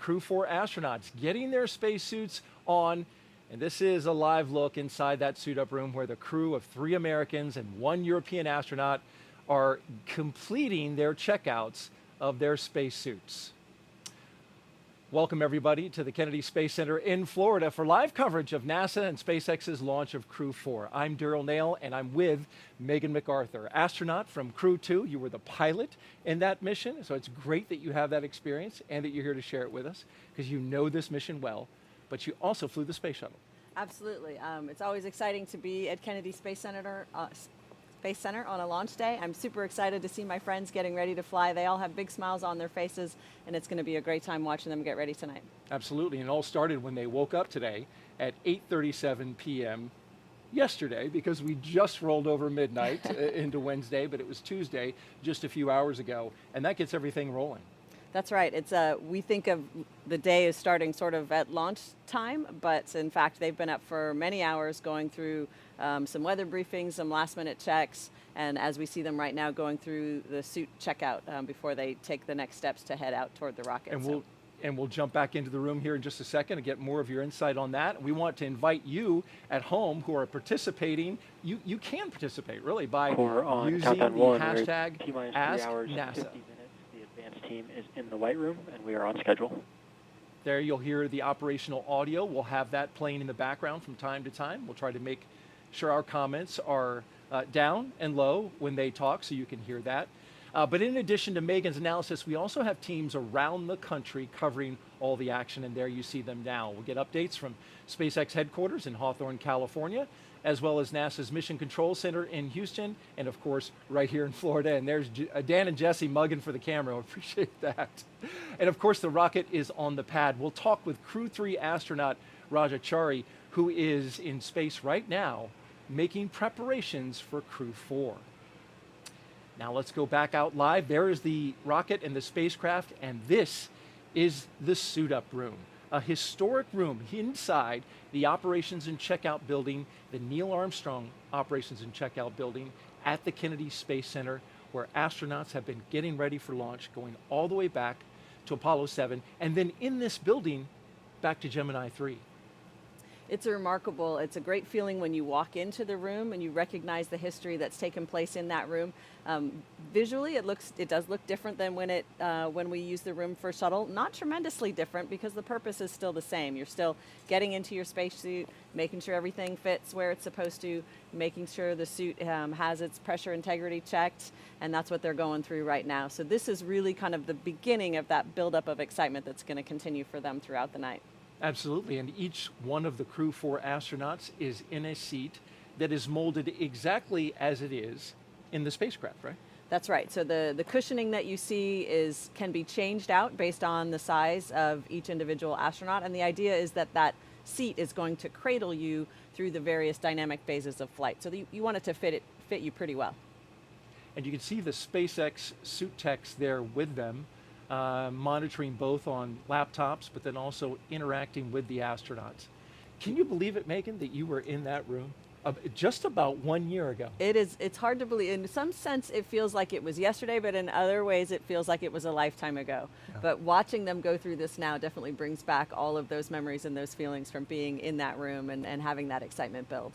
Crew 4 astronauts getting their spacesuits on. And this is a live look inside that suit-up room where the crew of 3 Americans and 1 European astronaut are completing their checkouts of their spacesuits. Welcome everybody to the Kennedy Space Center in Florida for live coverage of NASA and SpaceX's launch of Crew 4. I'm Daryl Nail and I'm with Megan McArthur, astronaut from Crew 2. You were the pilot in that mission, so it's great that you have that experience and that you're here to share it with us because you know this mission well, but you also flew the space shuttle. Absolutely. It's always exciting to be at Kennedy Space Center on a launch day. I'm super excited to see my friends getting ready to fly. They all have big smiles on their faces, and it's going to be a great time watching them get ready tonight. Absolutely, and it all started when they woke up today at 8:37 p.m. yesterday, because we just rolled over midnight into Wednesday, but it was Tuesday just a few hours ago, and that gets everything rolling. That's right. It's we think of the day as starting sort of at launch time, but in fact they've been up for many hours going through some weather briefings, some last minute checks, and as we see them right now going through the suit checkout before they take the next steps to head out toward the rocket. And we'll jump back into the room here in just a second and get more of your insight on that. We want to invite you at home who are participating. You can participate really by using the hashtag AskNASA. Team is in the White Room, and we are on schedule. There you'll hear the operational audio. We'll have that playing in the background from time to time. We'll try to make sure our comments are down and low when they talk so you can hear that. But in addition to Megan's analysis, we also have teams around the country covering all the action, and there you see them now. We'll get updates from SpaceX headquarters in Hawthorne, California, as well as NASA's Mission Control Center in Houston, and of course, right here in Florida. And there's Dan and Jesse mugging for the camera. I appreciate that. And of course, the rocket is on the pad. We'll talk with Crew 3 astronaut Raja Chari, who is in space right now, making preparations for Crew 4. Now let's go back out live. There is the rocket and the spacecraft, and this is the suit-up room. A historic room inside the Operations and Checkout Building, the Neil Armstrong Operations and Checkout Building at the Kennedy Space Center, where astronauts have been getting ready for launch, going all the way back to Apollo 7, and then in this building, back to Gemini 3. It's a great feeling when you walk into the room and you recognize the history that's taken place in that room. Visually, it does look different than when we use the room for shuttle. Not tremendously different because the purpose is still the same. You're still getting into your spacesuit, making sure everything fits where it's supposed to, making sure the suit has its pressure integrity checked, and that's what they're going through right now. So this is really kind of the beginning of that buildup of excitement that's going to continue for them throughout the night. Absolutely, and each one of the Crew 4 astronauts is in a seat that is molded exactly as it is in the spacecraft, right? That's right. So the cushioning that you see can be changed out based on the size of each individual astronaut, and the idea is that that seat is going to cradle you through the various dynamic phases of flight. So you want it to fit you pretty well. And you can see the SpaceX suit techs there with them, monitoring both on laptops, but then also interacting with the astronauts. Can you believe it, Megan, that you were in that room just about 1 year ago? It's hard to believe. In some sense, it feels like it was yesterday, but in other ways, it feels like it was a lifetime ago. Yeah. But watching them go through this now definitely brings back all of those memories and those feelings from being in that room and having that excitement build.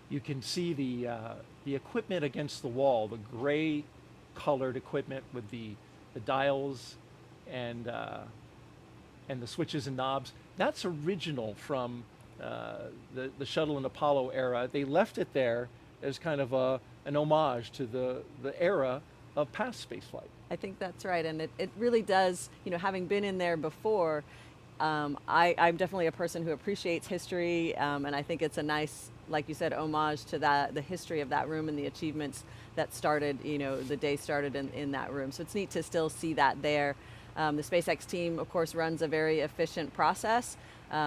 You can see the equipment against the wall, the gray colored equipment with the dials and the switches and knobs. That's original from the Shuttle and Apollo era. They left it there as kind of an homage to the era of past spaceflight. I think that's right, and it really does, having been in there before, I'm definitely a person who appreciates history, and I think it's a nice, like you said, homage to the history of that room and the achievements that started, the day started in that room. So it's neat to still see that there. The SpaceX team, of course, runs a very efficient process.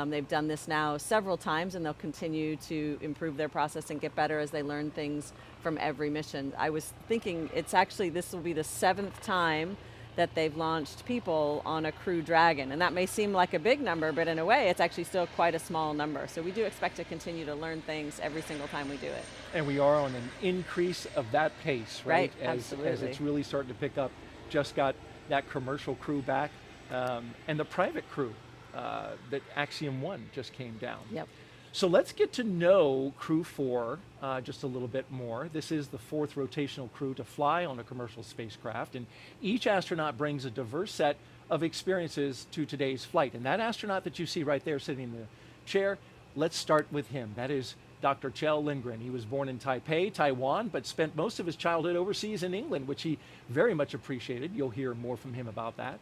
They've done this now several times, and they'll continue to improve their process and get better as they learn things from every mission. I was thinking this will be the 7th time that they've launched people on a Crew Dragon. And that may seem like a big number, but in a way, it's actually still quite a small number. So we do expect to continue to learn things every single time we do it. And we are on an increase of that pace, right? Right, absolutely. As it's really starting to pick up just got that commercial crew back, and the private crew that Axiom 1 just came down. Yep. So let's get to know Crew 4 just a little bit more. This is the 4th rotational crew to fly on a commercial spacecraft, and each astronaut brings a diverse set of experiences to today's flight. And that astronaut that you see right there sitting in the chair, let's start with him. That is Dr. Kjell Lindgren. He was born in Taipei, Taiwan, but spent most of his childhood overseas in England, which he very much appreciated. You'll hear more from him about that.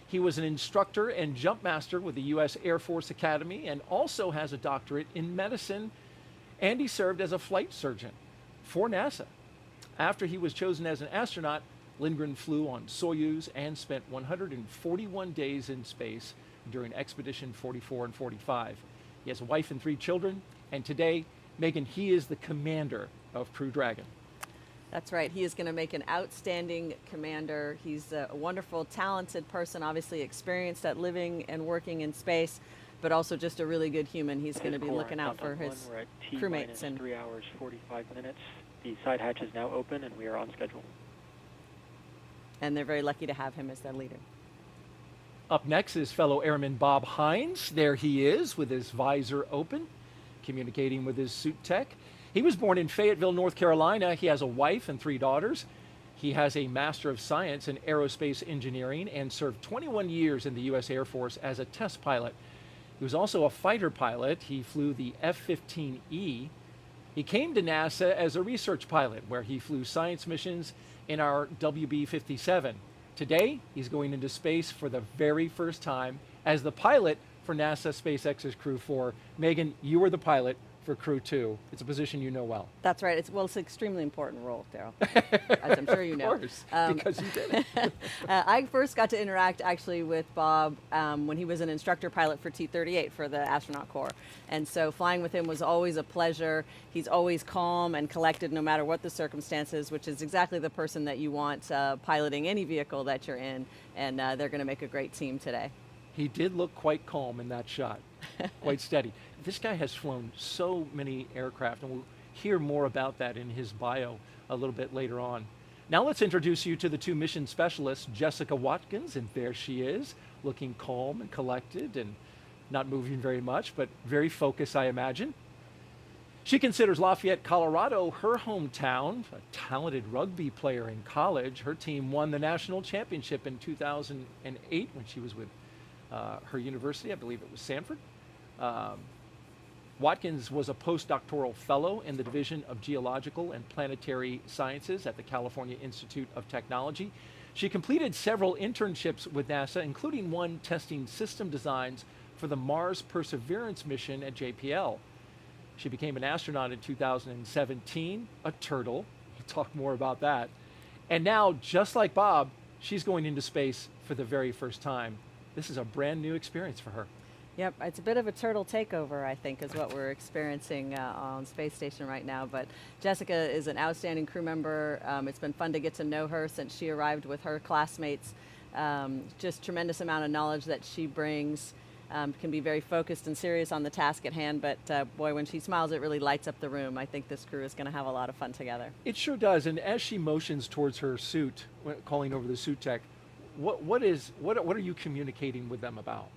He was an instructor and jump master with the U.S. Air Force Academy and also has a doctorate in medicine, and he served as a flight surgeon for NASA. After he was chosen as an astronaut, Lindgren flew on Soyuz and spent 141 days in space during Expedition 44 and 45. He has a wife and 3 children, and today, Megan, he is the commander of Crew Dragon. That's right. He is going to make an outstanding commander. He's a wonderful, talented person, obviously experienced at living and working in space, but also just a really good human. He's going to be looking out for his We're at crewmates. T-minus 3 hours, 45 minutes. The side hatch is now open, and we are on schedule. And they're very lucky to have him as their leader. Up next is fellow airman Bob Hines. There he is with his visor open, communicating with his suit tech. He was born in Fayetteville, North Carolina. He has a wife and 3 daughters. He has a Master of Science in Aerospace Engineering and served 21 years in the U.S. Air Force as a test pilot. He was also a fighter pilot. He flew the F-15E. He came to NASA as a research pilot, where he flew science missions in our WB-57. Today, he's going into space for the very first time as the pilot for NASA SpaceX's Crew 4. Megan, you were the pilot for Crew 2. It's a position you know well. That's right. It's an extremely important role, Daryl, as I'm sure you know. Of course, because you did it. I first got to interact actually with Bob when he was an instructor pilot for T-38 for the Astronaut Corps. And so flying with him was always a pleasure. He's always calm and collected no matter what the circumstances, which is exactly the person that you want piloting any vehicle that you're in. And they're going to make a great team today. He did look quite calm in that shot, quite steady. This guy has flown so many aircraft, and we'll hear more about that in his bio a little bit later on. Now let's introduce you to the 2 mission specialists, Jessica Watkins, and there she is, looking calm and collected and not moving very much, but very focused, I imagine. She considers Lafayette, Colorado her hometown, a talented rugby player in college. Her team won the national championship in 2008 when she was with her university. I believe it was Sanford. Watkins was a postdoctoral fellow in the Division of Geological and Planetary Sciences at the California Institute of Technology. She completed several internships with NASA, including one testing system designs for the Mars Perseverance mission at JPL. She became an astronaut in 2017, a turtle. We'll talk more about that. And now, just like Bob, she's going into space for the very first time. This is a brand new experience for her. Yep, it's a bit of a turtle takeover, I think, is what we're experiencing on Space Station right now. But Jessica is an outstanding crew member. It's been fun to get to know her since she arrived with her classmates. Just tremendous amount of knowledge that she brings. Can be very focused and serious on the task at hand, but boy, when she smiles, it really lights up the room. I think this crew is going to have a lot of fun together. It sure does. And as she motions towards her suit, calling over the suit tech, what are you communicating with them about?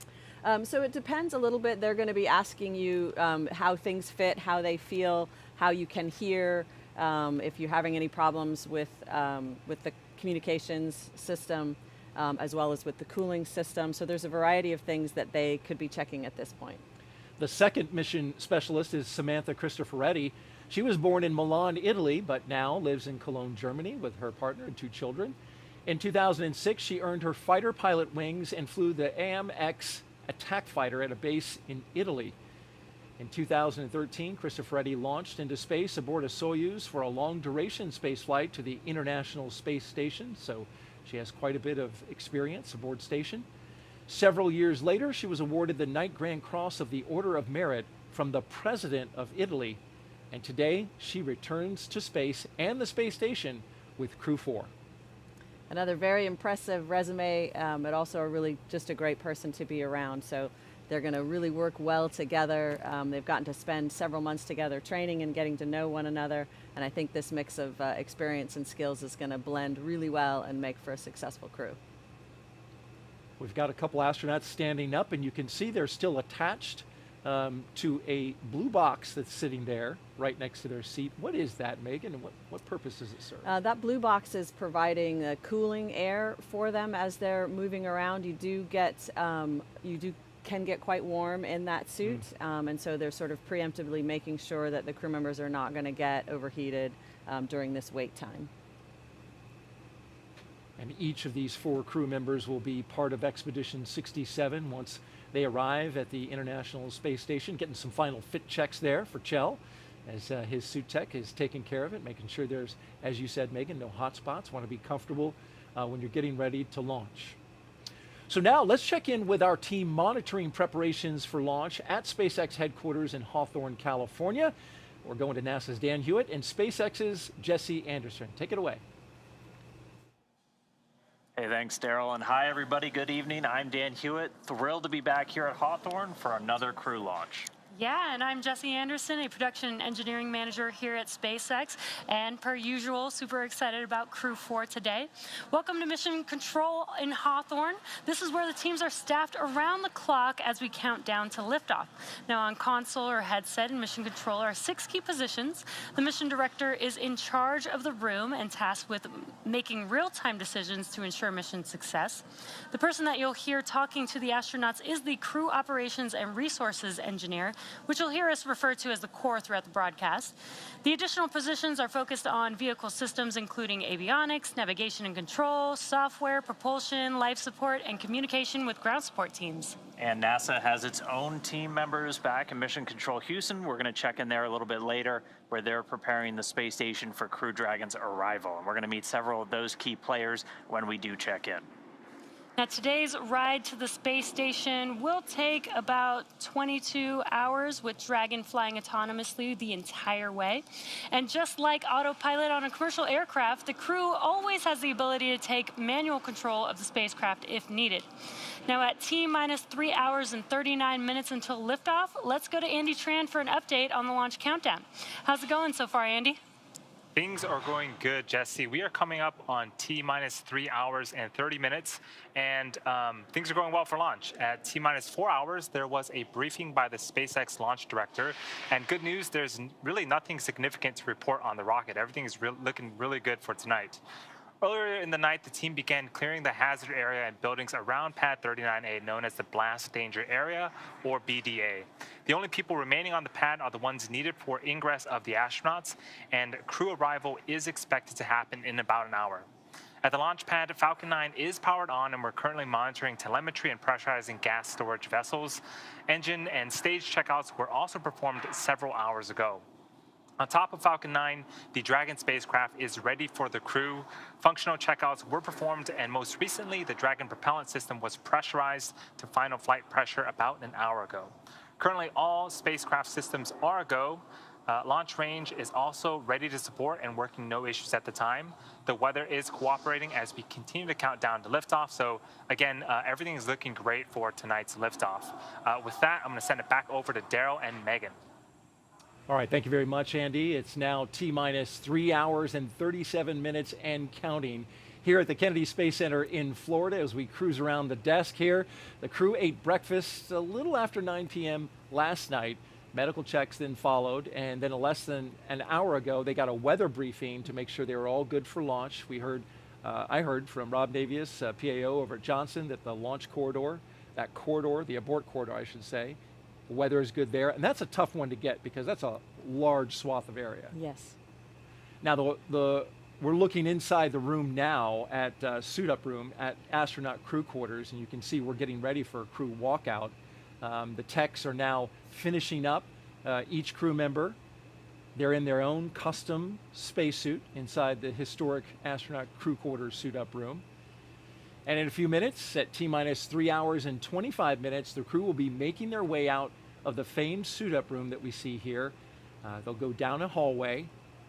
So it depends a little bit. They're going to be asking you how things fit, how they feel, how you can hear, if you're having any problems with the communications system, as well as with the cooling system. So there's a variety of things that they could be checking at this point. The second mission specialist is Samantha Cristoforetti. She was born in Milan, Italy, but now lives in Cologne, Germany with her partner and 2 children. In 2006, she earned her fighter pilot wings and flew the AMX attack fighter at a base in Italy. In 2013, Cristoforetti launched into space aboard a Soyuz for a long-duration space flight to the International Space Station, so she has quite a bit of experience aboard station. Several years later, she was awarded the Knight Grand Cross of the Order of Merit from the President of Italy, and today she returns to space and the space station with Crew 4. Another very impressive resume, but also really just a great person to be around. So They're going to really work well together. They've gotten to spend several months together training and getting to know one another. And I think this mix of experience and skills is going to blend really well and make for a successful crew. We've got a couple astronauts standing up, and you can see they're still attached to a blue box that's sitting there right next to their seat. What is that, Megan, and what purpose does it serve? That blue box is providing cooling air for them as they're moving around. You can get quite warm in that suit, and so they're sort of preemptively making sure that the crew members are not going to get overheated during this wait time. And each of these 4 crew members will be part of Expedition 67 once they arrive at the International Space Station, getting some final fit checks there for Chell, as his suit tech is taking care of it, making sure there's, as you said, Megan, no hot spots. Want to be comfortable when you're getting ready to launch. So now let's check in with our team monitoring preparations for launch at SpaceX headquarters in Hawthorne, California. We're going to NASA's Dan Hewitt and SpaceX's Jesse Anderson. Take it away. Hey, thanks, Daryl, and hi, everybody. Good evening. I'm Dan Hewitt. Thrilled to be back here at Hawthorne for another crew launch. Yeah, and I'm Jesse Anderson, a production and engineering manager here at SpaceX, and per usual, super excited about Crew 4 today. Welcome to Mission Control in Hawthorne. This is where the teams are staffed around the clock as we count down to liftoff. Now, on console or headset in Mission Control are 6 key positions. The mission director is in charge of the room and tasked with making real-time decisions to ensure mission success. The person that you'll hear talking to the astronauts is the Crew Operations and Resources Engineer, which you'll hear us refer to as the core throughout the broadcast. The additional positions are focused on vehicle systems, including avionics, navigation and control, software, propulsion, life support, and communication with ground support teams. And NASA has its own team members back in Mission Control Houston. We're going to check in there a little bit later, where they're preparing the space station for Crew Dragon's arrival. And we're going to meet several of those key players when we do check in. Now, today's ride to the space station will take about 22 hours with Dragon flying autonomously the entire way. And just like autopilot on a commercial aircraft, the crew always has the ability to take manual control of the spacecraft if needed. Now, at T-minus 3 hours and 39 minutes until liftoff, let's go to Andy Tran for an update on the launch countdown. How's it going so far, Andy? Things are going good, Jesse. We are coming up on T-minus 3 hours and 30 minutes, and things are going well for launch. At T-minus 4 hours, there was a briefing by the SpaceX launch director, and good news, there's really nothing significant to report on the rocket. Everything is looking really good for tonight. Earlier in the night, the team began clearing the hazard area and buildings around Pad 39A, known as the Blast Danger Area, or BDA. The only people remaining on the pad are the ones needed for ingress of the astronauts, and crew arrival is expected to happen in about an hour. At the launch pad, Falcon 9 is powered on, and we're currently monitoring telemetry and pressurizing gas storage vessels. Engine and stage checkouts were also performed several hours ago. On top of Falcon 9, the Dragon spacecraft is ready for the crew. Functional checkouts were performed, and most recently, the Dragon propellant system was pressurized to final flight pressure about an hour ago. Currently, all spacecraft systems are a go. Launch range is also ready to support and working no issues at the time. The weather is cooperating as we continue to count down to liftoff. So again, everything is looking great for tonight's liftoff. With that, I'm going to send it back over to Daryl and Megan. All right, thank you very much, Andy. It's now T-minus 3 hours and 37 minutes and counting here at the Kennedy Space Center in Florida as we cruise around the desk here. The crew ate breakfast a little after 9 p.m. last night. Medical checks then followed, and then less than an hour ago, they got a weather briefing to make sure they were all good for launch. I heard from Rob Navius, PAO over at Johnson, that the launch corridor, the abort corridor, I should say, the weather is good there, and that's a tough one to get because that's a large swath of area. Yes. Now, we're looking inside the room now at suit up room at astronaut crew quarters, and you can see we're getting ready for a crew walkout. The techs are now finishing up each crew member. They're in their own custom spacesuit inside the historic astronaut crew quarters suit up room. And in a few minutes, at T-minus 3 hours and 25 minutes, the crew will be making their way out of the famed suit up room that we see here. They'll go down a hallway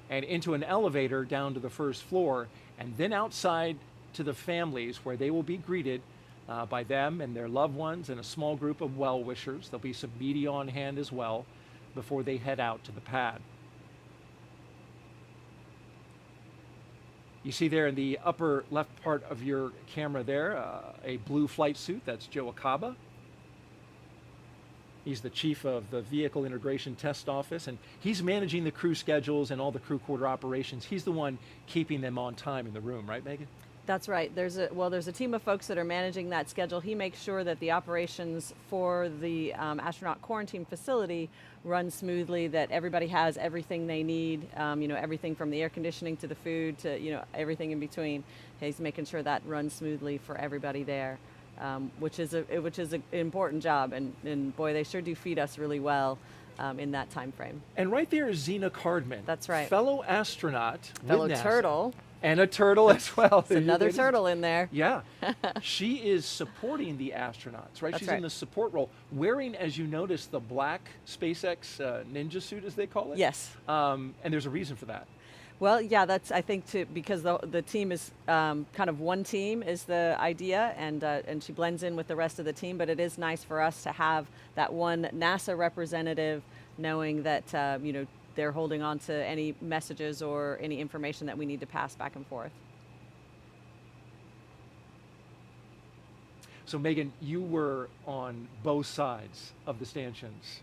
and into an elevator down to the first floor, and then outside to the families where they will be greeted by them and their loved ones and a small group of well-wishers. There'll be some media on hand as well before they head out to the pad. You see there in the upper left part of your camera there, a blue flight suit. That's Joe Acaba. He's the chief of the Vehicle Integration Test Office, and he's managing the crew schedules and all the crew quarter operations. He's the one keeping them on time in the room, right, Megan? That's right. There's a team of folks that are managing that schedule. He makes sure that the operations for the astronaut quarantine facility run smoothly, that everybody has everything they need, everything from the air conditioning to the food to, everything in between. He's making sure that runs smoothly for everybody there, which is an important job. And boy, they sure do feed us really well in that time frame. And right there is Zena Cardman. That's right. Fellow astronaut. Fellow with NASA. turtle. And a turtle as well. There's another turtle in there. Yeah. She is supporting the astronauts, right? That's She's right. in the support role, wearing, as you notice, the black SpaceX ninja suit, as they call it. Yes. And there's a reason for that. Well, yeah, that's, I think, because the team is kind of one team is the idea, and she blends in with the rest of the team, but it is nice for us to have that one NASA representative knowing that, they're holding on to any messages or any information that we need to pass back and forth. So Megan, you were on both sides of the stanchions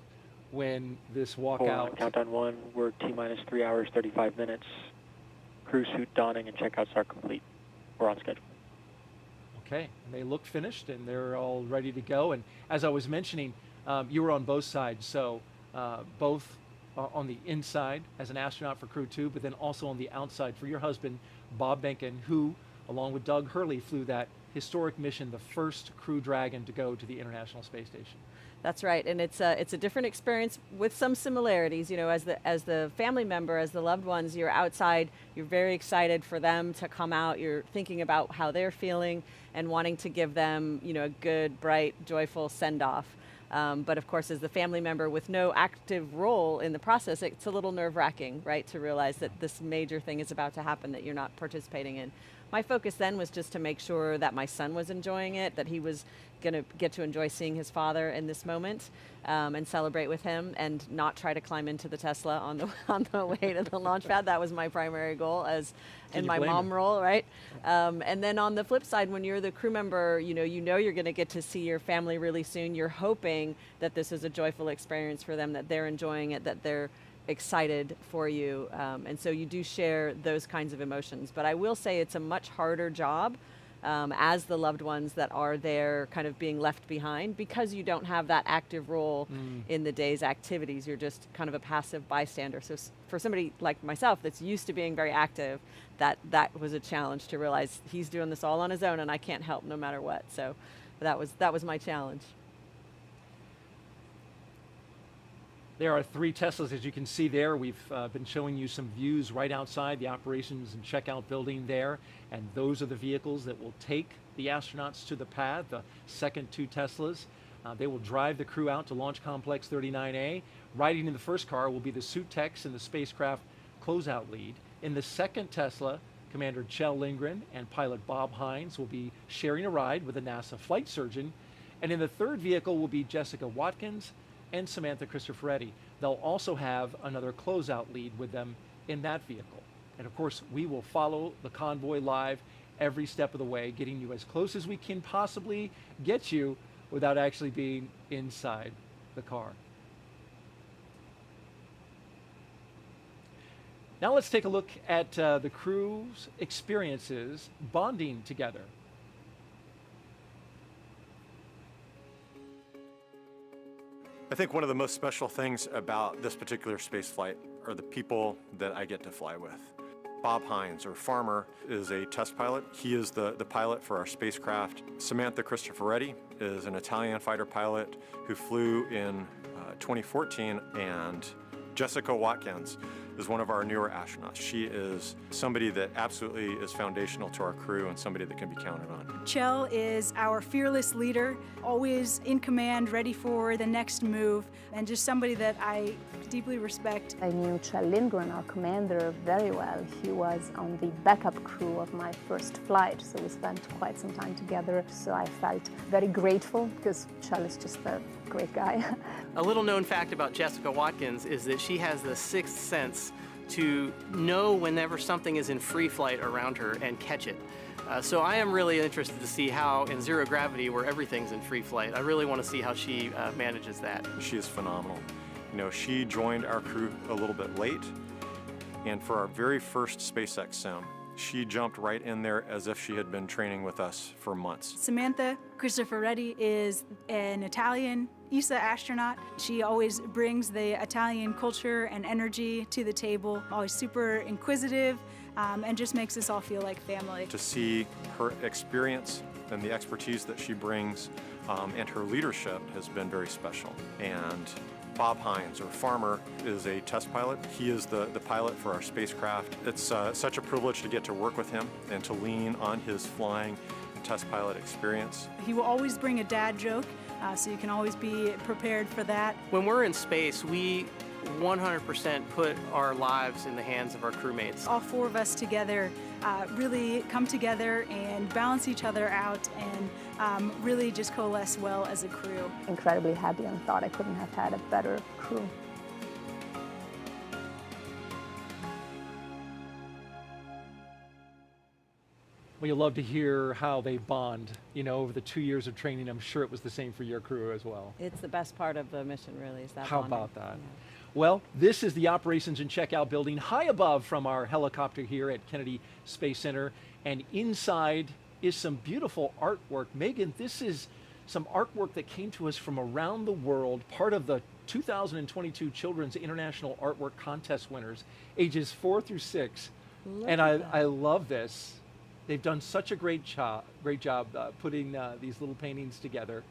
when this walkout. Countdown 1, we're T-minus 3 hours, 35 minutes. Crew suit donning and checkouts are complete. We're on schedule. Okay, and they look finished and they're all ready to go. And as I was mentioning, you were on both sides, so both on the inside as an astronaut for Crew 2, but then also on the outside for your husband, Bob Behnken, who, along with Doug Hurley, flew that historic mission, the first Crew Dragon to go to the International Space Station. That's right, and it's a different experience with some similarities. As the family member, as the loved ones, you're outside. You're very excited for them to come out. You're thinking about how they're feeling and wanting to give them, a good, bright, joyful send-off. But of course, as the family member with no active role in the process, it's a little nerve-wracking, right, to realize that this major thing is about to happen that you're not participating in. My focus then was just to make sure that my son was enjoying it, that he was going to get to enjoy seeing his father in this moment and celebrate with him, and not try to climb into the Tesla on the way to the launch pad. That was my primary goal as in my mom role, right? And then on the flip side, when you're the crew member, you're going to get to see your family really soon. You're hoping that this is a joyful experience for them, that they're enjoying it, that they're excited for you, and so you do share those kinds of emotions. But I will say it's a much harder job as the loved ones that are there kind of being left behind, because you don't have that active role in the day's activities. You're just kind of a passive bystander. So for somebody like myself that's used to being very active, that was a challenge to realize he's doing this all on his own and I can't help no matter what. So that was my challenge. There are 3 Teslas, as you can see there. We've been showing you some views right outside the operations and checkout building there. And those are the vehicles that will take the astronauts to the pad, the second 2 Teslas. They will drive the crew out to Launch Complex 39A. Riding in the first car will be the suit techs and the spacecraft closeout lead. In the second Tesla, Commander Kjell Lindgren and pilot Bob Hines will be sharing a ride with a NASA flight surgeon. And in the third vehicle will be Jessica Watkins and Samantha Cristoforetti. They'll also have another closeout lead with them in that vehicle. And of course, we will follow the convoy live every step of the way, getting you as close as we can possibly get you without actually being inside the car. Now let's take a look at the crew's experiences bonding together. I think one of the most special things about this particular space flight are the people that I get to fly with. Bob Hines, or Farmer, is a test pilot. He is the pilot for our spacecraft. Samantha Cristoforetti is an Italian fighter pilot who flew in 2014, and Jessica Watkins is one of our newer astronauts. She is somebody that absolutely is foundational to our crew and somebody that can be counted on. Chell is our fearless leader, always in command, ready for the next move, and just somebody that I deeply respect. I knew Chell Lindgren, our commander, very well. He was on the backup crew of my first flight, so we spent quite some time together. So I felt very grateful because Chell is just a great guy. A little known fact about Jessica Watkins is that she has the sixth sense to know whenever something is in free flight around her and catch it. So I am really interested to see how in zero gravity, where everything's in free flight, I really want to see how she manages that. She is phenomenal. You know, she joined our crew a little bit late, and for our very first SpaceX sim, she jumped right in there as if she had been training with us for months. Samantha Cristoforetti is an Italian ESA astronaut. She always brings the Italian culture and energy to the table, always super inquisitive, and just makes us all feel like family. To see her experience and the expertise that she brings and her leadership has been very special. And Bob Hines, or Farmer, is a test pilot. He is the pilot for our spacecraft. It's such a privilege to get to work with him and to lean on his flying and test pilot experience. He will always bring a dad joke, so you can always be prepared for that. When we're in space, we 100% put our lives in the hands of our crewmates. All four of us together really come together and balance each other out and really just coalesce well as a crew. Incredibly happy and thought I couldn't have had a better crew. Well, you'll love to hear how they bond, you know, over the 2 years of training. I'm sure it was the same for your crew as well. It's the best part of the mission, really, is that How bonding. about that? Yeah. Well, this is the operations and checkout building high above from our helicopter here at Kennedy Space Center. And inside is some beautiful artwork. Megan, this is some artwork that came to us from around the world, part of the 2022 Children's International Artwork Contest winners, ages 4 through 6. And I love this. They've done such a great job putting these little paintings together.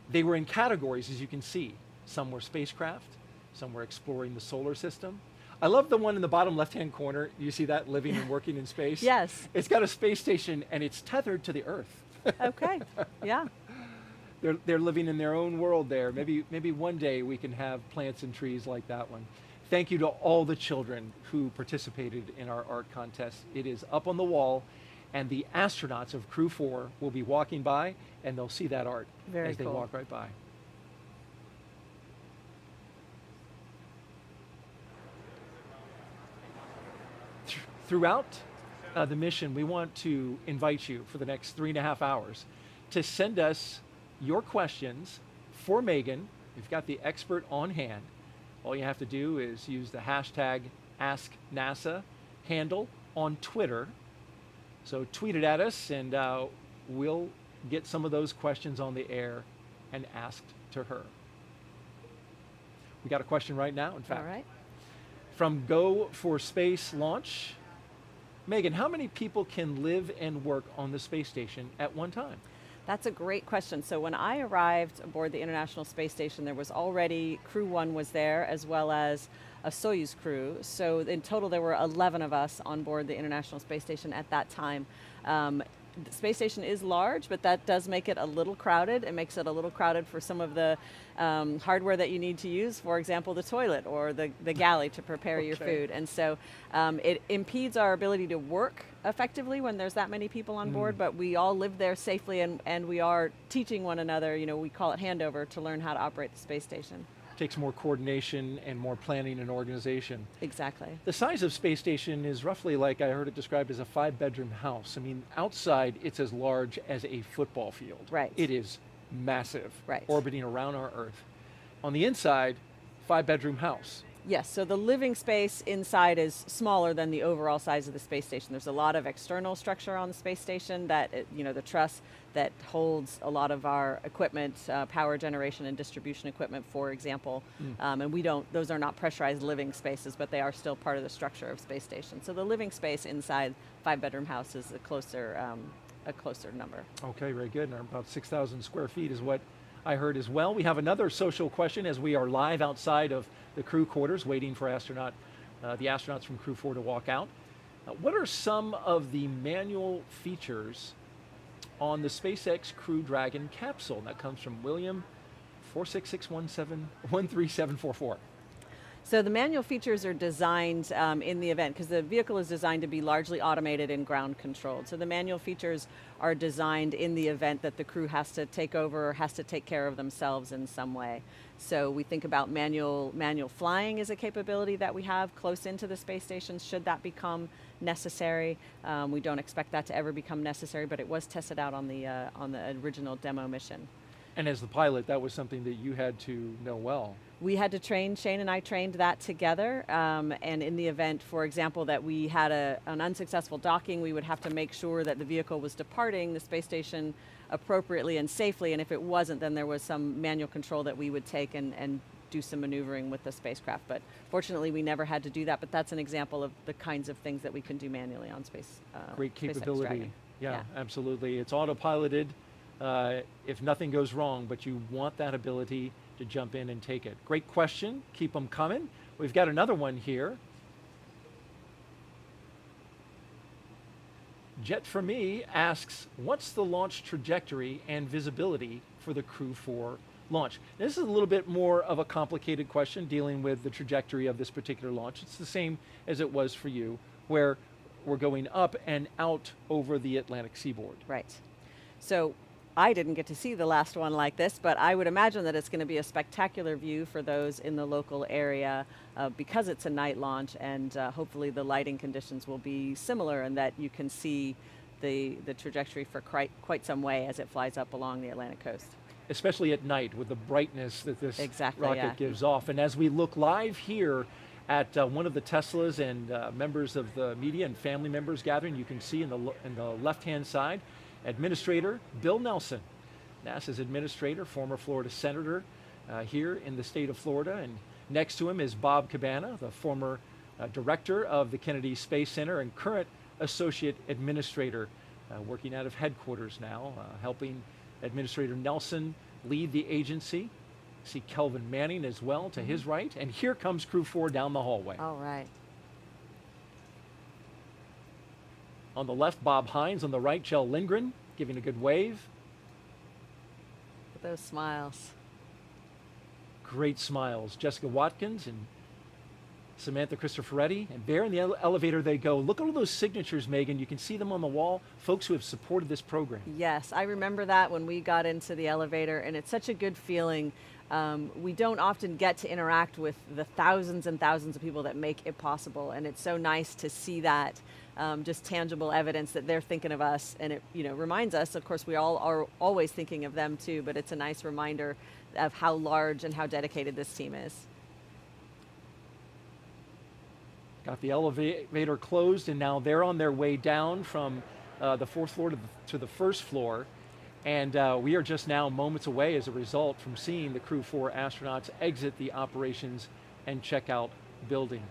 They were in categories, as you can see. Some were spacecraft, some were exploring the solar system. I love the one in the bottom left-hand corner. You see that, living and working in space? Yes. It's got a space station and it's tethered to the Earth. Okay, yeah. They're living in their own world there. Maybe one day we can have plants and trees like that one. Thank you to all the children who participated in our art contest. It is up on the wall, and the astronauts of Crew 4 will be walking by, and they'll see that art as they walk right by. Throughout the mission, we want to invite you for the next 3.5 hours to send us your questions for Megan. We've got the expert on hand. All you have to do is use the hashtag AskNASA handle on Twitter. So tweet it at us, and we'll get some of those questions on the air and asked to her. We got a question right now, in fact. All right. From Go for Space Launch. Megan, how many people can live and work on the space station at one time? That's a great question. So when I arrived aboard the International Space Station, there was already, Crew 1 was there, as well as a Soyuz crew. So in total, there were 11 of us on board the International Space Station at that time. The space station is large, but that does make it a little crowded. It makes it a little crowded for some of the hardware that you need to use, for example, the toilet or the galley to prepare your food. And so it impedes our ability to work effectively when there's that many people on board, but we all live there safely, and we are teaching one another, you know, we call it handover, to learn how to operate the space station. Takes more coordination and more planning and organization. Exactly. The size of space station is roughly, like I heard it described, as a 5-bedroom house. I mean, outside it's as large as a football field. Right. It is massive. Right. Orbiting around our Earth. On the inside, 5-bedroom house. Yes, so the living space inside is smaller than the overall size of the space station. There's a lot of external structure on the space station that, you know, the truss that holds a lot of our equipment, power generation and distribution equipment, for example. And those are not pressurized living spaces, but they are still part of the structure of space station. So the living space inside 5-bedroom house is a closer number. Okay, very good. And about 6,000 square feet is what I heard as well. We have another social question as we are live outside of the crew quarters waiting for the astronauts from Crew 4 to walk out. What are some of the manual features on the SpaceX Crew Dragon capsule? That comes from William 46617-13744. So the manual features are designed in the event, because the vehicle is designed to be largely automated and ground controlled. So the manual features are designed in the event that the crew has to take over or has to take care of themselves in some way. So we think about manual flying as a capability that we have close into the space station should that become necessary. We don't expect that to ever become necessary, but it was tested out on the original demo mission. And as the pilot, that was something that you had to know well. We had to train, Shane and I trained that together, and in the event, for example, that we had an unsuccessful docking, we would have to make sure that the vehicle was departing the space station appropriately and safely, and if it wasn't, then there was some manual control that we would take and do some maneuvering with the spacecraft. But fortunately, we never had to do that, but that's an example of the kinds of things that we can do manually on space. Great SpaceX capability. Dragon. Yeah, absolutely. It's autopiloted if nothing goes wrong, but you want that ability to jump in and take it. Great question. Keep them coming. We've got another one here. Jet for Me asks, what's the launch trajectory and visibility for the Crew 4 launch? This is a little bit more of a complicated question dealing with the trajectory of this particular launch. It's the same as it was for you, where we're going up and out over the Atlantic seaboard. Right. So I didn't get to see the last one like this, but I would imagine that it's going to be a spectacular view for those in the local area because it's a night launch, and hopefully the lighting conditions will be similar and that you can see the trajectory for quite some way as it flies up along the Atlantic coast. Especially at night with the brightness that this Exactly, rocket yeah. gives off. And as we look live here at one of the Teslas and members of the media and family members gathering, you can see in the left-hand side, Administrator Bill Nelson, NASA's administrator, former Florida senator here in the state of Florida. And next to him is Bob Cabana, the former director of the Kennedy Space Center and current associate administrator, working out of headquarters now, helping Administrator Nelson lead the agency. See Kelvin Manning as well to his right. And here comes Crew 4 down the hallway. All right. On the left, Bob Hines. On the right, Kjell Lindgren, giving a good wave. With those smiles. Great smiles. Jessica Watkins and Samantha Cristoforetti. And there in the elevator they go. Look at all those signatures, Megan. You can see them on the wall. Folks who have supported this program. Yes, I remember that when we got into the elevator, and it's such a good feeling. We don't often get to interact with the thousands and thousands of people that make it possible, and it's so nice to see that just tangible evidence that they're thinking of us, and it reminds us, of course, we all are always thinking of them too, but it's a nice reminder of how large and how dedicated this team is. Got the elevator closed, and now they're on their way down from the fourth floor to the first floor. And we are just now moments away as a result from seeing the Crew 4 astronauts exit the operations and checkout building.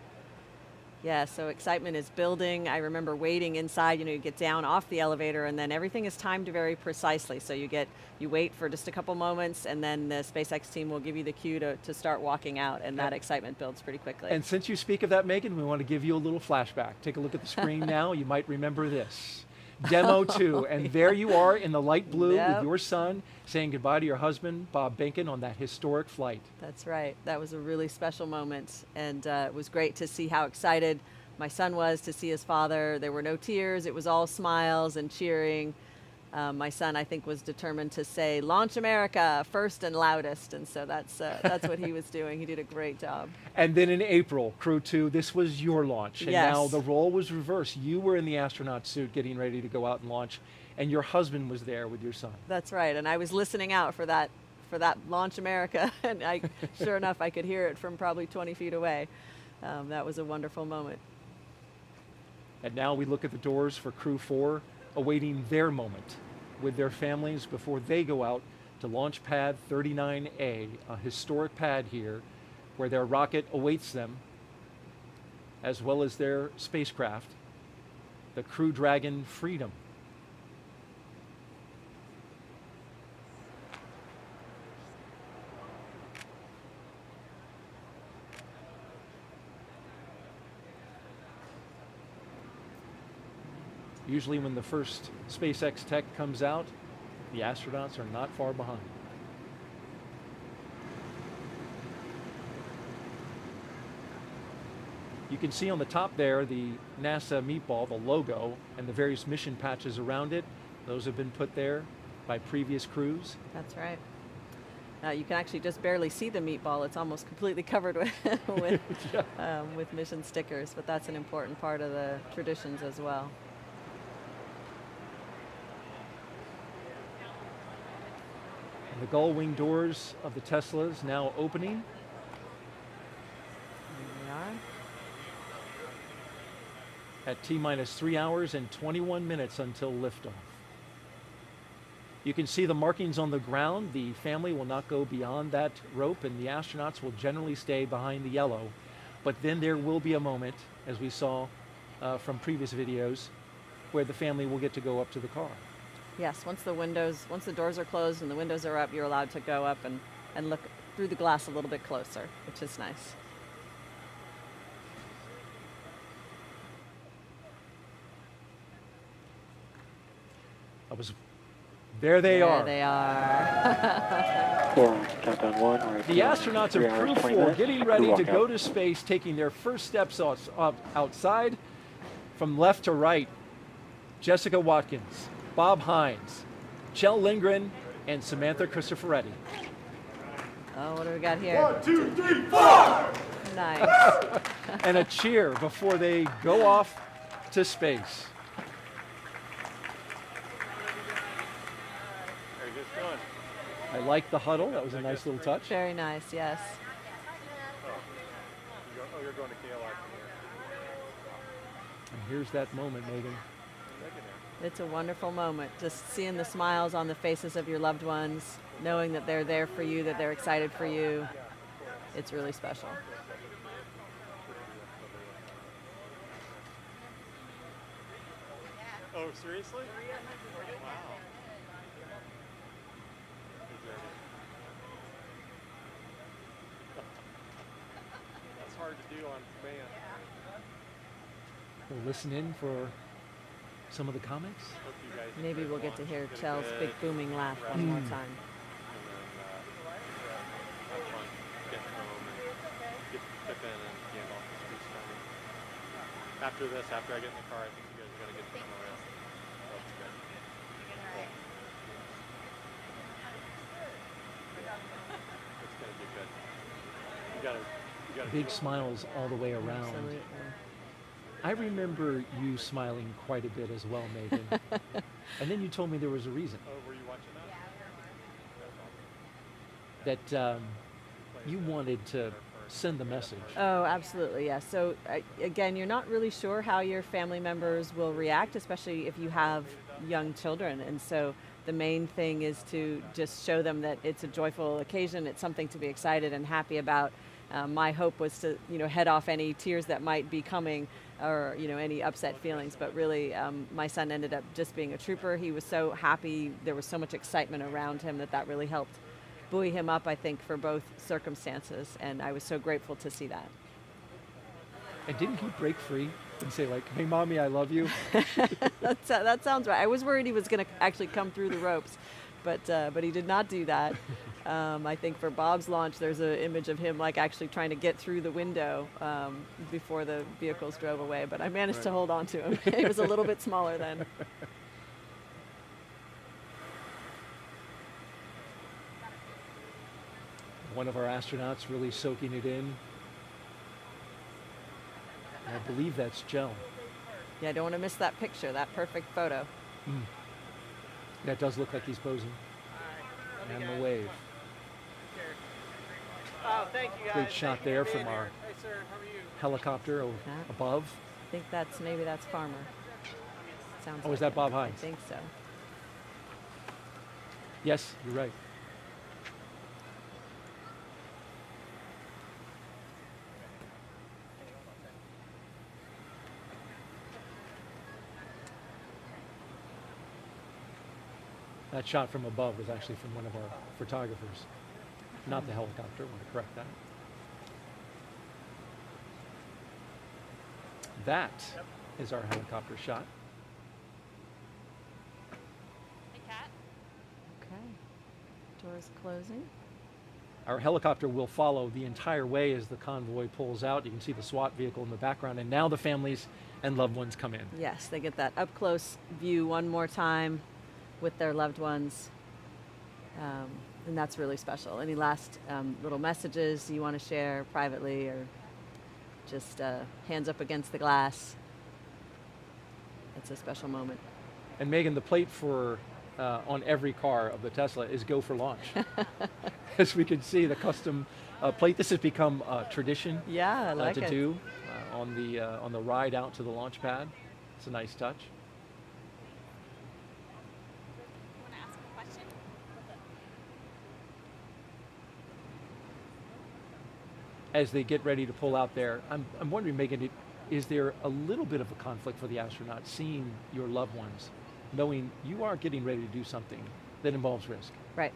Yeah, so excitement is building. I remember waiting inside, you get down off the elevator and then everything is timed very precisely. So you wait for just a couple moments and then the SpaceX team will give you the cue to start walking out, and that excitement builds pretty quickly. And since you speak of that, Megan, we want to give you a little flashback. Take a look at the screen now. You might remember this. Demo 2, and there you are in the light blue with your son saying goodbye to your husband, Bob Behnken, on that historic flight. That's right. That was a really special moment, and it was great to see how excited my son was to see his father. There were no tears. It was all smiles and cheering. My son, I think, was determined to say, "Launch America," first and loudest, and so that's what he was doing. He did a great job. And then in April, Crew 2, this was your launch, and Yes. now the role was reversed. You were in the astronaut suit getting ready to go out and launch, and your husband was there with your son. That's right, and I was listening out for that Launch America, and sure enough, I could hear it from probably 20 feet away. That was a wonderful moment. And now we look at the doors for Crew 4, awaiting their moment with their families before they go out to Launch Pad 39A, a historic pad here where their rocket awaits them, as well as their spacecraft, the Crew Dragon Freedom. Usually when the first SpaceX tech comes out, the astronauts are not far behind. You can see on the top there the NASA meatball, the logo, and the various mission patches around it. Those have been put there by previous crews. That's right. You can actually just barely see the meatball. It's almost completely covered with with mission stickers, but that's an important part of the traditions as well. And the gull wing doors of the Teslas now opening. Here we are. At T-minus 3 hours and 21 minutes until liftoff. You can see the markings on the ground. The family will not go beyond that rope, and the astronauts will generally stay behind the yellow. But then there will be a moment, as we saw from previous videos, where the family will get to go up to the car. Yes, once the doors are closed and the windows are up, you're allowed to go up and look through the glass a little bit closer, which is nice. There they are. There they are. Countdown 1. The astronauts of Crew 4 minutes. getting ready to go to space, taking their first steps outside from left to right. Jessica Watkins, Bob Hines, Kjell Lindgren, and Samantha Cristoforetti. Oh, what do we got here? 1, 2, 3, 4! Nice. And a cheer before they go off to space. I like the huddle. That was a nice little touch. Very nice, yes. You're going to KLR. And here's that moment, Megan. It's a wonderful moment. Just seeing the smiles on the faces of your loved ones, knowing that they're there for you, that they're excited for you. It's really special. Oh, seriously? Wow. That's hard to do on command. We'll listen in for some of the comments. Maybe we'll get to hear Kjell's big booming laugh one more time. After this, after I get in the car, I think you guys are going to get some more rest. That's good. It's going to be good. You got to Big smiles all the way around. Absolutely. I remember you smiling quite a bit as well, Megan. And then you told me there was a reason. Oh, were you watching that? That you wanted to send the message. Oh, absolutely, yes. So again, you're not really sure how your family members will react, especially if you have young children. And so the main thing is to just show them that it's a joyful occasion. It's something to be excited and happy about. My hope was to, head off any tears that might be coming, or any upset feelings. But really, my son ended up just being a trooper. He was so happy. There was so much excitement around him that really helped buoy him up, I think, for both circumstances. And I was so grateful to see that. And didn't he break free and say, like, "Hey, mommy, I love you"? That sounds right. I was worried he was going to actually come through the ropes, but he did not do that. I think for Bob's launch, there's an image of him like actually trying to get through the window before the vehicles drove away. But I managed to hold on to him. He was a little bit smaller then. One of our astronauts really soaking it in. And I believe that's Kjell. Yeah, I don't want to miss that picture, that perfect photo. That does look like he's posing. And the wave. Oh, thank you guys. Great shot there from our helicopter above. I think maybe that's Farmer. Sounds Oh, like is that it. Bob Hines? I think so. Yes, you're right. That shot from above was actually from one of our photographers, not the helicopter. I want to correct that. That is our helicopter shot. Doors closing. Our helicopter will follow the entire way as the convoy pulls out. You can see the SWAT vehicle in the background, and now the families and loved ones come in. Yes, they get that up close view one more time with their loved ones. And that's really special. Any last little messages you want to share privately, or just hands up against the glass? It's a special moment. And Megan, the plate for on every car of the Tesla is "Go for Launch." As we can see, the custom plate. This has become a tradition. Yeah, I like to it. do on the ride out to the launch pad. It's a nice touch. As they get ready to pull out there, I'm wondering, Megan, is there a little bit of a conflict for the astronauts seeing your loved ones, knowing you are getting ready to do something that involves risk? Right.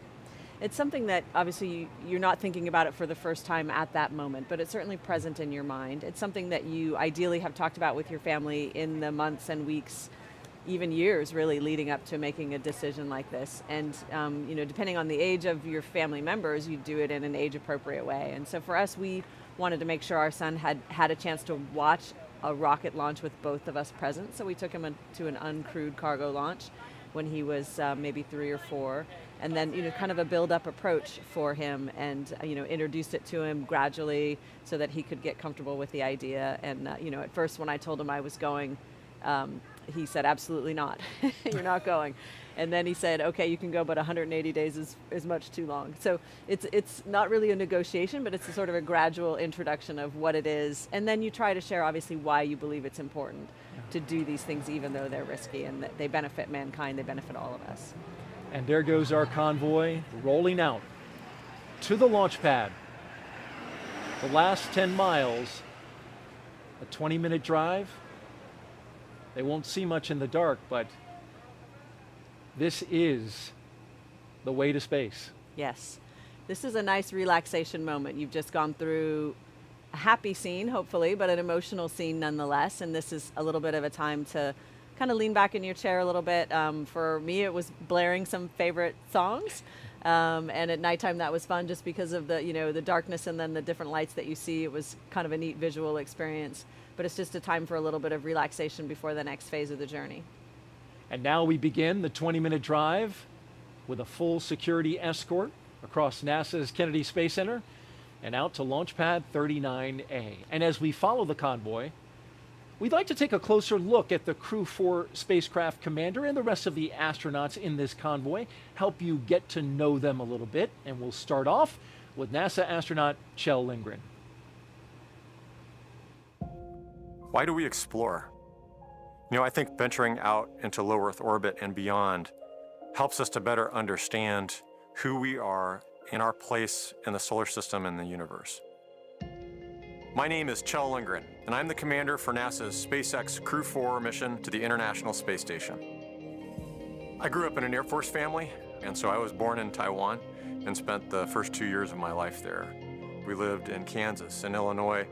It's something that obviously you're not thinking about it for the first time at that moment, but it's certainly present in your mind. It's something that you ideally have talked about with your family in the months and weeks, even years really, leading up to making a decision like this. And depending on the age of your family members, you do it in an age-appropriate way. And so for us, we wanted to make sure our son had a chance to watch a rocket launch with both of us present. So we took him to an uncrewed cargo launch when he was maybe 3 or 4, and then kind of a build-up approach for him, and introduced it to him gradually so that he could get comfortable with the idea. And at first when I told him I was going, he said, "Absolutely not, you're not going." And then he said, "Okay, you can go, but 180 days is much too long." So it's not really a negotiation, but it's a sort of a gradual introduction of what it is. And then you try to share, obviously, why you believe it's important to do these things, even though they're risky, and that they benefit mankind, they benefit all of us. And there goes our convoy rolling out to the launch pad. The last 10 miles, a 20-minute drive. They won't see much in the dark, but this is the way to space. Yes. This is a nice relaxation moment. You've just gone through a happy scene, hopefully, but an emotional scene nonetheless. And this is a little bit of a time to kind of lean back in your chair a little bit. For me, it was blaring some favorite songs. And at nighttime, that was fun just because of the darkness and then the different lights that you see. It was kind of a neat visual experience. But it's just a time for a little bit of relaxation before the next phase of the journey. And now we begin the 20-minute drive with a full security escort across NASA's Kennedy Space Center and out to Launch Pad 39A. And as we follow the convoy, we'd like to take a closer look at the Crew 4 spacecraft commander and the rest of the astronauts in this convoy, help you get to know them a little bit. And we'll start off with NASA astronaut Kjell Lindgren. Why do we explore? I think venturing out into low Earth orbit and beyond helps us to better understand who we are and our place in the solar system and the universe. My name is Kjell Lindgren, and I'm the commander for NASA's SpaceX Crew 4 mission to the International Space Station. I grew up in an Air Force family, and so I was born in Taiwan and spent the first 2 years of my life there. We lived in Kansas and Illinois,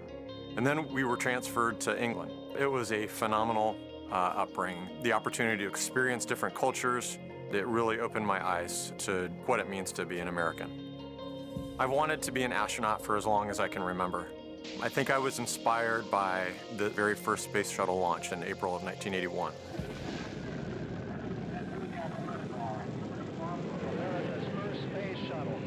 and then we were transferred to England. It was a phenomenal upbringing. The opportunity to experience different cultures, it really opened my eyes to what it means to be an American. I've wanted to be an astronaut for as long as I can remember. I think I was inspired by the very first space shuttle launch in April of 1981. America's first space shuttle,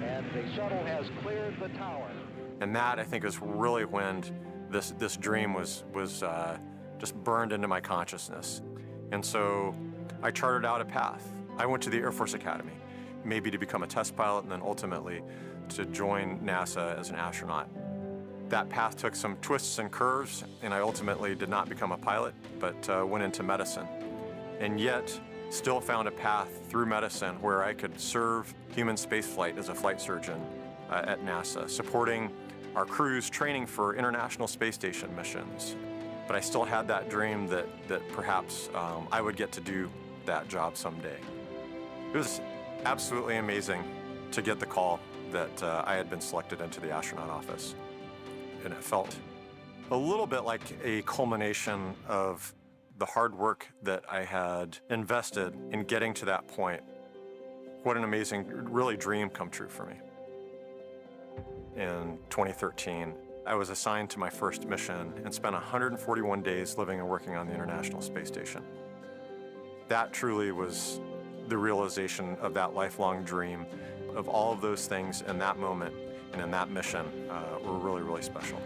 and the shuttle has cleared the tower. And that, I think, is really when this dream was just burned into my consciousness. And so I charted out a path. I went to the Air Force Academy, maybe to become a test pilot and then ultimately to join NASA as an astronaut. That path took some twists and curves, and I ultimately did not become a pilot, but went into medicine. And yet, still found a path through medicine where I could serve human spaceflight as a flight surgeon at NASA, supporting our crews training for International Space Station missions. But I still had that dream that perhaps I would get to do that job someday. It was absolutely amazing to get the call that I had been selected into the astronaut office. And it felt a little bit like a culmination of the hard work that I had invested in getting to that point What an amazing, really dream come true for me. In 2013, I was assigned to my first mission and spent 141 days living and working on the International Space Station. That truly was the realization of that lifelong dream. Of all of those things in that moment and in that mission were really, really special.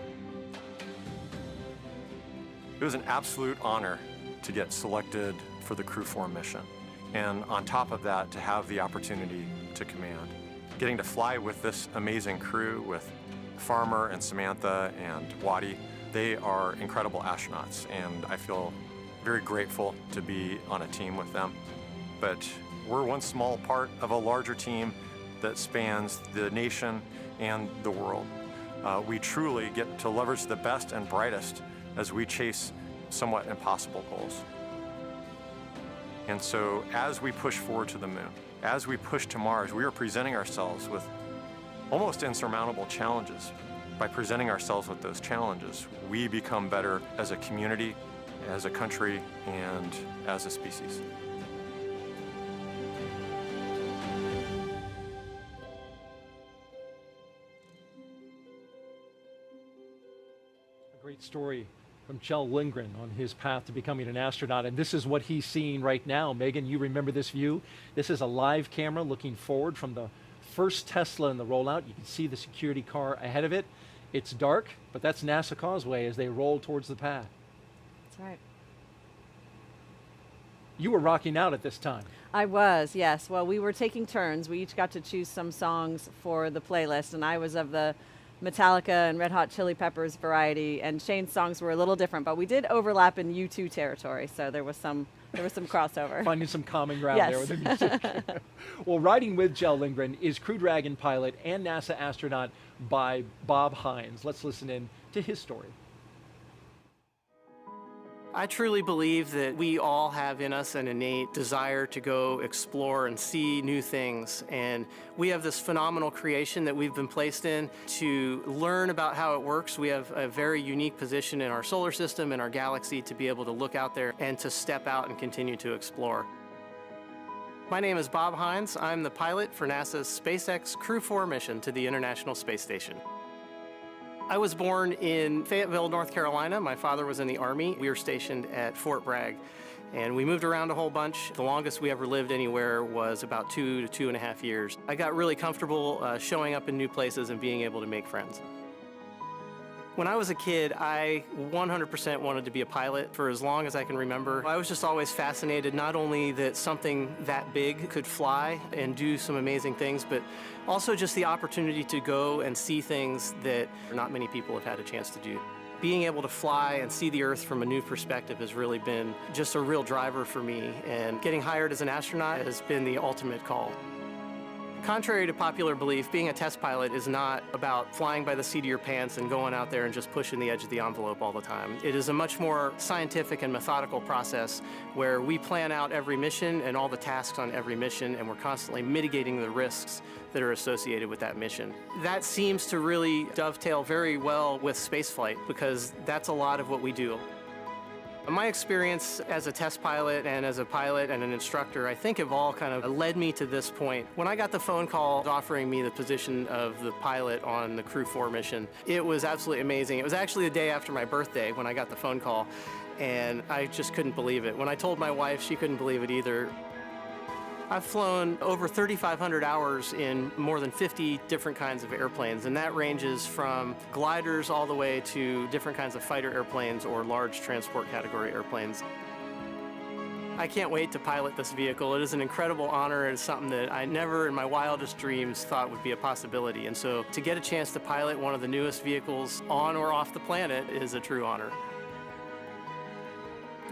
It was an absolute honor to get selected for the Crew 4 mission. And on top of that, to have the opportunity to command. Getting to fly with this amazing crew, with Farmer and Samantha and Waddy, they are incredible astronauts, and I feel very grateful to be on a team with them. But we're one small part of a larger team that spans the nation and the world. We truly get to leverage the best and brightest as we chase somewhat impossible goals. And so as we push forward to the moon, as we push to Mars, we are presenting ourselves with almost insurmountable challenges. By presenting ourselves with those challenges, we become better as a community, as a country, and as a species. A great story from Kjell Lindgren on his path to becoming an astronaut, and this is what he's seeing right now. Megan, you remember this view? This is a live camera looking forward from the first Tesla in the rollout. You can see the security car ahead of it. It's dark, but that's NASA Causeway as they roll towards the pad. That's right. You were rocking out at this time. I was, yes. Well, we were taking turns. We each got to choose some songs for the playlist, and I was of the Metallica and Red Hot Chili Peppers variety, and Shane's songs were a little different, but we did overlap in U2 territory, so there was some crossover. Finding some common ground Yes. there with the music. Well, riding with Kjell Lindgren is Crew Dragon pilot and NASA astronaut by Bob Hines. Let's listen in to his story. I truly believe that we all have in us an innate desire to go explore and see new things. And we have this phenomenal creation that we've been placed in to learn about how it works. We have a very unique position in our solar system and our galaxy to be able to look out there and to step out and continue to explore. My name is Bob Hines. I'm the pilot for NASA's SpaceX Crew 4 mission to the International Space Station. I was born in Fayetteville, North Carolina. My father was in the Army. We were stationed at Fort Bragg, and we moved around a whole bunch. The longest we ever lived anywhere was about 2 to 2.5 years. I got really comfortable showing up in new places and being able to make friends. When I was a kid, I 100% wanted to be a pilot for as long as I can remember. I was just always fascinated, not only that something that big could fly and do some amazing things, but also just the opportunity to go and see things that not many people have had a chance to do. Being able to fly and see the Earth from a new perspective has really been just a real driver for me, and getting hired as an astronaut has been the ultimate call. Contrary to popular belief, being a test pilot is not about flying by the seat of your pants and going out there and just pushing the edge of the envelope all the time. It is a much more scientific and methodical process where we plan out every mission and all the tasks on every mission, and we're constantly mitigating the risks that are associated with that mission. That seems to really dovetail very well with spaceflight, because that's a lot of what we do. My experience as a test pilot and as a pilot and an instructor, I think, have all kind of led me to this point. When I got the phone call offering me the position of the pilot on the Crew 4 mission, it was absolutely amazing. It was actually the day after my birthday when I got the phone call, and I just couldn't believe it. When I told my wife, she couldn't believe it either. I've flown over 3,500 hours in more than 50 different kinds of airplanes, and that ranges from gliders all the way to different kinds of fighter airplanes or large transport category airplanes. I can't wait to pilot this vehicle. It is an incredible honor, and it's something that I never in my wildest dreams thought would be a possibility. And so to get a chance to pilot one of the newest vehicles on or off the planet is a true honor.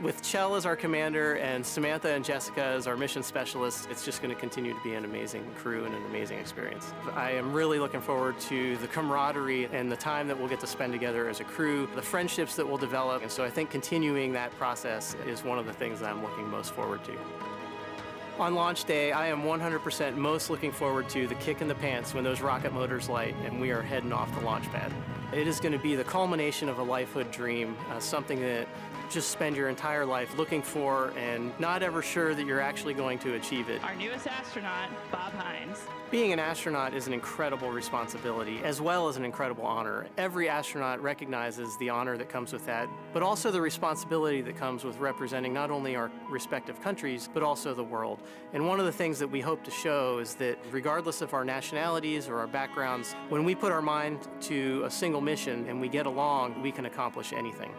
With Kjell as our commander and Samantha and Jessica as our mission specialists, it's just going to continue to be an amazing crew and an amazing experience. I am really looking forward to the camaraderie and the time that we'll get to spend together as a crew, the friendships that we'll develop, and so I think continuing that process is one of the things that I'm looking most forward to. On launch day, I am 100% most looking forward to the kick in the pants when those rocket motors light and we are heading off the launch pad. It is going to be the culmination of a lifehood dream, something that just spend your entire life looking for and not ever sure that you're actually going to achieve it. Our newest astronaut, Bob Hines. Being an astronaut is an incredible responsibility as well as an incredible honor. Every astronaut recognizes the honor that comes with that, but also the responsibility that comes with representing not only our respective countries, but also the world. And one of the things that we hope to show is that regardless of our nationalities or our backgrounds, when we put our mind to a single mission and we get along, we can accomplish anything.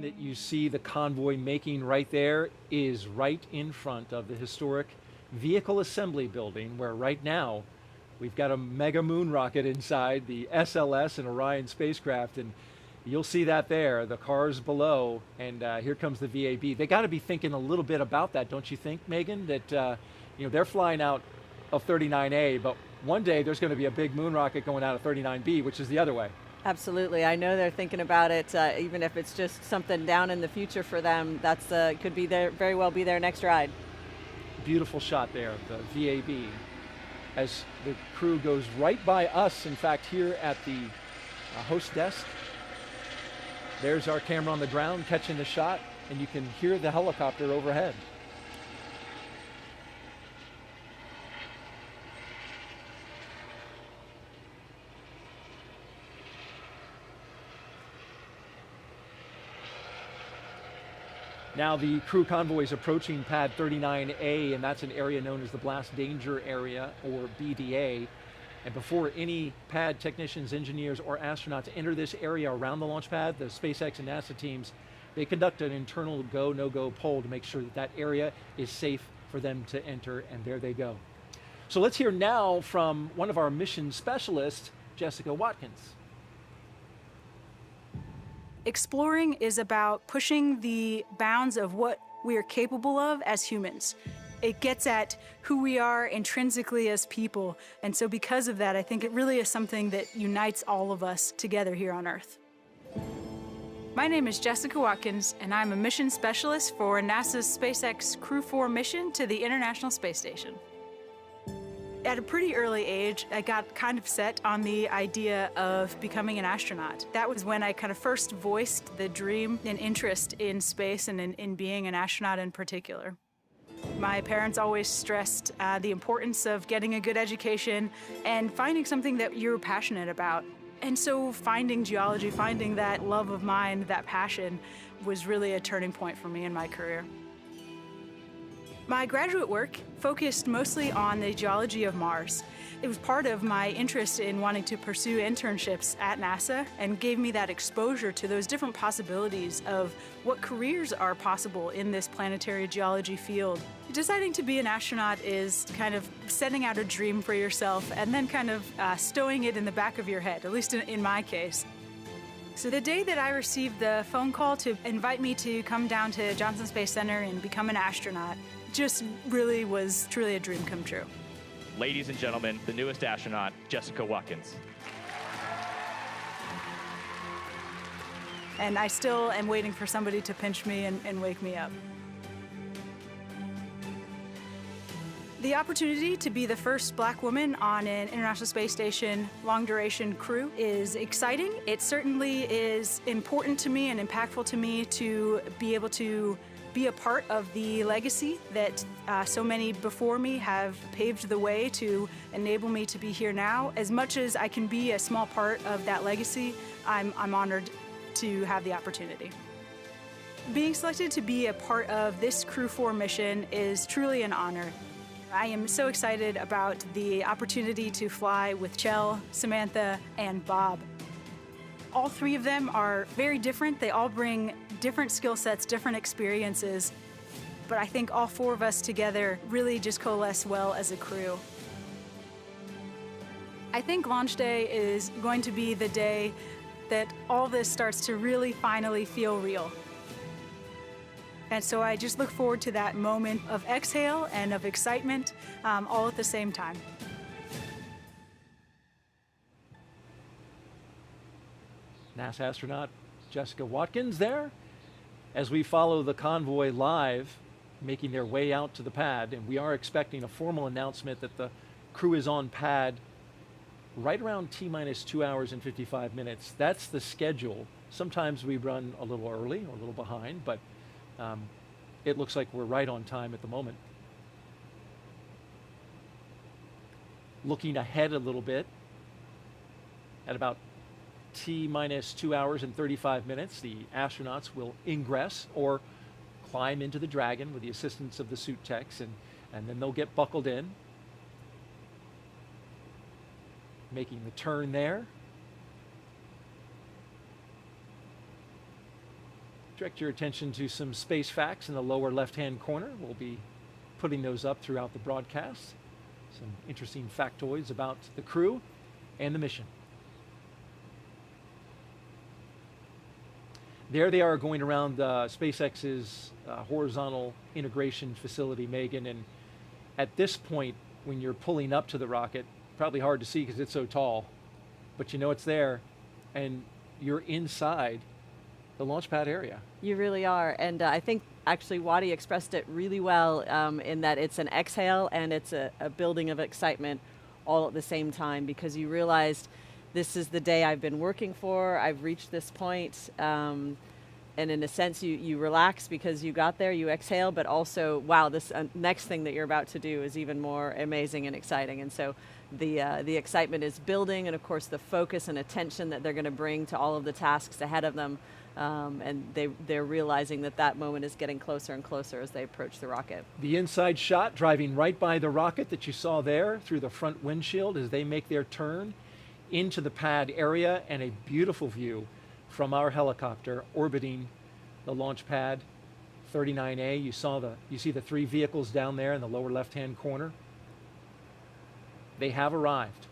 That you see the convoy making right there is right in front of the historic Vehicle Assembly Building, where right now we've got a mega moon rocket inside the SLS and Orion spacecraft, and you'll see that there, the cars below, and here comes the VAB. They got to be thinking a little bit about that, don't you think, Megan? That you know, they're flying out of 39A, but one day there's going to be a big moon rocket going out of 39B, which is the other way. Absolutely. I know they're thinking about it, even if it's just something down in the future for them. That's could be their, very well be their next ride. Beautiful shot there of the VAB as the crew goes right by us, in fact, here at the host desk. There's our camera on the ground catching the shot, and you can hear the helicopter overhead. Now the crew convoy is approaching pad 39A, and that's an area known as the Blast Danger Area, or BDA. And before any pad technicians, engineers, or astronauts enter this area around the launch pad, the SpaceX and NASA teams, they conduct an internal go, no-go poll to make sure that that area is safe for them to enter, and there they go. So let's hear now from one of our mission specialists, Jessica Watkins. Exploring is about pushing the bounds of what we are capable of as humans. It gets at who we are intrinsically as people. And so because of that, I think it really is something that unites all of us together here on Earth. My name is Jessica Watkins, and I'm a mission specialist for NASA's SpaceX Crew 4 mission to the International Space Station. At a pretty early age, I got kind of set on the idea of becoming an astronaut. That was when I kind of first voiced the dream and interest in space and in being an astronaut in particular. My parents always stressed the importance of getting a good education and finding something that you're passionate about. And so finding geology, finding that love of mine, that passion, was really a turning point for me in my career. My graduate work focused mostly on the geology of Mars. It was part of my interest in wanting to pursue internships at NASA and gave me that exposure to those different possibilities of what careers are possible in this planetary geology field. Deciding to be an astronaut is kind of setting out a dream for yourself and then kind of stowing it in the back of your head, at least in my case. So the day that I received the phone call to invite me to come down to Johnson Space Center and become an astronaut just really was truly a dream come true. Ladies and gentlemen, the newest astronaut, Jessica Watkins. And I still am waiting for somebody to pinch me and wake me up. The opportunity to be the first Black woman on an International Space Station long-duration crew is exciting. It certainly is important to me and impactful to me to be able to be a part of the legacy that so many before me have paved the way to enable me to be here now. As much as I can be a small part of that legacy, I'm honored to have the opportunity. Being selected to be a part of this Crew 4 mission is truly an honor. I am so excited about the opportunity to fly with Chell, Samantha, and Bob. All three of them are very different. They all bring different skill sets, different experiences, but I think all four of us together really just coalesce well as a crew. I think launch day is going to be the day that all this starts to really finally feel real. And so I just look forward to that moment of exhale and of excitement all at the same time. NASA astronaut Jessica Watkins there as we follow the convoy live making their way out to the pad, and we are expecting a formal announcement that the crew is on pad right around T-minus 2 hours and 55 minutes. That's the schedule. Sometimes we run a little early or a little behind, but it looks like we're right on time at the moment. Looking ahead a little bit, at about T-minus 2 hours and 35 minutes, the astronauts will ingress or climb into the Dragon with the assistance of the suit techs, and then they'll get buckled in, making the turn there. Direct your attention to some space facts in the lower left-hand corner. We'll be putting those up throughout the broadcast. Some interesting factoids about the crew and the mission. There they are going around SpaceX's horizontal integration facility, Megan, and at this point, when you're pulling up to the rocket, probably hard to see because it's so tall, but you know it's there, and you're inside the launch pad area. You really are, and I think actually Waddy expressed it really well in that it's an exhale and it's a building of excitement all at the same time, because you realized this is the day I've been working for, I've reached this point, and in a sense you relax because you got there, you exhale, but also, wow, this next thing that you're about to do is even more amazing and exciting. And so the excitement is building, and of course the focus and attention that they're going to bring to all of the tasks ahead of them, and they're realizing that that moment is getting closer and closer as they approach the rocket. The inside shot driving right by the rocket that you saw there through the front windshield as they make their turn into the pad area, and a beautiful view from our helicopter orbiting the launch pad 39A. You see the three vehicles down there in the lower left-hand corner. They have arrived.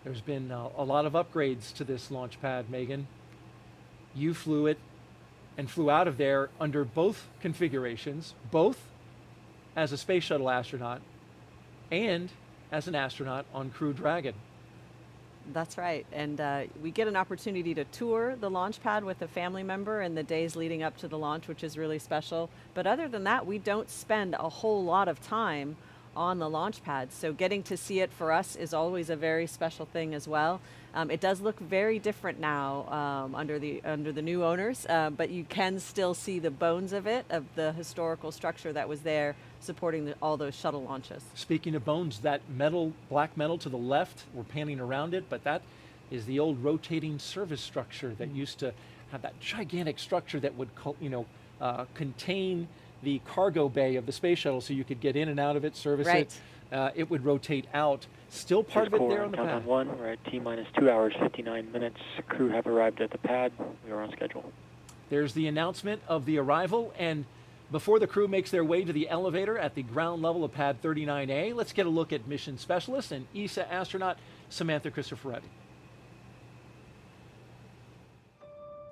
There's been a lot of upgrades to this launch pad, Megan. You flew it and flew out of there under both configurations, both as a space shuttle astronaut and as an astronaut on Crew Dragon. That's right, and we get an opportunity to tour the launch pad with a family member in the days leading up to the launch, which is really special. But other than that, we don't spend a whole lot of time on the launch pad, so getting to see it for us is always a very special thing as well. It does look very different now under the new owners, but you can still see the bones of it, of the historical structure that was there supporting all those shuttle launches. Speaking of bones, that metal, black metal to the left, we're panning around it, but that is the old rotating service structure that used to have that gigantic structure that would, contain the cargo bay of the space shuttle, so you could get in and out of it, service it. It would rotate out. Still part of it there on the pad. Countdown 1, we're at T-minus 2 hours, 59 minutes. Crew have arrived at the pad. We are on schedule. There's the announcement of the arrival, and before the crew makes their way to the elevator at the ground level of pad 39A, let's get a look at mission specialist and ESA astronaut Samantha Cristoforetti.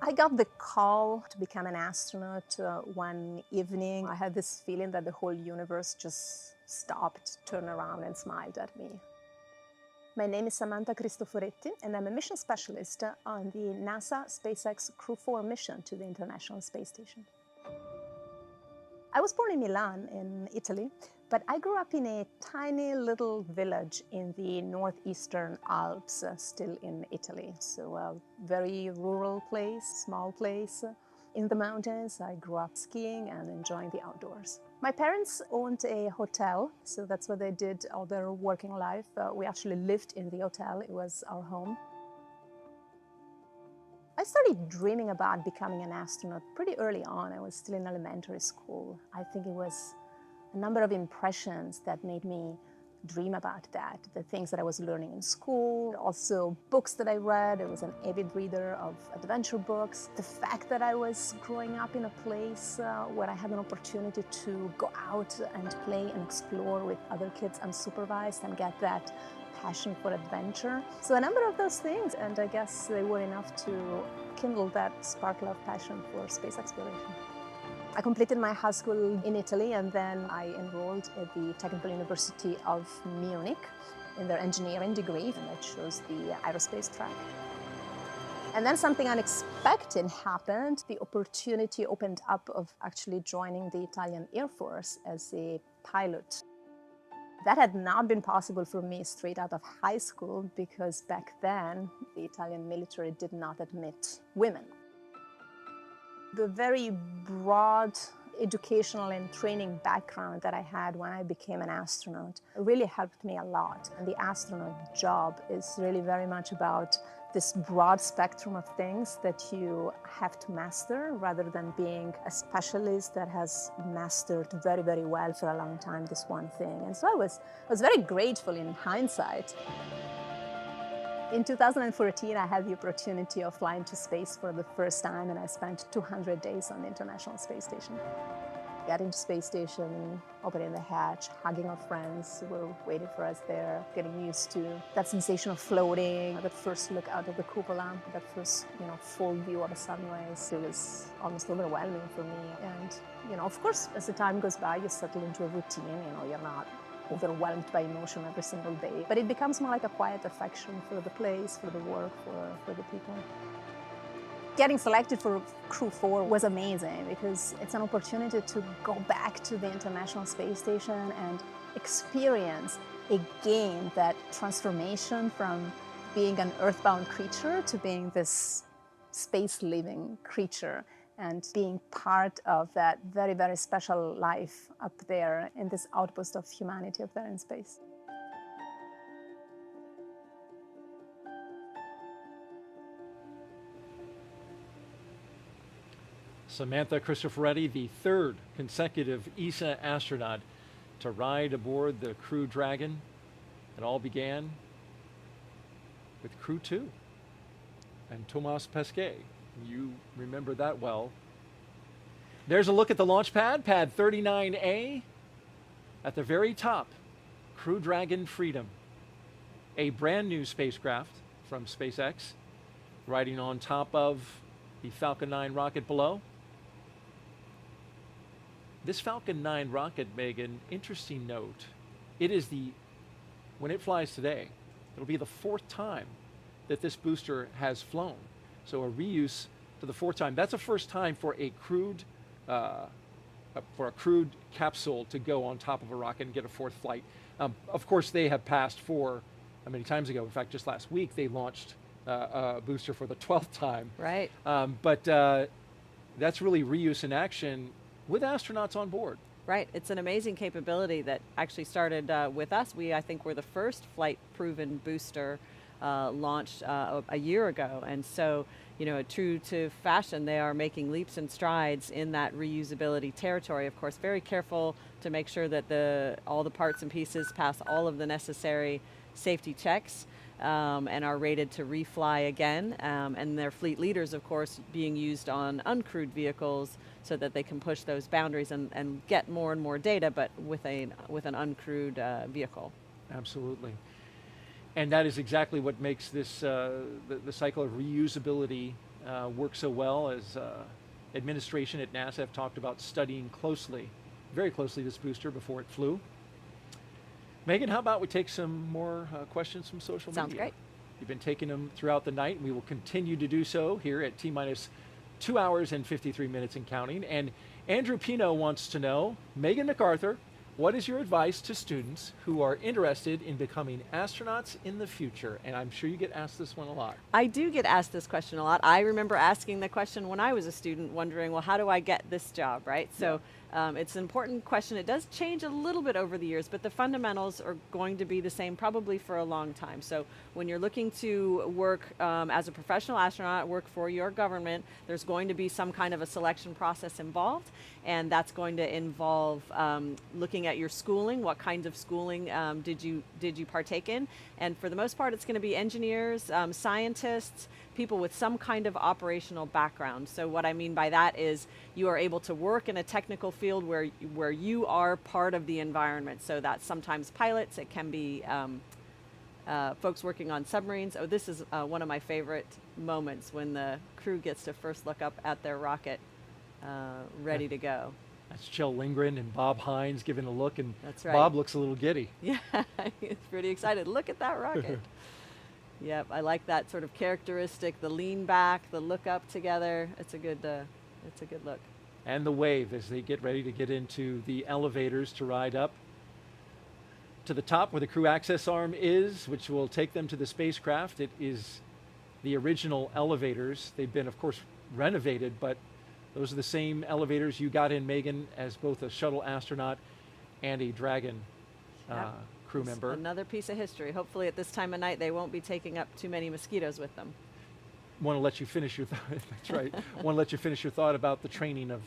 I got the call to become an astronaut one evening. I had this feeling that the whole universe just stopped, turned around, and smiled at me. My name is Samantha Cristoforetti, and I'm a mission specialist on the NASA SpaceX Crew 4 mission to the International Space Station. I was born in Milan, in Italy, but I grew up in a tiny little village in the northeastern Alps, still in Italy. So a very rural place, small place. In the mountains, I grew up skiing and enjoying the outdoors. My parents owned a hotel, so that's what they did all their working life. We actually lived in the hotel. It was our home. I started dreaming about becoming an astronaut pretty early on. I was still in elementary school. I think it was a number of impressions that made me dream about that. The things that I was learning in school, also books that I read. I was an avid reader of adventure books. The fact that I was growing up in a place where I had an opportunity to go out and play and explore with other kids unsupervised and get that passion for adventure. So a number of those things, and I guess they were enough to kindle that sparkle of passion for space exploration. I completed my high school in Italy, and then I enrolled at the Technical University of Munich in their engineering degree, and I chose the aerospace track. And then something unexpected happened. The opportunity opened up of actually joining the Italian Air Force as a pilot. That had not been possible for me straight out of high school because back then the Italian military did not admit women. The very broad educational and training background that I had when I became an astronaut really helped me a lot. And the astronaut job is really very much about this broad spectrum of things that you have to master rather than being a specialist that has mastered very, very well for a long time this one thing. And so I was very grateful in hindsight. In 2014, I had the opportunity of flying to space for the first time, and I spent 200 days on the International Space Station. Getting to space station, opening the hatch, hugging our friends who were waiting for us there, getting used to that sensation of floating, that first look out of the cupola, that first, full view of a sunrise. It was almost overwhelming for me. And, of course, as the time goes by, you settle into a routine. You're not overwhelmed by emotion every single day, but it becomes more like a quiet affection for the place, for the work, for the people. Getting selected for Crew 4 was amazing because it's an opportunity to go back to the International Space Station and experience again that transformation from being an earthbound creature to being this space-living creature and being part of that very, very special life up there in this outpost of humanity up there in space. Samantha Cristoforetti, the third consecutive ESA astronaut to ride aboard the Crew Dragon. It all began with Crew 2 and Thomas Pesquet. You remember that well. There's a look at the launch pad, pad 39A. At the very top, Crew Dragon Freedom, a brand new spacecraft from SpaceX, riding on top of the Falcon 9 rocket below. This Falcon 9 rocket, Megan, interesting note. When it flies today, it'll be the fourth time that this booster has flown. So a reuse for the fourth time. That's a first time for a crewed capsule to go on top of a rocket and get a fourth flight. Of course, they have passed many times ago. In fact, just last week they launched a booster for the 12th time. Right. But that's really reuse in action with astronauts on board. Right. It's an amazing capability that actually started with us. I think, were the first flight-proven booster launched a year ago. And so, true to fashion, they are making leaps and strides in that reusability territory. Of course, very careful to make sure that all the parts and pieces pass all of the necessary safety checks and are rated to refly again. And their fleet leaders, of course, being used on uncrewed vehicles so that they can push those boundaries and get more and more data, but with an uncrewed vehicle. Absolutely. And that is exactly what makes this the cycle of reusability work so well, as administration at NASA have talked about studying very closely this booster before it flew. Megan, how about we take some more questions from social media? Sounds great. You've been taking them throughout the night, and we will continue to do so here at T-minus 2 hours and 53 minutes and counting. And Andrew Pino wants to know, Megan MacArthur, what is your advice to students who are interested in becoming astronauts in the future? And I'm sure you get asked this one a lot. I do get asked this question a lot. I remember asking the question when I was a student, wondering, well, how do I get this job, right? So it's an important question. It does change a little bit over the years, but the fundamentals are going to be the same probably for a long time. So when you're looking to work as a professional astronaut, work for your government, there's going to be some kind of a selection process involved, and that's going to involve looking at your schooling. What kinds of schooling did you partake in? And for the most part, it's going to be engineers, scientists, people with some kind of operational background. So what I mean by that is you are able to work in a technical field where you are part of the environment. So that's sometimes pilots, it can be folks working on submarines. Oh, this is one of my favorite moments, when the crew gets to first look up at their rocket ready to go. That's Kjell Lindgren and Bob Hines giving a look, and that's right. Bob looks a little giddy. Yeah, he's pretty excited. Look at that rocket. Yep, I like that sort of characteristic, the lean back, the look up together. It's a good look. And the wave as they get ready to get into the elevators to ride up to the top where the crew access arm is, which will take them to the spacecraft. It is the original elevators. They've been, of course, renovated, but those are the same elevators you got in, Megan, as both a shuttle astronaut and a Dragon crew member. Another piece of history. Hopefully at this time of night they won't be taking up too many mosquitoes with them. Want to let you finish your thought. That's right. Want to let you finish your thought about the training of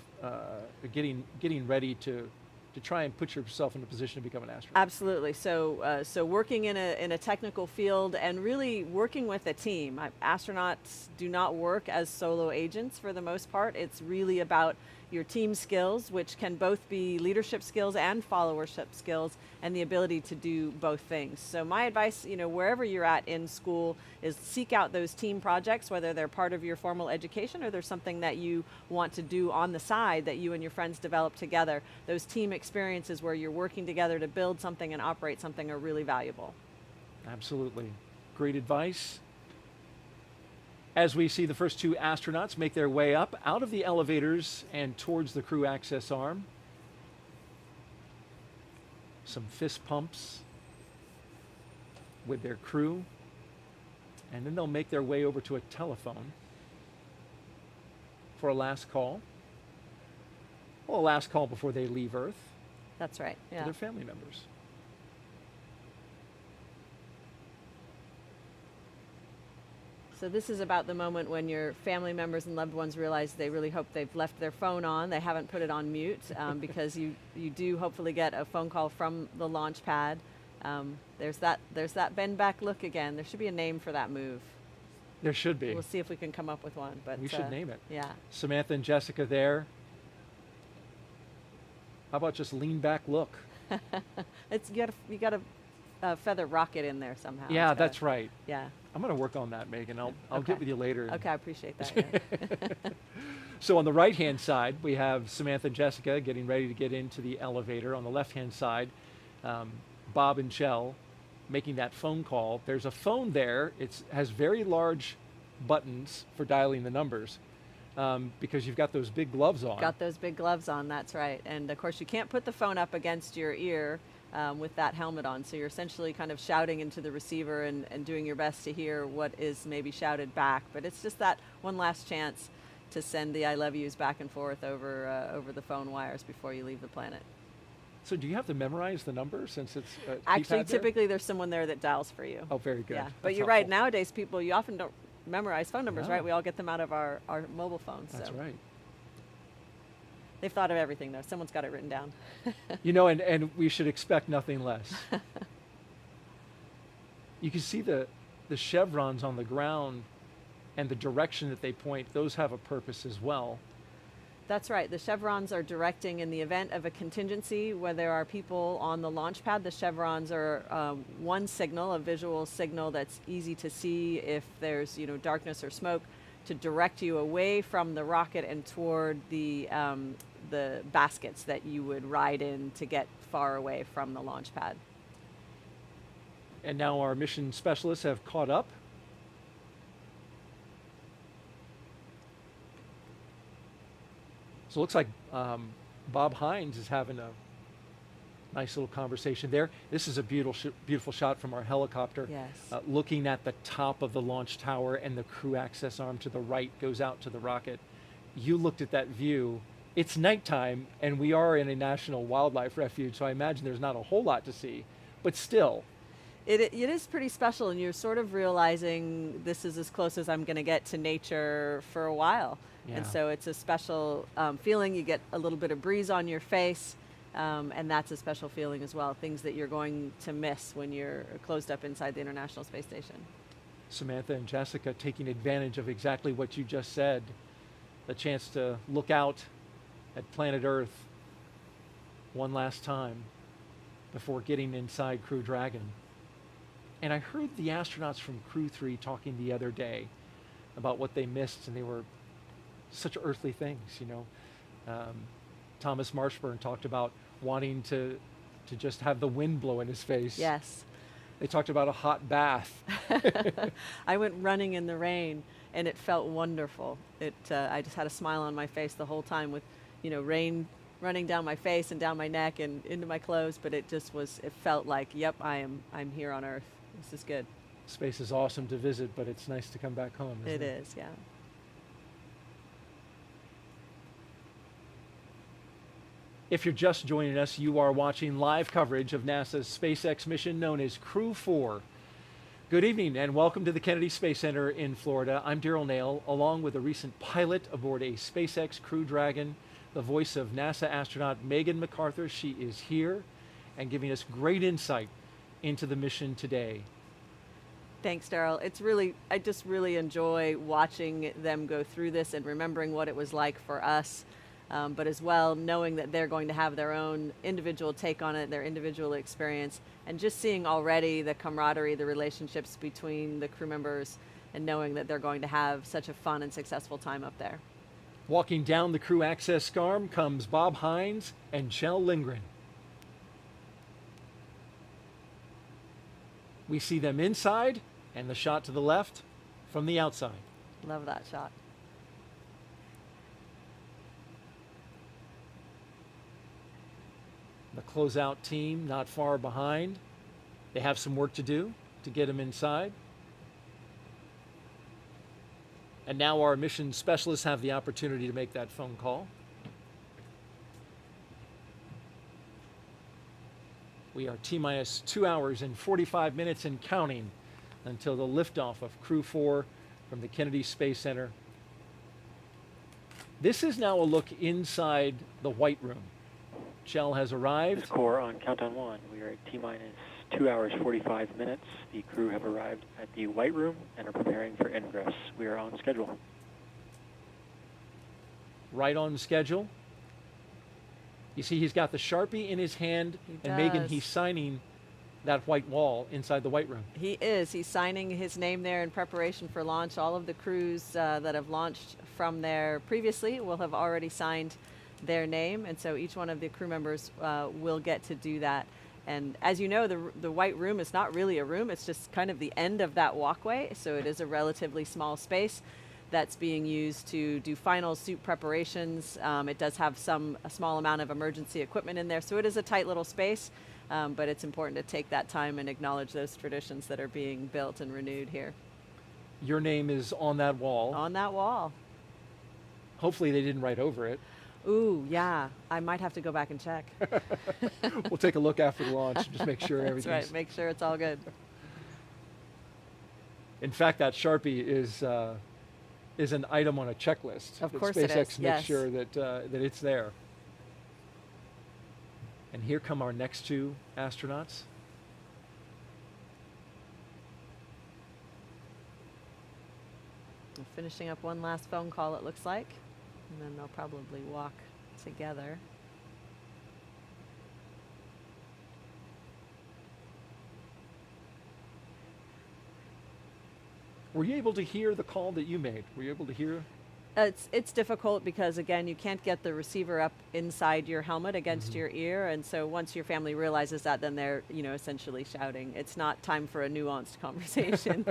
getting ready to try and put yourself in a position to become an astronaut. Absolutely. So working in a technical field and really working with a team. Astronauts do not work as solo agents for the most part. It's really about your team skills, which can both be leadership skills and followership skills, and the ability to do both things. So my advice, wherever you're at in school, is seek out those team projects, whether they're part of your formal education or there's something that you want to do on the side that you and your friends develop together. Those team experiences where you're working together to build something and operate something are really valuable. Absolutely. Great advice. As we see the first two astronauts make their way up out of the elevators and towards the crew access arm. Some fist pumps with their crew. And then they'll make their way over to a telephone for a last call. Well, a last call before they leave Earth. That's right, yeah. To their family members. So this is about the moment when your family members and loved ones realize they really hope they've left their phone on. They haven't put it on mute because you do hopefully get a phone call from the launch pad. There's that bend back look again. There should be a name for that move. There should be. We'll see if we can come up with one. But we should name it. Yeah. Samantha and Jessica there. How about just lean back look? You got to feather rocket in there somehow. Yeah, that's right. Yeah. I'm going to work on that, Megan. I'll get with you later. Okay, I appreciate that. Yeah. So on the right-hand side, we have Samantha and Jessica getting ready to get into the elevator. On the left-hand side, Bob and Chell making that phone call. There's a phone there. It has very large buttons for dialing the numbers because you've got those big gloves on. Got those big gloves on, that's right. And of course, you can't put the phone up against your ear with that helmet on. So you're essentially kind of shouting into the receiver and doing your best to hear what is maybe shouted back. But it's just that one last chance to send the I love yous back and forth over the phone wires before you leave the planet. So do you have to memorize the number since it's Actually, typically there's someone there that dials for you. Oh, very good. Yeah, but That's you're helpful. right. Nowadays, you often don't memorize phone numbers, No. right? We all get them out of our mobile phones. That's so. right. They've thought of everything, though. Someone's got it written down. And we should expect nothing less. You can see the chevrons on the ground and the direction that they point. Those have a purpose as well. That's right. The chevrons are directing in the event of a contingency where there are people on the launch pad. The chevrons are one signal, a visual signal that's easy to see if there's darkness or smoke, to direct you away from the rocket and toward the baskets that you would ride in to get far away from the launch pad. And now our mission specialists have caught up. So it looks like Bob Hines is having a nice little conversation there. This is a beautiful shot from our helicopter. Yes. Looking at the top of the launch tower, and the crew access arm to the right goes out to the rocket. You looked at that view. It's nighttime, and we are in a national wildlife refuge, so I imagine there's not a whole lot to see, but still. It is pretty special, and you're sort of realizing this is as close as I'm going to get to nature for a while. Yeah. And so it's a special feeling. You get a little bit of breeze on your face, and that's a special feeling as well. Things that you're going to miss when you're closed up inside the International Space Station. Samantha and Jessica taking advantage of exactly what you just said, the chance to look out at planet Earth one last time before getting inside Crew Dragon. And I heard the astronauts from Crew 3 talking the other day about what they missed, and they were such earthly things, Thomas Marshburn talked about wanting to just have the wind blow in his face. Yes. They talked about a hot bath. I went running in the rain, and it felt wonderful. I just had a smile on my face the whole time with, rain running down my face and down my neck and into my clothes. But it felt like, yep, I'm here on Earth. This is good. Space is awesome to visit, but it's nice to come back home, isn't it? It is, yeah. If you're just joining us, you are watching live coverage of NASA's SpaceX mission known as Crew 4. Good evening and welcome to the Kennedy Space Center in Florida. I'm Daryl Nail, along with a recent pilot aboard a SpaceX Crew Dragon, the voice of NASA astronaut Megan McArthur. She is here and giving us great insight into the mission today. Thanks, Daryl. I just really enjoy watching them go through this and remembering what it was like for us. But as well, knowing that they're going to have their own individual take on it, their individual experience, and just seeing already the camaraderie, the relationships between the crew members, and knowing that they're going to have such a fun and successful time up there. Walking down the crew access arm comes Bob Hines and Kjell Lindgren. We see them inside, and the shot to the left from the outside. Love that shot. The closeout team not far behind. They have some work to do to get them inside. And now our mission specialists have the opportunity to make that phone call. We are T-minus 2 hours and 45 minutes and counting until the liftoff of Crew 4 from the Kennedy Space Center. This is now a look inside the White Room. Kjell has arrived. This core on countdown 1. We are at T-minus 2 hours 45 minutes. The crew have arrived at the White Room and are preparing for ingress. We are on schedule. Right on schedule. You see he's got the Sharpie in his hand, and Megan, he's signing that white wall inside the White Room. He is. He's signing his name there in preparation for launch. All of the crews that have launched from there previously will have already signed their name, and so each one of the crew members will get to do that. And as you know, the White Room is not really a room, it's just kind of the end of that walkway, so it is a relatively small space that's being used to do final suit preparations. It does have a small amount of emergency equipment in there, so it is a tight little space, but it's important to take that time and acknowledge those traditions that are being built and renewed here. Your name is on that wall. On that wall. Hopefully they didn't write over it. Ooh, yeah. I might have to go back and check. We'll take a look after the launch and just make sure everything's... That's right. Make sure it's all good. In fact, that Sharpie is an item on a checklist. Of course SpaceX it is, makes yes. sure that it's there. And here come our next two astronauts. We're finishing up one last phone call, it looks like. And then they'll probably walk together. Were you able to hear the call that you made? Were you able to hear? It's difficult because, again, you can't get the receiver up inside your helmet against your ear. And so once your family realizes that, then they're, essentially shouting. It's not time for a nuanced conversation.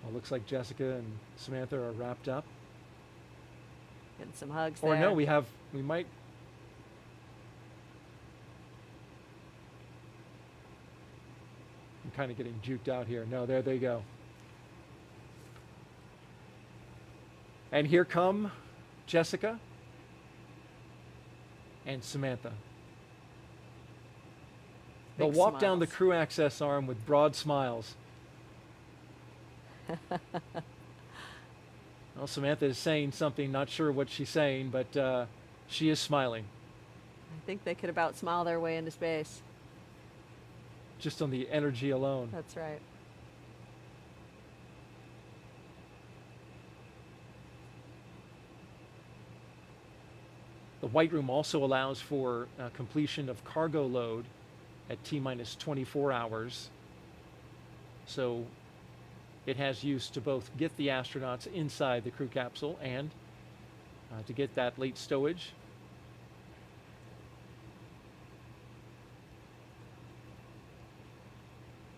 Well, looks like Jessica and Samantha are wrapped up. Getting some hugs or there. No, we might. I'm kind of getting juked out here. No, there they go. And here come Jessica and Samantha. They'll walk down the crew access arm with broad smiles. Well, Samantha is saying something, not sure what she's saying, but she is smiling. I think they could about smile their way into space. Just on the energy alone. That's right. The White Room also allows for completion of cargo load at T-minus 24 hours. So it has use to both get the astronauts inside the crew capsule and to get that late stowage.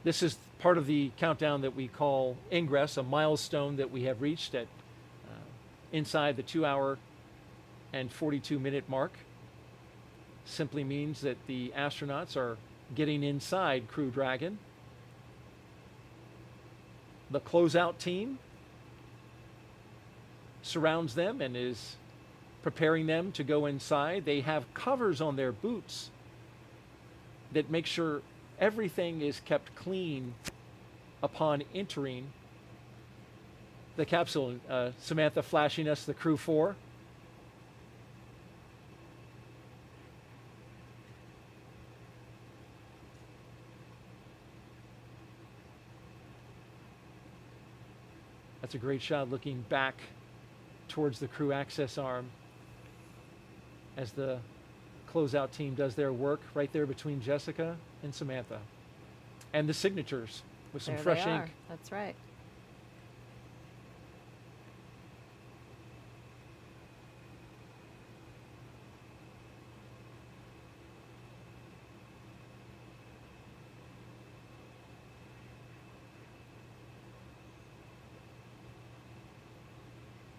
This is part of the countdown that we call ingress, a milestone that we have reached at inside the 2-hour and 42-minute mark. Simply means that the astronauts are getting inside Crew Dragon. The closeout team surrounds them and is preparing them to go inside. They have covers on their boots that make sure everything is kept clean upon entering the capsule. Samantha flashing us the Crew 4. That's a great shot looking back towards the crew access arm as the closeout team does their work right there between Jessica and Samantha. And the signatures with some There fresh they ink. are. That's right.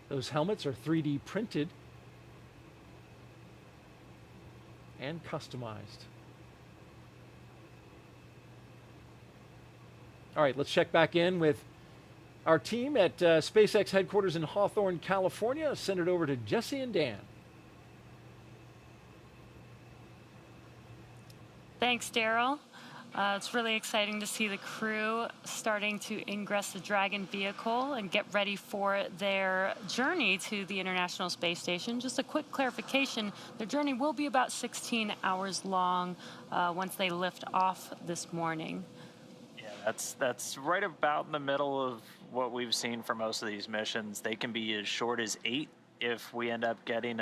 Those helmets are 3D printed and customized. All right, let's check back in with our team at SpaceX headquarters in Hawthorne, California. Send it over to Jesse and Dan. Thanks, Daryl. It's really exciting to see the crew starting to ingress the Dragon vehicle and get ready for their journey to the International Space Station. Just a quick clarification, their journey will be about 16 hours long once they lift off this morning. Yeah, that's right about in the middle of what we've seen for most of these missions. They can be as short as 8 if we end up getting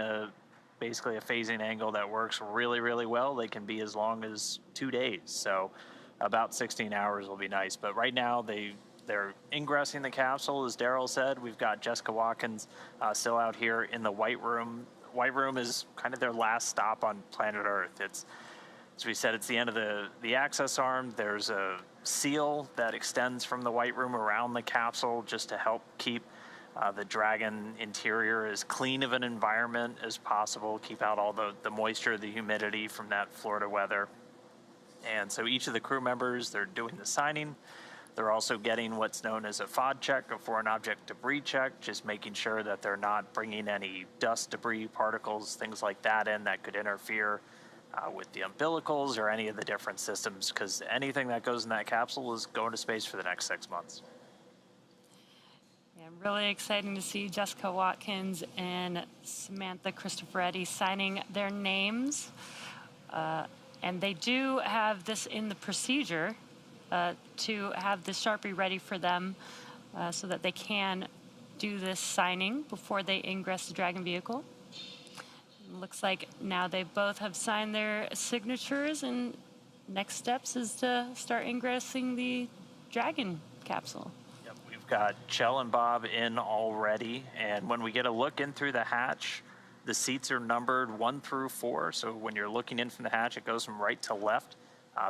basically a phasing angle that works really, really well. They can be as long as 2 days. So about 16 hours will be nice. But right now they're ingressing the capsule, as Daryl said. We've got Jessica Watkins still out here in the White Room. White Room is kind of their last stop on planet Earth. It's, as we said, it's the end of the access arm. There's a seal that extends from the White Room around the capsule just to help keep the Dragon interior as clean of an environment as possible, keep out all the moisture, the humidity from that Florida weather. And so each of the crew members, they're doing the signing. They're also getting what's known as a FOD check, a foreign object debris check, just making sure that they're not bringing any dust, debris, particles, things like that in that could interfere with the umbilicals or any of the different systems, because anything that goes in that capsule is going to space for the next 6 months. Really exciting to see Jessica Watkins and Samantha Cristoforetti signing their names. And they do have this in the procedure to have the Sharpie ready for them so that they can do this signing before they ingress the Dragon vehicle. It looks like now they both have signed their signatures, and next steps is to start ingressing the Dragon capsule. Got Chell and Bob in already, and when we get a look in through the hatch, the seats are numbered 1 through 4. So when you're looking in from the hatch, it goes from right to left.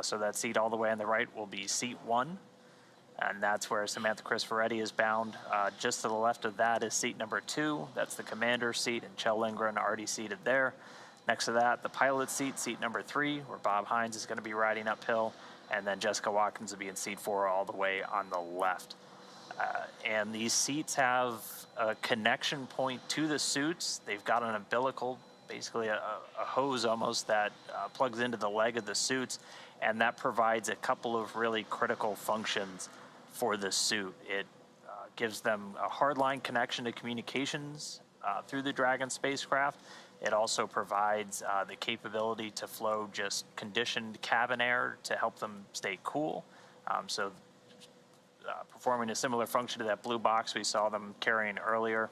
So that seat all the way on the right will be seat 1, and that's where Samantha Cristoforetti is bound. Just to the left of that is seat number 2. That's the commander's seat, and Chell Lindgren already seated there. Next to that, the pilot's seat, seat number 3, where Bob Hines is going to be riding uphill, and then Jessica Watkins will be in seat 4 all the way on the left. And these seats have a connection point to the suits. They've got an umbilical, basically a hose almost, that plugs into the leg of the suits, and that provides a couple of really critical functions for the suit. It gives them a hardline connection to communications through the Dragon spacecraft. It also provides the capability to flow just conditioned cabin air to help them stay cool. Performing a similar function to that blue box we saw them carrying earlier.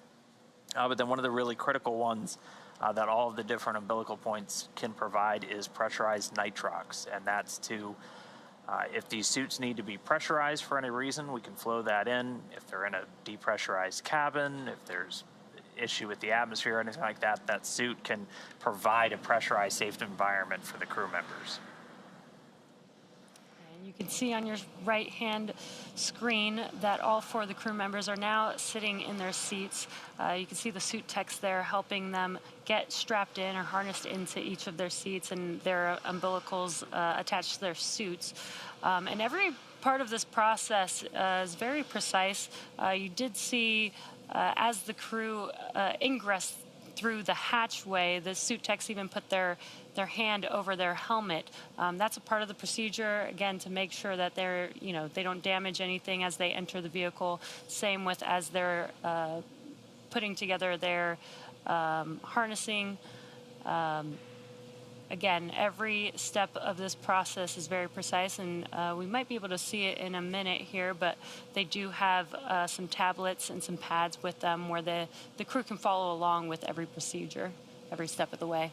But then one of the really critical ones that all of the different umbilical points can provide is pressurized nitrox. And that's to, if these suits need to be pressurized for any reason, we can flow that in. If they're in a depressurized cabin, if there's issue with the atmosphere or anything like that, that suit can provide a pressurized, safe environment for the crew members. You You can see on your right-hand screen that all 4 of the crew members are now sitting in their seats. You can see the suit techs there helping them get strapped in or harnessed into each of their seats, and their umbilicals attached to their suits. And every part of this process is very precise. You did see as the crew ingress through the hatchway, the suit techs even put their hand over their helmet. That's a part of the procedure, again, to make sure that they don't damage anything as they enter the vehicle. Same with as they're putting together their harnessing. Again, every step of this process is very precise, and we might be able to see it in a minute here, but they do have some tablets and some pads with them where the crew can follow along with every procedure, every step of the way.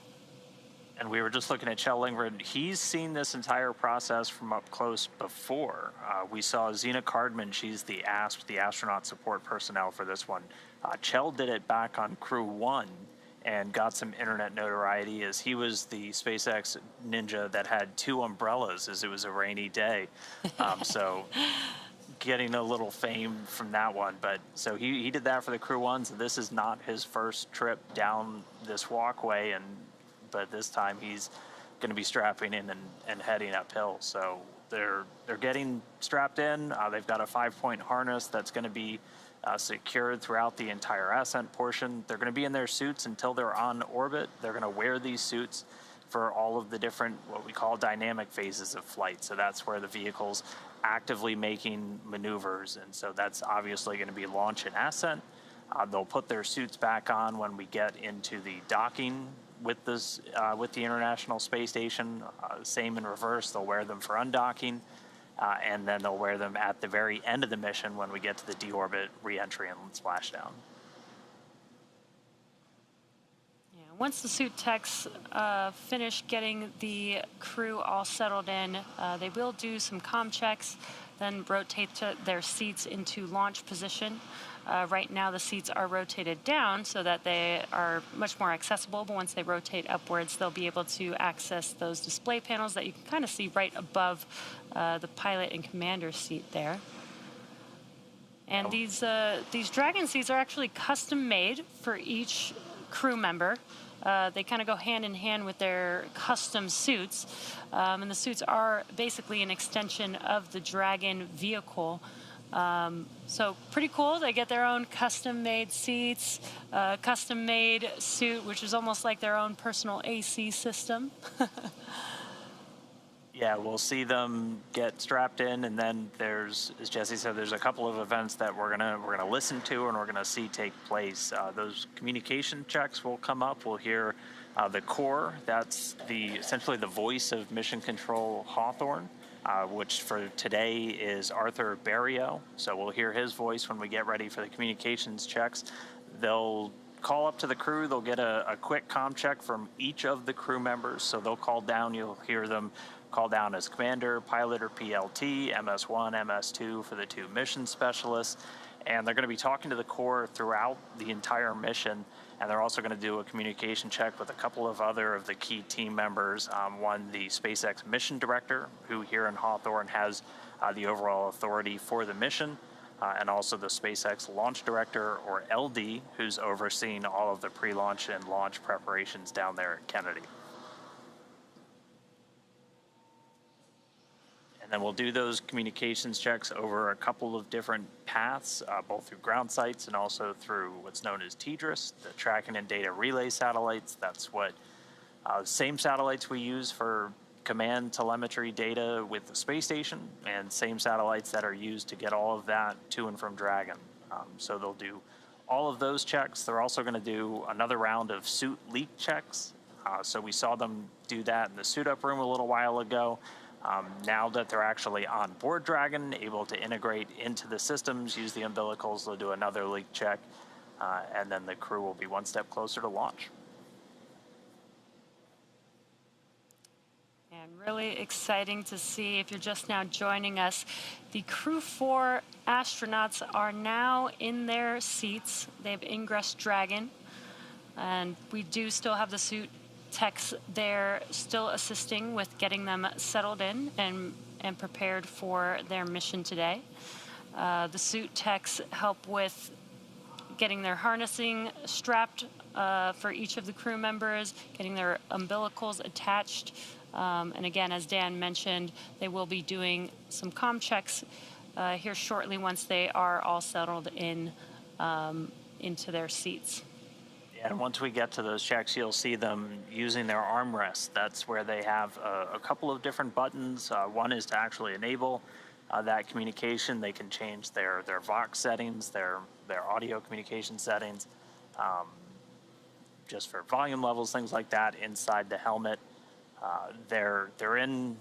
And we were just looking at Kjell Lindgren. He's seen this entire process from up close before. We saw Zena Cardman. She's the ASP, the astronaut support personnel for this one. Kjell did it back on Crew 1 and got some internet notoriety as he was the SpaceX ninja that had 2 umbrellas as it was a rainy day. So getting a little fame from that one. But so he did that for the Crew 1, so this is not his first trip down this walkway, but this time he's going to be strapping in and heading uphill. So they're getting strapped in. They've got a 5-point harness that's going to be secured throughout the entire ascent portion. They're going to be in their suits until they're on orbit. They're going to wear these suits for all of the different, what we call dynamic phases of flight. So that's where the vehicle's actively making maneuvers. And so that's obviously going to be launch and ascent. They'll put their suits back on when we get into the docking with this, with the International Space Station. Same in reverse, they'll wear them for undocking. And then they'll wear them at the very end of the mission when we get to the deorbit, re-entry, and splashdown. Yeah, once the suit techs finish getting the crew all settled in, they will do some comm checks, then rotate their seats into launch position. Right now the seats are rotated down so that they are much more accessible, but once they rotate upwards, they'll be able to access those display panels that you can kind of see right above the pilot and commander seat there. And these Dragon seats are actually custom made for each crew member. They kind of go hand in hand with their custom suits. And the suits are basically an extension of the Dragon vehicle. So pretty cool. They get their own custom-made seats, custom-made suit, which is almost like their own personal AC system. Yeah, we'll see them get strapped in, and then there's, as Jesse said, there's a couple of events that we're gonna listen to and we're gonna see take place. Those communication checks will come up. We'll hear the core. That's essentially the voice of Mission Control Hawthorne. Which for today is Arthur Berrio. So we'll hear his voice when we get ready for the communications checks. They'll call up to the crew. They'll get a quick comm check from each of the crew members. So they'll call down. You'll hear them call down as commander, pilot, or PLT, MS1, MS2 for the 2 mission specialists. And they're going to be talking to the core throughout the entire mission. And they're also going to do a communication check with a couple of other of the key team members. One, the SpaceX mission director, who here in Hawthorne has the overall authority for the mission, and also the SpaceX launch director, or LD, who's overseeing all of the pre-launch and launch preparations down there at Kennedy. And then we'll do those communications checks over a couple of different paths, both through ground sites and also through what's known as TDRS, the tracking and data relay satellites. That's what same satellites we use for command telemetry data with the space station, and same satellites that are used to get all of that to and from Dragon. So they'll do all of those checks. They're also going to do another round of suit leak checks. So we saw them do that in the suit up room a little while ago. Now that they're actually on board Dragon, able to integrate into the systems, use the umbilicals, they'll do another leak check, and then the crew will be one step closer to launch. And really exciting to see, if you're just now joining us, the Crew 4 astronauts are now in their seats. They've ingressed Dragon, and we do still have the suit techs there still assisting with getting them settled in and and prepared for their mission today. The suit techs help with getting their harnessing strapped for each of the crew members, getting their umbilicals attached. And again, as Dan mentioned, they will be doing some comm checks here shortly once they are all settled in into their seats. Yeah, and once we get to those checks, you'll see them using their armrests. That's where they have a couple of different buttons. One is to actually enable that communication. They can change their Vox settings, their audio communication settings, just for volume levels, things like that inside the helmet. They're in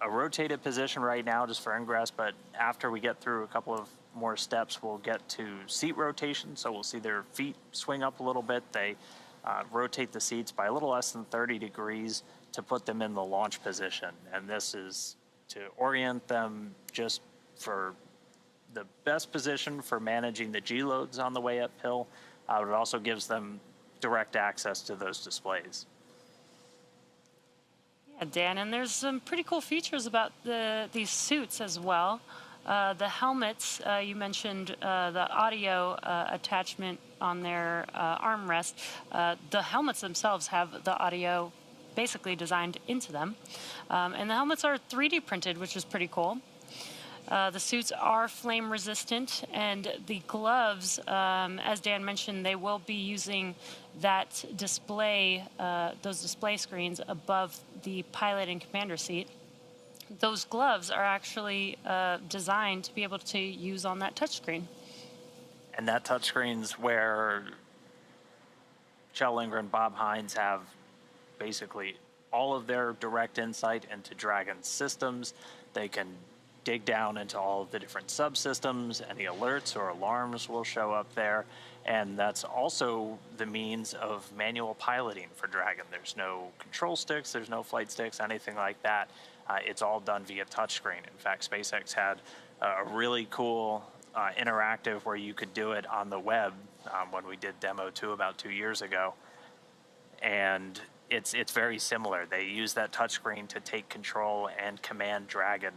a rotated position right now just for ingress, but after we get through a couple of more steps, we'll get to seat rotation. So we'll see their feet swing up a little bit. They rotate the seats by a little less than 30 degrees to put them in the launch position. And this is to orient them just for the best position for managing the G loads on the way uphill. It also gives them direct access to those displays. Yeah, Dan, and there's some pretty cool features about these suits as well. The helmets, you mentioned the audio attachment on their armrest. The helmets themselves have the audio basically designed into them. And the helmets are 3D printed, which is pretty cool. The suits are flame resistant, and the gloves, as Dan mentioned, they will be using that display, those display screens above the pilot and commander seat. Those gloves are actually designed to be able to use on that touchscreen. And that touchscreen's where Kjell Lindgren and Bob Hines have basically all of their direct insight into Dragon's systems. They can dig down into all of the different subsystems. Any alerts or alarms will show up there. And that's also the means of manual piloting for Dragon. There's no control sticks, there's no flight sticks, anything like that. It's all done via touchscreen. In fact, SpaceX had a really cool interactive where you could do it on the web when we did Demo 2 about 2 years ago. And it's very similar. They use that touchscreen to take control and command Dragon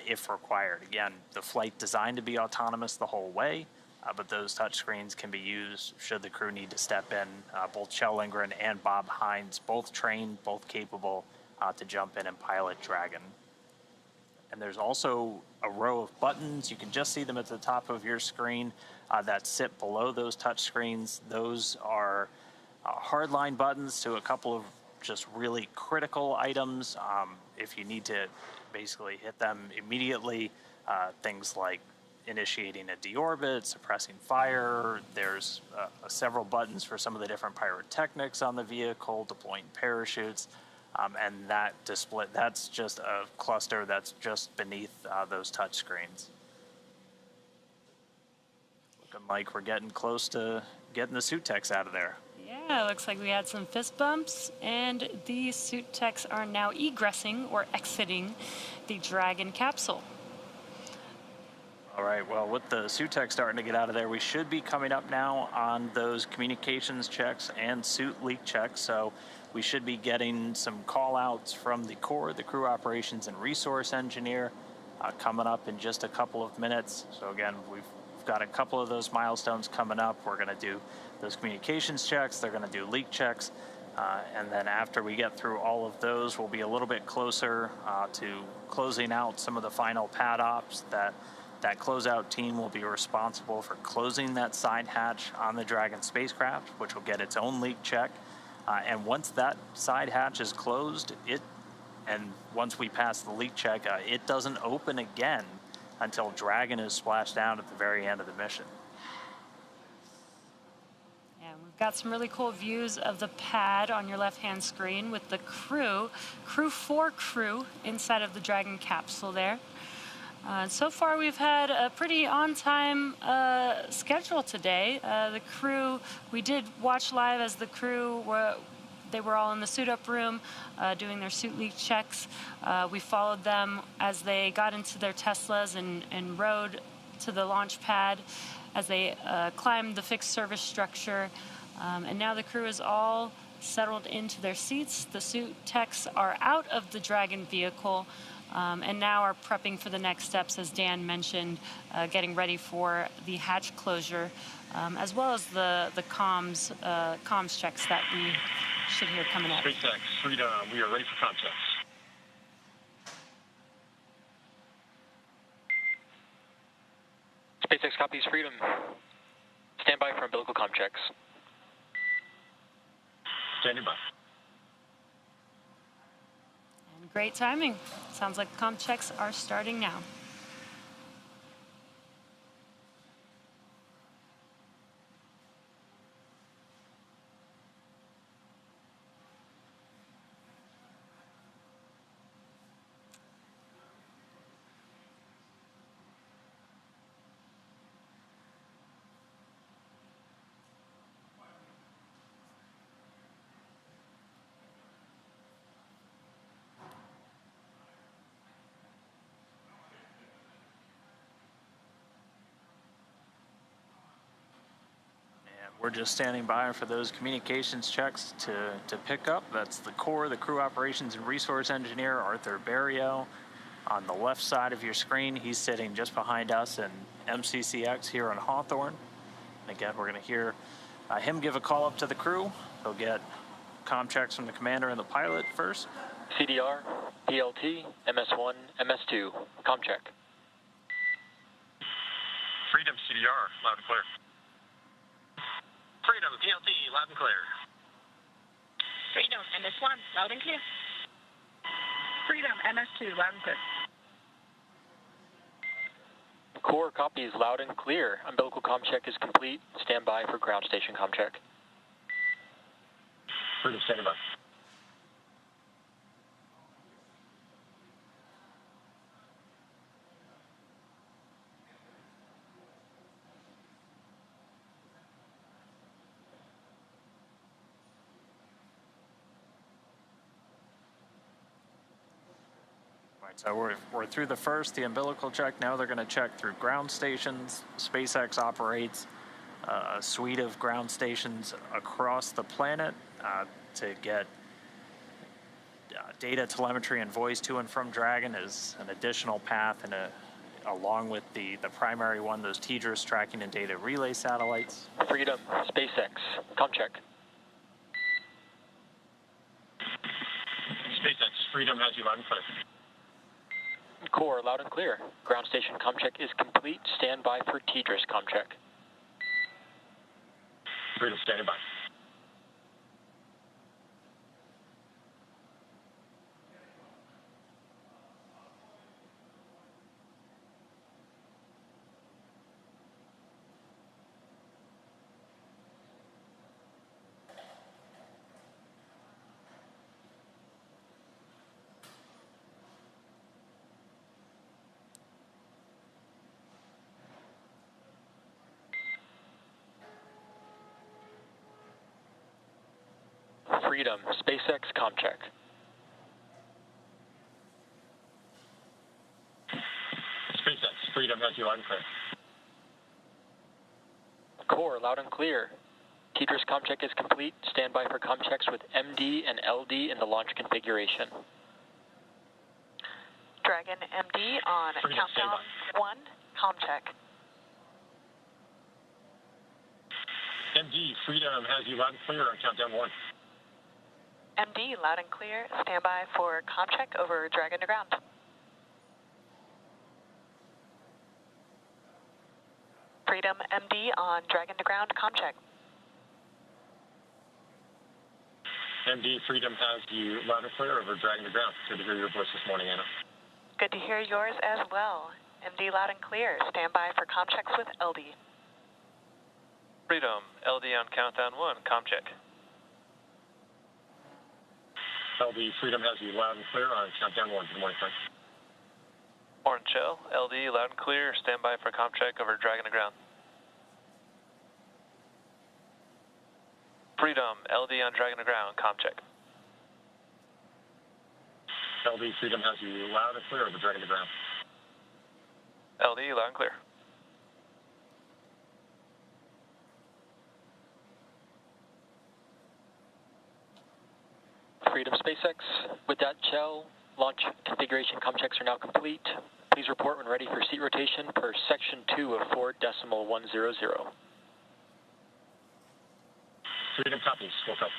if required. Again, the flight designed to be autonomous the whole way, but those touchscreens can be used should the crew need to step in. Both Kjell Lindgren and Bob Hines, both trained, both capable to jump in and pilot Dragon. And there's also a row of buttons. You can just see them at the top of your screen that sit below those touch screens. Those are hardline buttons to a couple of just really critical items. If you need to basically hit them immediately, things like initiating a deorbit, suppressing fire. There's several buttons for some of the different pyrotechnics on the vehicle, deploying parachutes. And that display, that's just a cluster that's just beneath those touch screens. Looking like we're getting close to getting the suit techs out of there. Yeah, looks like we had some fist bumps, and the suit techs are now egressing or exiting the Dragon capsule. All right, well, with the suit tech starting to get out of there, we should be coming up now on those communications checks and suit leak checks. So we should be getting some call outs from the core, the crew operations and resource engineer, coming up in just a couple of minutes. So again, we've got a couple of those milestones coming up. We're going to do those communications checks. They're going to do leak checks. And then after we get through all of those, we'll be a little bit closer to closing out some of the final pad ops. That closeout team will be responsible for closing that side hatch on the Dragon spacecraft, which will get its own leak check. And once that side hatch is closed, and once we pass the leak check, it doesn't open again until Dragon is splashed down at the very end of the mission. Yeah, we've got some really cool views of the pad on your left-hand screen with the crew 4 crew inside of the Dragon capsule there. So far, we've had a pretty on-time schedule today. The crew, we did watch live as the crew they were all in the suit-up room doing their suit leak checks. We followed them as they got into their Teslas and rode to the launch pad as they climbed the fixed service structure. And now the crew is all settled into their seats. The suit techs are out of the Dragon vehicle. and now are prepping for the next steps, as Dan mentioned, getting ready for the hatch closure, as well as the comms checks that we should hear coming up. SpaceX, Freedom, we are ready for comm checks. SpaceX copies Freedom. Stand by for umbilical comm checks. Standing by. And great timing. Sounds like comm checks are starting now. We're just standing by for those communications checks to pick up. That's the core, the crew operations and resource engineer, Arthur Barrio. On the left side of your screen, he's sitting just behind us in MCCX here on Hawthorne. And again, we're going to hear him give a call up to the crew. He'll get comm checks from the commander and the pilot first. CDR, PLT, MS1, MS2, comm check. Freedom, CDR, loud and clear. Freedom, PLT, loud and clear. Freedom, MS1, loud and clear. Freedom, MS2, loud and clear. Core copies loud and clear. Umbilical comm check is complete. Stand by for ground station comm check. Freedom, standing by. So we're through the first, the umbilical check. Now they're going to check through ground stations. SpaceX operates a suite of ground stations across the planet to get data, telemetry, and voice to and from Dragon is an additional path, and along with the primary one, those TDRS tracking and data relay satellites. Freedom, SpaceX, comm check. SpaceX, Freedom has you loud and clear. Core, loud and clear. Ground station comm check is complete. Stand by for TDRS comm check. Freedom, standing by. Freedom, SpaceX comm check. SpaceX, Freedom has you loud and clear. Core, loud and clear. TDRS comm check is complete. Stand by for comm checks with MD and LD in the launch configuration. Dragon MD on Freedom, countdown 1, comm check. MD, Freedom has you loud and clear on countdown 1. MD, loud and clear. Stand by for comm check over Dragon to ground. Freedom MD on Dragon to ground, comm check. MD, Freedom has you loud and clear over Dragon to ground. Good to hear your voice this morning, Anna. Good to hear yours as well. MD, loud and clear. Stand by for comm checks with LD. Freedom, LD on countdown 1, comm check. LD, Freedom has you loud and clear on countdown 1. Good morning, Frank. Orange Shell, LD, loud and clear. Stand by for comm check over Dragon to ground. Freedom, LD on Dragon to ground, comm check. LD, Freedom has you loud and clear over Dragon to ground. LD, loud and clear. Freedom, SpaceX. With that shell, Launch configuration comm checks are now complete. Please report when ready for seat rotation per section 2 of 4.100. Freedom copies. Woke up.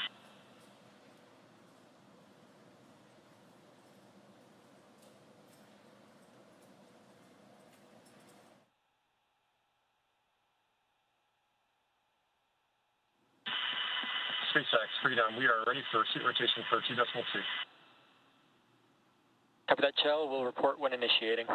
SpaceX, Freedom, we are ready for seat rotation for 2.2. Copy that, Chell. We'll report when initiating.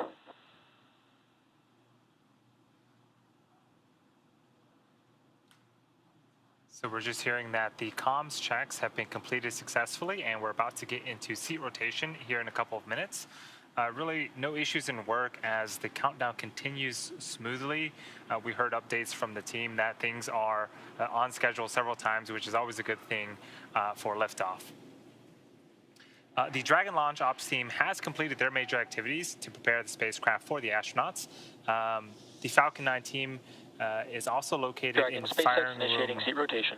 So we're just hearing that the comms checks have been completed successfully, and we're about to get into seat rotation here in a couple of minutes. Really no issues in work as the countdown continues smoothly. We heard updates from the team that things are on schedule several times, which is always a good thing for liftoff. The Dragon launch ops team has completed their major activities to prepare the spacecraft for the astronauts. The Falcon 9 team is also located Dragon, in SpaceX firing initiating room seat rotation.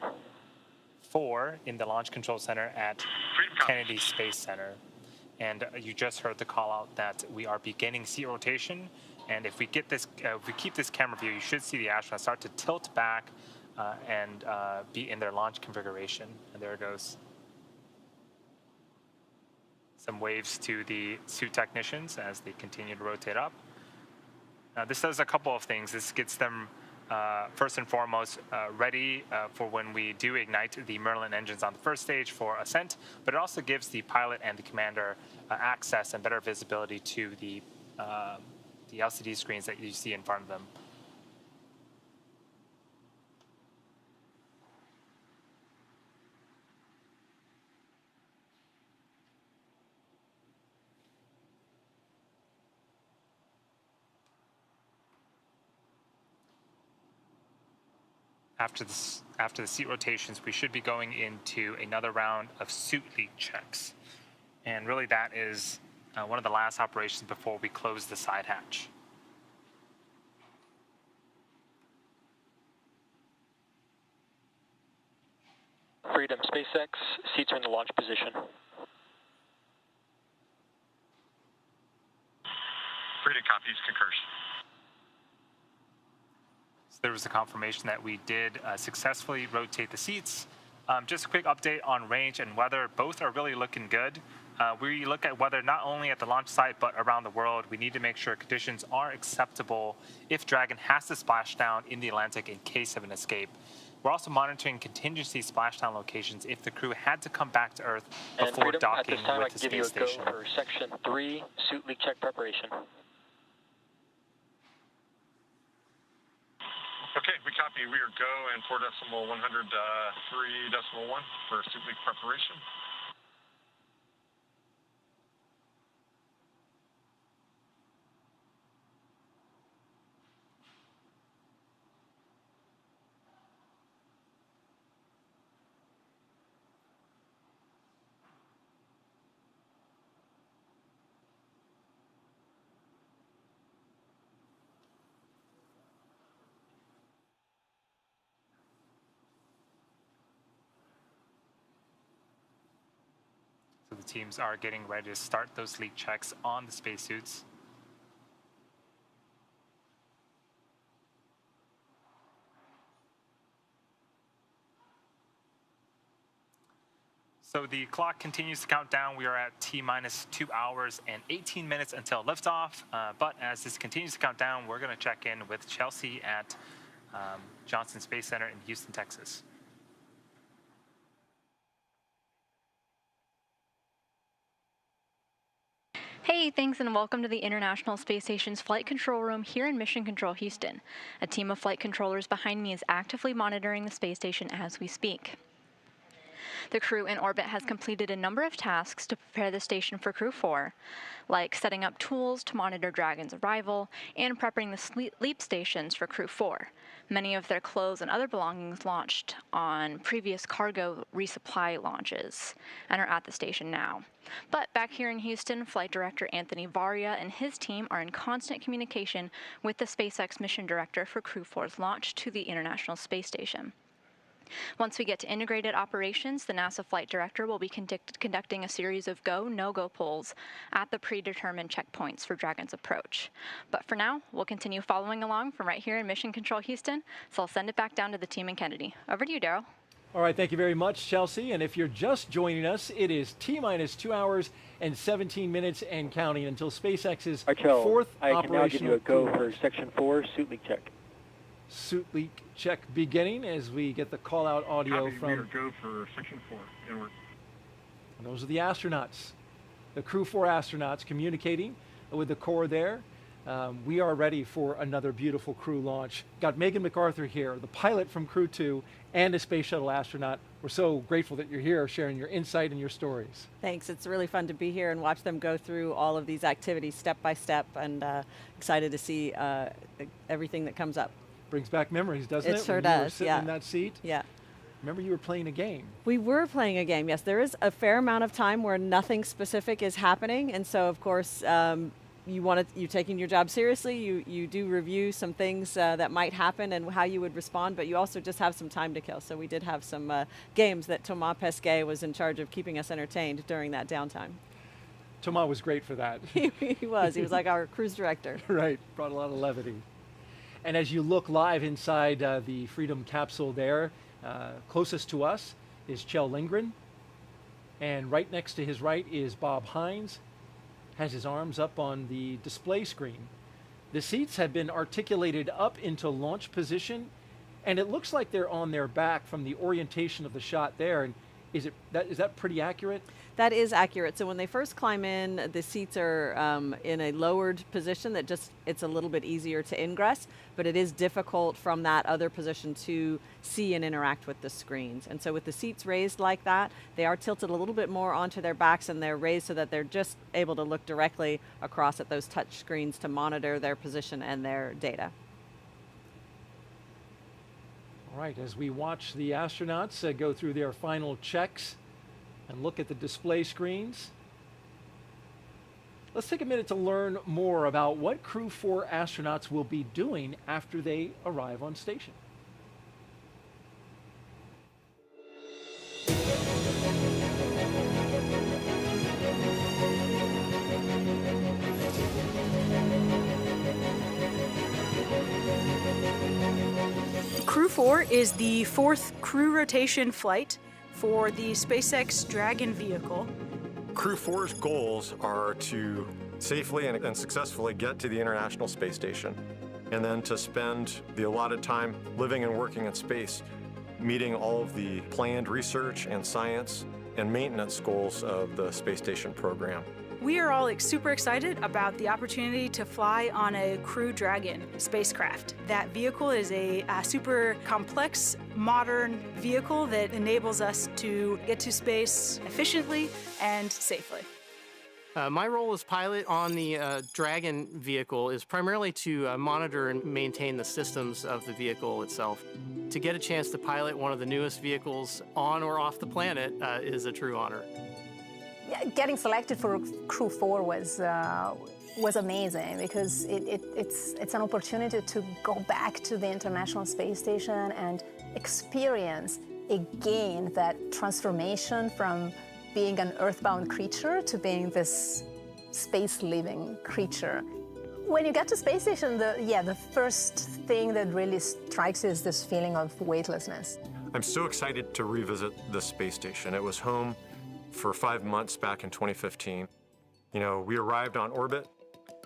4 in the Launch Control Center at Kennedy Space Center. And you just heard the call out that we are beginning seat rotation. And if we get this, if we keep this camera view, you should see the astronauts start to tilt back and be in their launch configuration. And there it goes. Some waves to the suit technicians as they continue to rotate up. This does a couple of things. This gets them first and foremost ready for when we do ignite the Merlin engines on the first stage for ascent, but it also gives the pilot and the commander access and better visibility to the LCD screens that you see in front of them. After the seat rotations, we should be going into another round of suit leak checks. And really that is one of the last operations before we close the side hatch. Freedom, SpaceX, seats are in the launch position. Freedom copies, concurs. There was a confirmation that we did successfully rotate the seats. Just a quick update on range and weather. Both are really looking good. We look at weather not only at the launch site, but around the world. We need to make sure conditions are acceptable if Dragon has to splash down in the Atlantic in case of an escape. We're also monitoring contingency splashdown locations if the crew had to come back to Earth before Freedom, docking at this time, with the I can give space you a station. go for section 3, suit leak check preparation. Okay, we copy. We are go and 4.103.1 for suit leak preparation. So the teams are getting ready to start those leak checks on the spacesuits. So the clock continues to count down. We are at T-minus 2 hours and 18 minutes until liftoff. But as this continues to count down, we're going to check in with Chelsea at Johnson Space Center in Houston, Texas. Hey, thanks and welcome to the International Space Station's Flight Control Room here in Mission Control Houston. A team of flight controllers behind me is actively monitoring the space station as we speak. The crew in orbit has completed a number of tasks to prepare the station for Crew 4, like setting up tools to monitor Dragon's arrival and prepping the leap stations for Crew 4. Many of their clothes and other belongings launched on previous cargo resupply launches and are at the station now. But back here in Houston, Flight Director Anthony Varia and his team are in constant communication with the SpaceX mission director for Crew 4's launch to the International Space Station. Once we get to integrated operations, the NASA flight director will be conducting a series of go, no-go polls at the predetermined checkpoints for Dragon's approach. But for now, we'll continue following along from right here in Mission Control Houston, so I'll send it back down to the team in Kennedy. Over to you, Daryl. All right, thank you very much, Chelsea. And if you're just joining us, it is T-minus 2 hours and 17 minutes and counting until SpaceX's fourth I can operational now give you a go for Section 4 suit leak check. Suit leak check beginning as we get the call-out audio Copy, from... we are go for Section 4. Inward. Those are the astronauts, the Crew 4 astronauts communicating with the core there. We are ready for another beautiful crew launch. Got Megan MacArthur here, the pilot from Crew 2 and a space shuttle astronaut. We're so grateful that you're here sharing your insight and your stories. Thanks. It's really fun to be here and watch them go through all of these activities step by step, and excited to see everything that comes up. Brings back memories, doesn't it? It sure when you were does, sitting yeah. in that seat? Yeah. Remember you were playing a game. We were playing a game, yes. There is a fair amount of time where nothing specific is happening, and so of course you're taking your job seriously. You do review some things that might happen and how you would respond, but you also just have some time to kill. So we did have some games that Thomas Pesquet was in charge of keeping us entertained during that downtime. Thomas was great for that. He was. He was like our cruise director. Right. Brought a lot of levity. And as you look live inside the Freedom capsule there, closest to us is Kjell Lindgren. And right next to his right is Bob Hines. Has his arms up on the display screen. The seats have been articulated up into launch position, and it looks like they're on their back from the orientation of the shot there. And is that pretty accurate? That is accurate. So when they first climb in, the seats are in a lowered position that it's a little bit easier to ingress, but it is difficult from that other position to see and interact with the screens. And so with the seats raised like that, they are tilted a little bit more onto their backs, and they're raised so that they're just able to look directly across at those touch screens to monitor their position and their data. All right, as we watch the astronauts go through their final checks and look at the display screens, let's take a minute to learn more about what Crew 4 astronauts will be doing after they arrive on station. Crew 4 is the fourth crew rotation flight for the SpaceX Dragon vehicle. Crew 4's goals are to safely and successfully get to the International Space Station, and then to spend the allotted time living and working in space, meeting all of the planned research and science and maintenance goals of the space station program. We are all super excited about the opportunity to fly on a Crew Dragon spacecraft. That vehicle is a super complex, modern vehicle that enables us to get to space efficiently and safely. My role as pilot on the Dragon vehicle is primarily to monitor and maintain the systems of the vehicle itself. To get a chance to pilot one of the newest vehicles on or off the planet is a true honor. Getting selected for Crew 4 was amazing because it's an opportunity to go back to the International Space Station and experience again that transformation from being an earthbound creature to being this space-living creature. When you get to space station, the first thing that really strikes you is this feeling of weightlessness. I'm so excited to revisit the space station. It was home for 5 months back in 2015. You know, we arrived on orbit,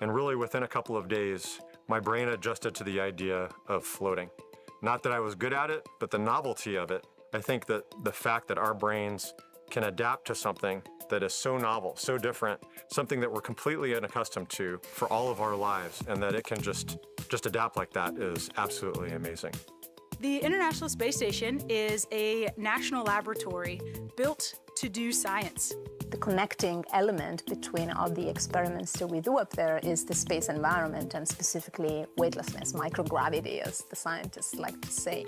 and really within a couple of days, my brain adjusted to the idea of floating. Not that I was good at it, but the novelty of it. I think that the fact that our brains can adapt to something that is so novel, so different, something that we're completely unaccustomed to for all of our lives, and that it can just adapt like that is absolutely amazing. The International Space Station is a national laboratory built to do science. The connecting element between all the experiments that we do up there is the space environment, and specifically weightlessness, microgravity, as the scientists like to say.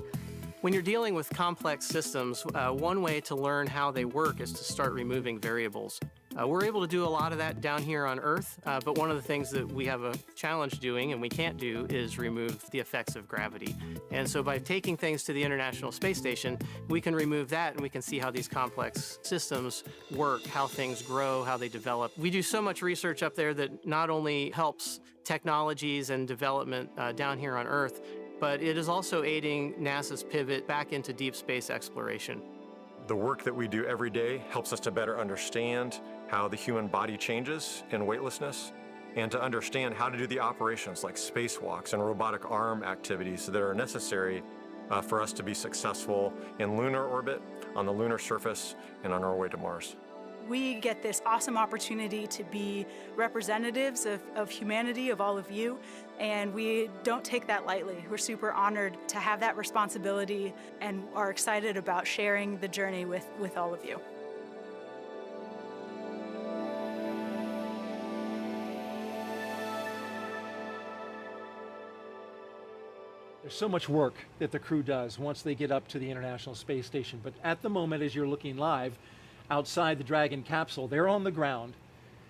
When you're dealing with complex systems, one way to learn how they work is to start removing variables. We're able to do a lot of that down here on Earth, but one of the things that we have a challenge doing and we can't do is remove the effects of gravity. And so by taking things to the International Space Station, we can remove that and we can see how these complex systems work, how things grow, how they develop. We do so much research up there that not only helps technologies and development down here on Earth, but it is also aiding NASA's pivot back into deep space exploration. The work that we do every day helps us to better understand how the human body changes in weightlessness and to understand how to do the operations like spacewalks and robotic arm activities that are necessary for us to be successful in lunar orbit, on the lunar surface, and on our way to Mars. We get this awesome opportunity to be representatives of humanity, of all of you, and we don't take that lightly. We're super honored to have that responsibility and are excited about sharing the journey with all of you. There's so much work that the crew does once they get up to the International Space Station, but at the moment, as you're looking live, outside the Dragon capsule, they're on the ground.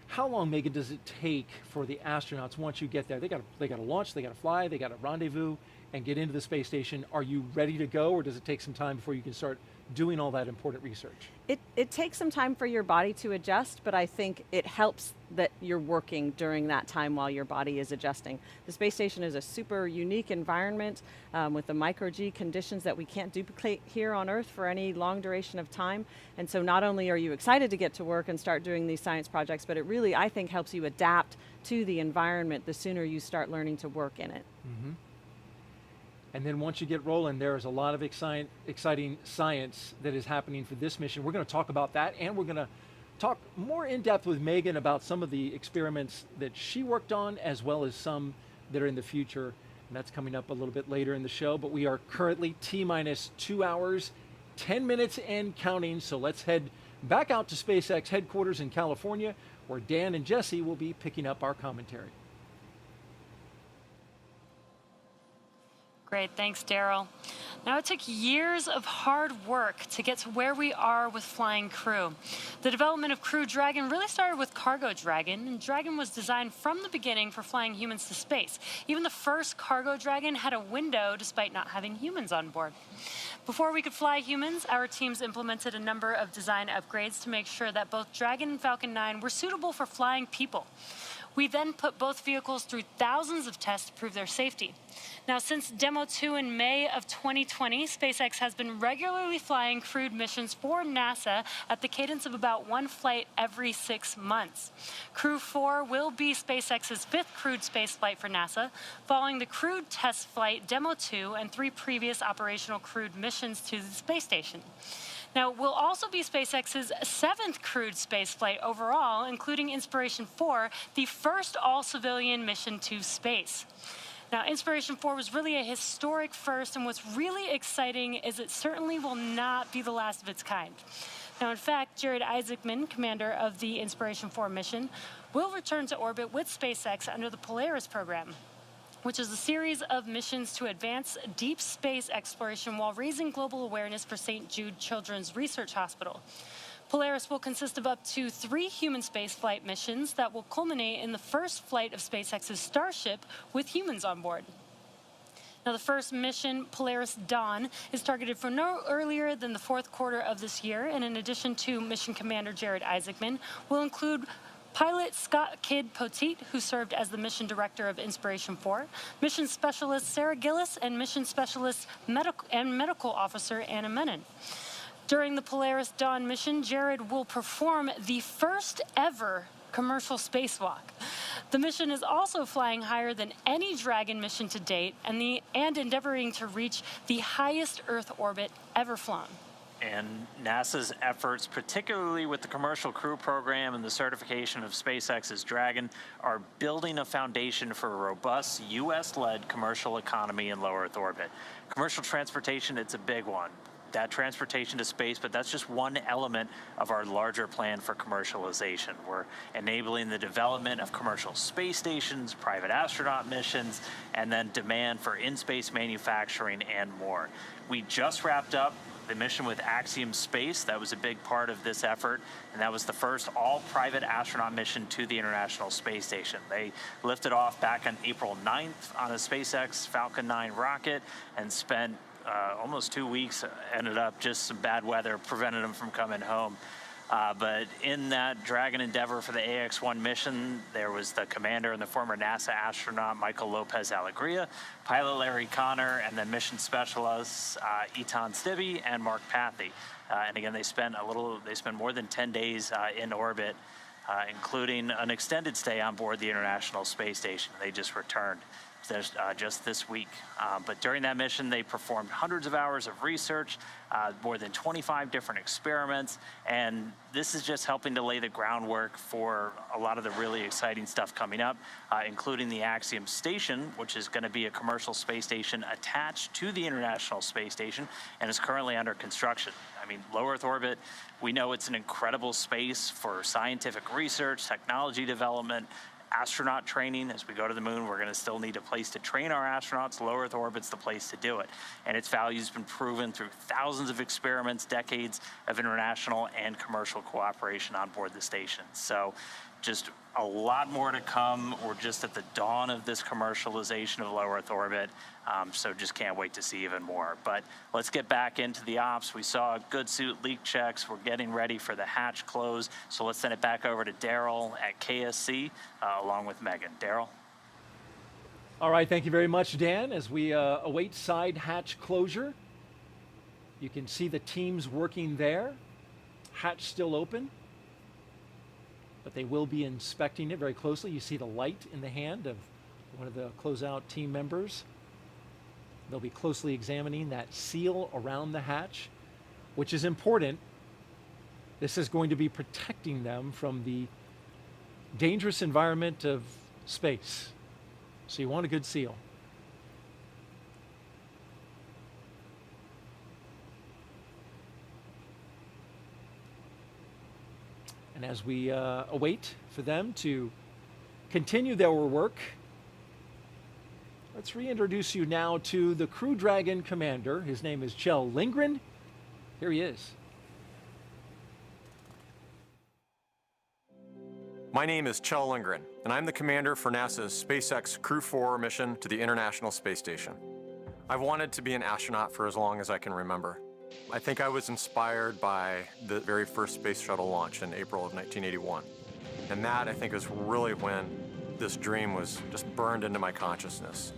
How long, Megan, does it take for the astronauts once you get there? They got to launch, they got to fly, they got to rendezvous and get into the space station. Are you ready to go, or does it take some time before you can start doing all that important research? It takes some time for your body to adjust, but I think it helps that you're working during that time while your body is adjusting. The space station is a super unique environment with the micro-G conditions that we can't duplicate here on Earth for any long duration of time. And so not only are you excited to get to work and start doing these science projects, but it really, I think, helps you adapt to the environment the sooner you start learning to work in it. Mm-hmm. And then once you get rolling, there is a lot of exciting science that is happening for this mission. We're going to talk about that, and we're going to talk more in depth with Megan about some of the experiments that she worked on, as well as some that are in the future. And that's coming up a little bit later in the show, but we are currently T-minus 2 hours, 10 minutes and counting. So let's head back out to SpaceX headquarters in California, where Dan and Jesse will be picking up our commentary. Great, thanks, Daryl. Now, it took years of hard work to get to where we are with Flying Crew. The development of Crew Dragon really started with Cargo Dragon, and Dragon was designed from the beginning for flying humans to space. Even the first Cargo Dragon had a window despite not having humans on board. Before we could fly humans, our teams implemented a number of design upgrades to make sure that both Dragon and Falcon 9 were suitable for flying people. We then put both vehicles through thousands of tests to prove their safety. Now, since Demo 2 in May of 2020, SpaceX has been regularly flying crewed missions for NASA at the cadence of about one flight every 6 months. Crew 4 will be SpaceX's 5th crewed space flight for NASA, following the crewed test flight Demo 2 and 3 previous operational crewed missions to the space station. Now, we'll also be SpaceX's 7th crewed spaceflight overall, including Inspiration 4, the first all-civilian mission to space. Now, Inspiration 4 was really a historic first, and what's really exciting is it certainly will not be the last of its kind. Now, in fact, Jared Isaacman, commander of the Inspiration 4 mission, will return to orbit with SpaceX under the Polaris program, which is a series of missions to advance deep space exploration while raising global awareness for St. Jude Children's Research Hospital. Polaris will consist of up to 3 human spaceflight missions that will culminate in the first flight of SpaceX's Starship with humans on board. Now, the first mission, Polaris Dawn, is targeted for no earlier than the 4th quarter of this year, and in addition to Mission Commander Jared Isaacman, will include pilot Scott Kidd Poteet, who served as the mission director of Inspiration 4, mission specialist Sarah Gillis, and mission specialist medical officer Anna Menon. During the Polaris Dawn mission, Jared will perform the first ever commercial spacewalk. The mission is also flying higher than any Dragon mission to date and endeavoring to reach the highest Earth orbit ever flown. And NASA's efforts, particularly with the Commercial Crew Program and the certification of SpaceX's Dragon, are building a foundation for a robust U.S.-led commercial economy in low Earth orbit. Commercial transportation, it's a big one. That transportation to space, but that's just one element of our larger plan for commercialization. We're enabling the development of commercial space stations, private astronaut missions, and then demand for in-space manufacturing and more. We just wrapped up the mission with Axiom Space. That was a big part of this effort, and that was the first all-private astronaut mission to the International Space Station. They lifted off back on April 9th on a SpaceX Falcon 9 rocket and spent almost 2 weeks. Ended up just some bad weather prevented them from coming home. But in that Dragon Endeavor for the AX-1 mission, there was the commander and the former NASA astronaut Michael Lopez Alegria, pilot Larry Connor, and then mission specialists Etan Stibbe and Mark Pathy. And again, they spent more than 10 days in orbit, including an extended stay on board the International Space Station. They just returned just this week. But during that mission, they performed hundreds of hours of research, more than 25 different experiments, and this is just helping to lay the groundwork for a lot of the really exciting stuff coming up, including the Axiom Station, which is going to be a commercial space station attached to the International Space Station and is currently under construction. I mean, low Earth orbit, we know it's an incredible space for scientific research, technology development, astronaut training. As we go to the moon, we're going to still need a place to train our astronauts. Low Earth orbit's the place to do it. And its value has been proven through thousands of experiments, decades of international and commercial cooperation on board the station. So just a lot more to come. We're just at the dawn of this commercialization of low Earth orbit. So just can't wait to see even more. But let's get back into the ops. We saw good suit leak checks. We're getting ready for the hatch close. So let's send it back over to Daryl at KSC along with Megan. Daryl? All right, thank you very much, Dan. As we await side hatch closure, you can see the teams working there. Hatch still open, but they will be inspecting it very closely. You see the light in the hand of one of the closeout team members. They'll be closely examining that seal around the hatch, which is important. This is going to be protecting them from the dangerous environment of space. So you want a good seal. And as we await for them to continue their work, let's reintroduce you now to the Crew Dragon commander. His name is Kjell Lindgren. Here he is. My name is Kjell Lindgren, and I'm the commander for NASA's SpaceX Crew 4 mission to the International Space Station. I've wanted to be an astronaut for as long as I can remember. I think I was inspired by the very first space shuttle launch in April of 1981. And that, I think, is really when this dream was just burned into my consciousness.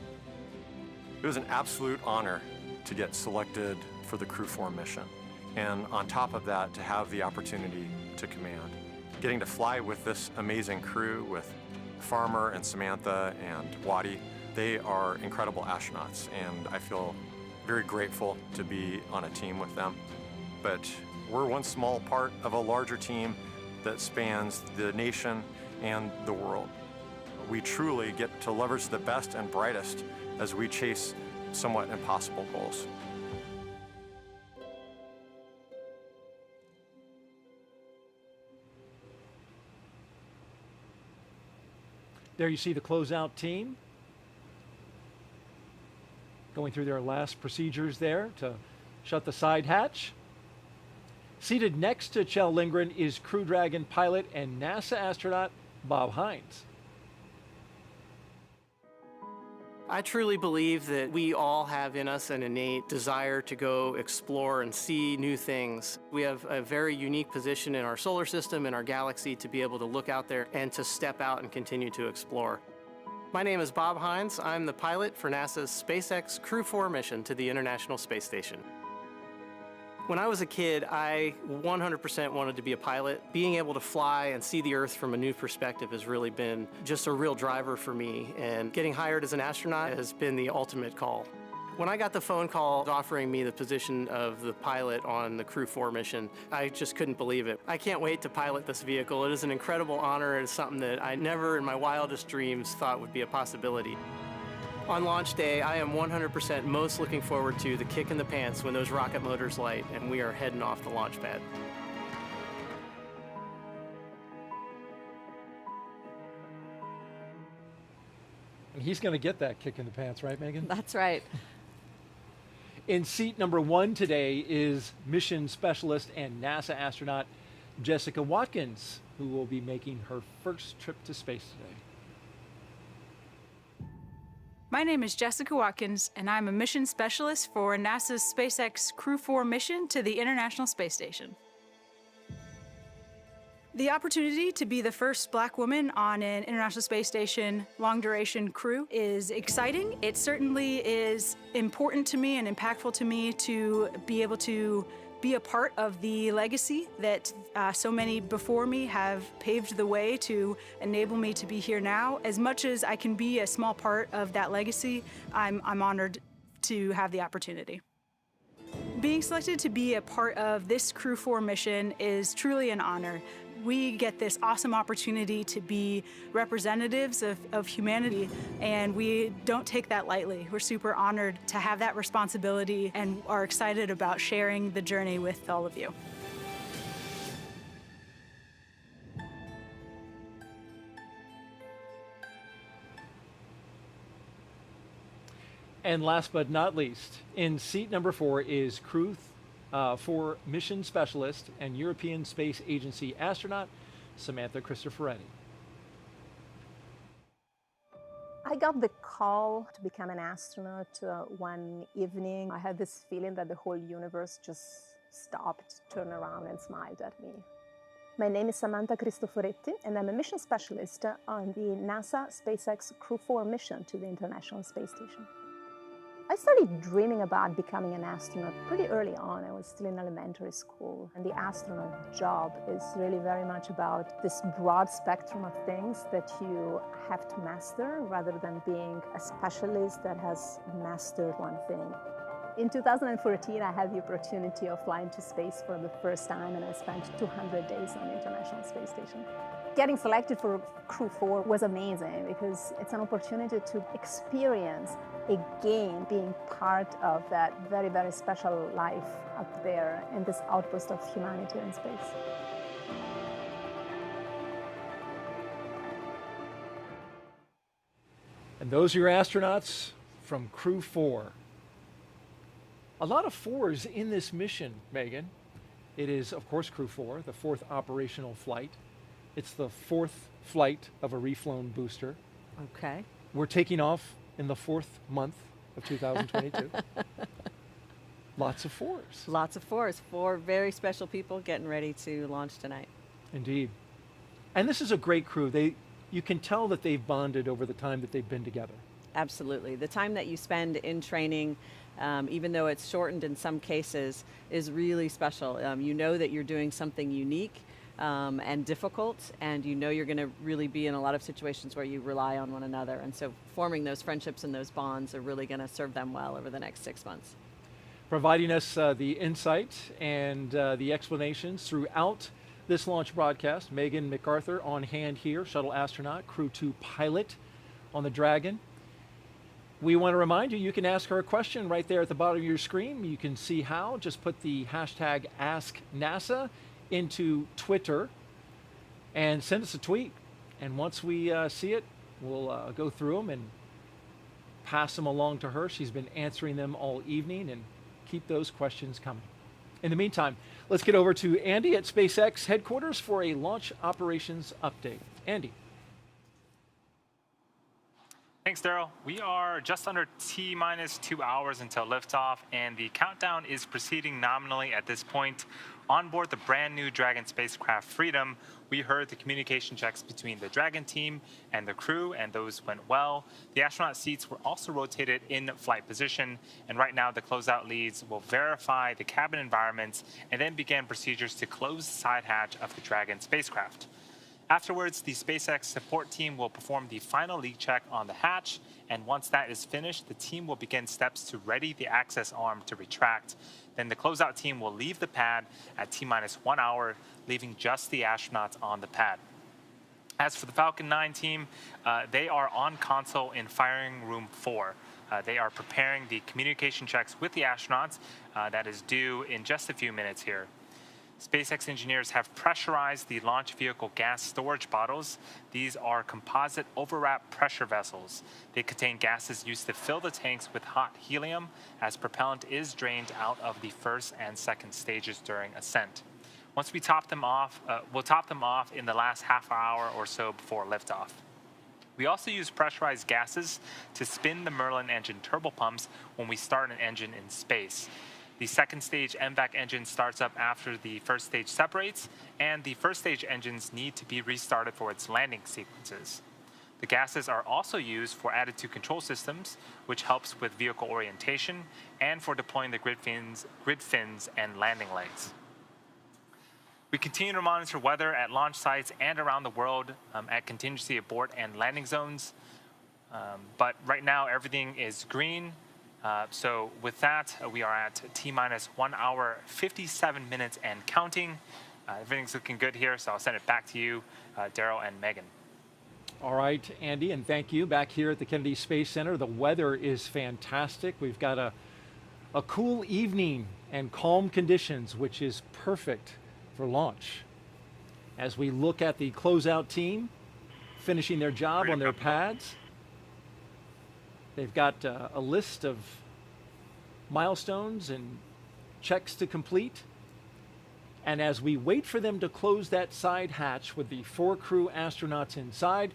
It was an absolute honor to get selected for the Crew 4 mission. And on top of that, to have the opportunity to command. Getting to fly with this amazing crew, with Farmer and Samantha and Waddy, they are incredible astronauts, and I feel very grateful to be on a team with them. But we're one small part of a larger team that spans the nation and the world. We truly get to leverage the best and brightest as we chase somewhat impossible goals. There you see the closeout team going through their last procedures there to shut the side hatch. Seated next to Kjell Lindgren is Crew Dragon pilot and NASA astronaut Bob Hines. I truly believe that we all have in us an innate desire to go explore and see new things. We have a very unique position in our solar system, in our galaxy, to be able to look out there and to step out and continue to explore. My name is Bob Hines. I'm the pilot for NASA's SpaceX Crew 4 mission to the International Space Station. When I was a kid, I 100% wanted to be a pilot. Being able to fly and see the Earth from a new perspective has really been just a real driver for me, and getting hired as an astronaut has been the ultimate call. When I got the phone call offering me the position of the pilot on the Crew 4 mission, I just couldn't believe it. I can't wait to pilot this vehicle. It is an incredible honor, and it's something that I never in my wildest dreams thought would be a possibility. On launch day, I am 100% most looking forward to the kick in the pants when those rocket motors light and we are heading off the launch pad. And he's going to get that kick in the pants, right, Megan? That's right. In seat number 1 today is mission specialist and NASA astronaut Jessica Watkins, who will be making her first trip to space today. My name is Jessica Watkins, and I'm a mission specialist for NASA's SpaceX Crew 4 mission to the International Space Station. The opportunity to be the first Black woman on an International Space Station long-duration crew is exciting. It certainly is important to me and impactful to me to be able to be a part of the legacy that so many before me have paved the way to enable me to be here now. As much as I can be a small part of that legacy, I'm honored to have the opportunity. Being selected to be a part of this Crew 4 mission is truly an honor. We get this awesome opportunity to be representatives of humanity, and we don't take that lightly. We're super honored to have that responsibility and are excited about sharing the journey with all of you. And last but not least, in seat number 4 is Crew 4 mission specialist and European Space Agency astronaut Samantha Cristoforetti. I got the call to become an astronaut one evening. I had this feeling that the whole universe just stopped, turned around, and smiled at me. My name is Samantha Cristoforetti, and I'm a mission specialist on the NASA SpaceX Crew 4 mission to the International Space Station. I started dreaming about becoming an astronaut pretty early on. I was still in elementary school, and the astronaut job is really very much about this broad spectrum of things that you have to master rather than being a specialist that has mastered one thing. In 2014, I had the opportunity of flying to space for the first time, and I spent 200 days on the International Space Station. Getting selected for Crew 4 was amazing because it's an opportunity to experience again being part of that very, very special life up there in this outpost of humanity in space. And those are your astronauts from Crew 4. A lot of 4s in this mission, Megan. It is, of course, Crew 4, the 4th operational flight. It's the 4th flight of a reflown booster. Okay. We're taking off in the 4th month of 2022. Lots of 4s. Lots of 4s. 4 very special people getting ready to launch tonight. Indeed. And this is a great crew. You can tell that they've bonded over the time that they've been together. Absolutely. The time that you spend in training, even though it's shortened in some cases, is really special. You know that you're doing something unique and difficult, and you know you're going to really be in a lot of situations where you rely on one another. And so forming those friendships and those bonds are really going to serve them well over the next 6 months. Providing us the insight and the explanations throughout this launch broadcast, Megan MacArthur on hand here, shuttle astronaut, Crew 2 pilot on the Dragon. We want to remind you, you can ask her a question right there at the bottom of your screen. You can see how. Just put the hashtag AskNASA into Twitter and send us a tweet. And once we see it, we'll go through them and pass them along to her. She's been answering them all evening, and keep those questions coming. In the meantime, let's get over to Andy at SpaceX headquarters for a launch operations update. Andy. Thanks, Daryl. We are just under T-minus 2 hours until liftoff, and the countdown is proceeding nominally at this point. On board the brand new Dragon spacecraft Freedom, we heard the communication checks between the Dragon team and the crew, and those went well. The astronaut seats were also rotated in flight position, and right now the closeout leads will verify the cabin environments and then begin procedures to close the side hatch of the Dragon spacecraft. Afterwards, the SpaceX support team will perform the final leak check on the hatch, and once that is finished, the team will begin steps to ready the access arm to retract. Then the closeout team will leave the pad at T-minus 1 hour, leaving just the astronauts on the pad. As for the Falcon 9 team, they are on console in firing room 4. They are preparing the communication checks with the astronauts that is due in just a few minutes here. SpaceX engineers have pressurized the launch vehicle gas storage bottles. These are composite overwrap pressure vessels. They contain gases used to fill the tanks with hot helium as propellant is drained out of the first and second stages during ascent. Once we top them off, we'll top them off in the last half hour or so before liftoff. We also use pressurized gases to spin the Merlin engine turbopumps when we start an engine in space. The second stage MVAC engine starts up after the first stage separates, and the first stage engines need to be restarted for its landing sequences. The gases are also used for attitude control systems, which helps with vehicle orientation, and for deploying the grid fins and landing legs. We continue to monitor weather at launch sites and around the world at contingency abort and landing zones. But right now, everything is green. So with that, we are at T-minus 1 hour, 57 minutes and counting. Everything's looking good here, so I'll send it back to you, Daryl and Megan. All right, Andy, and thank you. Back here at the Kennedy Space Center, the weather is fantastic. We've got a cool evening and calm conditions, which is perfect for launch. As we look at the closeout team finishing their job on their pads, they've got a list of milestones and checks to complete. And as we wait for them to close that side hatch with the 4 crew astronauts inside,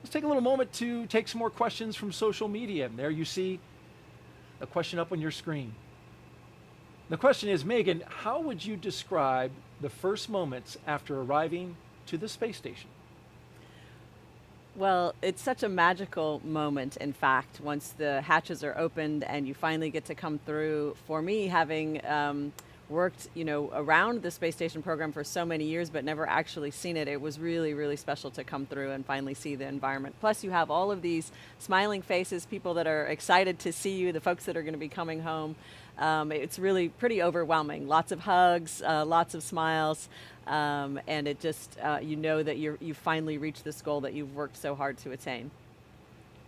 let's take a little moment to take some more questions from social media. And there you see a question up on your screen. The question is, Megan, how would you describe the first moments after arriving to the space station? Well, it's such a magical moment, in fact, once the hatches are opened and you finally get to come through. For me, having worked, around the space station program for so many years, but never actually seen it, it was really, really special to come through and finally see the environment. Plus, you have all of these smiling faces, people that are excited to see you, the folks that are going to be coming home. It's really pretty overwhelming. Lots of hugs, lots of smiles, and it just, you know that you finally reached this goal that you've worked so hard to attain.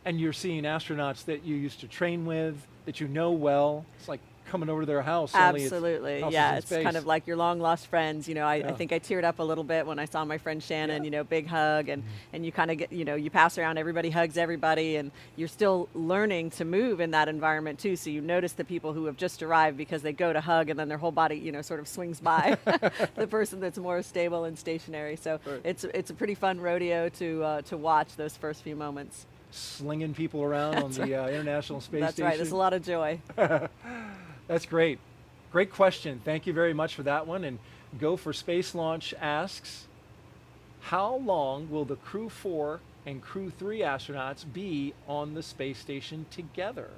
And you're seeing astronauts that you used to train with, that you know well. It's like coming over to their house. Absolutely. Yeah, it's space. kind of like your long lost friends. I think I teared up a little bit when I saw my friend Shannon, big hug, and you kind of get, you pass around, everybody hugs everybody, and you're still learning to move in that environment too. So you notice the people who have just arrived because they go to hug and then their whole body, sort of swings by the person that's more stable and stationary. So it's a pretty fun rodeo to watch those first few moments. Slinging people around on the International Space Station. That's right. There's a lot of joy. That's great. Great question. Thank you very much for that one. And Go for Space Launch asks, how long will the Crew 4 and Crew 3 astronauts be on the space station together?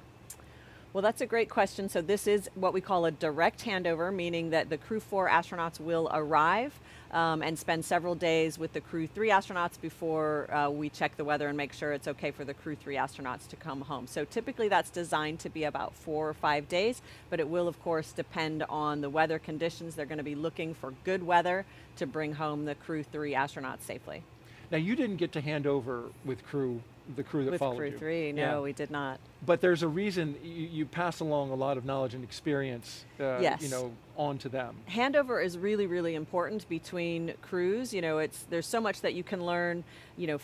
Well, that's a great question. So this is what we call a direct handover, meaning that the Crew 4 astronauts will arrive and spend several days with the Crew 3 astronauts before we check the weather and make sure it's okay for the Crew 3 astronauts to come home. So typically that's designed to be about 4 or 5 days, but it will of course depend on the weather conditions. They're going to be looking for good weather to bring home the Crew 3 astronauts safely. Now, you didn't get to hand over with the crew that followed you. With Crew 3, no, we did not. But there's a reason you pass along a lot of knowledge and experience, yes. On to them. Handover is really, really important between crews. There's so much that you can learn,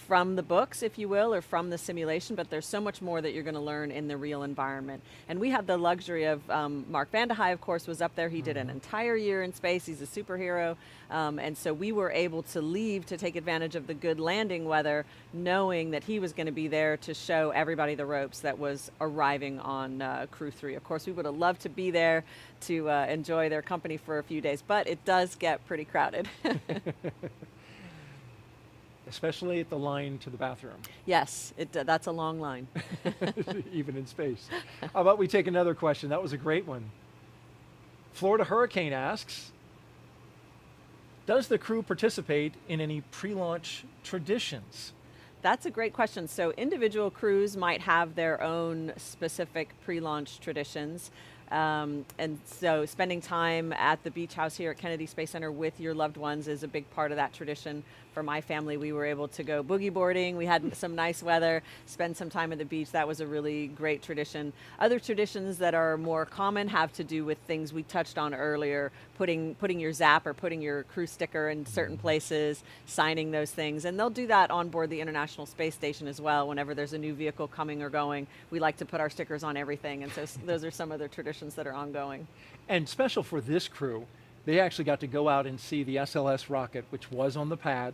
from the books, if you will, or from the simulation, but there's so much more that you're going to learn in the real environment. And we had the luxury of, Mark Vande Hei, of course, was up there. He did an entire year in space. He's a superhero. And so we were able to leave to take advantage of the good landing weather, knowing that he was going to be there to show everybody the ropes that was arriving on Crew 3. Of course, we would have loved to be there to enjoy their company for a few days, but it does get pretty crowded. Especially at the line to the bathroom. Yes, that's a long line. Even in space. How about we take another question? That was a great one. Florida Hurricane asks, does the crew participate in any pre-launch traditions? That's a great question. So individual crews might have their own specific pre-launch traditions. And so spending time at the beach house here at Kennedy Space Center with your loved ones is a big part of that tradition. For my family, we were able to go boogie boarding. We had some nice weather, spend some time at the beach. That was a really great tradition. Other traditions that are more common have to do with things we touched on earlier, putting your zap or putting your crew sticker in certain places, signing those things. And they'll do that on board the International Space Station as well. Whenever there's a new vehicle coming or going, we like to put our stickers on everything. And so those are some of the traditions that are ongoing. And special for this crew, they actually got to go out and see the SLS rocket, which was on the pad.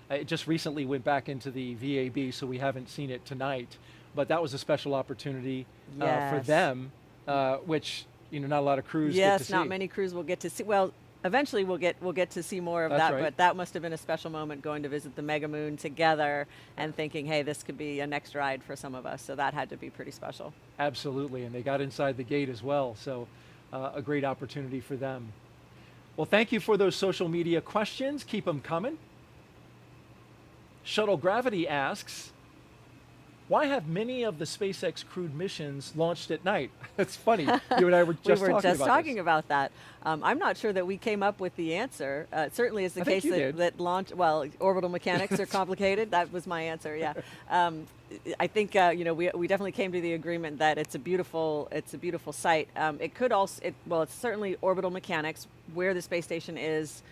It just recently went back into the VAB, so we haven't seen it tonight. But that was a special opportunity for Yes. them, which not a lot of crews get to Yes, see. not many crews will get to see. Well, eventually we'll get to see more of That's that. right. But that must have been a special moment going to visit the Mega Moon together and thinking, hey, this could be a next ride for some of us. So that had to be pretty special. Absolutely, and they got inside the gate as well, so a great opportunity for them. Well, thank you for those social media questions. Keep them coming. Shuttle Gravity asks, why have many of the SpaceX crewed missions launched at night? That's funny. You and I were just talking about that. I'm not sure that we came up with the answer. It certainly is the I think case you did. that launch. Well, orbital mechanics are complicated. That was my answer. Yeah. I think we definitely came to the agreement that it's a beautiful site. It could also it's certainly orbital mechanics where the space station is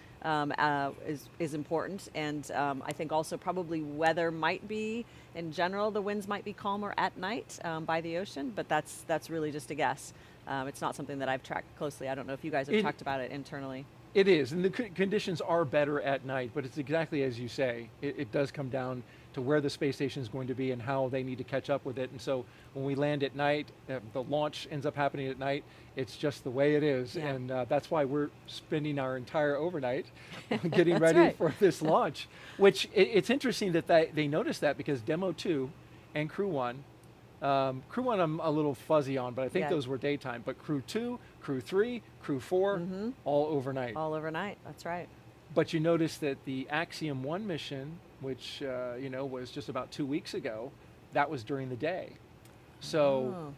important, and I think also probably weather might be, in general, the winds might be calmer at night by the ocean, but that's really just a guess. It's not something that I've tracked closely. I don't know if you guys have talked about it internally. It is, and the conditions are better at night, but it's exactly as you say. It does come down to where the space station is going to be and how they need to catch up with it. And so when we land at night, the launch ends up happening at night. It's just the way it is, Yeah. and that's why we're spending our entire overnight getting That's ready right. for this launch. Which it's interesting that they noticed that, because Demo 2 and Crew 1, Crew 1 I'm a little fuzzy on, but I think Yeah. those were daytime. But Crew 2, Crew 3, Crew 4, all overnight. All overnight. That's right. But you notice that the Axiom 1 mission, which was just about 2 weeks ago, that was during the day. So,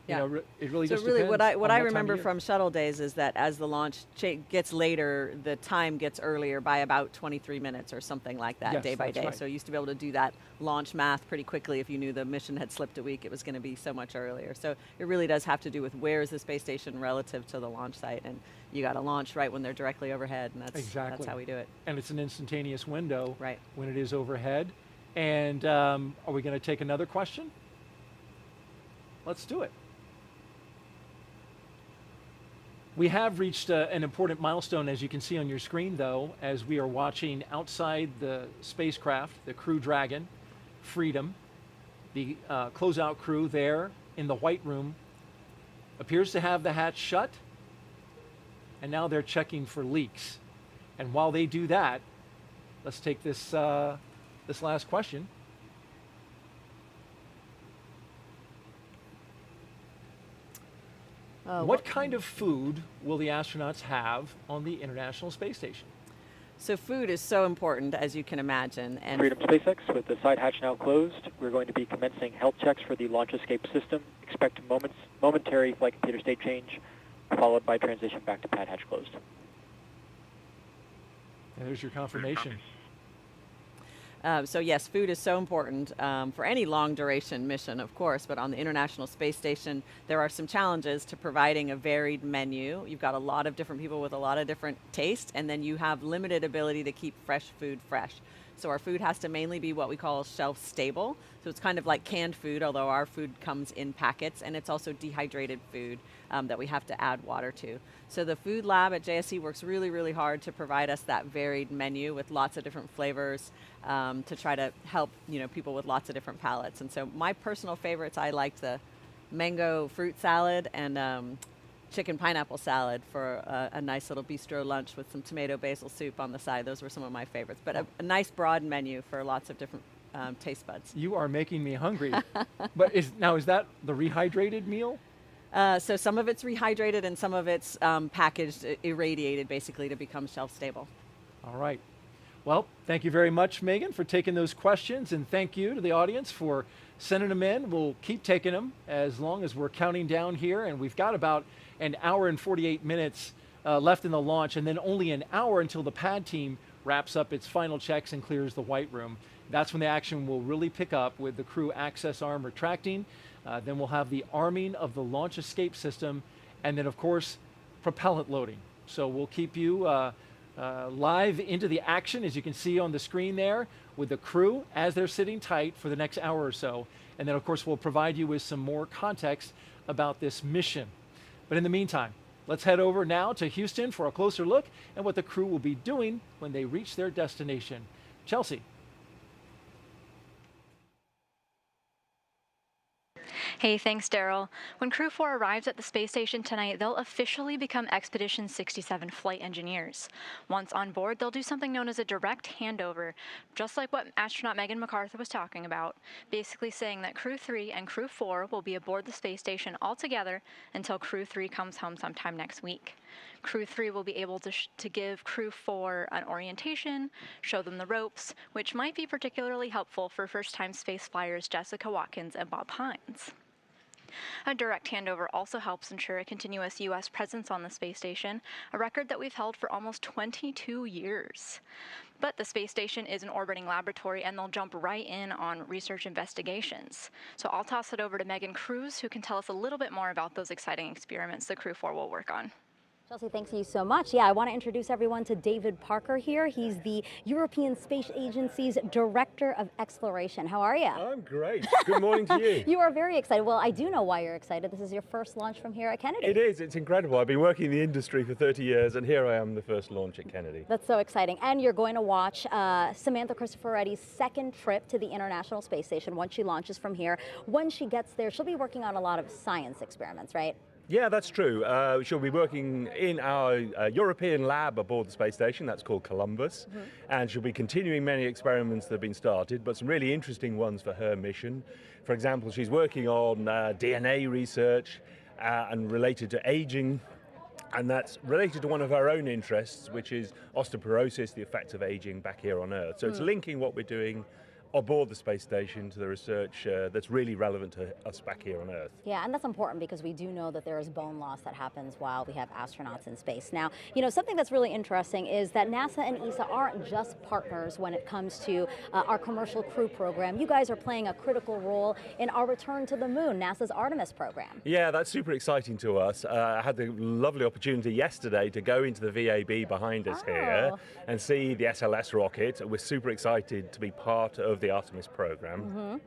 Yeah. it really So just really, depends what I on time of remember year. from shuttle days is that as the launch gets later, the time gets earlier by about 23 minutes or something like that, Yes, day by that's day. right. So you used to be able to do that launch math pretty quickly. If you knew the mission had slipped a week, it was going to be so much earlier. So it really does have to do with where is the space station relative to the launch site, and you got to launch right when they're directly overhead, and that's how we do it. And it's an instantaneous window Right. when it is overhead. And are we going to take another question? Let's do it. We have reached an important milestone, as you can see on your screen, though, as we are watching outside the spacecraft, the Crew Dragon, Freedom. The closeout crew there in the White Room appears to have the hatch shut, and now they're checking for leaks. And while they do that, let's take this last question. What kind of food will the astronauts have on the International Space Station? So food is so important, as you can imagine. And Freedom SpaceX, with the side hatch now closed, we're going to be commencing health checks for the launch escape system. Expect momentary flight computer state change, followed by transition back to pad hatch closed. And there's your confirmation. So yes, food is so important for any long duration mission, of course, but on the International Space Station, there are some challenges to providing a varied menu. You've got a lot of different people with a lot of different tastes, and then you have limited ability to keep fresh food fresh. So our food has to mainly be what we call shelf stable. So it's kind of like canned food, although our food comes in packets, and it's also dehydrated food that we have to add water to. So the food lab at JSC works really, really hard to provide us that varied menu with lots of different flavors to try to help people with lots of different palates. And so my personal favorites, I like the mango fruit salad and chicken pineapple salad for a nice little bistro lunch with some tomato basil soup on the side. Those were some of my favorites, but a nice broad menu for lots of different taste buds. You are making me hungry. But is that the rehydrated meal? So some of it's rehydrated and some of it's packaged, irradiated basically to become shelf stable. All right. Well, thank you very much, Megan, for taking those questions, and thank you to the audience for sending them in. We'll keep taking them as long as we're counting down here, and we've got about an hour and 48 minutes left in the launch, and then only an hour until the pad team wraps up its final checks and clears the white room. That's when the action will really pick up with the crew access arm retracting. Then we'll have the arming of the launch escape system, and then of course, propellant loading. So we'll keep you live into the action, as you can see on the screen there, with the crew as they're sitting tight for the next hour or so. And then of course, we'll provide you with some more context about this mission. But in the meantime, let's head over now to Houston for a closer look at what the crew will be doing when they reach their destination. Chelsea. Hey, thanks, Daryl. When Crew 4 arrives at the space station tonight, they'll officially become Expedition 67 flight engineers. Once on board, they'll do something known as a direct handover, just like what astronaut Megan McArthur was talking about, basically saying that Crew 3 and Crew 4 will be aboard the space station all together until Crew 3 comes home sometime next week. Crew 3 will be able to give Crew 4 an orientation, show them the ropes, which might be particularly helpful for first-time space flyers Jessica Watkins and Bob Hines. A direct handover also helps ensure a continuous U.S. presence on the space station, a record that we've held for almost 22 years. But the space station is an orbiting laboratory, and they'll jump right in on research investigations. So I'll toss it over to Megan Cruz, who can tell us a little bit more about those exciting experiments that Crew 4 will work on. Chelsea, thank you so much. Yeah, I want to introduce everyone to David Parker here. He's the European Space Agency's Director of Exploration. How are you? I'm great. Good morning to you. You are very excited. Well, I do know why you're excited. This is your first launch from here at Kennedy. It is. It's incredible. I've been working in the industry for 30 years, and here I am, the first launch at Kennedy. That's so exciting. And you're going to watch Samantha Cristoforetti's second trip to the International Space Station once she launches from here. When she gets there, she'll be working on a lot of science experiments, right? Yeah, that's true. She'll be working in our European lab aboard the space station. That's called Columbus. And she'll be continuing many experiments that have been started, but some really interesting ones for her mission. For example, she's working on DNA research and related to aging. And that's related to one of our own interests, which is osteoporosis, the effects of aging back here on Earth. So it's linking what we're doing aboard the space station to the research that's really relevant to us back here on Earth. Yeah, and that's important because we do know that there is bone loss that happens while we have astronauts in space. Now, you know, something that's really interesting is that NASA and ESA aren't just partners when it comes to our commercial crew program. You guys are playing a critical role in our return to the moon, NASA's Artemis program. Yeah, that's super exciting to us. I had the lovely opportunity yesterday to go into the VAB behind us here and see the SLS rocket. We're super excited to be part of the Artemis program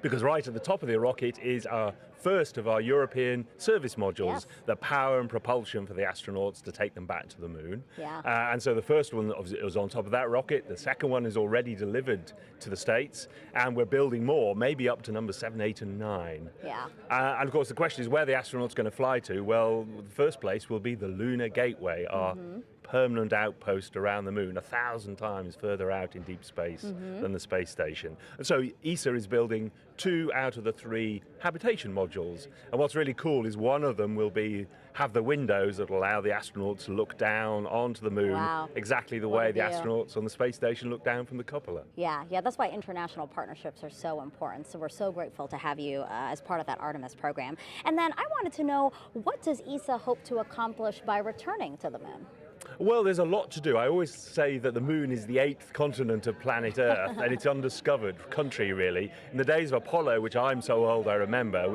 because right at the top of the rocket is our first of our European service modules, the power and propulsion for the astronauts to take them back to the moon. And so the first one obviously was on top of that rocket. The second one is already delivered to the States, and we're building more, maybe up to number 7, 8, and 9. And of course the question is where the astronauts going to fly to. Well, the first place will be the Lunar Gateway, our permanent outpost around the moon, 1,000 times further out in deep space than the space station. And so ESA is building 2 out of the 3 habitation modules. And what's really cool is one of them will have the windows that allow the astronauts to look down onto the moon exactly the way the astronauts on the space station look down from the cupola. Yeah, that's why international partnerships are so important. So we're so grateful to have you as part of that Artemis program. And then I wanted to know, what does ESA hope to accomplish by returning to the moon? Well, there's a lot to do. I always say that the moon is the 8th continent of planet Earth, and it's undiscovered country, really. In the days of Apollo, which I'm so old I remember,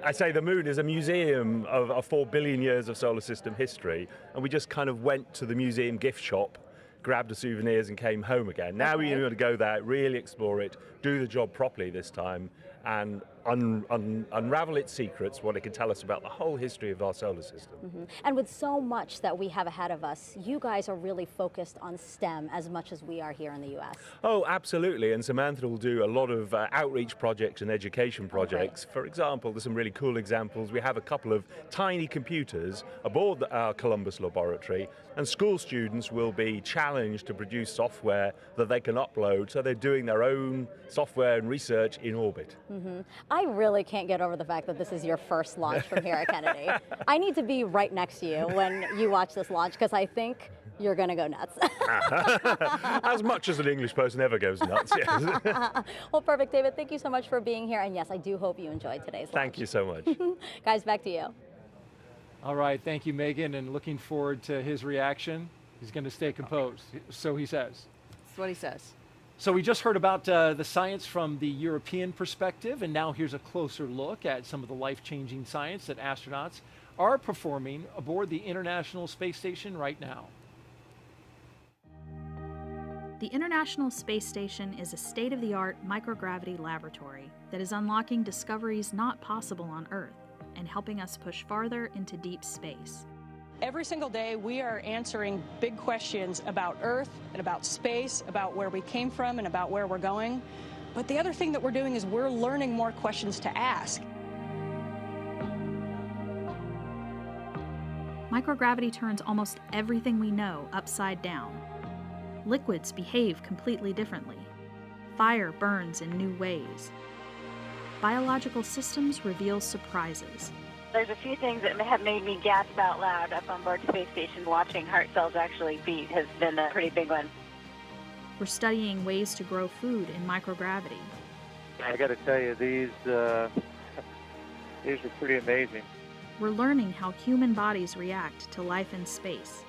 I say the moon is a museum of 4 billion years of solar system history, and we just kind of went to the museum gift shop, grabbed the souvenirs and came home again. Now we're going to go there, really explore it, do the job properly this time, and unravel its secrets, what it can tell us about the whole history of our solar system. And with so much that we have ahead of us, you guys are really focused on STEM as much as we are here in the U.S. Oh, absolutely. And Samantha will do a lot of outreach projects and education projects. For example, there's some really cool examples. We have a couple of tiny computers aboard our Columbus laboratory, and school students will be challenged to produce software that they can upload, so they're doing their own software and research in orbit. I really can't get over the fact that this is your first launch from here at Kennedy. I need to be right next to you when you watch this launch, because I think you're going to go nuts. As much as an English person ever goes nuts, yes. Well, perfect, David. Thank you so much for being here. And yes, I do hope you enjoyed today's launch. Thank you so much. Guys, back to you. All right, thank you, Megan, and looking forward to his reaction. He's going to stay composed, so he says. That's what he says. So we just heard about the science from the European perspective, and now here's a closer look at some of the life-changing science that astronauts are performing aboard the International Space Station right now. The International Space Station is a state-of-the-art microgravity laboratory that is unlocking discoveries not possible on Earth and helping us push farther into deep space. Every single day, we are answering big questions about Earth and about space, about where we came from and about where we're going. But the other thing that we're doing is we're learning more questions to ask. Microgravity turns almost everything we know upside down. Liquids behave completely differently. Fire burns in new ways. Biological systems reveal surprises. There's a few things that have made me gasp out loud up on board the space station. Watching heart cells actually beat has been a pretty big one. We're studying ways to grow food in microgravity. I got to tell you, these are pretty amazing. We're learning how human bodies react to life in space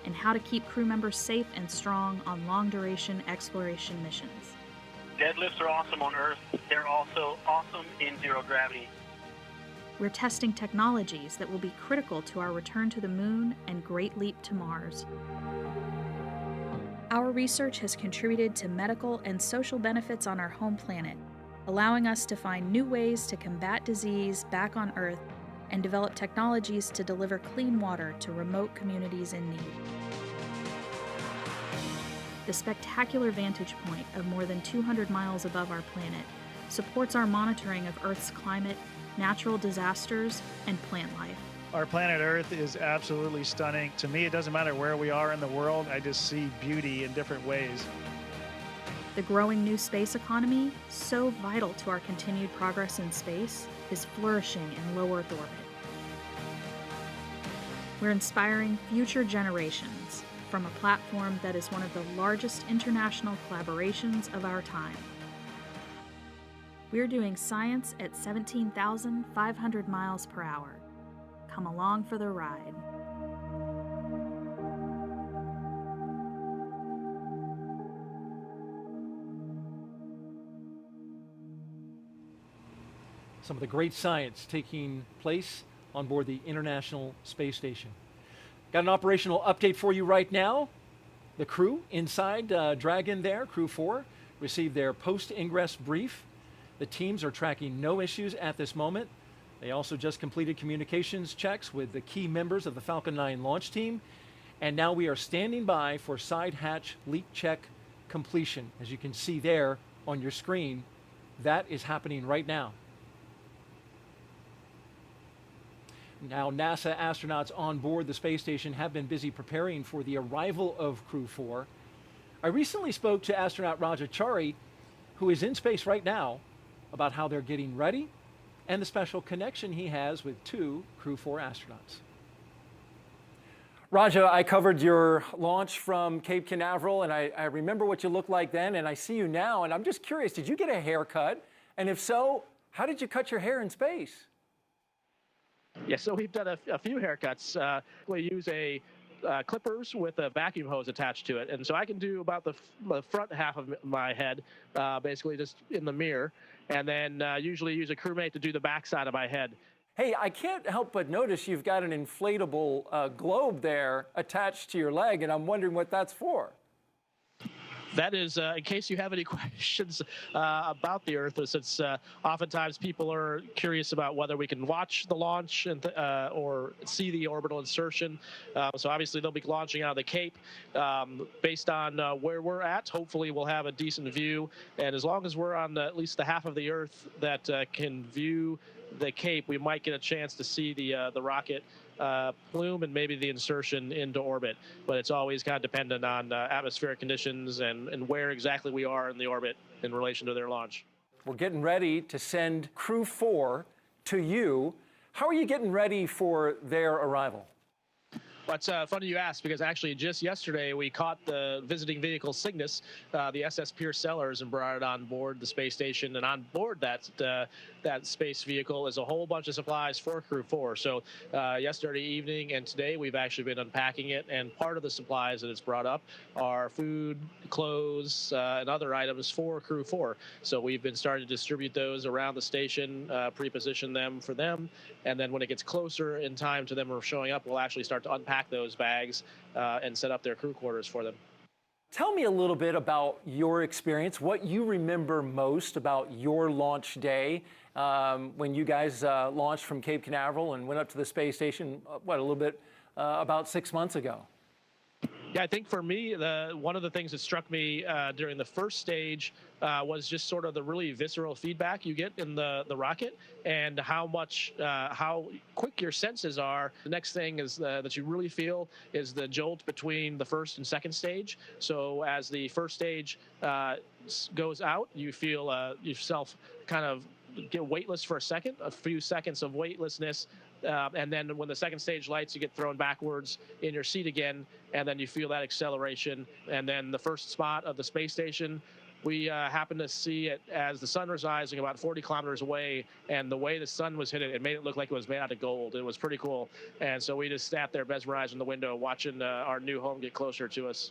and how to keep crew members safe and strong on long-duration exploration missions. Deadlifts are awesome on Earth. They're also awesome in zero gravity. We're testing technologies that will be critical to our return to the moon and Great Leap to Mars. Our research has contributed to medical and social benefits on our home planet, allowing us to find new ways to combat disease back on Earth and develop technologies to deliver clean water to remote communities in need. The spectacular vantage point of more than 200 miles above our planet supports our monitoring of Earth's climate, natural disasters, and plant life. Our planet Earth is absolutely stunning. To me, it doesn't matter where we are in the world, I just see beauty in different ways. The growing new space economy, so vital to our continued progress in space, is flourishing in low Earth orbit. We're inspiring future generations from a platform that is one of the largest international collaborations of our time. We're doing science at 17,500 miles per hour. Come along for the ride. Some of the great science taking place on board the International Space Station. Got an operational update for you right now. The crew inside Dragon there, Crew 4, received their post-ingress brief. The teams are tracking no issues at this moment. They also just completed communications checks with the key members of the Falcon 9 launch team. And now we are standing by for side hatch leak check completion. As you can see there on your screen, that is happening right now. Now, NASA astronauts on board the space station have been busy preparing for the arrival of Crew 4. I recently spoke to astronaut Rajachari, who is in space right now, about how they're getting ready and the special connection he has with two Crew 4 astronauts. Raja, I covered your launch from Cape Canaveral, and I remember what you looked like then, and I see you now, and I'm just curious, did you get a haircut? And if so, how did you cut your hair in space? Yeah, so we've done a few haircuts. We use clippers with a vacuum hose attached to it, and so I can do about the front half of my head, basically just in the mirror, and then usually use a crewmate to do the back side of my head. Hey, I can't help but notice you've got an inflatable globe there attached to your leg, and I'm wondering what that's for. That is, in case you have any questions about the Earth, since oftentimes people are curious about whether we can watch the launch and or see the orbital insertion. So obviously they'll be launching out of the Cape. Based on where we're at, hopefully we'll have a decent view. And as long as we're on at least the half of the Earth that can view the Cape, we might get a chance to see the rocket plume and maybe the insertion into orbit, but it's always kind of dependent on atmospheric conditions and where exactly we are in the orbit in relation to their launch. We're getting ready to send Crew 4 to you. How are you getting ready for their arrival? Well, it's funny you asked, because actually just yesterday we caught the visiting vehicle Cygnus, the SS Pierce Sellers, and brought it on board the space station. And on board that space vehicle is a whole bunch of supplies for Crew 4. So yesterday evening and today we've actually been unpacking it, and part of the supplies that it's brought up are food, clothes, and other items for Crew 4. So we've been starting to distribute those around the station, pre-position them for them, and then when it gets closer in time to them showing up, we'll actually start to unpack those bags and set up their crew quarters for them. Tell me a little bit about your experience, what you remember most about your launch day when you guys launched from Cape Canaveral and went up to the space station, a little bit about 6 months ago. Yeah, I think for me, one of the things that struck me during the first stage was just sort of the really visceral feedback you get in the rocket, and how quick your senses are. The next thing is that you really feel is the jolt between the first and second stage. So as the first stage goes out, you feel yourself kind of get weightless for a few seconds of weightlessness. And then when the second stage lights, you get thrown backwards in your seat again, and then you feel that acceleration. And then the first spot of the space station, we happened to see it as the sun was rising about 40 kilometers away, and the way the sun was hitting it made it look like it was made out of gold. It was pretty cool. And so we just sat there mesmerized in the window watching our new home get closer to us.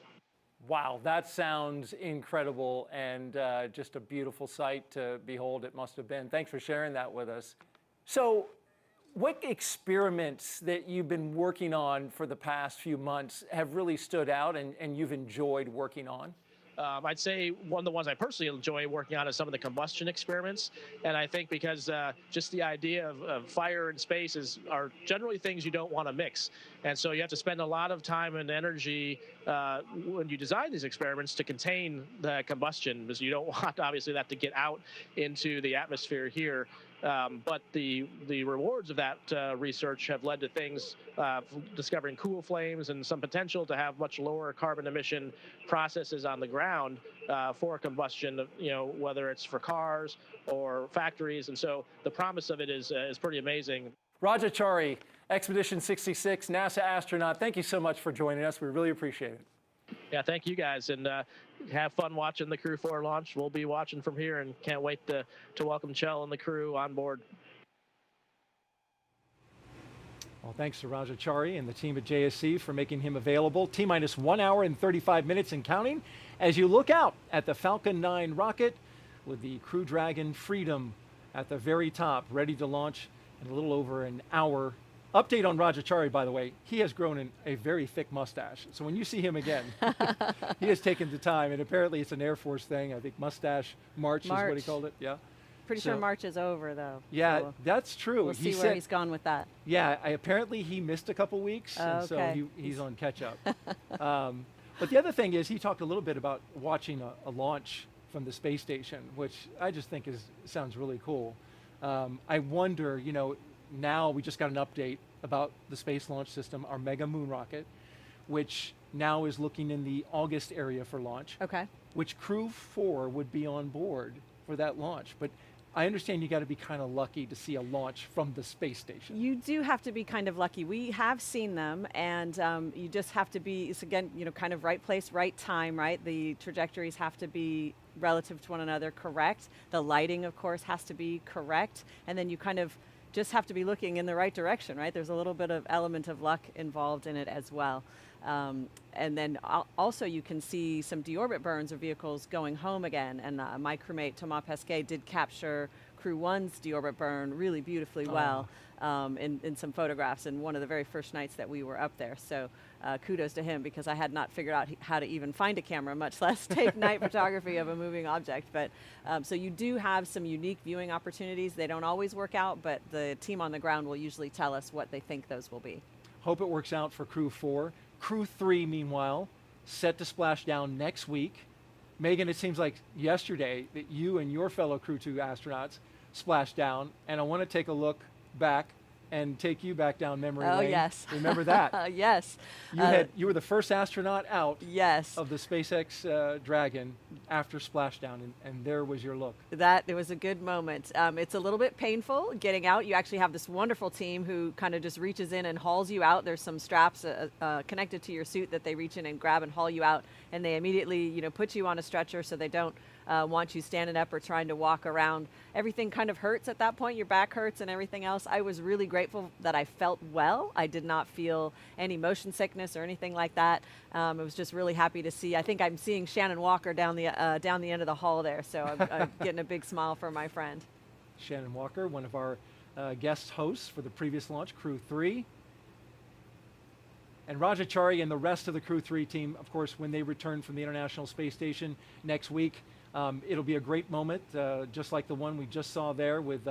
Wow, that sounds incredible, and just a beautiful sight to behold it must have been. Thanks for sharing that with us. So, what experiments that you've been working on for the past few months have really stood out and you've enjoyed working on? I'd say one of the ones I personally enjoy working on is some of the combustion experiments. And I think because just the idea of fire in space are generally things you don't want to mix. And so you have to spend a lot of time and energy when you design these experiments to contain the combustion, because you don't want, obviously, that to get out into the atmosphere here. But the rewards of that research have led to things discovering cool flames and some potential to have much lower carbon emission processes on the ground for combustion, whether it's for cars or factories. And so the promise of it is pretty amazing. Rajachari, Expedition 66, NASA astronaut, thank you so much for joining us. We really appreciate it. Yeah, thank you guys, and have fun watching the Crew 4 launch. We'll be watching from here and can't wait to welcome Chell and the crew on board. Well, thanks to Rajachari and the team at JSC for making him available. T-minus 1 hour and 35 minutes and counting as you look out at the Falcon 9 rocket with the Crew Dragon Freedom at the very top, ready to launch in a little over an hour. Update on Rajachari, by the way, he has grown a very thick mustache. So when you see him again, he has taken the time, and apparently it's an Air Force thing. I think Mustache March is what he called it. Yeah. Pretty sure March is over, though. Yeah, so that's true. We'll see where he's gone with that. Yeah, apparently he missed a couple weeks, and so he's on catch-up. But the other thing is, he talked a little bit about watching a launch from the space station, which I just think sounds really cool. I wonder, now we just got an update about the Space Launch System, our Mega Moon rocket, which now is looking in the August area for launch. Okay. Which Crew 4 would be on board for that launch. But I understand you got to be kind of lucky to see a launch from the space station. You do have to be kind of lucky. We have seen them, and you just have to be, it's again, kind of right place, right time, right? The trajectories have to be relative to one another correct. The lighting, of course, has to be correct. And then you kind of just have to be looking in the right direction, right? There's a little bit of element of luck involved in it as well. And then also you can see some deorbit burns of vehicles going home again. And my crewmate, Thomas Pesquet, did capture Crew 1's deorbit burn really beautifully well in some photographs in one of the very first nights that we were up there. So kudos to him, because I had not figured out how to even find a camera, much less take night photography of a moving object. But so you do have some unique viewing opportunities. They don't always work out, but the team on the ground will usually tell us what they think those will be. Hope it works out for Crew 4. Crew 3, meanwhile, set to splash down next week. Megan, it seems like yesterday that you and your fellow Crew 2 astronauts splashed down, and I want to take a look back and take you back down memory Oh, lane. yes. Remember that? Yes. You were the first astronaut out yes. of the SpaceX Dragon after splashdown, and there was your look. It was a good moment. It's a little bit painful getting out. You actually have this wonderful team who kind of just reaches in and hauls you out. There's some straps connected to your suit that they reach in and grab and haul you out, and they immediately, put you on a stretcher so they don't want you standing up or trying to walk around. Everything kind of hurts at that point. Your back hurts and everything else. I was really grateful that I felt well. I did not feel any motion sickness or anything like that. I was just really happy to see. I think I'm seeing Shannon Walker down the end of the hall there, so I'm getting a big smile for my friend. Shannon Walker, one of our guest hosts for the previous launch, Crew 3. And Rajachari and the rest of the Crew 3 team, of course, when they return from the International Space Station next week, it'll be a great moment, just like the one we just saw there with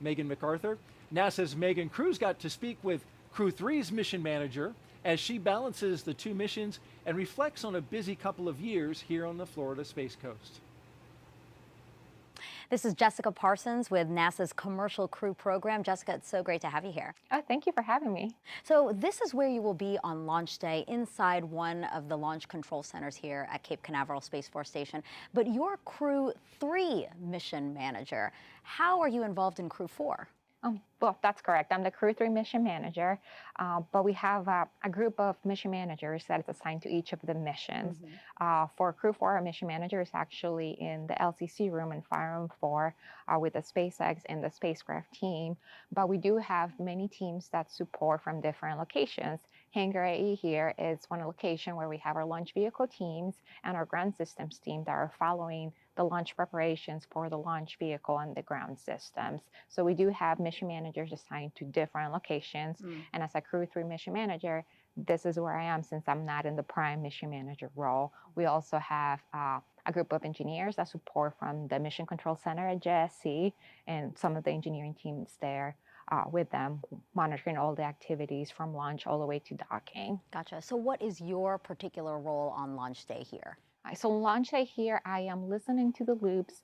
Megan MacArthur. NASA's Megan Cruz got to speak with Crew 3's mission manager as she balances the two missions and reflects on a busy couple of years here on the Florida Space Coast. This is Jessica Parsons with NASA's Commercial Crew Program. Jessica, it's so great to have you here. Oh, thank you for having me. So this is where you will be on launch day inside one of the launch control centers here at Cape Canaveral Space Force Station. But you're Crew 3 mission manager. How are you involved in Crew 4? Well, that's correct. I'm the Crew 3 mission manager, but we have a group of mission managers that is assigned to each of the missions. For Crew 4, our mission manager is actually in the LCC room in Fire Room 4 with the SpaceX and the spacecraft team, but we do have many teams that support from different locations. Hangar AE here is one location where we have our launch vehicle teams and our ground systems team that are following the launch preparations for the launch vehicle and the ground systems. So we do have mission managers assigned to different locations. And as a Crew 3 mission manager, this is where I am since I'm not in the prime mission manager role. We also have a group of engineers that support from the Mission Control Center at JSC and some of the engineering teams there with them, monitoring all the activities from launch all the way to docking. Gotcha. So what is your particular role on launch day here? So launch day here, I am listening to the loops,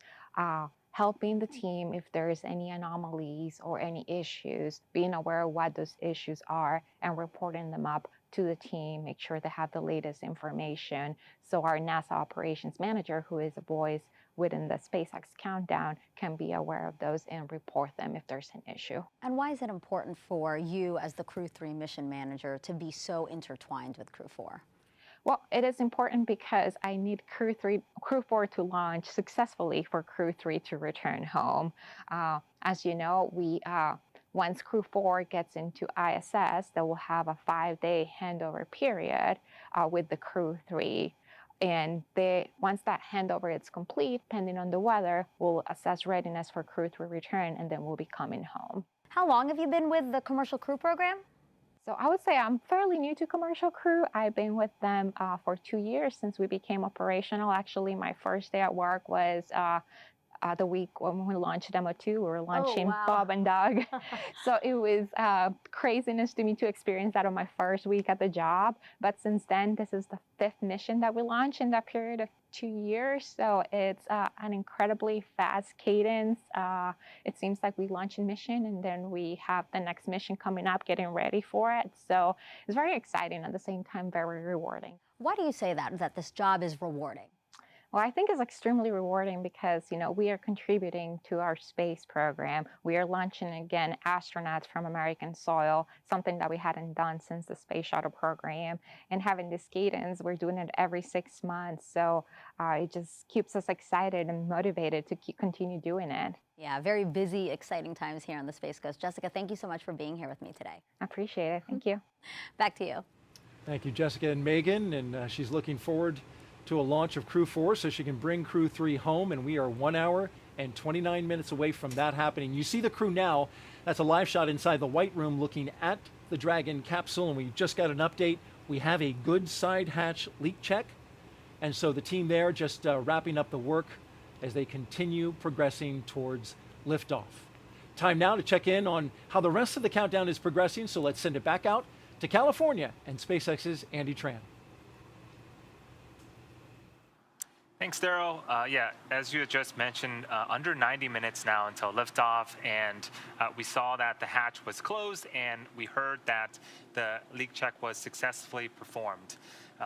helping the team if there is any anomalies or any issues, being aware of what those issues are and reporting them up to the team, make sure they have the latest information. So our NASA operations manager, who is a voice within the SpaceX countdown, can be aware of those and report them if there's an issue. And why is it important for you as the Crew 3 mission manager to be so intertwined with Crew 4? Well, it is important because I need Crew 4 to launch successfully for Crew 3 to return home. As you know, once Crew 4 gets into ISS, they will have a 5-day handover period with the Crew 3. And once that handover is complete, depending on the weather, we'll assess readiness for Crew 3 return, and then we'll be coming home. How long have you been with the Commercial Crew Program? So I would say I'm fairly new to Commercial Crew. I've been with them for 2 years since we became operational. Actually, my first day at work was the week when we launched Demo 2. We were launching Bob and Doug. So it was craziness to me to experience that on my first week at the job. But since then, this is the 5th mission that we launched in that period of 2 years. So it's an incredibly fast cadence. It seems like we launch a mission and then we have the next mission coming up, getting ready for it. So it's very exciting, at the same time very rewarding. Why do you say that this job is rewarding? Well, I think it's extremely rewarding because, we are contributing to our space program. We are launching, again, astronauts from American soil, something that we hadn't done since the Space Shuttle program. And having this cadence, we're doing it every 6 months. So it just keeps us excited and motivated to continue doing it. Yeah, very busy, exciting times here on the Space Coast. Jessica, thank you so much for being here with me today. I appreciate it. Thank you. Back to you. Thank you, Jessica and Megan. And she's looking forward to a launch of Crew 4 so she can bring Crew 3 home, and we are 1 hour and 29 minutes away from that happening. You see the crew now. That's a live shot inside the White Room looking at the Dragon capsule, and we just got an update. We have a good side hatch leak check, and so the team there just wrapping up the work as they continue progressing towards liftoff. Time now to check in on how the rest of the countdown is progressing, so let's send it back out to California and SpaceX's Andy Tran. Thanks, Daryl. Yeah, as you had just mentioned, under 90 minutes now until liftoff, and we saw that the hatch was closed, and we heard that the leak check was successfully performed.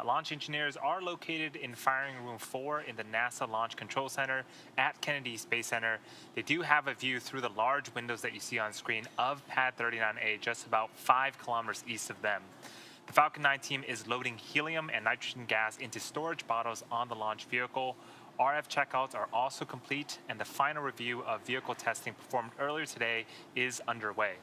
Launch engineers are located in Firing Room 4 in the NASA Launch Control Center at Kennedy Space Center. They do have a view through the large windows that you see on screen of Pad 39A, just about 5 kilometers east of them. The Falcon 9 team is loading helium and nitrogen gas into storage bottles on the launch vehicle. RF checkouts are also complete, and the final review of vehicle testing performed earlier today is underway.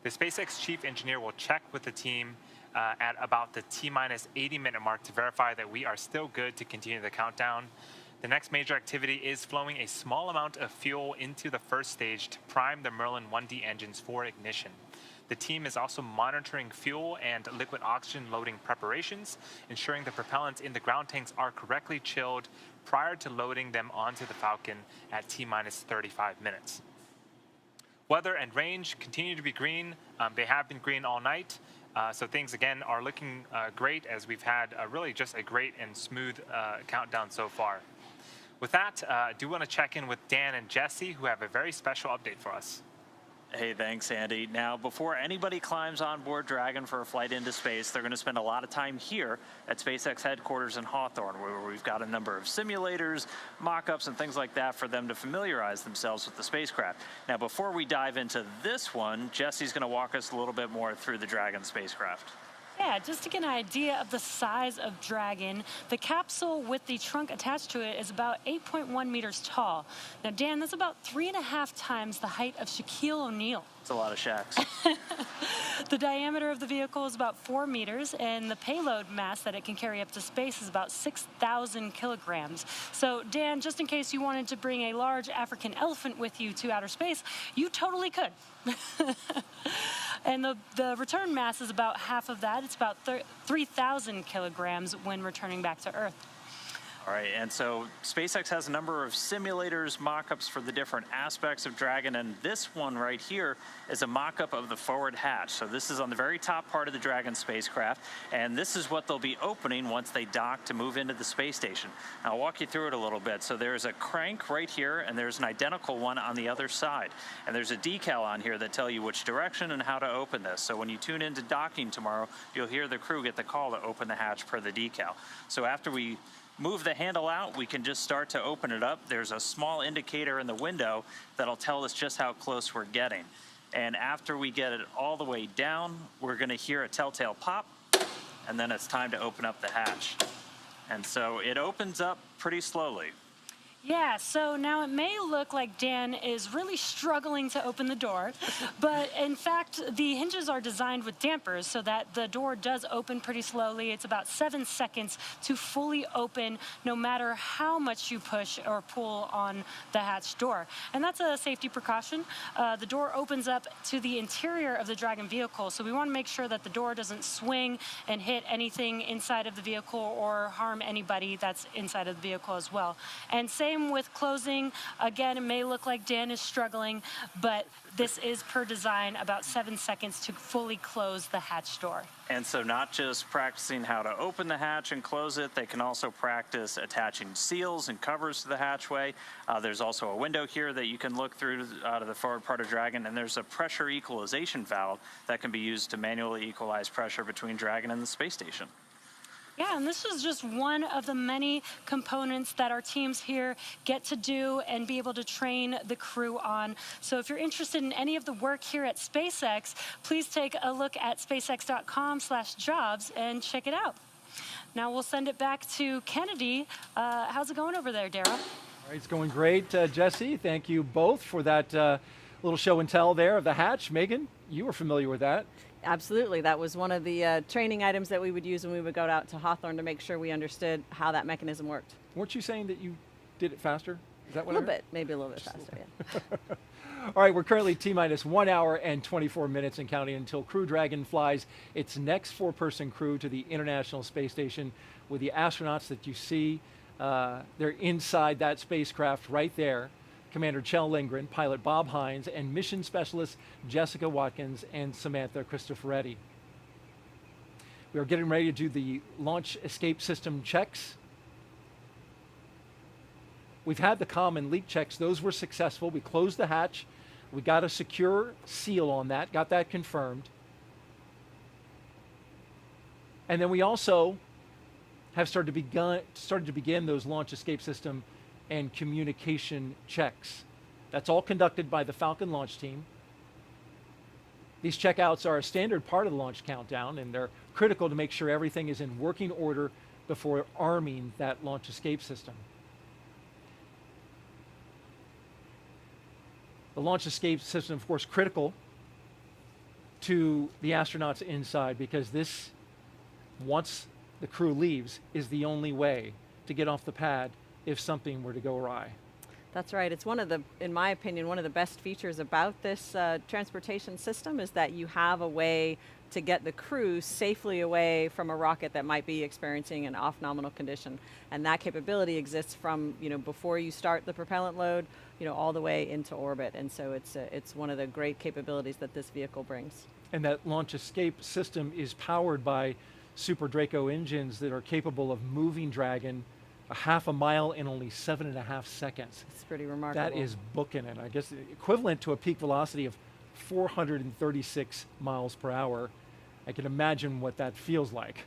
The SpaceX chief engineer will check with the team at about the T-minus 80-minute mark to verify that we are still good to continue the countdown. The next major activity is flowing a small amount of fuel into the first stage to prime the Merlin 1D engines for ignition. The team is also monitoring fuel and liquid oxygen loading preparations, ensuring the propellants in the ground tanks are correctly chilled prior to loading them onto the Falcon at T-minus 35 minutes. Weather and range continue to be green. They have been green all night. So things, again, are looking great, as we've had really just a great and smooth countdown so far. With that, I do want to check in with Dan and Jesse, who have a very special update for us. Hey, thanks, Andy. Now, before anybody climbs on board Dragon for a flight into space, they're going to spend a lot of time here at SpaceX headquarters in Hawthorne, where we've got a number of simulators, mock-ups, and things like that for them to familiarize themselves with the spacecraft. Now, before we dive into this one, Jesse's going to walk us a little bit more through the Dragon spacecraft. Yeah, just to get an idea of the size of Dragon, the capsule with the trunk attached to it is about 8.1 meters tall. Now, Dan, that's about 3.5 times the height of Shaquille O'Neal. It's a lot of shacks. The diameter of the vehicle is about 4 meters, and the payload mass that it can carry up to space is about 6,000 kilograms. So, Dan, just in case you wanted to bring a large African elephant with you to outer space, you totally could. And the return mass is about half of that. It's about 3,000 kilograms when returning back to Earth. All right, and so SpaceX has a number of simulators, mock-ups for the different aspects of Dragon, and this one right here is a mock-up of the forward hatch. So this is on the very top part of the Dragon spacecraft, and this is what they'll be opening once they dock to move into the space station. I'll walk you through it a little bit. So there's a crank right here, and there's an identical one on the other side. And there's a decal on here that tell you which direction and how to open this. So when you tune into docking tomorrow, you'll hear the crew get the call to open the hatch per the decal. So after we move the handle out, we can just start to open it up. There's a small indicator in the window that'll tell us just how close we're getting. And after we get it all the way down, we're gonna hear a telltale pop, and then it's time to open up the hatch. And so it opens up pretty slowly. Yeah, so now it may look like Dan is really struggling to open the door, but in fact, the hinges are designed with dampers so that the door does open pretty slowly. It's about 7 seconds to fully open, no matter how much you push or pull on the hatch door. And that's a safety precaution. The door opens up to the interior of the Dragon vehicle, so we want to make sure that the door doesn't swing and hit anything inside of the vehicle or harm anybody that's inside of the vehicle as well. And same with closing. Again, it may look like Dan is struggling, but this is per design about 7 seconds to fully close the hatch door. And so not just practicing how to open the hatch and close it, they can also practice attaching seals and covers to the hatchway. There's also a window here that you can look through out of the forward part of Dragon, and there's a pressure equalization valve that can be used to manually equalize pressure between Dragon and the space station. Yeah, and this is just one of the many components that our teams here get to do and be able to train the crew on. So if you're interested in any of the work here at SpaceX, please take a look at spacex.com/jobs and check it out. Now we'll send it back to Kennedy. How's it going over there, Daryl? All right, it's going great, Jesse. Thank you both for that little show and tell there of the hatch. Megan, you were familiar with that. Absolutely. That was one of the training items that we would use when we would go out to Hawthorne to make sure we understood how that mechanism worked. Weren't you saying that you did it faster? Is that what a little bit, maybe a little bit faster, yeah. All right, we're currently T-minus 1 hour and 24 minutes and counting until Crew Dragon flies its next 4-person crew to the International Space Station with the astronauts that you see. They're inside that spacecraft right there. Commander Kjell Lindgren, pilot Bob Hines, and mission specialists Jessica Watkins and Samantha Cristoforetti. We are getting ready to do the launch escape system checks. We've had the common leak checks. Those were successful. We closed the hatch. We got a secure seal on that, got that confirmed. And then we also have started to begin those launch escape system and communication checks. That's all conducted by the Falcon launch team. These checkouts are a standard part of the launch countdown, and they're critical to make sure everything is in working order before arming that launch escape system. The launch escape system, of course, critical to the astronauts inside, because this, once the crew leaves, is the only way to get off the pad if something were to go awry. That's right. It's one of the, in my opinion, one of the best features about this transportation system is that you have a way to get the crew safely away from a rocket that might be experiencing an off-nominal condition. And that capability exists from, before you start the propellant load, all the way into orbit. And so it's one of the great capabilities that this vehicle brings. And that launch escape system is powered by Super Draco engines that are capable of moving Dragon a half a mile in only 7.5 seconds. It's pretty remarkable. That is booking it. I guess equivalent to a peak velocity of 436 miles per hour. I can imagine what that feels like.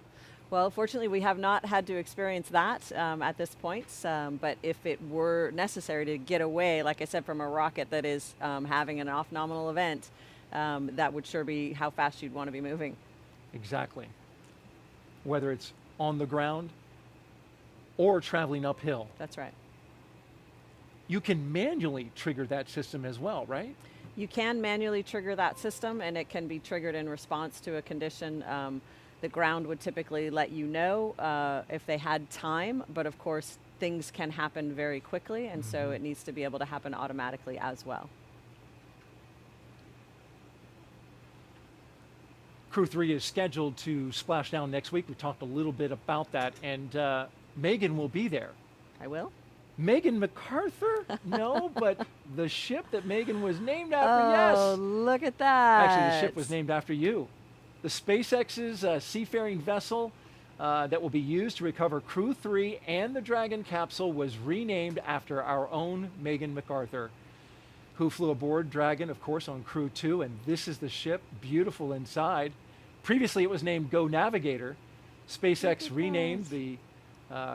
Well, fortunately, we have not had to experience that at this point, but if it were necessary to get away, like I said, from a rocket that is having an off-nominal event, that would sure be how fast you'd want to be moving. Exactly. Whether it's on the ground or traveling uphill. That's right. You can manually trigger that system as well, right? You can manually trigger that system, and it can be triggered in response to a condition. The ground would typically let you know if they had time, but of course things can happen very quickly, and so it needs to be able to happen automatically as well. Crew 3 is scheduled to splash down next week. We talked a little bit about that, and Megan will be there. I will? Megan MacArthur? No, but the ship that Megan was named after, yes. Oh, look at that. Actually, the ship was named after you. The SpaceX's seafaring vessel that will be used to recover Crew 3 and the Dragon capsule was renamed after our own Megan MacArthur, who flew aboard Dragon, of course, on Crew 2, and this is the ship, beautiful inside. Previously, it was named Go Navigator. SpaceX renamed the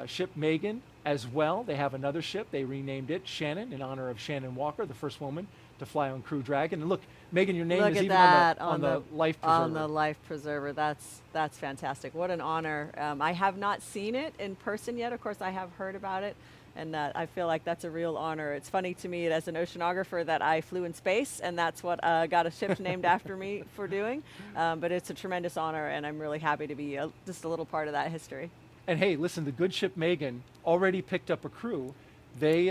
ship Megan as well. They have another ship. They renamed it Shannon in honor of Shannon Walker, the first woman to fly on Crew Dragon. And look, Megan, your name is even on the life preserver. On the life preserver. That's fantastic. What an honor. I have not seen it in person yet. Of course, I have heard about it. And I feel like that's a real honor. It's funny to me as an oceanographer that I flew in space, and that's what got a ship named after me for doing. But it's a tremendous honor, and I'm really happy to be just a little part of that history. And hey, listen, the good ship Megan already picked up a crew. They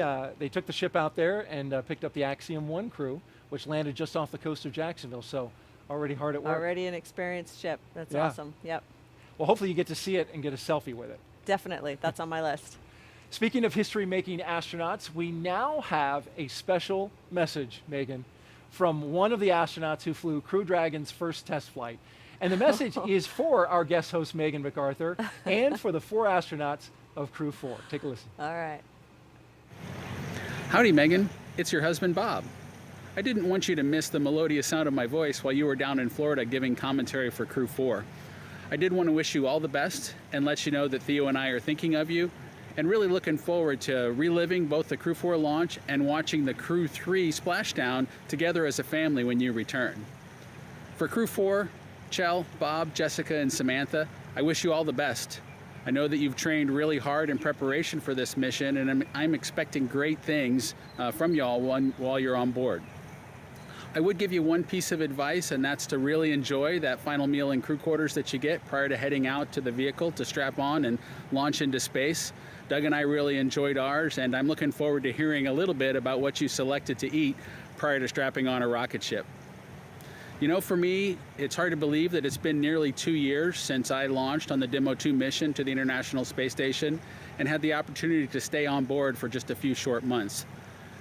took the ship out there and picked up the Axiom 1 crew, which landed just off the coast of Jacksonville. So already hard at work. Already an experienced ship. That's awesome. Yep. Well, hopefully you get to see it and get a selfie with it. Definitely. That's on my list. Speaking of history-making astronauts, we now have a special message, Megan, from one of the astronauts who flew Crew Dragon's first test flight. And the message is for our guest host, Megan MacArthur, and for the 4 astronauts of Crew 4. Take a listen. All right. Howdy, Megan. It's your husband, Bob. I didn't want you to miss the melodious sound of my voice while you were down in Florida giving commentary for Crew 4. I did want to wish you all the best and let you know that Theo and I are thinking of you and really looking forward to reliving both the Crew 4 launch and watching the Crew 3 splashdown together as a family when you return. For Crew 4, Chell, Bob, Jessica, and Samantha, I wish you all the best. I know that you've trained really hard in preparation for this mission, and I'm expecting great things from y'all while you're on board. I would give you one piece of advice, and that's to really enjoy that final meal in crew quarters that you get prior to heading out to the vehicle to strap on and launch into space. Doug and I really enjoyed ours, and I'm looking forward to hearing a little bit about what you selected to eat prior to strapping on a rocket ship. You know, for me, it's hard to believe that it's been nearly 2 years since I launched on the Demo 2 mission to the International Space Station and had the opportunity to stay on board for just a few short months.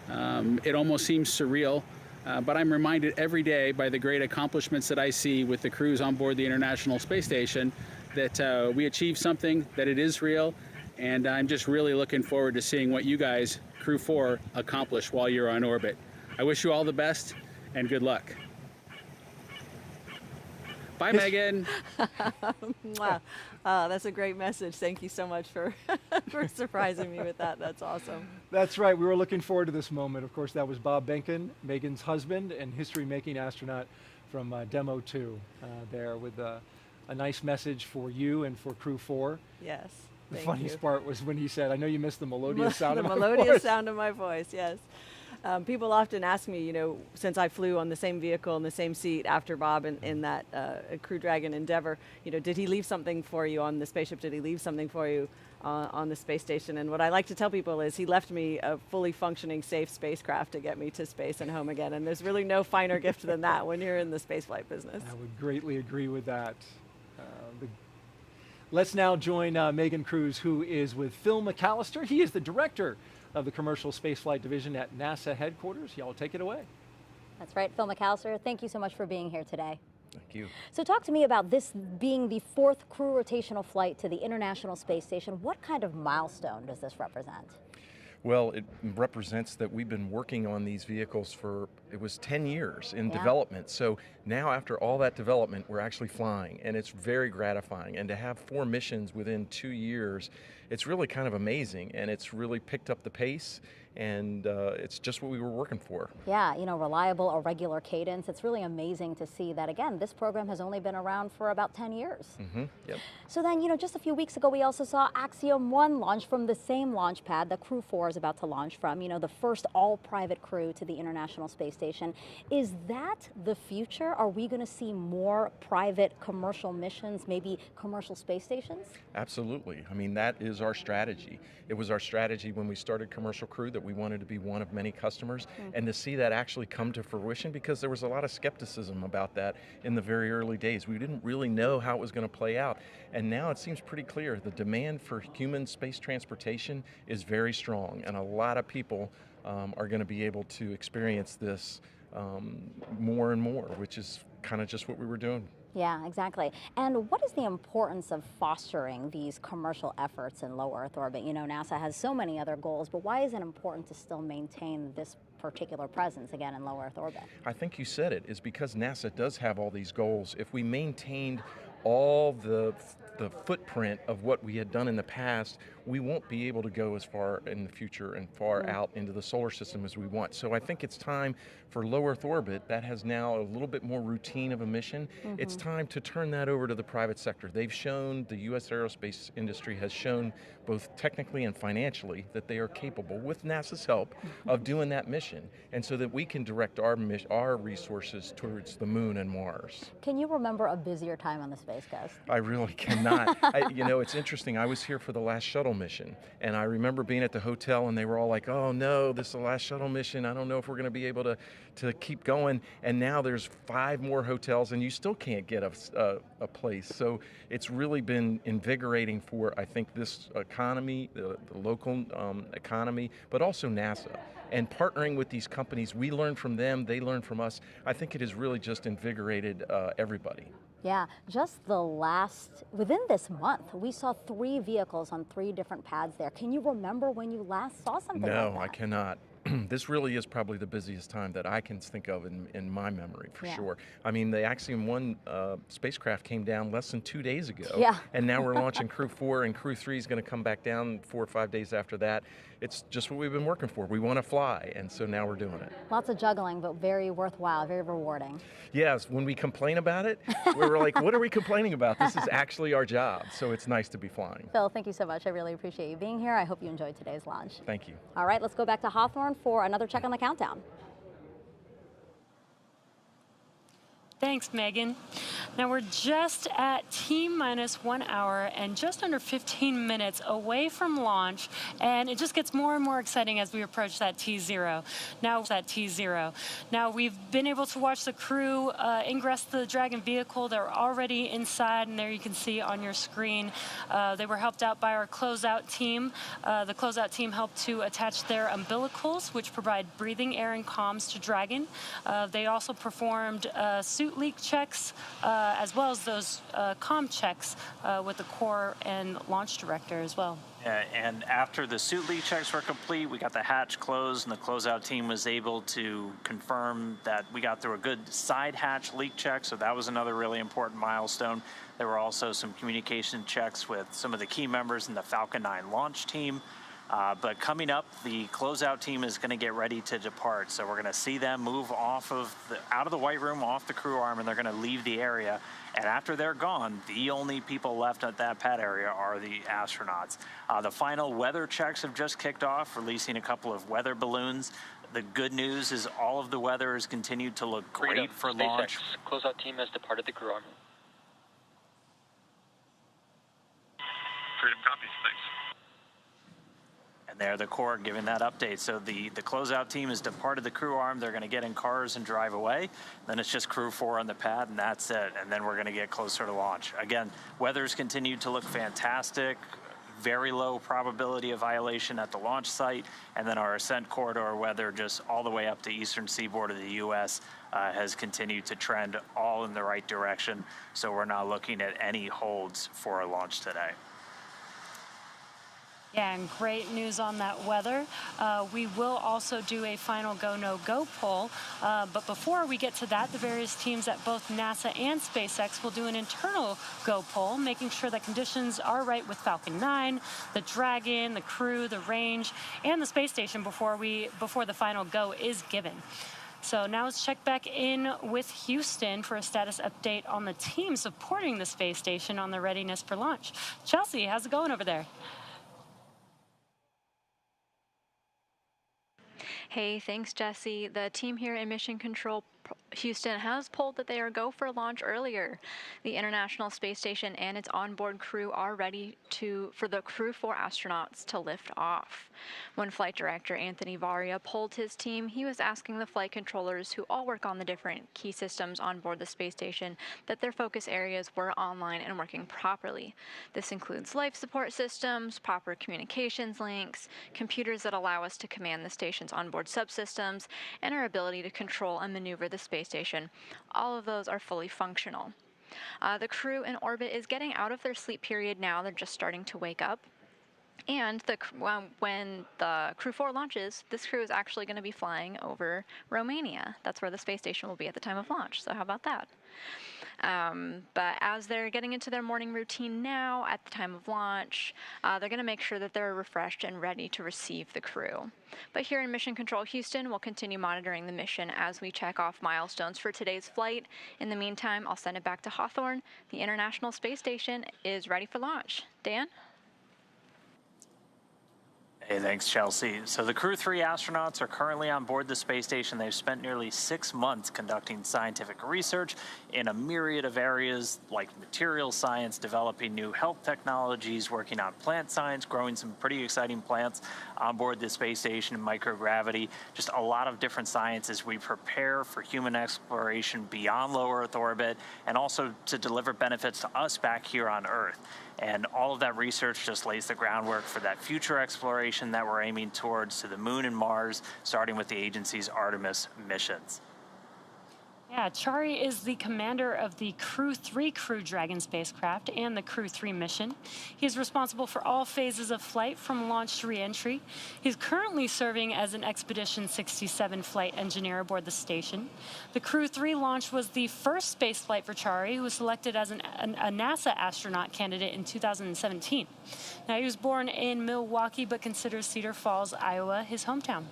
It almost seems surreal, but I'm reminded every day by the great accomplishments that I see with the crews on board the International Space Station that we achieved something, that it is real, and I'm just really looking forward to seeing what you guys, Crew 4, accomplish while you're on orbit. I wish you all the best and good luck. Bye, Megan. Wow. That's a great message. Thank you so much for, for surprising me with that. That's awesome. That's right. We were looking forward to this moment. Of course, that was Bob Behnken, Megan's husband and history-making astronaut from Demo 2 there with a nice message for you and for Crew 4. Yes. The Thank funniest you. part was when he said, I know you missed the melodious sound of my voice. The melodious sound of my voice, yes. People often ask me, you know, since I flew on the same vehicle in the same seat after Bob in that Crew Dragon Endeavour, you know, did he leave something for you on the spaceship? Did he leave something for you on the space station? And what I like to tell people is he left me a fully functioning, safe spacecraft to get me to space and home again. And there's really no finer gift than that when you're in the spaceflight business. I would greatly agree with that. Let's now join Megan Cruz, who is with Phil McAllister. He is the director of the Commercial Spaceflight Division at NASA headquarters. Y'all take it away. That's right, Phil McAllister. Thank you so much for being here today. Thank you. So talk to me about this being the 4th crew rotational flight to the International Space Station. What kind of milestone does this represent? Well, it represents that we've been working on these vehicles for, it was 10 years in Yeah. development. So now after all that development, we're actually flying, and it's very gratifying. And to have 4 missions within 2 years, it's really kind of amazing, and it's really picked up the pace, and it's just what we were working for. Yeah, you know, reliable, a regular cadence. It's really amazing to see that, again, this program has only been around for about 10 years. Yep. So then, you know, just a few weeks ago, we also saw Axiom 1 launch from the same launch pad that Crew 4 is about to launch from, you know, the first all-private crew to the International Space Station. Is that the future? Are we going to see more private commercial missions, maybe commercial space stations? Absolutely. I mean, that is our strategy. It was our strategy when we started Commercial Crew that we wanted to be one of many customers, and to see that actually come to fruition, because there was a lot of skepticism about that in the very early days. We didn't really know how it was going to play out, and now it seems pretty clear. The demand for human space transportation is very strong, and a lot of people are going to be able to experience this more and more, which is kind of just what we were doing. Yeah, exactly. And what is the importance of fostering these commercial efforts in low Earth orbit? You know, NASA has so many other goals, but why is it important to still maintain this particular presence, again, in low Earth orbit? I think you said it, is because NASA does have all these goals. If we maintained all the footprint of what we had done in the past, we won't be able to go as far in the future and far out into the solar system as we want. So I think it's time for low Earth orbit that has now a little bit more routine of a mission. It's time to turn that over to the private sector. They've shown, the U.S. aerospace industry has shown both technically and financially that they are capable, with NASA's help, of doing that mission, and so that we can direct our resources towards the moon and Mars. Can you remember a busier time on the Space Coast? I really cannot. You know, it's interesting. I was here for the last shuttle mission, and I remember being at the hotel, and they were all like, oh no, this is the last shuttle mission. I don't know if we're going to be able to keep going. And now there's 5 more hotels, and you still can't get a place. So it's really been invigorating for, I think, this economy, the local economy, but also NASA. And partnering with these companies, we learn from them, they learn from us. I think it has really just invigorated everybody. Yeah, just within this month, we saw 3 vehicles on 3 different pads there. Can you remember when you last saw something like that? No, I cannot. This really is probably the busiest time that I can think of in my memory, for sure. I mean, the Axiom 1 spacecraft came down less than 2 days ago. Yeah. And now we're launching Crew 4, and Crew 3 is going to come back down 4 or 5 days after that. It's just what we've been working for. We want to fly, and so now we're doing it. Lots of juggling, but very worthwhile, very rewarding. Yes, when we complain about it, we were like, what are we complaining about? This is actually our job, so it's nice to be flying. Phil, thank you so much. I really appreciate you being here. I hope you enjoyed today's launch. Thank you. All right, let's go back to Hawthorne for another check on the countdown. Thanks, Megan. Now we're just at T-minus 1 hour and just under 15 minutes away from launch, and it just gets more and more exciting as we approach that T0. Now we've been able to watch the crew ingress the Dragon vehicle. They're already inside, and there you can see on your screen. They were helped out by our closeout team. The closeout team helped to attach their umbilicals, which provide breathing air and comms to Dragon. They also performed suit suit leak checks, as well as those comm checks with the core and launch director as well. And after the suit leak checks were complete, we got the hatch closed, and the closeout team was able to confirm that we got through a good side hatch leak check, so that was another really important milestone. There were also some communication checks with some of the key members in the Falcon 9 launch team. But coming up, the closeout team is going to get ready to depart. So we're going to see them move out of the White Room, off the crew arm, and they're going to leave the area. And after they're gone, the only people left at that pad area are the astronauts. The final weather checks have just kicked off, releasing a couple of weather balloons. The good news is all of the weather has continued to look great for launch. Closeout team has departed the crew arm. Freedom copies, thanks. And there, the core giving that update. So the closeout team has departed the crew arm. They're going to get in cars and drive away. Then it's just crew 4 on the pad, and that's it. And then we're going to get closer to launch. Again, weather's continued to look fantastic. Very low probability of violation at the launch site. And then our ascent corridor weather just all the way up the eastern seaboard of the U.S. Has continued to trend all in the right direction. So we're not looking at any holds for a launch today. Yeah, and great news on that weather. We will also do a final go, no go poll. But before we get to that, the various teams at both NASA and SpaceX will do an internal go poll, making sure that conditions are right with Falcon 9, the Dragon, the crew, the range, and the space station before the final go is given. So now let's check back in with Houston for a status update on the team supporting the space station on the readiness for launch. Chelsea, how's it going over there? Hey, thanks, Jesse. The team here in Mission Control Houston has polled that they are go for launch earlier. The International Space Station and its onboard crew are ready for the Crew 4 astronauts to lift off. When Flight Director Anthony Varia polled his team, he was asking the flight controllers who all work on the different key systems on board the space station that their focus areas were online and working properly. This includes life support systems, proper communications links, computers that allow us to command the station's onboard subsystems, and our ability to control and maneuver the space station. All of those are fully functional. The crew in orbit is getting out of their sleep period now. They're just starting to wake up. And when the Crew 4 launches, this crew is actually going to be flying over Romania. That's where the space station will be at the time of launch. So how about that? But as they're getting into their morning routine now at the time of launch, they're going to make sure that they're refreshed and ready to receive the crew. But here in Mission Control Houston, we'll continue monitoring the mission as we check off milestones for today's flight. In the meantime, I'll send it back to Hawthorne. The International Space Station is ready for launch. Dan? Hey, thanks, Chelsea. So the Crew 3 astronauts are currently on board the space station. They've spent nearly 6 months conducting scientific research in a myriad of areas like material science, developing new health technologies, working on plant science, growing some pretty exciting plants on board the space station in microgravity, just a lot of different sciences. We prepare for human exploration beyond low Earth orbit and also to deliver benefits to us back here on Earth. And all of that research just lays the groundwork for that future exploration that we're aiming towards to the Moon and Mars, starting with the agency's Artemis missions. Yeah, Chari is the commander of the Crew 3 Crew Dragon spacecraft and the Crew 3 mission. He is responsible for all phases of flight from launch to re-entry. He's currently serving as an Expedition 67 flight engineer aboard the station. The Crew 3 launch was the first space flight for Chari, who was selected as a NASA astronaut candidate in 2017. Now, he was born in Milwaukee, but considers Cedar Falls, Iowa, his hometown.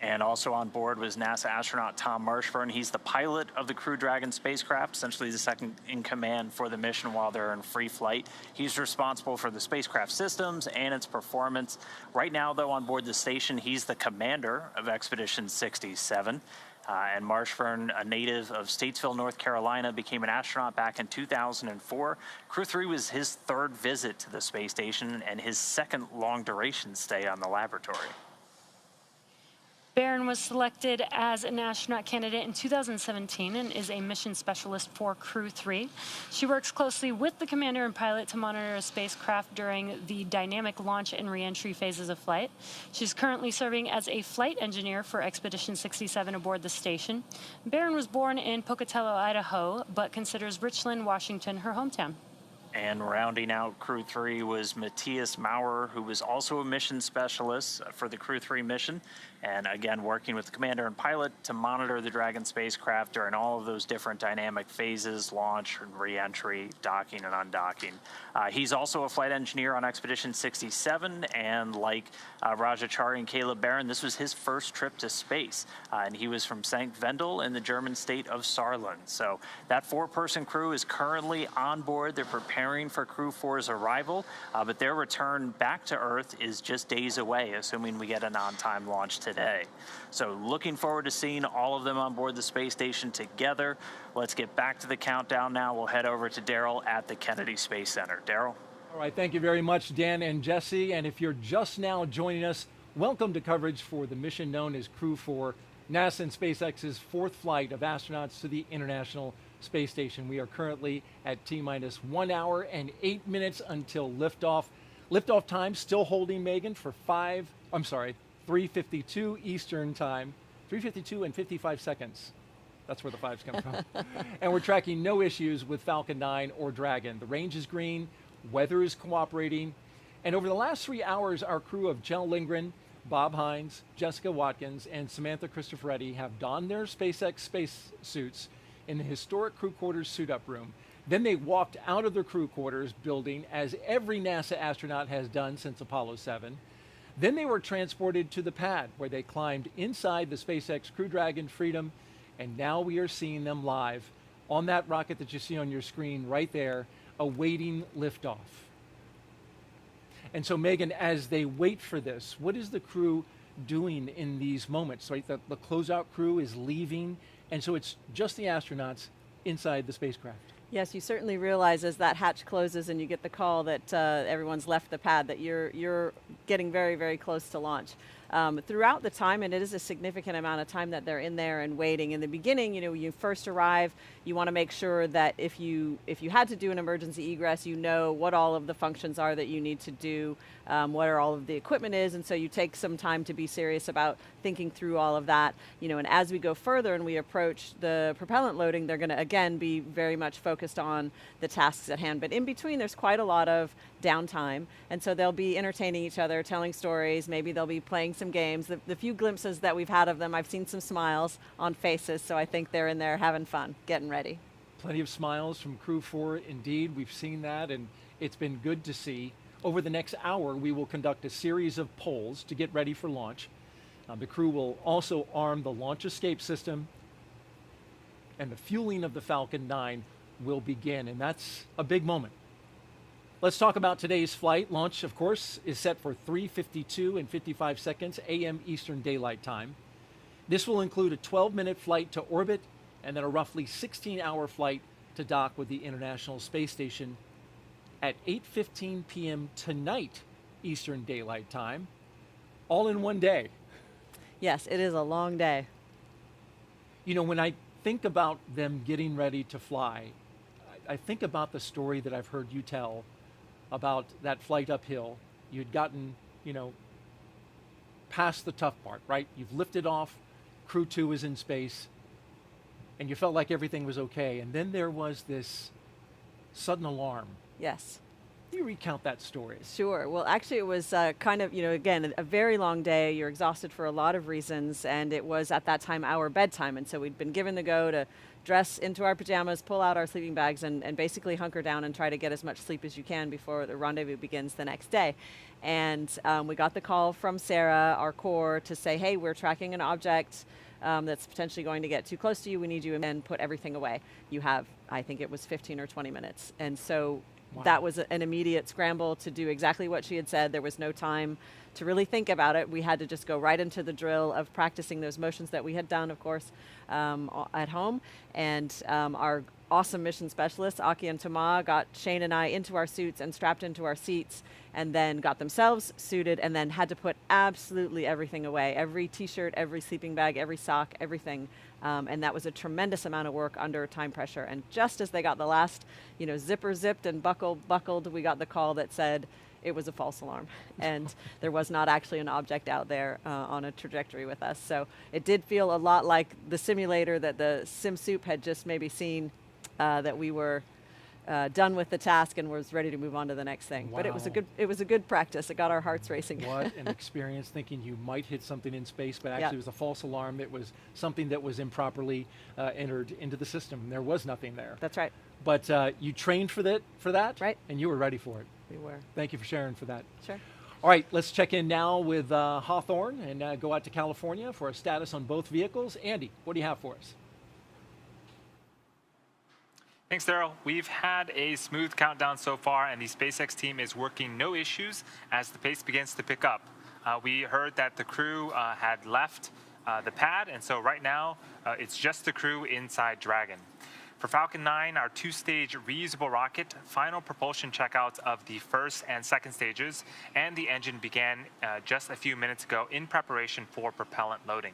And also on board was NASA astronaut Tom Marshburn. He's the pilot of the Crew Dragon spacecraft, essentially the second in command for the mission while they're in free flight. He's responsible for the spacecraft systems and its performance. Right now, though, on board the station, he's the commander of Expedition 67. And Marshburn, a native of Statesville, North Carolina, became an astronaut back in 2004. Crew 3 was his third visit to the space station and his second long-duration stay on the laboratory. Barron was selected as an astronaut candidate in 2017 and is a mission specialist for Crew 3. She works closely with the commander and pilot to monitor a spacecraft during the dynamic launch and reentry phases of flight. She's currently serving as a flight engineer for Expedition 67 aboard the station. Barron was born in Pocatello, Idaho, but considers Richland, Washington her hometown. And rounding out Crew 3 was Matthias Maurer, who was also a mission specialist for the Crew 3 mission, and again working with the commander and pilot to monitor the Dragon spacecraft during all of those different dynamic phases, launch and re-entry, docking and undocking. He's also a flight engineer on Expedition 67, and like Rajachari and Caleb Barron, this was his first trip to space, and he was from St. Wendel in the German state of Saarland. So that 4-person crew is currently on board. They're preparing for Crew 4's arrival, but their return back to Earth is just days away, assuming we get an on-time launch today. So looking forward to seeing all of them on board the space station together. Let's get back to the countdown now. We'll head over to Daryl at the Kennedy Space Center. Daryl? All right, thank you very much, Dan and Jesse. And if you're just now joining us, welcome to coverage for the mission known as Crew 4, NASA and SpaceX's 4th flight of astronauts to the International Space Station. We are currently at T-minus 1 hour and 8 minutes until liftoff. Liftoff time still holding, Megan, for 3:52 Eastern time, 3:52 and 55 seconds. That's where the 5's come from. And we're tracking no issues with Falcon 9 or Dragon. The range is green, weather is cooperating, and over the last 3 hours, our crew of Jell Lindgren, Bob Hines, Jessica Watkins, and Samantha Cristoforetti have donned their SpaceX space suits in the historic crew quarters suit-up room. Then they walked out of their crew quarters building, as every NASA astronaut has done since Apollo 7. Then they were transported to the pad, where they climbed inside the SpaceX Crew Dragon Freedom, and now we are seeing them live on that rocket that you see on your screen right there, awaiting liftoff. And so, Megan, as they wait for this, what is the crew doing in these moments? Right, the closeout crew is leaving, and so it's just the astronauts inside the spacecraft. Yes, you certainly realize as that hatch closes and you get the call that everyone's left the pad, that you're getting very, very close to launch. Throughout the time, and it is a significant amount of time that they're in there and waiting. In the beginning, you know, when you first arrive, you want to make sure that if you had to do an emergency egress, you know what all of the functions are that you need to do, what all of the equipment is, and so you take some time to be serious about thinking through all of that. You know, and as we go further and we approach the propellant loading, they're going to again be very much focused on the tasks at hand. But in between, there's quite a lot of downtime, and so they'll be entertaining each other, telling stories. Maybe they'll be playing some games. The few glimpses that we've had of them, I've seen some smiles on faces, so I think they're in there having fun, getting ready. Plenty of smiles from Crew 4, indeed. We've seen that, and it's been good to see. Over the next hour, we will conduct a series of polls to get ready for launch. The crew will also arm the launch escape system, and the fueling of the Falcon 9 will begin, and that's a big moment. Let's talk about today's flight. Launch, of course, is set for 3:52 and 55 seconds a.m. Eastern Daylight Time. This will include a 12-minute flight to orbit and then a roughly 16-hour flight to dock with the International Space Station at 8:15 p.m. tonight, Eastern Daylight Time, all in one day. Yes, it is a long day. You know, when I think about them getting ready to fly, I think about the story that I've heard you tell about that flight uphill. You'd gotten, you know, past the tough part, right? You've lifted off, Crew 2 is in space, and you felt like everything was okay. And then there was this sudden alarm. Yes. Can you recount that story? Sure. Well, actually, it was kind of, you know, again, a very long day. You're exhausted for a lot of reasons, and it was at that time our bedtime. And so we'd been given the go to dress into our pajamas, pull out our sleeping bags, and basically hunker down and try to get as much sleep as you can before the rendezvous begins the next day. And we got the call from Sarah, our core, to say, hey, we're tracking an object that's potentially going to get too close to you. We need you to put everything away. You have, I think it was 15 or 20 minutes. And so that was an immediate scramble to do exactly what she had said. There was no time to really think about it. We had to just go right into the drill of practicing those motions that we had done, of course, at home. And our awesome mission specialists, Aki and Tama, got Shane and I into our suits and strapped into our seats, and then got themselves suited, and then had to put absolutely everything away. Every t-shirt, every sleeping bag, every sock, everything. And that was a tremendous amount of work under time pressure. And just as they got the last, zipper zipped and buckled, we got the call that said it was a false alarm. And there was not actually an object out there on a trajectory with us. So it did feel a lot like the simulator that the SimSoup had just maybe seen, that we were done with the task and was ready to move on to the next thing. Wow. But it was a good practice. It got our hearts racing. What an experience, thinking you might hit something in space, but actually it was a false alarm. It was something that was improperly entered into the system. There was nothing there. That's right. But you trained for that, right? And you were ready for it. We were. Thank you for sharing for that. Sure. All right, let's check in now with Hawthorne and go out to California for a status on both vehicles. Andy, what do you have for us? Thanks, Daryl. We've had a smooth countdown so far, and the SpaceX team is working no issues as the pace begins to pick up. We heard that the crew had left the pad, and so right now it's just the crew inside Dragon. For Falcon 9, our two-stage reusable rocket, final propulsion checkouts of the first and second stages and the engine began just a few minutes ago in preparation for propellant loading.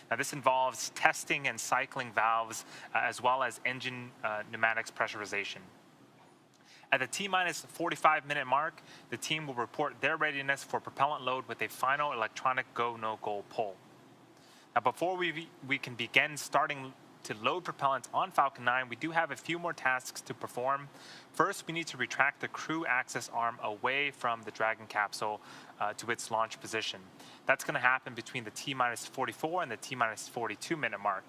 Now, this involves testing and cycling valves as well as engine pneumatics pressurization. At the T-minus 45-minute mark, the team will report their readiness for propellant load with a final electronic go, no-go pull. Now, before we can begin starting to load propellant on Falcon 9, we do have a few more tasks to perform. First, we need to retract the crew access arm away from the Dragon capsule to its launch position. That's going to happen between the T-minus 44 and the T-minus 42-minute mark.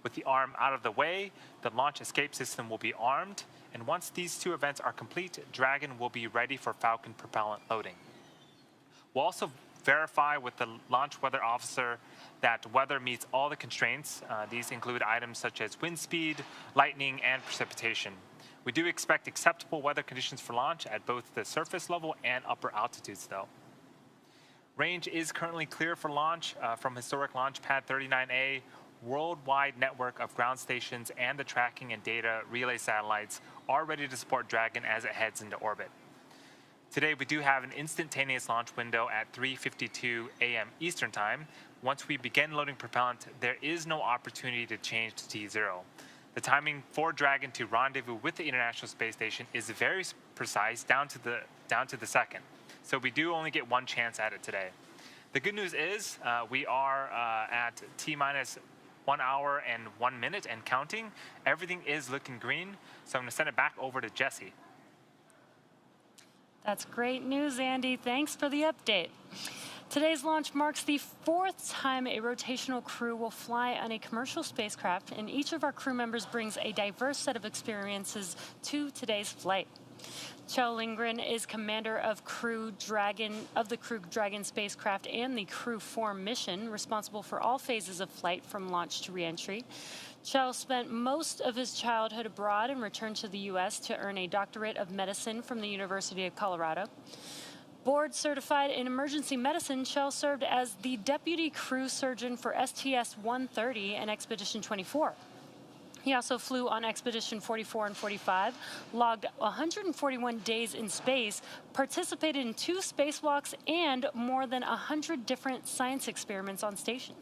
With the arm out of the way, the launch escape system will be armed, and once these two events are complete, Dragon will be ready for Falcon propellant loading. We'll also verify with the launch weather officer that weather meets all the constraints. These include items such as wind speed, lightning, and precipitation. We do expect acceptable weather conditions for launch at both the surface level and upper altitudes, though. Range is currently clear for launch from historic launch pad 39A. Worldwide network of ground stations and the tracking and data relay satellites are ready to support Dragon as it heads into orbit. Today, we do have an instantaneous launch window at 3:52 a.m. Eastern Time. Once we begin loading propellant, there is no opportunity to change to T0. The timing for Dragon to rendezvous with the International Space Station is very precise, down to the second. So we do only get one chance at it today. The good news is we are at T-minus 1 hour and 1 minute and counting. Everything is looking green, so I'm going to send it back over to Jesse. That's great news, Andy. Thanks for the update. Today's launch marks the 4th time a rotational crew will fly on a commercial spacecraft, and each of our crew members brings a diverse set of experiences to today's flight. Kjell Lindgren is commander of the Crew Dragon spacecraft and the Crew 4 mission, responsible for all phases of flight from launch to reentry. Kjell spent most of his childhood abroad and returned to the U.S. to earn a doctorate of medicine from the University of Colorado. Board certified in emergency medicine, Kjell served as the deputy crew surgeon for STS-130 and Expedition 24. He also flew on Expedition 44 and 45, logged 141 days in space, participated in 2 spacewalks, and more than 100 different science experiments on station.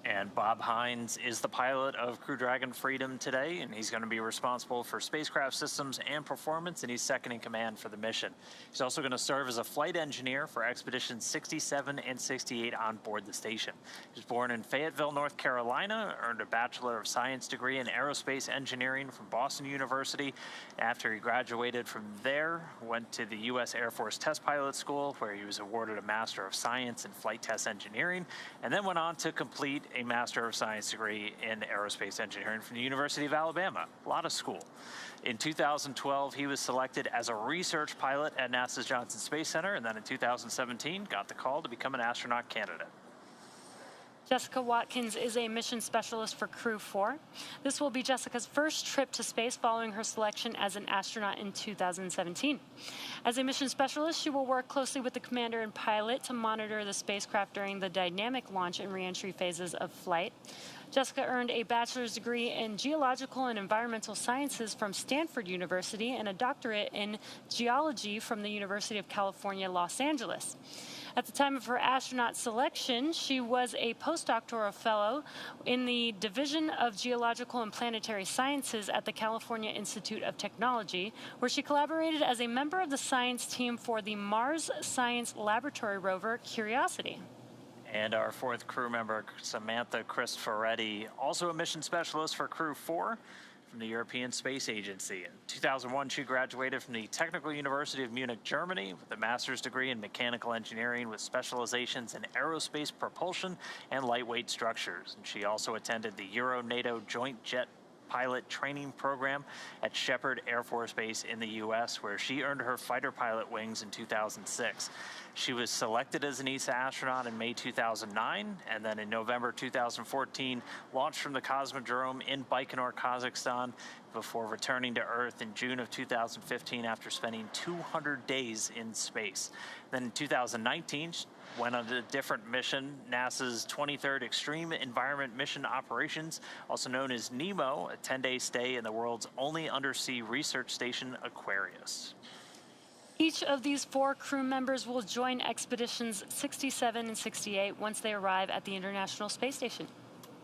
And Bob Hines is the pilot of Crew Dragon Freedom today, and he's going to be responsible for spacecraft systems and performance, and he's second in command for the mission. He's also going to serve as a flight engineer for Expeditions 67 and 68 on board the station. He was born in Fayetteville, North Carolina, earned a Bachelor of Science degree in Aerospace Engineering from Boston University. After he graduated from there, went to the U.S. Air Force Test Pilot School, where he was awarded a Master of Science in Flight Test Engineering, and then went on to complete a Master of Science degree in Aerospace Engineering from the University of Alabama. A lot of school. In 2012, he was selected as a research pilot at NASA's Johnson Space Center, and then in 2017, got the call to become an astronaut candidate. Jessica Watkins is a mission specialist for Crew 4. This will be Jessica's first trip to space following her selection as an astronaut in 2017. As a mission specialist, she will work closely with the commander and pilot to monitor the spacecraft during the dynamic launch and reentry phases of flight. Jessica earned a bachelor's degree in geological and environmental sciences from Stanford University and a doctorate in geology from the University of California, Los Angeles. At the time of her astronaut selection, she was a postdoctoral fellow in the Division of Geological and Planetary Sciences at the California Institute of Technology, where she collaborated as a member of the science team for the Mars Science Laboratory rover Curiosity. And our fourth crew member, Samantha Cristoforetti, also a mission specialist for Crew 4 from the European Space Agency. In 2001, she graduated from the Technical University of Munich, Germany, with a master's degree in mechanical engineering with specializations in aerospace propulsion and lightweight structures. And she also attended the Euro-NATO Joint Jet Pilot Training Program at Shepherd Air Force Base in the U.S., where she earned her fighter pilot wings in 2006. She was selected as an ESA astronaut in May 2009, and then in November 2014, launched from the Cosmodrome in Baikonur, Kazakhstan, before returning to Earth in June of 2015 after spending 200 days in space. Then in 2019, she went on a different mission, NASA's 23rd Extreme Environment Mission Operations, also known as NEMO, a 10-day stay in the world's only undersea research station, Aquarius. Each of these 4 crew members will join expeditions 67 and 68 once they arrive at the International Space Station.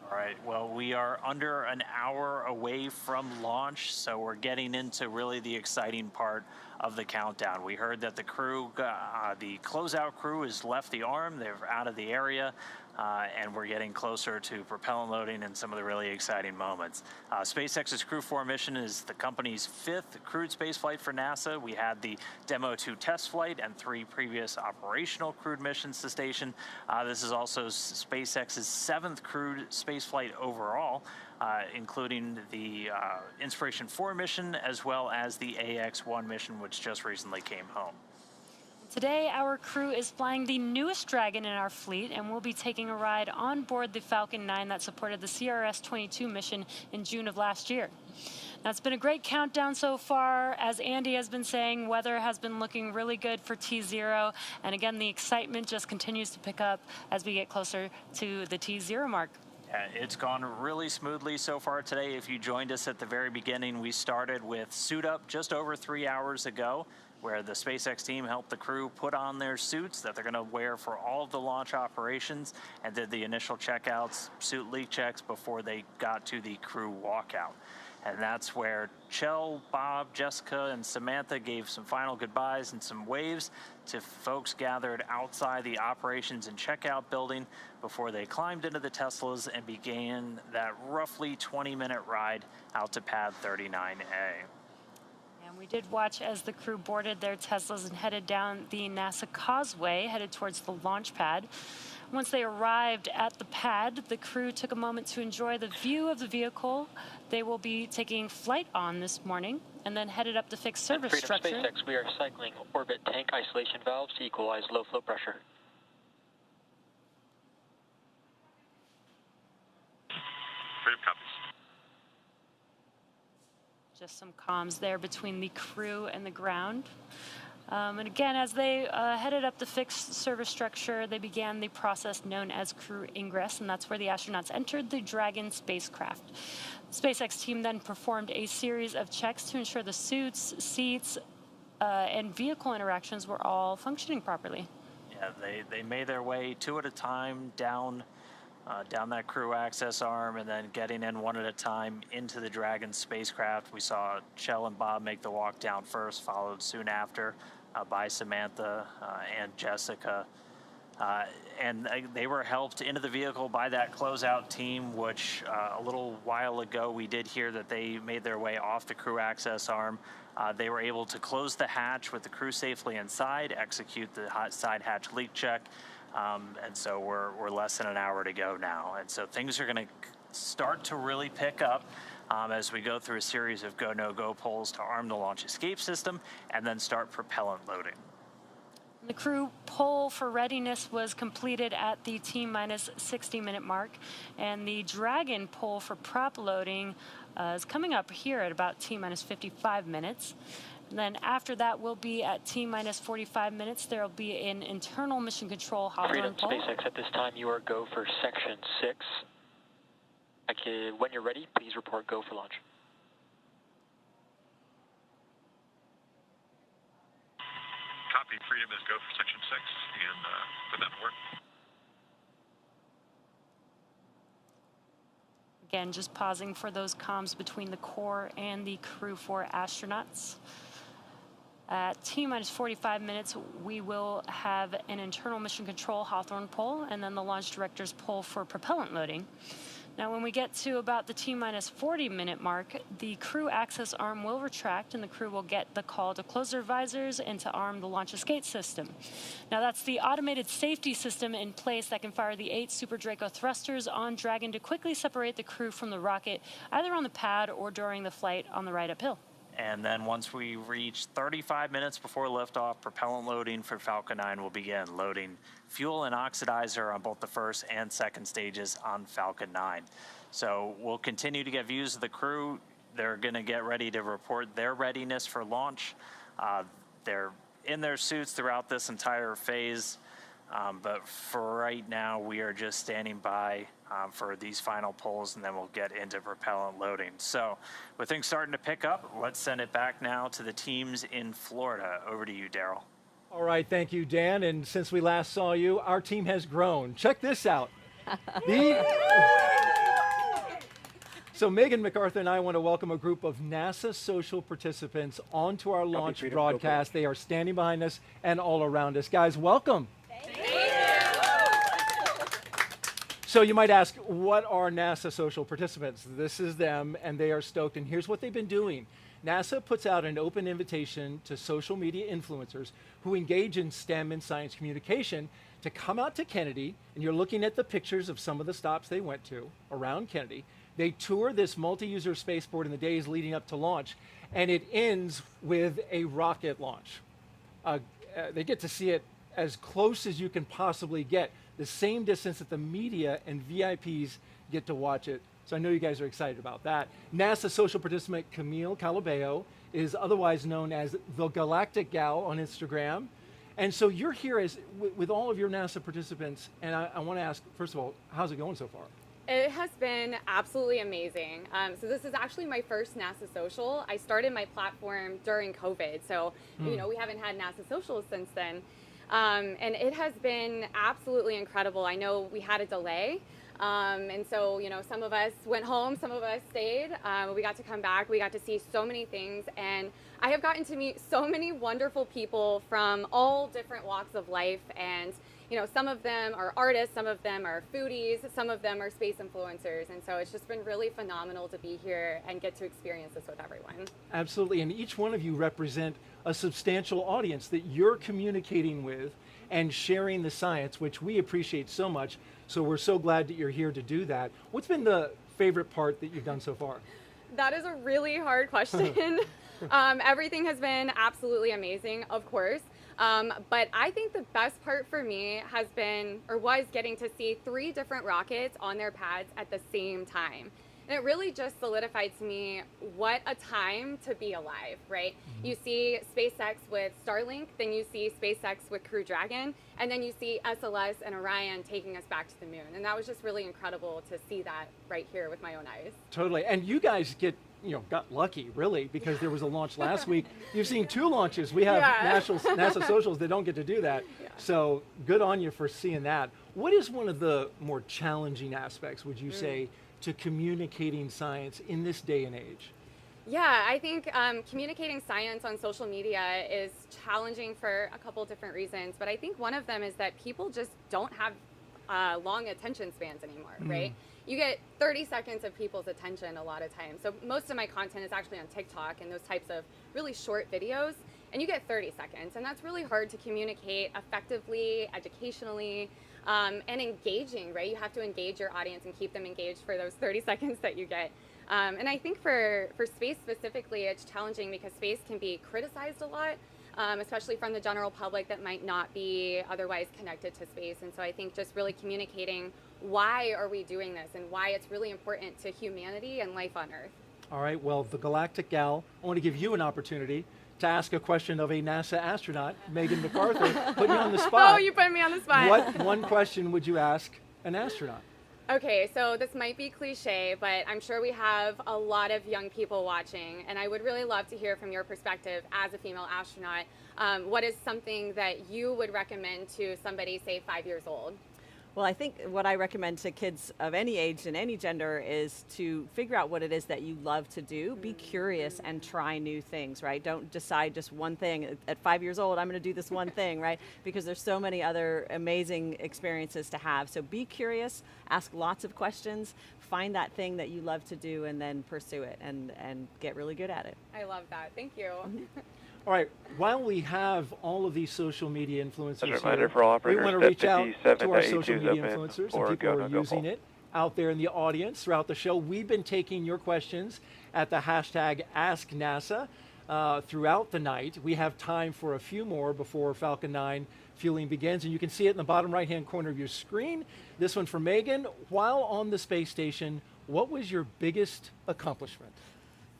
All right, well, we are under an hour away from launch, so we're getting into really the exciting part of the countdown. We heard that the crew, the closeout crew has left the arm, they're out of the area, and we're getting closer to propellant loading and some of the really exciting moments. SpaceX's Crew 4 mission is the company's 5th crewed spaceflight for NASA. We had the Demo 2 test flight and 3 previous operational crewed missions to station. This is also SpaceX's 7th crewed spaceflight overall, including the Inspiration 4 mission as well as the AX-1 mission, which just recently came home. Today, our crew is flying the newest Dragon in our fleet, and we'll be taking a ride on board the Falcon 9 that supported the CRS-22 mission in June of last year. Now, it's been a great countdown so far. As Andy has been saying, weather has been looking really good for T0, and again, the excitement just continues to pick up as we get closer to the T0 mark. Yeah, it's gone really smoothly so far today. If you joined us at the very beginning, we started with Suit Up just over 3 hours ago, where the SpaceX team helped the crew put on their suits that they're going to wear for all of the launch operations and did the initial checkouts, suit leak checks before they got to the crew walkout. And that's where Chell, Bob, Jessica, and Samantha gave some final goodbyes and some waves to folks gathered outside the operations and checkout building before they climbed into the Teslas and began that roughly 20-minute ride out to pad 39A. And we did watch as the crew boarded their Teslas and headed down the NASA Causeway, headed towards the launch pad. Once they arrived at the pad, the crew took a moment to enjoy the view of the vehicle they will be taking flight on this morning, and then headed up the fixed service Freedom structure. SpaceX, we are cycling orbit tank isolation valves to equalize low flow pressure. Freedom copies. Just some comms there between the crew and the ground. And again, as they headed up the fixed service structure, they began the process known as crew ingress, and that's where the astronauts entered the Dragon spacecraft. The SpaceX team then performed a series of checks to ensure the suits, seats, and vehicle interactions were all functioning properly. Yeah, they made their way 2 at a time down that crew access arm, and then getting in 1 at a time into the Dragon spacecraft. We saw Chell and Bob make the walk down first, followed soon after by Samantha and Jessica. And they were helped into the vehicle by that closeout team, which a little while ago we did hear that they made their way off the crew access arm. They were able to close the hatch with the crew safely inside, execute the side hatch leak check, and so we're less than an hour to go now. And so things are going to start to really pick up as we go through a series of go, no-go polls to arm the launch escape system and then start propellant loading. The crew poll for readiness was completed at the T-minus 60-minute mark, and the Dragon poll for prop loading is coming up here at about T-minus 55 minutes. And then after that, we'll be at T-minus 45 minutes. There will be an internal mission control Hawthorne Freedom poll. SpaceX, at this time you are go for section 6. When you're ready, please report go for launch. Copy, Freedom is go for section 6, and put that to work. Again, just pausing for those comms between the core and the Crew 4 astronauts. At T-minus 45 minutes, we will have an internal mission control Hawthorne poll and then the launch director's poll for propellant loading. Now, when we get to about the T-minus 40-minute mark, the crew access arm will retract and the crew will get the call to close their visors and to arm the launch escape system. Now, that's the automated safety system in place that can fire the 8 Super Draco thrusters on Dragon to quickly separate the crew from the rocket, either on the pad or during the flight on the ride uphill. And then once we reach 35 minutes before liftoff, propellant loading for Falcon 9 will begin, loading fuel and oxidizer on both the first and second stages on Falcon 9. So we'll continue to get views of the crew. They're going to get ready to report their readiness for launch. They're in their suits throughout this entire phase. But for right now, we are just standing by for these final polls, and then we'll get into propellant loading. So with things starting to pick up, let's send it back now to the teams in Florida. Over to you, Daryl. All right, thank you, Dan. And since we last saw you, our team has grown. Check this out. So Megan MacArthur and I want to welcome a group of NASA social participants onto our launch broadcast. They are standing behind us and all around us. Guys, welcome. So you might ask, what are NASA social participants? This is them, and they are stoked, and here's what they've been doing. NASA puts out an open invitation to social media influencers who engage in STEM and science communication to come out to Kennedy, and you're looking at the pictures of some of the stops they went to around Kennedy. They tour this multi-user spaceport in the days leading up to launch, and it ends with a rocket launch. They get to see it as close as you can possibly get, the same distance that the media and VIPs get to watch it. So I know you guys are excited about that. NASA social participant Camille Calabeo is otherwise known as the Galactic Gal on Instagram. And so you're here with all of your NASA participants, and I want to ask, first of all, how's it going so far? It has been absolutely amazing. So this is actually my first NASA social. I started my platform during COVID, so you know, we haven't had NASA socials since then. And it has been absolutely incredible. I know we had a delay, and so, you know, some of us went home, some of us stayed. We got to come back, we got to see so many things, and I have gotten to meet so many wonderful people from all different walks of life, and you know, some of them are artists, some of them are foodies, some of them are space influencers, and so it's just been really phenomenal to be here and get to experience this with everyone. Absolutely, and each one of you represent a substantial audience that you're communicating with and sharing the science, which we appreciate so much, so we're so glad that you're here to do that. What's been the favorite part that you've done so far? That is a really hard question. Everything has been absolutely amazing, of course. But I think the best part for me has been, or was, getting to see 3 different rockets on their pads at the same time. And it really just solidified to me what a time to be alive, right? You see SpaceX with Starlink, then you see SpaceX with Crew Dragon, and then you see SLS and Orion taking us back to the moon. And that was just really incredible to see that right here with my own eyes. Totally, and you guys got lucky, really, because there was a launch last week. You've seen 2 launches. We have NASA socials that don't get to do that. So good on you for seeing that. What is one of the more challenging aspects, would you say, to communicating science in this day and age? Yeah, I think communicating science on social media is challenging for a couple different reasons, but I think one of them is that people just don't have long attention spans anymore, right? You get 30 seconds of people's attention a lot of times. So most of my content is actually on TikTok and those types of really short videos, and you get 30 seconds, and that's really hard to communicate effectively, educationally, and engaging, right? You have to engage your audience and keep them engaged for those 30 seconds that you get. And I think for space specifically, it's challenging because space can be criticized a lot. especially from the general public that might not be otherwise connected to space. And so I think just really communicating why are we doing this and why it's really important to humanity and life on Earth. All right, well, the Galactic Gal, I want to give you an opportunity to ask a question of a NASA astronaut, Megan MacArthur. Put you on the spot. Oh, you put me on the spot. What one question would you ask an astronaut? Okay, so this might be cliche, but I'm sure we have a lot of young people watching, and I would really love to hear from your perspective as a female astronaut. What is something that you would recommend to somebody, say, 5 years old? Well, I think what I recommend to kids of any age and any gender is to figure out what it is that you love to do. Be curious and try new things, right? Don't decide just one thing. At 5 years old, I'm going to do this one thing, right? Because there's so many other amazing experiences to have. So be curious, ask lots of questions, find that thing that you love to do, and then pursue it and get really good at it. I love that. Thank you. All right, while we have all of these social media influencers reminder here, for all we operators, want to reach out that to our E2 social is media open influencers or and people go, who are no, go using full. it out there in the audience throughout the show. We've been taking your questions at the hashtag AskNASA throughout the night. We have time for a few more before Falcon 9 fueling begins, and you can see it in the bottom right-hand corner of your screen. This one from Megan. While on the space station, what was your biggest accomplishment?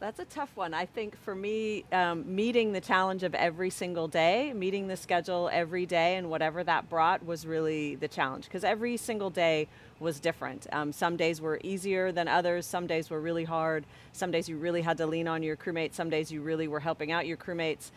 That's a tough one. I think for me, meeting the challenge of every single day, meeting the schedule every day and whatever that brought was really the challenge, because every single day was different. Some days were easier than others. Some days were really hard. Some days you really had to lean on your crewmates. Some days you really were helping out your crewmates.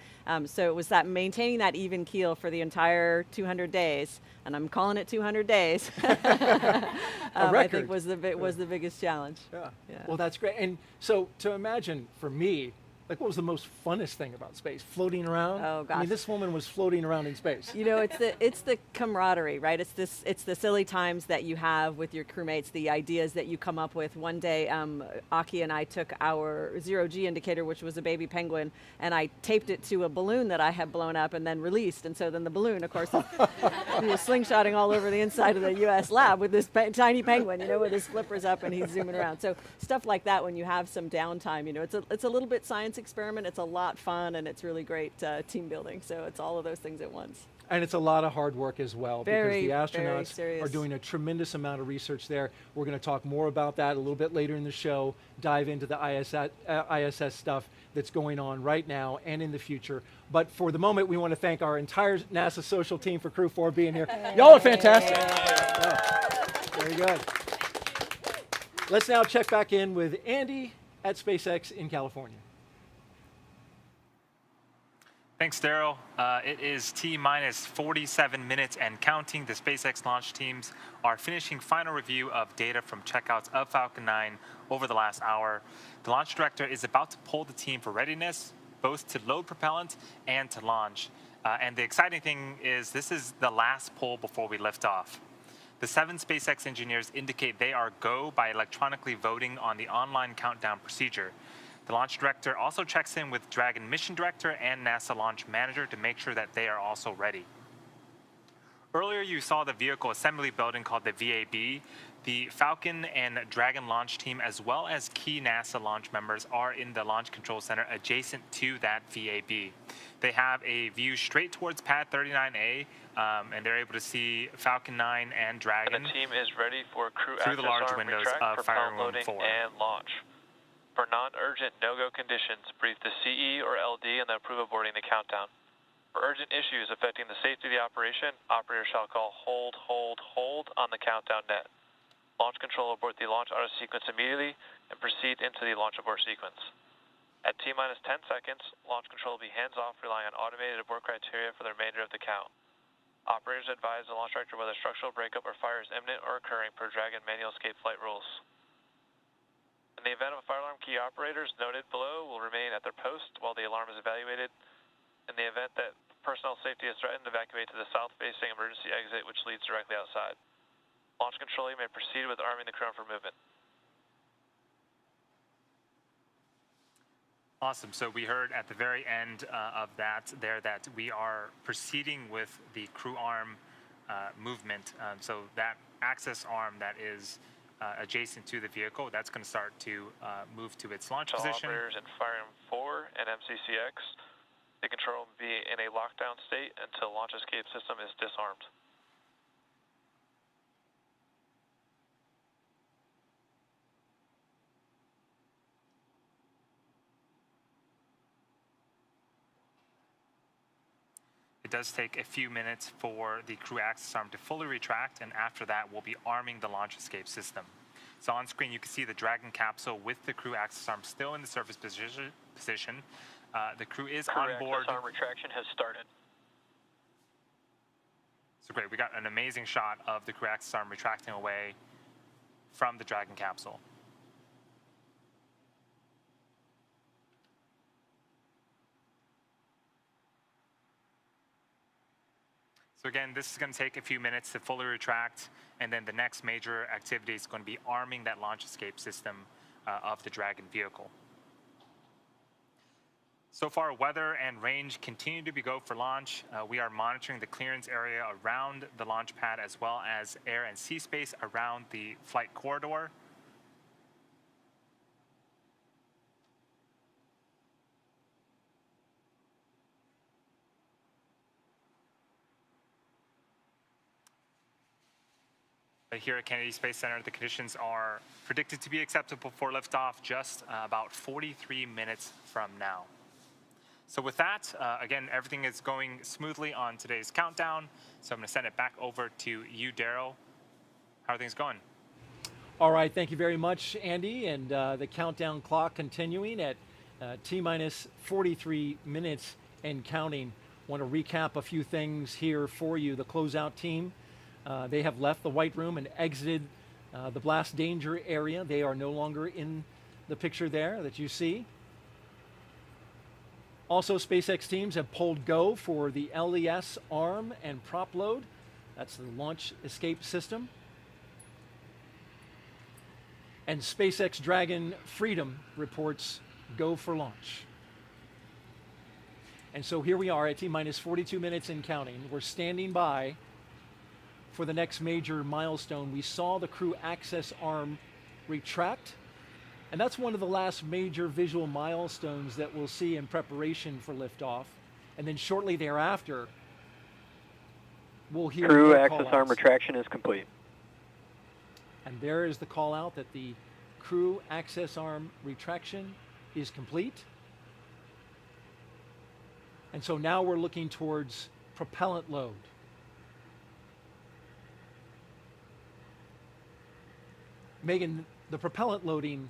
So it was that maintaining that even keel for the entire 200 days, and I'm calling it 200 days. I think was the biggest challenge. Yeah. Yeah. Well, that's great. And so to imagine for me, like, what was the most funnest thing about space? Floating around? Oh, gosh. I mean, this woman was floating around in space. You know, it's the camaraderie, right? It's the silly times that you have with your crewmates, the ideas that you come up with. One day, Aki and I took our zero-G indicator, which was a baby penguin, and I taped it to a balloon that I had blown up and then released. And so then the balloon, of course, is slingshotting all over the inside of the U.S. lab with this tiny penguin, you know, with his flippers up and he's zooming around. So stuff like that, when you have some downtime, you know, it's a little bit science experiment. It's a lot fun, and it's really great team building. So it's all of those things at once. And it's a lot of hard work as well, Very, because the very astronauts serious. are doing a tremendous amount of research there. We're going to talk more about that a little bit later in the show, dive into the ISS stuff that's going on right now and in the future. But for the moment, we want to thank our entire NASA social team for Crew 4 being here. Y'all are fantastic. Yeah. Very good. Let's now check back in with Andy at SpaceX in California. Thanks, Daryl. It is T-minus 47 minutes and counting. The SpaceX launch teams are finishing final review of data from checkouts of Falcon 9 over the last hour. The launch director is about to poll the team for readiness, both to load propellant and to launch. And the exciting thing is this is the last poll before we lift off. The 7 SpaceX engineers indicate they are go by electronically voting on the online countdown procedure. The launch director also checks in with Dragon mission director and NASA launch manager to make sure that they are also ready. Earlier, you saw the vehicle assembly building called the VAB. The Falcon and Dragon launch team, as well as key NASA launch members, are in the Launch Control Center adjacent to that VAB. They have a view straight towards Pad 39A, and they're able to see Falcon 9 and Dragon. And the team is ready for crew through the large windows of Firing Room 4. And launch. For non-urgent no-go conditions, brief the CE or LD and then approve aborting the countdown. For urgent issues affecting the safety of the operation, operator shall call hold on the countdown net. Launch control abort the launch auto sequence immediately and proceed into the launch abort sequence. At T-minus 10 seconds, launch control will be hands-off, relying on automated abort criteria for the remainder of the count. Operators advise the launch director whether structural breakup or fire is imminent or occurring per Dragon manual escape flight rules. In the event of a fire alarm, key operators noted below will remain at their post while the alarm is evaluated. In the event that personnel safety is threatened, evacuate to the south-facing emergency exit, which leads directly outside. Launch control, you may proceed with arming the crew for movement. Awesome. So we heard at the very end of that there that we are proceeding with the crew arm movement. So that access arm that is adjacent to the vehicle, that's going to start to move to its launch position. Operators in Firing 4 and MCCX, The control room will be in a lockdown state until launch escape system is disarmed. It does take a few minutes for the crew access arm to fully retract, and after that, we'll be arming the launch escape system. So on screen, you can see the Dragon capsule with the crew access arm still in the surface position. The crew is on board. Crew access arm retraction has started. So great, we got an amazing shot of the crew access arm retracting away from the Dragon capsule. So again, this is going to take a few minutes to fully retract, and then the next major activity is going to be arming that launch escape system of the Dragon vehicle. So far, weather and range continue to be go for launch. We are monitoring the clearance area around the launch pad as well as air and sea space around the flight corridor. Here at Kennedy Space Center, the conditions are predicted to be acceptable for liftoff just about 43 minutes from now. So with that, again, everything is going smoothly on today's countdown. So I'm going to send it back over to you, Daryl. How are things going? All right, thank you very much, Andy. And the countdown clock continuing at T-minus 43 minutes and counting. Want to recap a few things here for you. The closeout team. They have left the White Room and exited the blast danger area. They are no longer in the picture there that you see. Also, SpaceX teams have pulled go for the LES arm and prop load. That's the launch escape system. And SpaceX Dragon Freedom reports go for launch. And so here we are at T-minus 42 minutes and counting. We're standing by for the next major milestone. We saw the crew access arm retract, and that's one of the last major visual milestones that we'll see in preparation for liftoff. And then shortly thereafter, we'll hear crew access arm retraction is complete. And there is the call out that the crew access arm retraction is complete. And so now we're looking towards propellant load. Megan, the propellant loading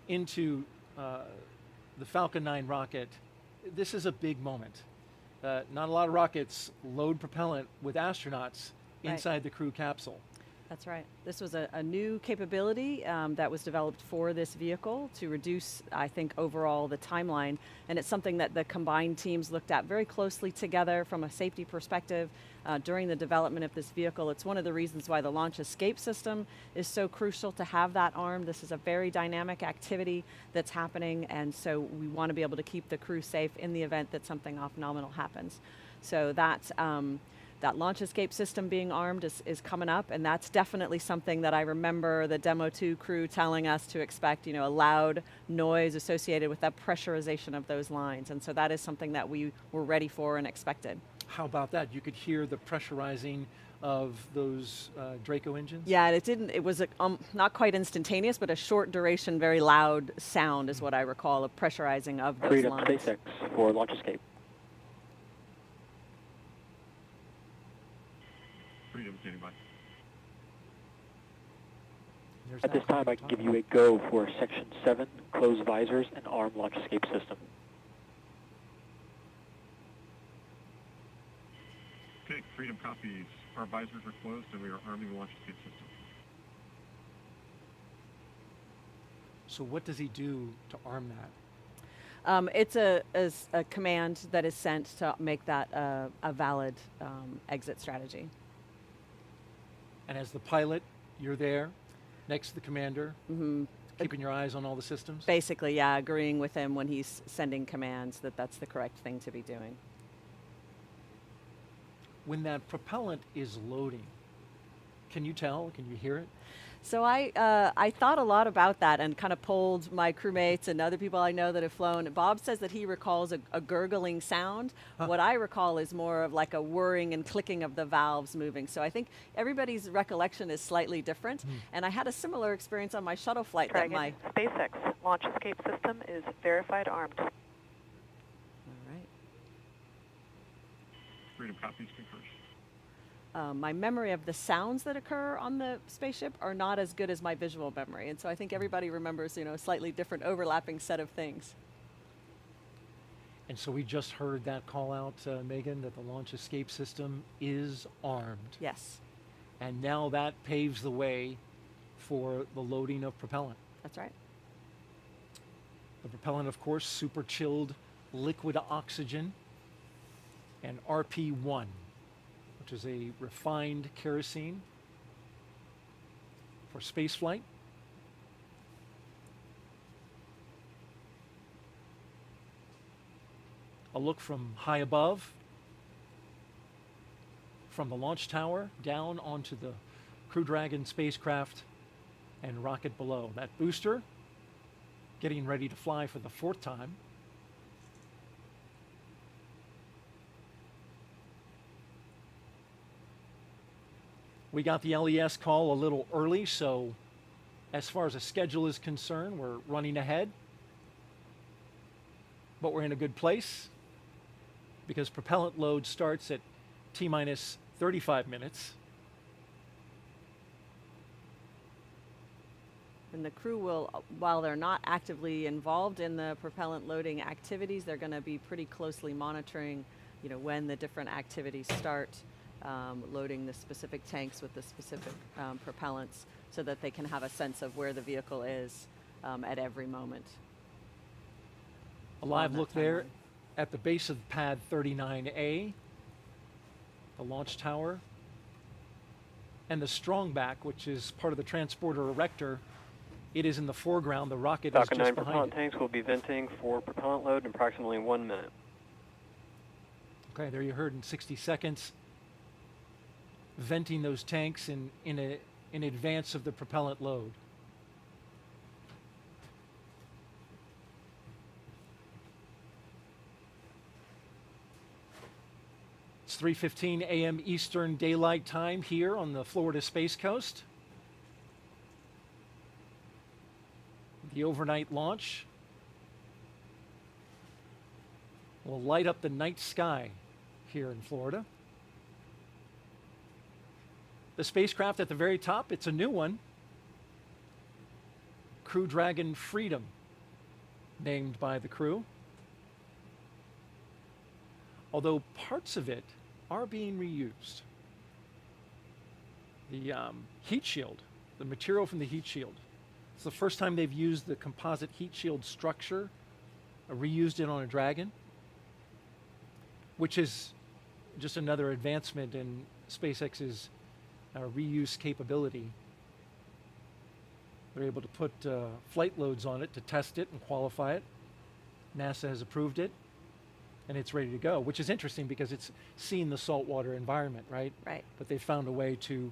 into the Falcon 9 rocket, this is a big moment. Not a lot of rockets load propellant with astronauts inside the crew capsule. That's right. This was a new capability that was developed for this vehicle to reduce, I think, overall the timeline. And it's something that the combined teams looked at very closely together from a safety perspective during the development of this vehicle. It's one of the reasons why the launch escape system is so crucial to have that arm. This is a very dynamic activity that's happening, and so we want to be able to keep the crew safe in the event that something off-nominal happens. So that's that launch escape system being armed is coming up, and that's definitely something that I remember the Demo 2 crew telling us to expect, a loud noise associated with that pressurization of those lines. And so that is something that we were ready for and expected. How about that? You could hear the pressurizing of those Draco engines? Yeah, it was not quite instantaneous, but a short duration, very loud sound is what I recall of pressurizing of those Freedom lines. SpaceX for launch escape. Freedom standing by. At this time, I can give you a go for Section 7, close visors and arm launch escape system. Okay, Freedom copies. Our visors are closed and we are arming the launch escape system. So what does he do to arm that? It's a command that is sent to make that a valid exit strategy. And as the pilot, you're there next to the commander, keeping your eyes on all the systems? Basically, yeah, agreeing with him when he's sending commands that that's the correct thing to be doing. When that propellant is loading, can you tell? Can you hear it? So I thought a lot about that and kind of polled my crewmates and other people I know that have flown. Bob says that he recalls a gurgling sound. What I recall is more of like a whirring and clicking of the valves moving. So I think everybody's recollection is slightly different. And I had a similar experience on my shuttle flight. Dragon, SpaceX launch escape system is verified armed. All right. Freedom copies confirmed. My memory of the sounds that occur on the spaceship are not as good as my visual memory. And so I think everybody remembers, a slightly different overlapping set of things. And so we just heard that call out, Megan, that the launch escape system is armed. Yes. And now that paves the way for the loading of propellant. That's right. The propellant, of course, super chilled liquid oxygen and RP1. Which is a refined kerosene for spaceflight. A look from high above, from the launch tower down onto the Crew Dragon spacecraft and rocket below. That booster getting ready to fly for the 4th time. We got the LES call a little early, so as far as a schedule is concerned, we're running ahead. But we're in a good place because propellant load starts at T-minus 35 minutes. And the crew will, while they're not actively involved in the propellant loading activities, they're going to be pretty closely monitoring, when the different activities start. Loading the specific tanks with the specific propellants so that they can have a sense of where the vehicle is at every moment. A live look there at the base of pad 39A, the launch tower, and the Strongback, which is part of the transporter erector. It is in the foreground. The rocket is just Falcon 9 behind propellant it. tanks will be venting for propellant load in approximately 1 minute. Okay, there you heard in 60 seconds. Venting those tanks in advance of the propellant load. It's 3:15 a.m. Eastern Daylight Time here on the Florida Space Coast. The overnight launch will light up the night sky here in Florida. The spacecraft at the very top, it's a new one. Crew Dragon Freedom, named by the crew. Although parts of it are being reused. The heat shield, the material from the heat shield. It's the first time they've used the composite heat shield structure, reused it on a Dragon, which is just another advancement in SpaceX's reuse capability. They're able to put flight loads on it to test it and qualify it. NASA has approved it, and it's ready to go, which is interesting because it's seen the saltwater environment, right? Right. But they found a way to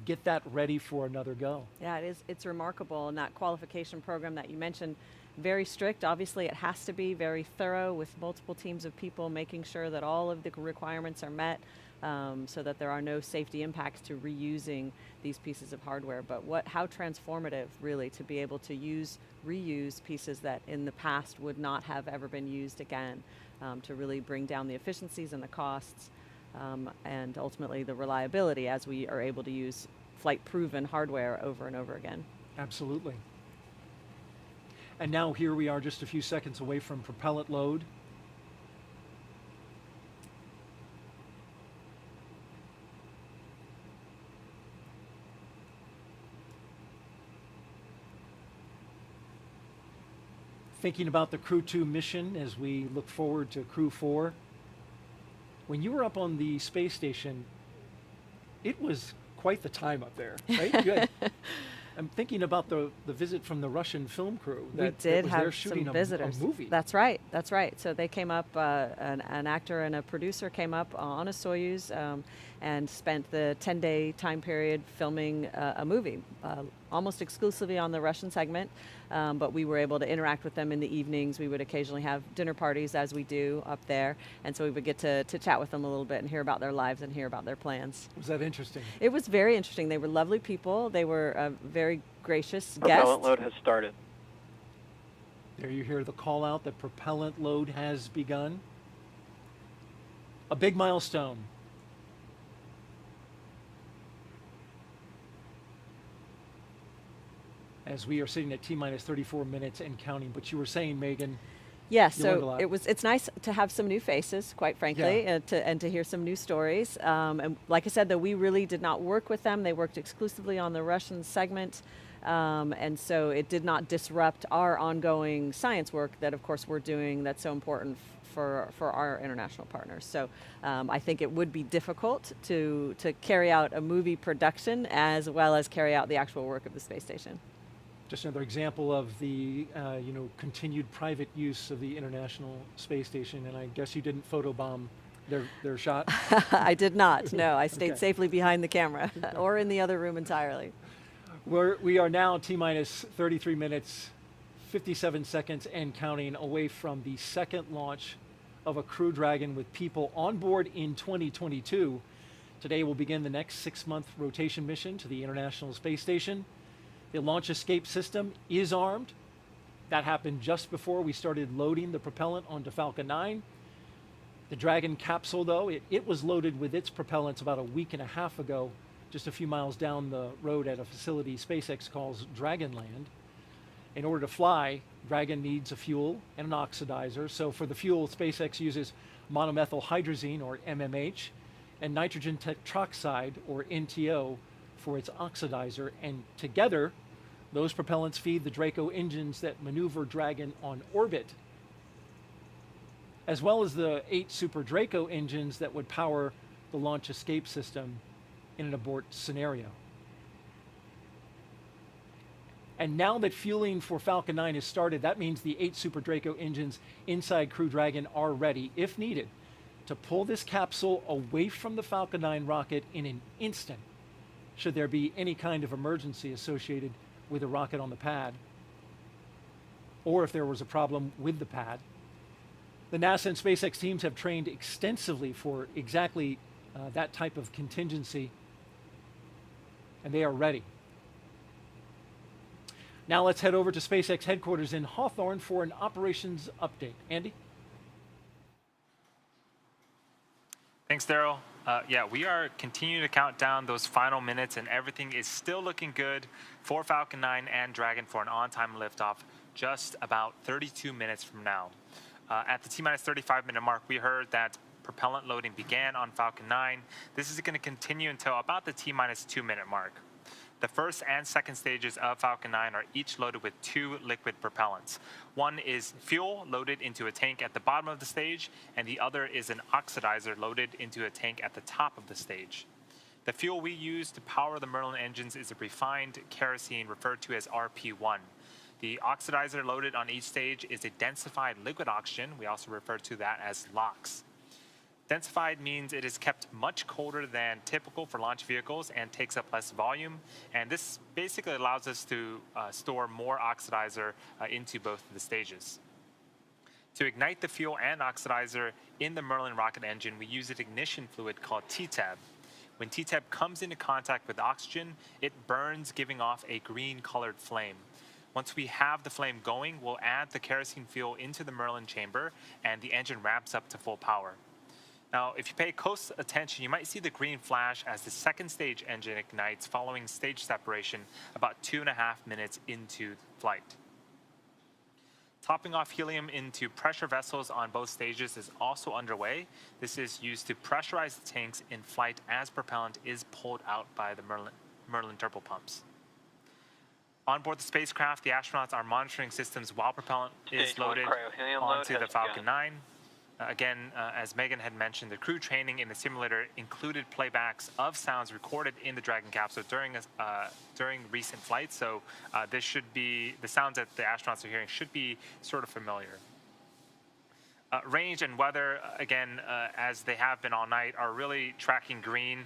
get that ready for another go. Yeah, it is. It's remarkable. And that qualification program that you mentioned, very strict. Obviously, it has to be very thorough with multiple teams of people making sure that all of the requirements are met. So that there are no safety impacts to reusing these pieces of hardware. But how transformative, really, to be able to reuse pieces that in the past would not have ever been used again, to really bring down the efficiencies and the costs, and ultimately the reliability as we are able to use flight-proven hardware over and over again. Absolutely. And now here we are just a few seconds away from propellant load. Thinking about the Crew 2 mission as we look forward to Crew 4. When you were up on the space station, it was quite the time up there, right? I'm thinking about the visit from the Russian film crew that we did was have there shooting some visitors. a movie. That's right. That's right. So they came up. An actor and a producer came up on a Soyuz, and spent the 10-day time period filming a movie, almost exclusively on the Russian segment, but we were able to interact with them in the evenings. We would occasionally have dinner parties, as we do up there, and so we would get to chat with them a little bit and hear about their lives and hear about their plans. Was that interesting? It was very interesting. They were lovely people. They were very gracious guests. Propellant load has started. There you hear the call out that propellant load has begun. A big milestone. As we are sitting at T-minus 34 minutes and counting. But you were saying, Megan, yeah, you learned a so lot. it's nice to have some new faces, quite frankly, Yeah. and to hear some new stories. And like I said, though, we really did not work with them. They worked exclusively on the Russian segment. And so it did not disrupt our ongoing science work that, of course, we're doing that's so important for our international partners. So I think it would be difficult to carry out a movie production as well as carry out the actual work of the space station. Just another example of the continued private use of the International Space Station, and I guess you didn't photobomb their shot? I did not, no. I stayed Okay. safely behind the camera or in the other room entirely. We are now T-minus 33 minutes, 57 seconds and counting away from the second launch of a Crew Dragon with people on board in 2022. Today will begin the next 6-month rotation mission to the International Space Station. The launch escape system is armed. That happened just before we started loading the propellant onto Falcon 9. The Dragon capsule, though, it was loaded with its propellants about a week and a half ago, just a few miles down the road at a facility SpaceX calls Dragonland. In order to fly, Dragon needs a fuel and an oxidizer. So for the fuel, SpaceX uses monomethyl hydrazine, or MMH, and nitrogen tetroxide, or NTO, for its oxidizer, and together those propellants feed the Draco engines that maneuver Dragon on orbit, as well as the 8 Super Draco engines that would power the launch escape system in an abort scenario. And now that fueling for Falcon 9 has started, that means the 8 Super Draco engines inside Crew Dragon are ready, if needed, to pull this capsule away from the Falcon 9 rocket in an instant, should there be any kind of emergency associated with a rocket on the pad, or if there was a problem with the pad. The NASA and SpaceX teams have trained extensively for exactly that type of contingency, and they are ready. Now let's head over to SpaceX headquarters in Hawthorne for an operations update. Andy? Thanks, Daryl. Yeah, we are continuing to count down those final minutes, and everything is still looking good for Falcon 9 and Dragon for an on-time liftoff just about 32 minutes from now. At the T-minus 35-minute mark, we heard that propellant loading began on Falcon 9. This is going to continue until about the T-minus 2-minute mark. The first and second stages of Falcon 9 are each loaded with 2 liquid propellants. One is fuel loaded into a tank at the bottom of the stage, and the other is an oxidizer loaded into a tank at the top of the stage. The fuel we use to power the Merlin engines is a refined kerosene referred to as RP1. The oxidizer loaded on each stage is a densified liquid oxygen. We also refer to that as LOX. Densified means it is kept much colder than typical for launch vehicles and takes up less volume. And this basically allows us to store more oxidizer into both of the stages. To ignite the fuel and oxidizer in the Merlin rocket engine, we use an ignition fluid called TTAB. When TTAB comes into contact with oxygen, it burns, giving off a green-colored flame. Once we have the flame going, we'll add the kerosene fuel into the Merlin chamber, and the engine ramps up to full power. Now, if you pay close attention, you might see the green flash as the second stage engine ignites following stage separation about 2.5 minutes into flight. Topping off helium into pressure vessels on both stages is also underway. This is used to pressurize the tanks in flight as propellant is pulled out by the Merlin turbopumps. On board the spacecraft, the astronauts are monitoring systems while propellant is loaded onto the Falcon 9. Again, as Megan had mentioned, the crew training in the simulator included playbacks of sounds recorded in the Dragon capsule during recent flights. So this should be, the sounds that the astronauts are hearing should be sort of familiar. Range and weather, again, as they have been all night, are really tracking green.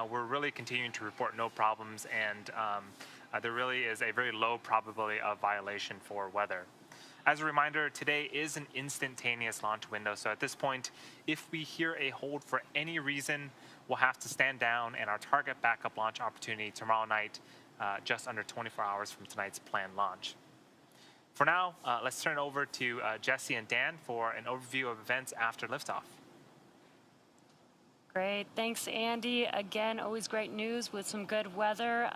We're really continuing to report no problems, and there really is a very low probability of violation for weather. As a reminder, today is an instantaneous launch window, so at this point, if we hear a hold for any reason, we'll have to stand down, and our target backup launch opportunity tomorrow night, just under 24 hours from tonight's planned launch. For now, let's turn it over to Jesse and Dan for an overview of events after liftoff. Great. Thanks, Andy. Again, always great news with some good weather.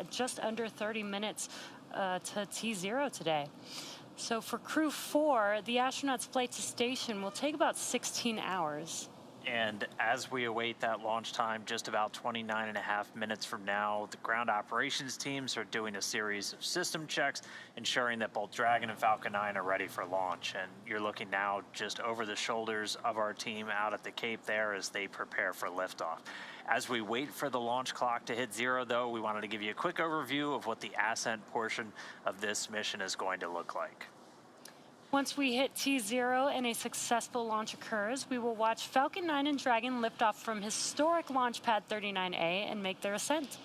Just under 30 minutes to T0 today. So for Crew 4, the astronauts' flight to station will take about 16 hours. And as we await that launch time, just about 29.5 minutes from now, the ground operations teams are doing a series of system checks, ensuring that both Dragon and Falcon 9 are ready for launch. And you're looking now just over the shoulders of our team out at the Cape there as they prepare for liftoff. As we wait for the launch clock to hit 0, though, we wanted to give you a quick overview of what the ascent portion of this mission is going to look like. Once we hit T0 and a successful launch occurs, we will watch Falcon 9 and Dragon lift off from historic Launch Pad 39A and make their ascent.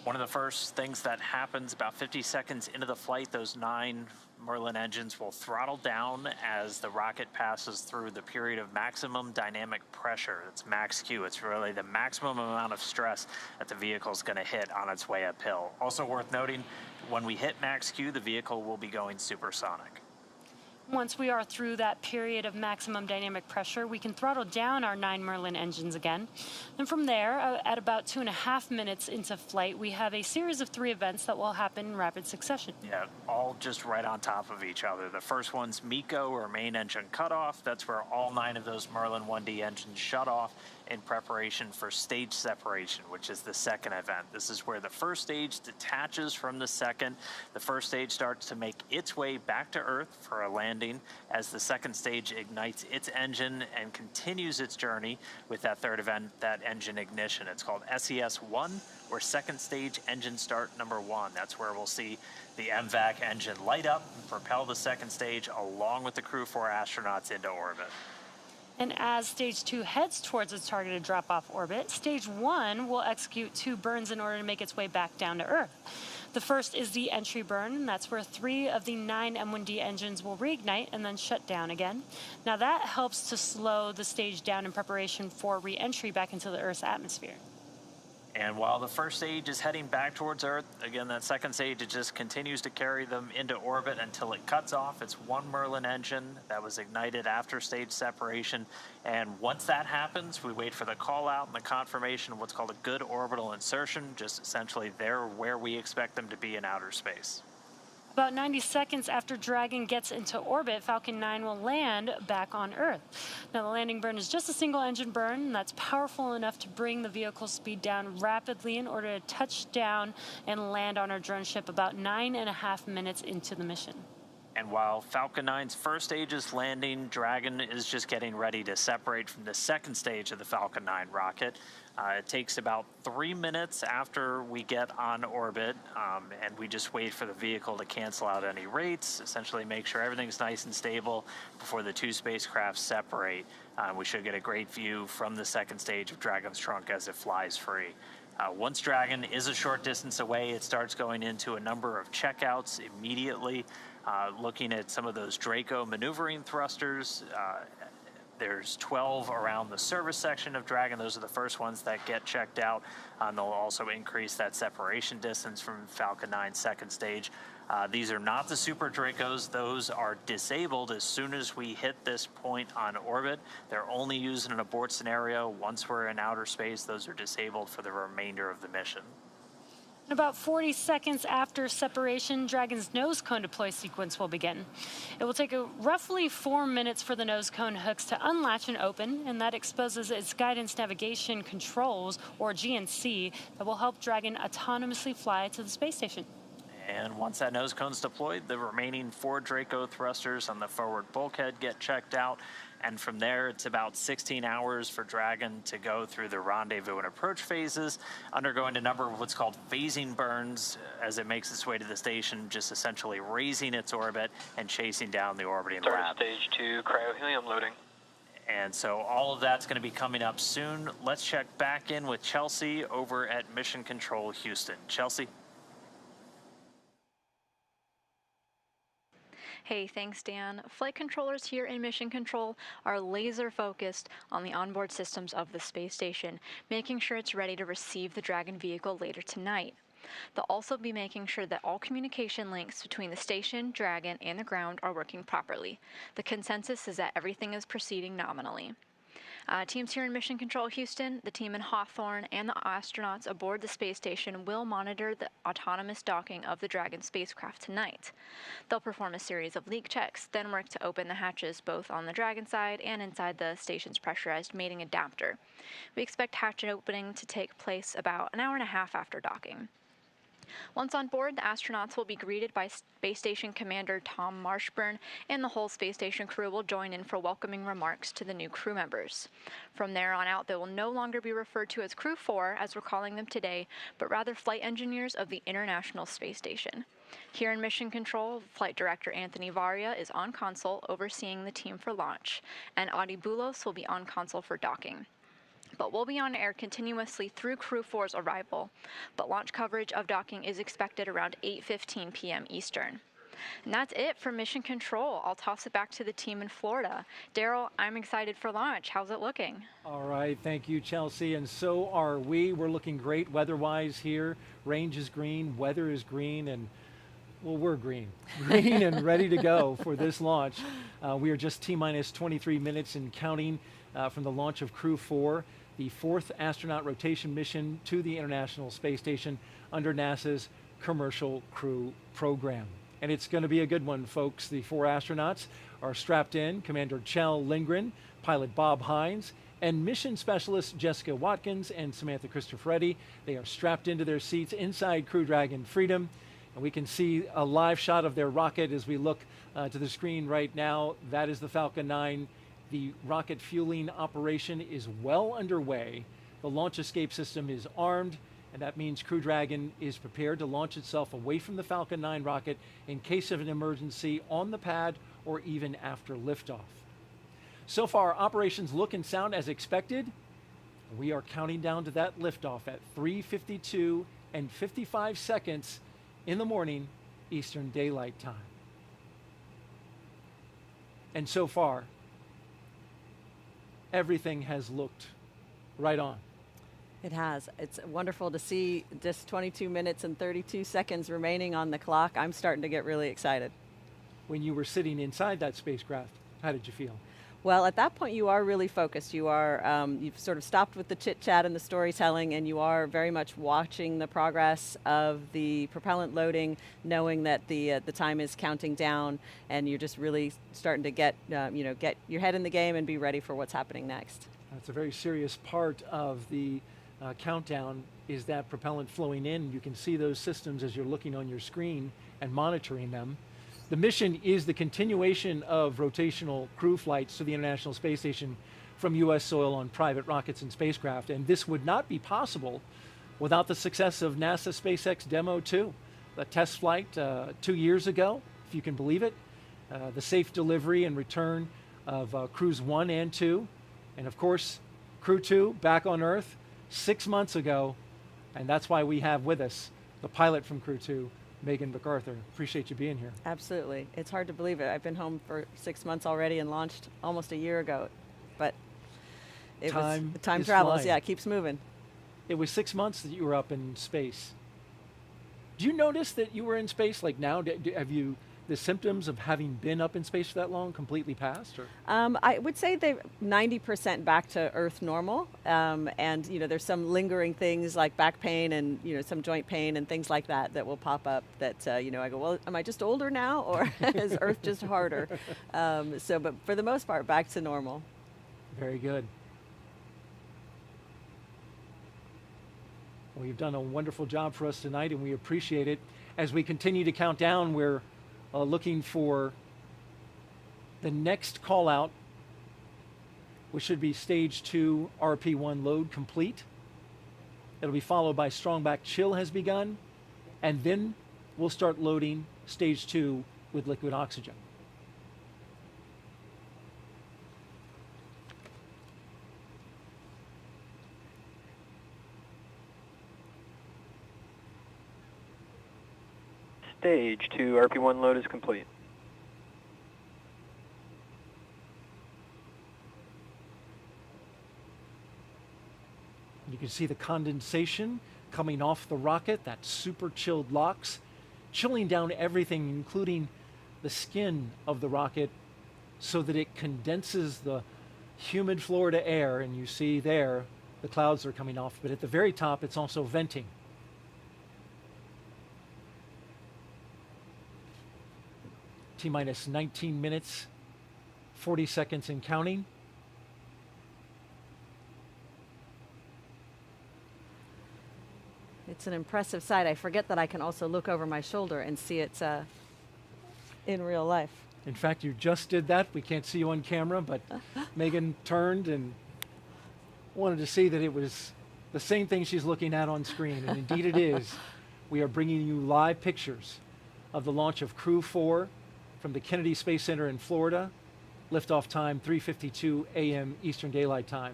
One of the first things that happens about 50 seconds into the flight, those 9 Merlin engines will throttle down as the rocket passes through the period of maximum dynamic pressure. It's max Q. It's really the maximum amount of stress that the vehicle is going to hit on its way uphill. Also worth noting, when we hit max Q, the vehicle will be going supersonic. Once we are through that period of maximum dynamic pressure, we can throttle down our 9 Merlin engines again. And from there, at about 2.5 minutes into flight, we have a series of 3 events that will happen in rapid succession. Yeah, all just right on top of each other. The first one's MECO, or main engine cutoff. That's where all 9 of those Merlin 1D engines shut off in preparation for stage separation, which is the second event. This is where the first stage detaches from the second. The first stage starts to make its way back to Earth for a landing as the second stage ignites its engine and continues its journey with that third event, that engine ignition. It's called SES-1, or second stage engine start number 1. That's where we'll see the MVAC engine light up and propel the second stage along with the Crew 4 astronauts into orbit. And as Stage 2 heads towards its targeted drop-off orbit, Stage 1 will execute 2 burns in order to make its way back down to Earth. The first is the entry burn, and that's where 3 of the 9 M1D engines will reignite and then shut down again. Now that helps to slow the stage down in preparation for re-entry back into the Earth's atmosphere. And while the first stage is heading back towards Earth, again, that second stage, it just continues to carry them into orbit until it cuts off. It's 1 Merlin engine that was ignited after stage separation. And once that happens, we wait for the call out and the confirmation of what's called a good orbital insertion, just essentially they're where we expect them to be in outer space. About 90 seconds after Dragon gets into orbit, Falcon 9 will land back on Earth. Now, the landing burn is just a single engine burn, and that's powerful enough to bring the vehicle's speed down rapidly in order to touch down and land on our drone ship about 9.5 minutes into the mission. And while Falcon 9's first stage is landing, Dragon is just getting ready to separate from the second stage of the Falcon 9 rocket. It takes about 3 minutes after we get on orbit, and we just wait for the vehicle to cancel out any rates, essentially make sure everything's nice and stable before the 2 spacecraft separate. We should get a great view from the second stage of Dragon's trunk as it flies free. Once Dragon is a short distance away, it starts going into a number of checkouts immediately. Looking at some of those Draco maneuvering thrusters, there's 12 around the service section of Dragon. Those are the first ones that get checked out. They'll also increase that separation distance from Falcon 9's second stage. These are not the Super Dracos. Those are disabled as soon as we hit this point on orbit. They're only used in an abort scenario. Once we're in outer space, those are disabled for the remainder of the mission. About 40 seconds after separation, Dragon's nose cone deploy sequence will begin. It will take roughly 4 minutes for the nose cone hooks to unlatch and open, and that exposes its guidance navigation controls, or GNC, that will help Dragon autonomously fly to the space station. And once that nose cone's deployed, the remaining 4 Draco thrusters on the forward bulkhead get checked out. And from there, it's about 16 hours for Dragon to go through the rendezvous and approach phases, undergoing a number of what's called phasing burns as it makes its way to the station, just essentially raising its orbit and chasing down the orbiting lab. Stage 2, cryohelium loading. And so all of that's going to be coming up soon. Let's check back in with Chelsea over at Mission Control Houston. Chelsea? Hey, thanks, Dan. Flight controllers here in Mission Control are laser focused on the onboard systems of the space station, making sure it's ready to receive the Dragon vehicle later tonight. They'll also be making sure that all communication links between the station, Dragon, and the ground are working properly. The consensus is that everything is proceeding nominally. Teams here in Mission Control Houston, the team in Hawthorne, and the astronauts aboard the space station will monitor the autonomous docking of the Dragon spacecraft tonight. They'll perform a series of leak checks, then work to open the hatches both on the Dragon side and inside the station's pressurized mating adapter. We expect hatch opening to take place about an hour and a half after docking. Once on board, the astronauts will be greeted by Space Station Commander Tom Marshburn, and the whole space station crew will join in for welcoming remarks to the new crew members. From there on out, they will no longer be referred to as Crew 4, as we're calling them today, but rather flight engineers of the International Space Station. Here in Mission Control, Flight Director Anthony Varia is on console overseeing the team for launch, and Adi Boulos will be on console for docking. But we'll be on air continuously through Crew 4's arrival, but launch coverage of docking is expected around 8:15 p.m. Eastern. And that's it for Mission Control. I'll toss it back to the team in Florida. Daryl, I'm excited for launch. How's it looking? All right, thank you, Chelsea, and so are we. We're looking great weather-wise here. Range is green, weather is green, and well, we're green and ready to go for this launch. We are just T-minus 23 minutes and counting from the launch of Crew 4. The 4th astronaut rotation mission to the International Space Station under NASA's Commercial Crew Program. And it's going to be a good one, folks. The 4 astronauts are strapped in: Commander Kjell Lindgren, pilot Bob Hines, and mission specialists Jessica Watkins and Samantha Cristoforetti. They are strapped into their seats inside Crew Dragon Freedom. And we can see a live shot of their rocket as we look to the screen right now. That is the Falcon 9. The rocket fueling operation is well underway. The launch escape system is armed, and that means Crew Dragon is prepared to launch itself away from the Falcon 9 rocket in case of an emergency on the pad or even after liftoff. So far, operations look and sound as expected. We are counting down to that liftoff at 3:52 and 55 seconds in the morning, Eastern Daylight Time. And so far, everything has looked right on. It has. It's wonderful to see just 22 minutes and 32 seconds remaining on the clock. I'm starting to get really excited. When you were sitting inside that spacecraft, how did you feel? Well, at that point, you are really focused. You are, you've sort of stopped with the chit chat and the storytelling, and you are very much watching the progress of the propellant loading, knowing that the time is counting down, and you're just really starting to get your head in the game and be ready for what's happening next. That's a very serious part of the countdown, is that propellant flowing in. You can see those systems as you're looking on your screen and monitoring them. The mission is the continuation of rotational crew flights to the International Space Station from U.S. soil on private rockets and spacecraft, and this would not be possible without the success of NASA SpaceX Demo 2, the test flight 2 years ago, if you can believe it, the safe delivery and return of Crews 1 and 2, and of course, Crew 2 back on Earth 6 months ago, and that's why we have with us the pilot from Crew 2, Megan MacArthur. Appreciate you being here. Absolutely. It's hard to believe it. I've been home for 6 months already and launched almost a year ago, but time travels. Flying. Yeah, it keeps moving. It was 6 months that you were up in space. Do you notice that you were in space like now? Have you, the symptoms of having been up in space for that long completely passed? Or? I would say they're 90% back to Earth normal, and there's some lingering things like back pain and some joint pain and things like that will pop up. That I go, well, am I just older now, or is Earth just harder? But for the most part, back to normal. Very good. Well, you've done a wonderful job for us tonight, and we appreciate it. As we continue to count down, we're looking for the next call out, which should be stage 2 RP1 load complete. It'll be followed by strong back chill has begun, and then we'll start loading stage 2 with liquid oxygen. stage 2 RP1 load is complete. You can see the condensation coming off the rocket, that super chilled LOX, chilling down everything, including the skin of the rocket, so that it condenses the humid Florida air, and you see there the clouds are coming off, but at the very top it's also venting. T-minus 19 minutes, 40 seconds and counting. It's an impressive sight. I forget that I can also look over my shoulder and see it in real life. In fact, you just did that. We can't see you on camera, but Megan turned and wanted to see that it was the same thing she's looking at on screen, and indeed it is. We are bringing you live pictures of the launch of Crew 4 from the Kennedy Space Center in Florida. Liftoff time 3:52 a.m. Eastern Daylight Time.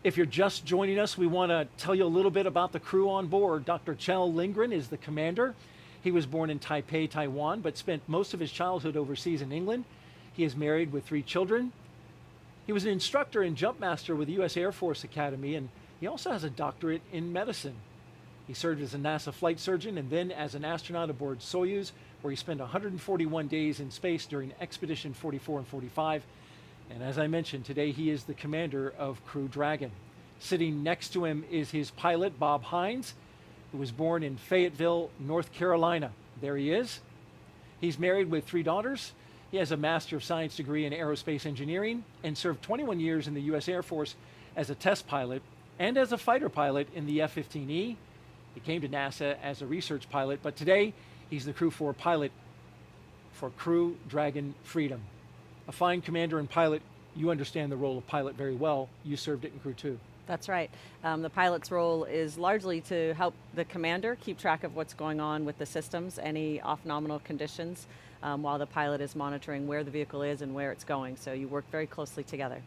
If you're just joining us, we want to tell you a little bit about the crew on board. Dr. Kjell Lindgren is the commander. He was born in Taipei, Taiwan, but spent most of his childhood overseas in England. He is married with 3 children. He was an instructor and jump master with the U.S. Air Force Academy, and he also has a doctorate in medicine. He served as a NASA flight surgeon and then as an astronaut aboard Soyuz, where he spent 141 days in space during Expedition 44 and 45. And as I mentioned, today he is the commander of Crew Dragon. Sitting next to him is his pilot, Bob Hines, who was born in Fayetteville, North Carolina. There he is. He's married with 3 daughters. He has a Master of Science degree in aerospace engineering and served 21 years in the U.S. Air Force as a test pilot and as a fighter pilot in the F-15E. He came to NASA as a research pilot, but today he's the Crew 4 pilot for Crew Dragon Freedom. A fine commander and pilot. You understand the role of pilot very well. You served it in Crew 2. That's right. The pilot's role is largely to help the commander keep track of what's going on with the systems, any off-nominal conditions, while the pilot is monitoring where the vehicle is and where it's going. So you work very closely together.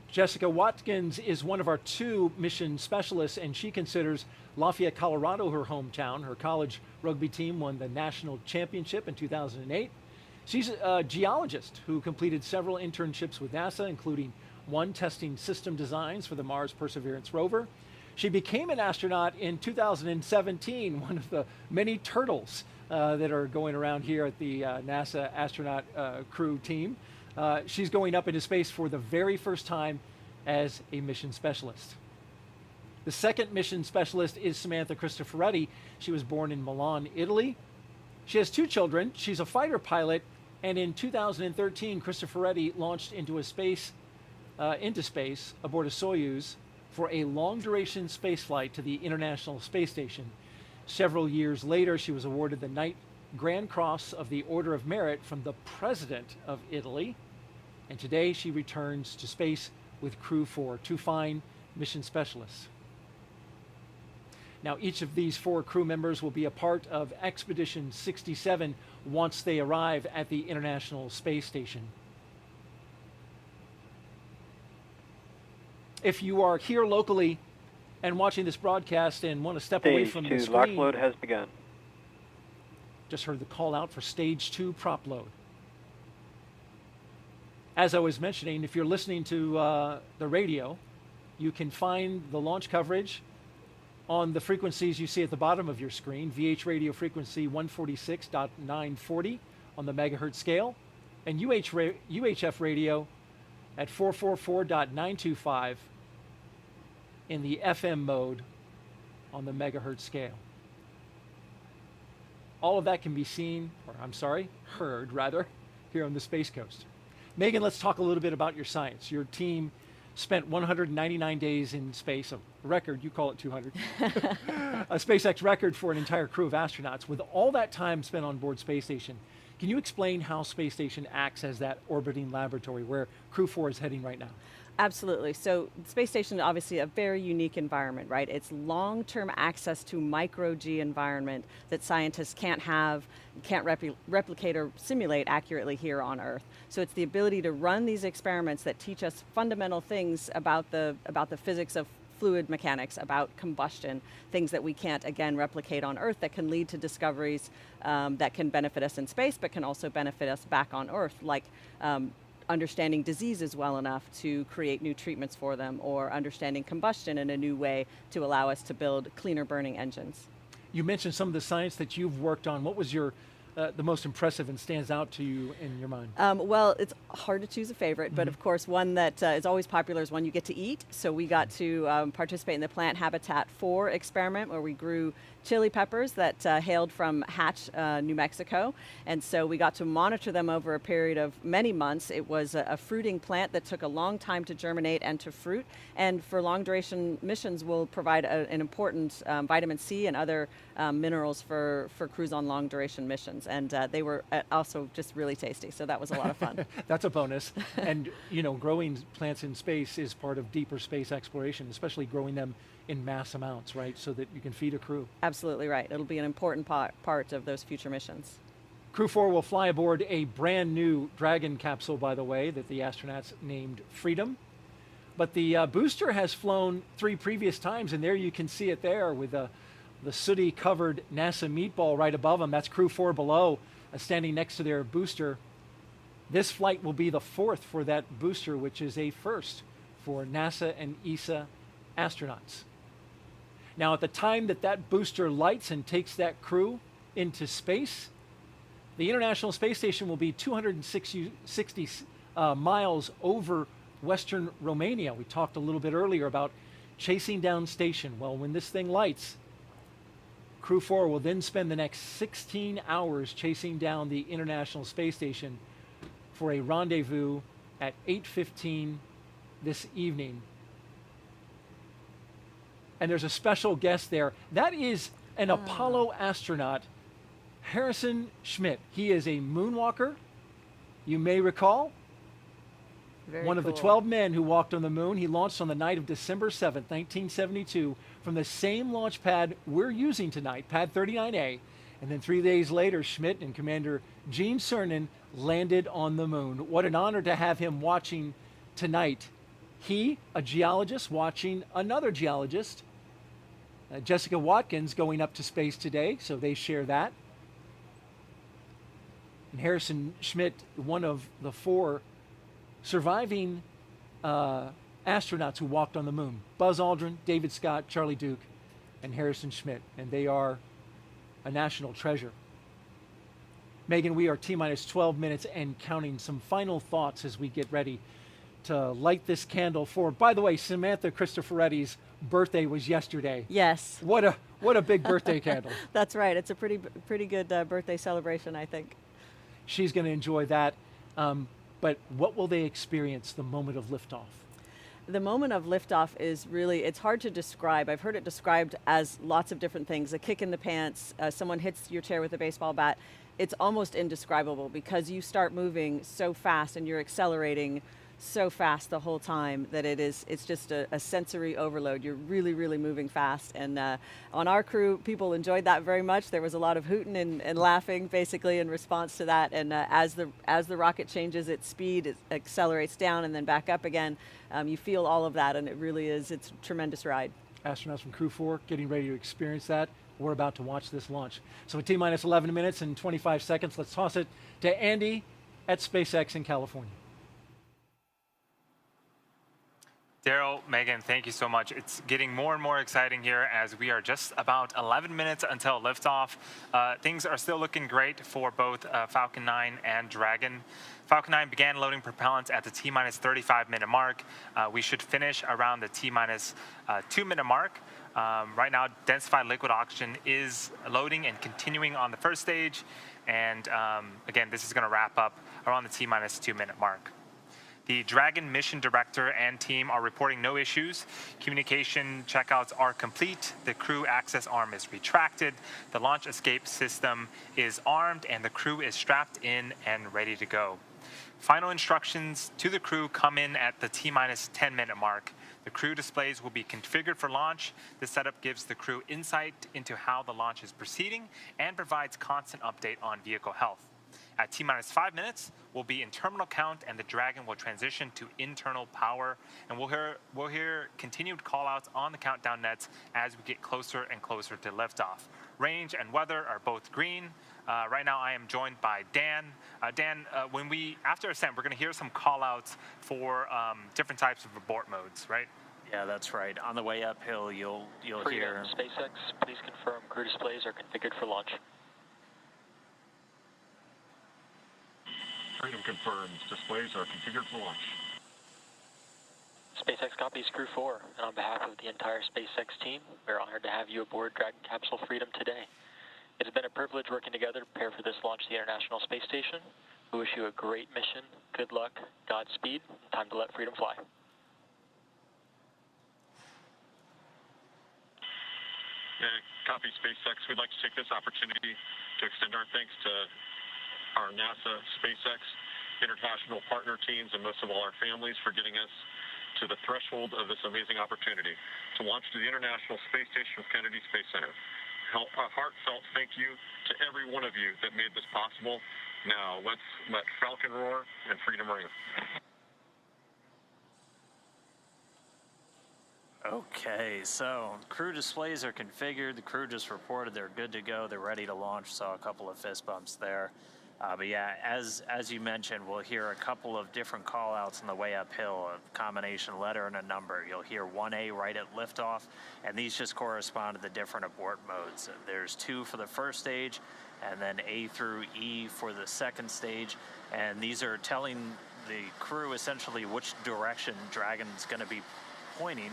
Jessica Watkins is one of our 2 mission specialists, and she considers Lafayette, Colorado her hometown. Her college rugby team won the national championship in 2008. She's a geologist who completed several internships with NASA, including one testing system designs for the Mars Perseverance rover. She became an astronaut in 2017, one of the many turtles that are going around here at the NASA astronaut crew team. She's going up into space for the very first time as a mission specialist. The second mission specialist is Samantha Cristoforetti. She was born in Milan, Italy. She has 2 children. She's a fighter pilot, and in 2013, Cristoforetti launched into space aboard a Soyuz for a long-duration spaceflight to the International Space Station. Several years later, she was awarded the Knight Grand Cross of the Order of Merit from the President of Italy, and today she returns to space with Crew 4, 2 fine mission specialists. Now, each of these 4 crew members will be a part of Expedition 67 once they arrive at the International Space Station. If you are here locally and watching this broadcast and want to step away from the Stage 2 screen, LOX load has begun. just heard the call out for Stage 2 prop load. As I was mentioning, if you're listening to the radio, you can find the launch coverage on the frequencies you see at the bottom of your screen, VH radio frequency 146.940 on the megahertz scale, and UHF radio at 444.925 in the FM mode on the megahertz scale. All of that can be seen, or I'm sorry, heard rather, here on the Space Coast. Megan, let's talk a little bit about your science. Your team spent 199 days in space, a record, you call it 200, a SpaceX record for an entire crew of astronauts. With all that time spent on board Space Station, can you explain how Space Station acts as that orbiting laboratory where Crew 4 is heading right now? Absolutely. So the space station is obviously a very unique environment, right? It's long-term access to micro-G environment that scientists can't replicate or simulate accurately here on Earth. So it's the ability to run these experiments that teach us fundamental things about the physics of fluid mechanics, about combustion, things that we can't, again, replicate on Earth that can lead to discoveries that can benefit us in space, but can also benefit us back on Earth, like understanding diseases well enough to create new treatments for them, or understanding combustion in a new way to allow us to build cleaner burning engines. You mentioned some of the science that you've worked on. What was your the most impressive and stands out to you in your mind? Well, it's hard to choose a favorite, but of course one that is always popular is one you get to eat. So we got to participate in the Plant Habitat 4 experiment, where we grew chili peppers that hailed from Hatch, New Mexico. And so we got to monitor them over a period of many months. It was a fruiting plant that took a long time to germinate and to fruit. And for long duration missions will provide an important vitamin C and other minerals for crews on long duration missions. And they were also just really tasty. So that was a lot of fun. That's a bonus. And you know, growing plants in space is part of deeper space exploration, especially growing them in mass amounts, right? So that you can feed a crew. Absolutely right. It'll be an important part of those future missions. Crew 4 will fly aboard a brand new Dragon capsule, by the way, that the astronauts named Freedom. But the booster has flown 3 previous times, and there you can see it there with the sooty covered NASA meatball right above them. That's Crew 4 below, standing next to their booster. This flight will be the 4th for that booster, which is a first for NASA and ESA astronauts. Now, at the time that booster lights and takes that crew into space, the International Space Station will be 260 miles over Western Romania. We talked a little bit earlier about chasing down station. Well, when this thing lights, Crew 4 will then spend the next 16 hours chasing down the International Space Station for a rendezvous at 8:15 this evening. And there's a special guest there. That is an Apollo astronaut, Harrison Schmitt. He is a moonwalker, you may recall. One of the 12 men who walked on the moon. He launched on the night of December 7th, 1972, from the same launch pad we're using tonight, Pad 39A. And then 3 days later, Schmitt and Commander Gene Cernan landed on the moon. What an honor to have him watching tonight. He, a geologist, watching another geologist, Jessica Watkins, going up to space today, so they share that. And Harrison Schmitt, one of the 4 surviving astronauts who walked on the moon. Buzz Aldrin, David Scott, Charlie Duke, and Harrison Schmitt. And they are a national treasure. Megan, we are T-minus 12 minutes and counting. Some final thoughts as we get ready to light this candle for, by the way, Samantha Cristoforetti's birthday was yesterday. Yes. What a big birthday candle. That's right. It's a pretty good birthday celebration, I think. She's going to enjoy that. But what will they experience the moment of liftoff? The moment of liftoff is really, it's hard to describe. I've heard it described as lots of different things. A kick in the pants, someone hits your chair with a baseball bat. It's almost indescribable because you start moving so fast and you're accelerating so fast the whole time that it's just a sensory overload. You're really, really moving fast. And on our crew, people enjoyed that very much. There was a lot of hooting and laughing basically in response to that. And as the rocket changes its speed, it accelerates down and then back up again. You feel all of that, and it really is, it's a tremendous ride. Astronauts from Crew 4 getting ready to experience that. We're about to watch this launch. So at T-minus 11 minutes and 25 seconds, let's toss it to Andy at SpaceX in California. Daryl, Megan, thank you so much. It's getting more and more exciting here as we are just about 11 minutes until liftoff. Things are still looking great for both Falcon 9 and Dragon. Falcon 9 began loading propellants at the T-minus 35-minute mark. We should finish around the T-minus 2-minute mark. Right now, densified liquid oxygen is loading and continuing on the first stage. And again, this is going to wrap up around the T-minus 2-minute mark. The Dragon mission director and team are reporting no issues. Communication checkouts are complete. The crew access arm is retracted. The launch escape system is armed, and the crew is strapped in and ready to go. Final instructions to the crew come in at the T-minus 10-minute mark. The crew displays will be configured for launch. This setup gives the crew insight into how the launch is proceeding and provides constant update on vehicle health. At T-minus 5 minutes, we'll be in terminal count, and the Dragon will transition to internal power. And we'll hear continued call-outs on the countdown nets as we get closer and closer to liftoff. Range and weather are both green. Right now, I am joined by Dan. Dan, after ascent, we're going to hear some call-outs for different types of abort modes, right? Yeah, that's right. On the way uphill, you'll hear. SpaceX, please confirm crew displays are configured for launch. Freedom confirms. Displays are configured for launch. SpaceX copies Crew 4, and on behalf of the entire SpaceX team, we're honored to have you aboard Dragon Capsule Freedom today. It has been a privilege working together to prepare for this launch to the International Space Station. We wish you a great mission, good luck, Godspeed, and time to let Freedom fly. Yeah, copy SpaceX. We'd like to take this opportunity to extend our thanks to our NASA, SpaceX, international partner teams, and most of all our families for getting us to the threshold of this amazing opportunity to launch to the International Space Station with Kennedy Space Center. A heartfelt thank you to every one of you that made this possible. Now, let's let Falcon roar and Freedom ring. Okay, so crew displays are configured. The crew just reported they're good to go. They're ready to launch. Saw a couple of fist bumps there. But yeah, as you mentioned, we'll hear a couple of different call-outs on the way uphill, a combination letter and a number. You'll hear 1A right at liftoff, and these just correspond to the different abort modes. There's 2 for the first stage, and then A through E for the second stage, and these are telling the crew essentially which direction Dragon's going to be pointing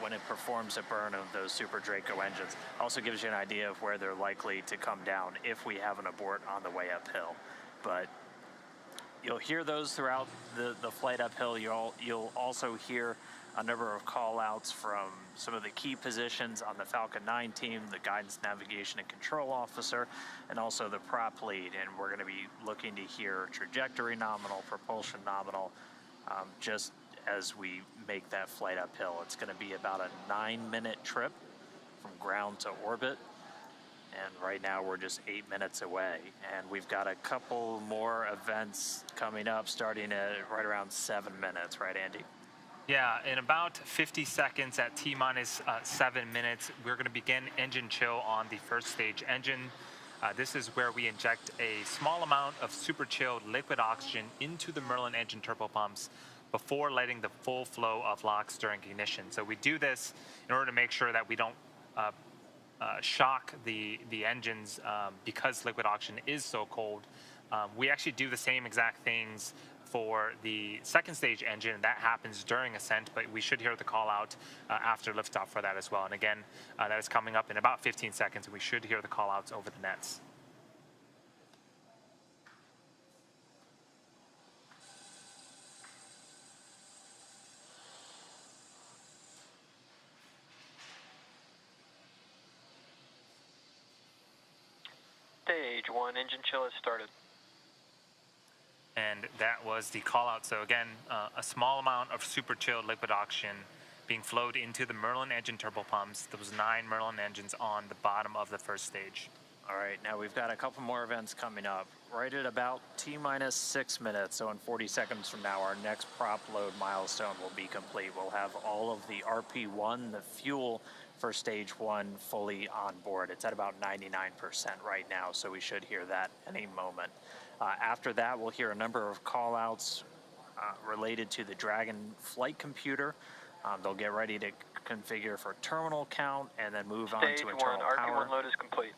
when it performs a burn of those Super Draco engines. Also gives you an idea of where they're likely to come down if we have an abort on the way uphill. But you'll hear those throughout the flight uphill. You'll also hear a number of call-outs from some of the key positions on the Falcon 9 team, the guidance, navigation, and control officer, and also the prop lead. And we're going to be looking to hear trajectory nominal, propulsion nominal, just as we make that flight uphill. It's going to be about a 9-minute trip from ground to orbit. And right now we're just 8 minutes away. And we've got a couple more events coming up starting at right around 7 minutes, right, Andy? Yeah, in about 50 seconds at T-minus 7 minutes, we're going to begin engine chill on the first stage engine. This is where we inject a small amount of super chilled liquid oxygen into the Merlin engine turbopumps before letting the full flow of LOX during ignition. So we do this in order to make sure that we don't shock the engines because liquid oxygen is so cold. We actually do the same exact things for the second stage engine. That happens during ascent, but we should hear the call out after liftoff for that as well. And again, that is coming up in about 15 seconds, and we should hear the call outs over the nets. Stage 1 engine chill has started. And that was the call out. So again, a small amount of super chilled liquid oxygen being flowed into the Merlin engine turbopumps. Those 9 Merlin engines on the bottom of the first stage. All right, now we've got a couple more events coming up. Right at about T-minus 6 minutes, so in 40 seconds from now, our next prop load milestone will be complete. We'll have all of the RP1, the fuel for stage 1, fully on board. It's at about 99% right now, so we should hear that any moment. After that, we'll hear a number of call-outs related to the Dragon flight computer. They'll get ready to configure for terminal count and then move on to internal power. Stage 1 RP1 load is complete.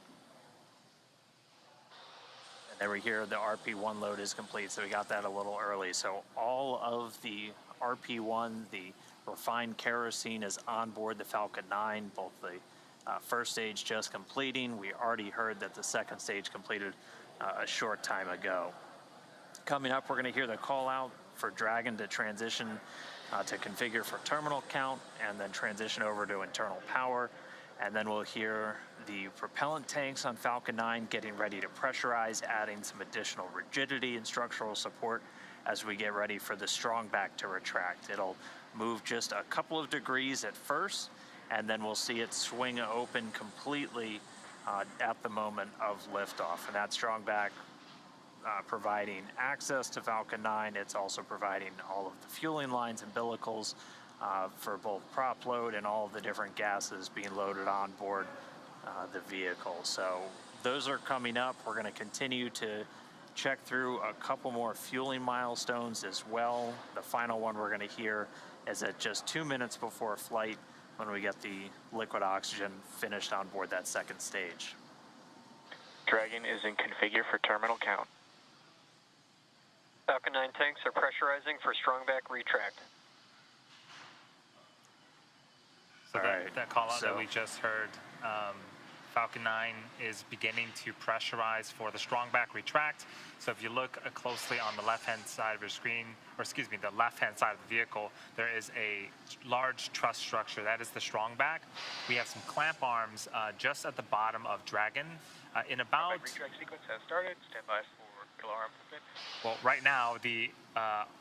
And then we hear the RP1 load is complete, so we got that a little early. So all of the RP1, the refined kerosene, is on board the Falcon 9, both the first stage just completing. We already heard that the second stage completed a short time ago. Coming up, we're going to hear the call out for Dragon to transition to configure for terminal count and then transition over to internal power. And then we'll hear the propellant tanks on Falcon 9 getting ready to pressurize, adding some additional rigidity and structural support as we get ready for the strong back to retract. It'll move just a couple of degrees at first, and then we'll see it swing open completely at the moment of liftoff. And that strong back providing access to Falcon 9. It's also providing all of the fueling lines and umbilicals for both prop load and all of the different gases being loaded on board the vehicle. So those are coming up. We're going to continue to check through a couple more fueling milestones as well. The final one we're going to hear is at just 2 minutes before flight when we get the liquid oxygen finished on board that second stage. Dragon is in configure for terminal count. Falcon 9 tanks are pressurizing for strongback retract. So that call out that we just heard, Falcon 9 is beginning to pressurize for the strongback retract. So if you look closely on the left-hand side of your screen, or excuse me, the left-hand side of the vehicle, there is a large truss structure. That is the strongback. We have some clamp arms just at the bottom of Dragon. In about... Retract sequence has started. Stand by for killer arm movement. Well, right now,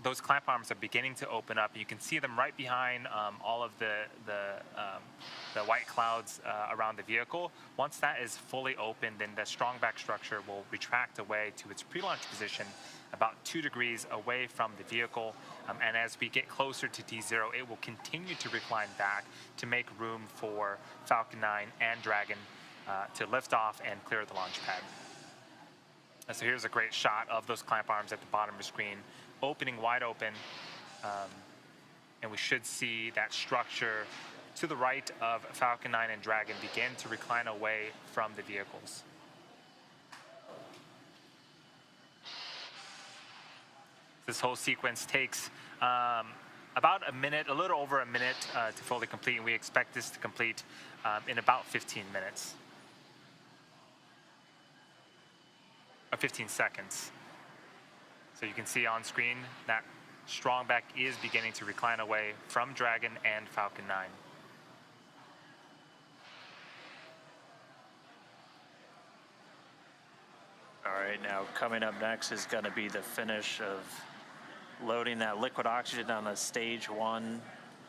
those clamp arms are beginning to open up. You can see them right behind all of the white clouds around the vehicle. Once that is fully open, then the strongback structure will retract away to its pre-launch position about 2 degrees away from the vehicle. And as we get closer to D0, it will continue to recline back to make room for Falcon 9 and Dragon to lift off and clear the launch pad. And so here's a great shot of those clamp arms at the bottom of the screen, opening wide open. And we should see that structure to the right of Falcon 9 and Dragon begin to recline away from the vehicles. This whole sequence takes about a minute, a little over a minute to fully complete, and we expect this to complete in about 15 minutes. 15 seconds. So you can see on screen that strongback is beginning to recline away from Dragon and Falcon 9. All right, now coming up next is going to be the finish of loading that liquid oxygen on the stage 1.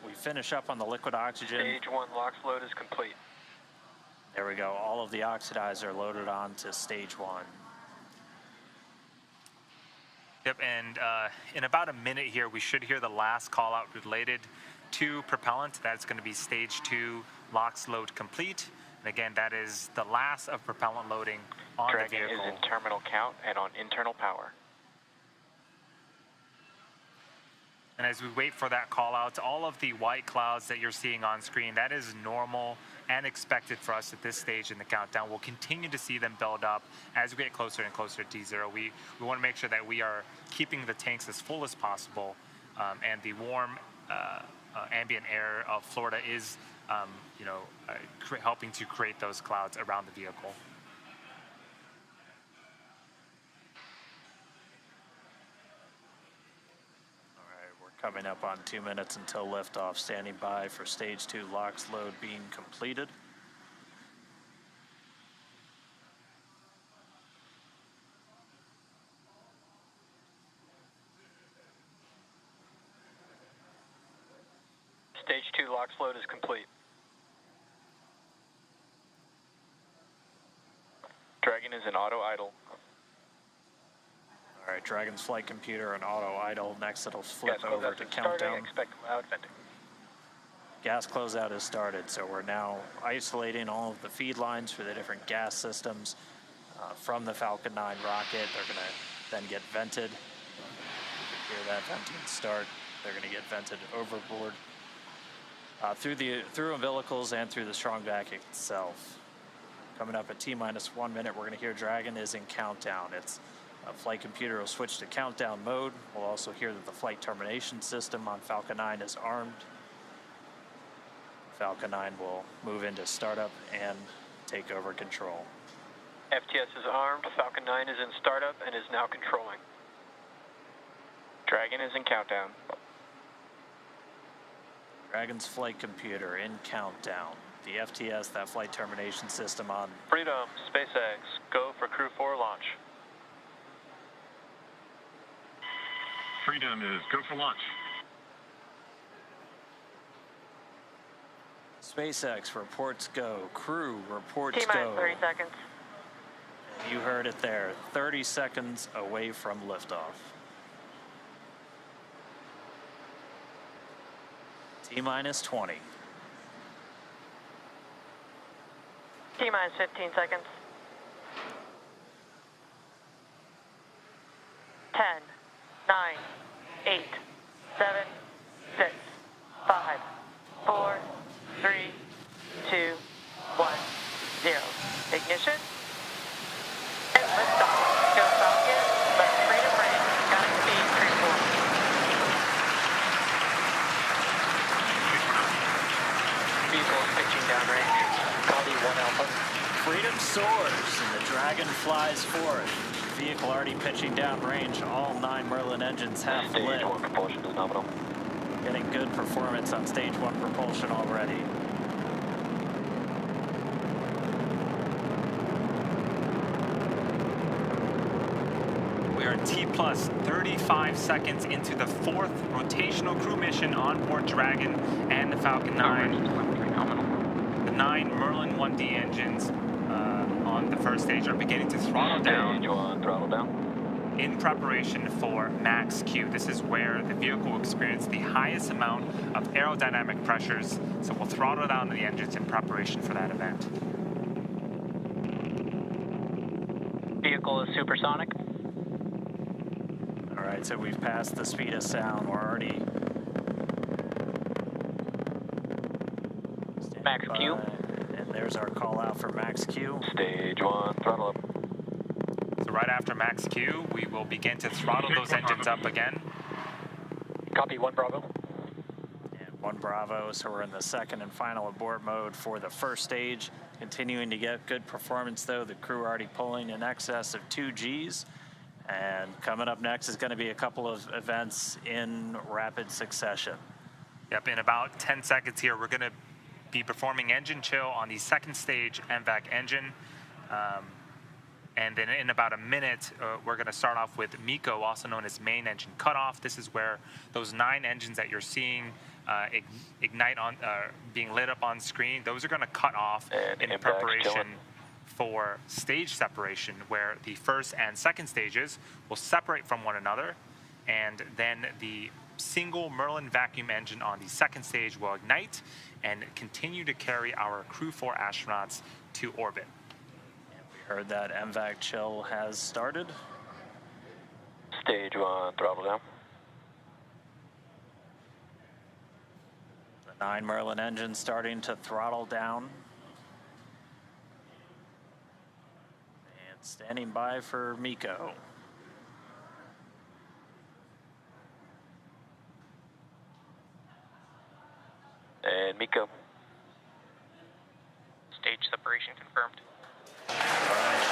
We finish up on the liquid oxygen. Stage 1 LOX load is complete. There we go. All of the oxidizer loaded onto stage 1. Yep, and in about a minute here, we should hear the last call out related to propellant. That's going to be stage 2 LOX load complete. And again, that is the last of propellant loading on the vehicle. Dragon is in terminal count and on internal power. And as we wait for that call out, all of the white clouds that you're seeing on screen, that is normal and expected for us at this stage in the countdown. We'll continue to see them build up as we get closer and closer to D0. We want to make sure that we are keeping the tanks as full as possible, and the warm ambient air of Florida is helping to create those clouds around the vehicle. Coming up on 2 minutes until liftoff, standing by for stage 2 LOX load being completed. Stage 2 LOX load is complete. Dragon is in auto idle. All right, Dragon's flight computer and auto idle. Next, it'll flip over to countdown. Expect loud venting. Gas closeout has started, so we're now isolating all of the feed lines for the different gas systems from the Falcon 9 rocket. They're going to then get vented. You can hear that venting start. They're going to get vented overboard through umbilicals and through the strongback itself. Coming up at T-minus 1 minute, we're going to hear Dragon is in countdown. Its flight computer will switch to countdown mode. We'll also hear that the flight termination system on Falcon 9 is armed. Falcon 9 will move into startup and take over control. FTS is armed. Falcon 9 is in startup and is now controlling. Dragon is in countdown. Dragon's flight computer in countdown. The FTS, that flight termination system on. Freedom, SpaceX, go for Crew 4 launch. Freedom is go for launch. SpaceX reports go. Crew reports T-minus go. 30 seconds. You heard it there, 30 seconds away from liftoff. T-minus 20. T-minus 15 seconds. 10, 9, 8, 7, 6, 5, 4, 3, 2, 1, 0. Ignition. And liftoff. Go Falcon. Let freedom reign. Godspeed, Crew 4. Vehicle is pitching downrange. Copy 1 Alpha. Freedom soars and the Dragon flies forth. Vehicle already pitching downrange. All 9 Merlin engines have lit. Stage 1 propulsion is nominal. Getting good performance on stage 1 propulsion already. We are T plus 35 seconds into the 4th rotational crew mission on board Dragon and the Falcon 9. The 9 Merlin 1D engines on the first stage are beginning to throttle down. Stage 1, throttle down. In preparation for max Q. This is where the vehicle will experience the highest amount of aerodynamic pressures, so we'll throttle down the engines in preparation for that event. Vehicle is supersonic. All right, so we've passed the speed of sound. We're already Max Q. And there's our call out for max Q. Stage 1, throttle up. So right after max Q, we will begin to throttle those engines up again. Copy 1 Bravo. And 1 Bravo, so we're in the second and final abort mode for the first stage. Continuing to get good performance though. The crew already pulling in excess of 2 Gs. And coming up next is going to be a couple of events in rapid succession. Yep, in about 10 seconds here, we're going to be performing engine chill on the second stage MVAC engine. And then in about a minute, we're going to start off with MECO, also known as main engine cutoff. This is where those 9 engines that you're seeing ignite on, being lit up on screen, those are going to cut off in preparation for stage separation, where the first and second stages will separate from one another, and then the single Merlin vacuum engine on the second stage will ignite and continue to carry our Crew 4 astronauts to orbit. Heard that MVAC chill has started. Stage 1, throttle down. The 9 Merlin engines starting to throttle down. And standing by for MECO. And MECO. Stage separation confirmed. Right.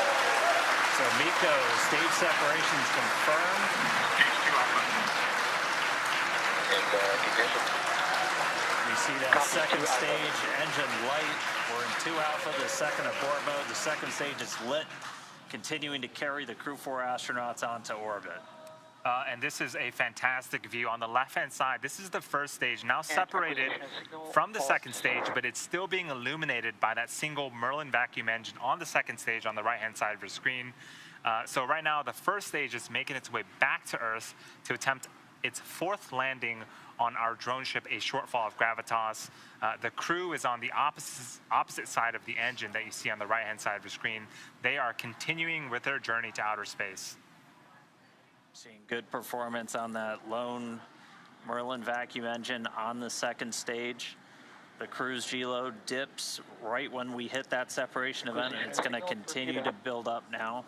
So MECO, stage separation's confirmed. Stage 2 Alpha. And ignition. We see that second stage engine light. We're in 2 Alpha, the second abort mode. The second stage is lit, continuing to carry the Crew 4 astronauts onto orbit. And this is a fantastic view. On the left-hand side, this is the first stage, now separated from the second stage, but it's still being illuminated by that single Merlin vacuum engine on the second stage on the right-hand side of your screen. So right now, the first stage is making its way back to Earth to attempt its 4th landing on our drone ship, a Shortfall of Gravitas. The crew is on the opposite side of the engine that you see on the right-hand side of your screen. They are continuing with their journey to outer space. Seeing good performance on that lone Merlin vacuum engine on the second stage. The cruise G-load dips right when we hit that separation event, and it's going to continue to build up now.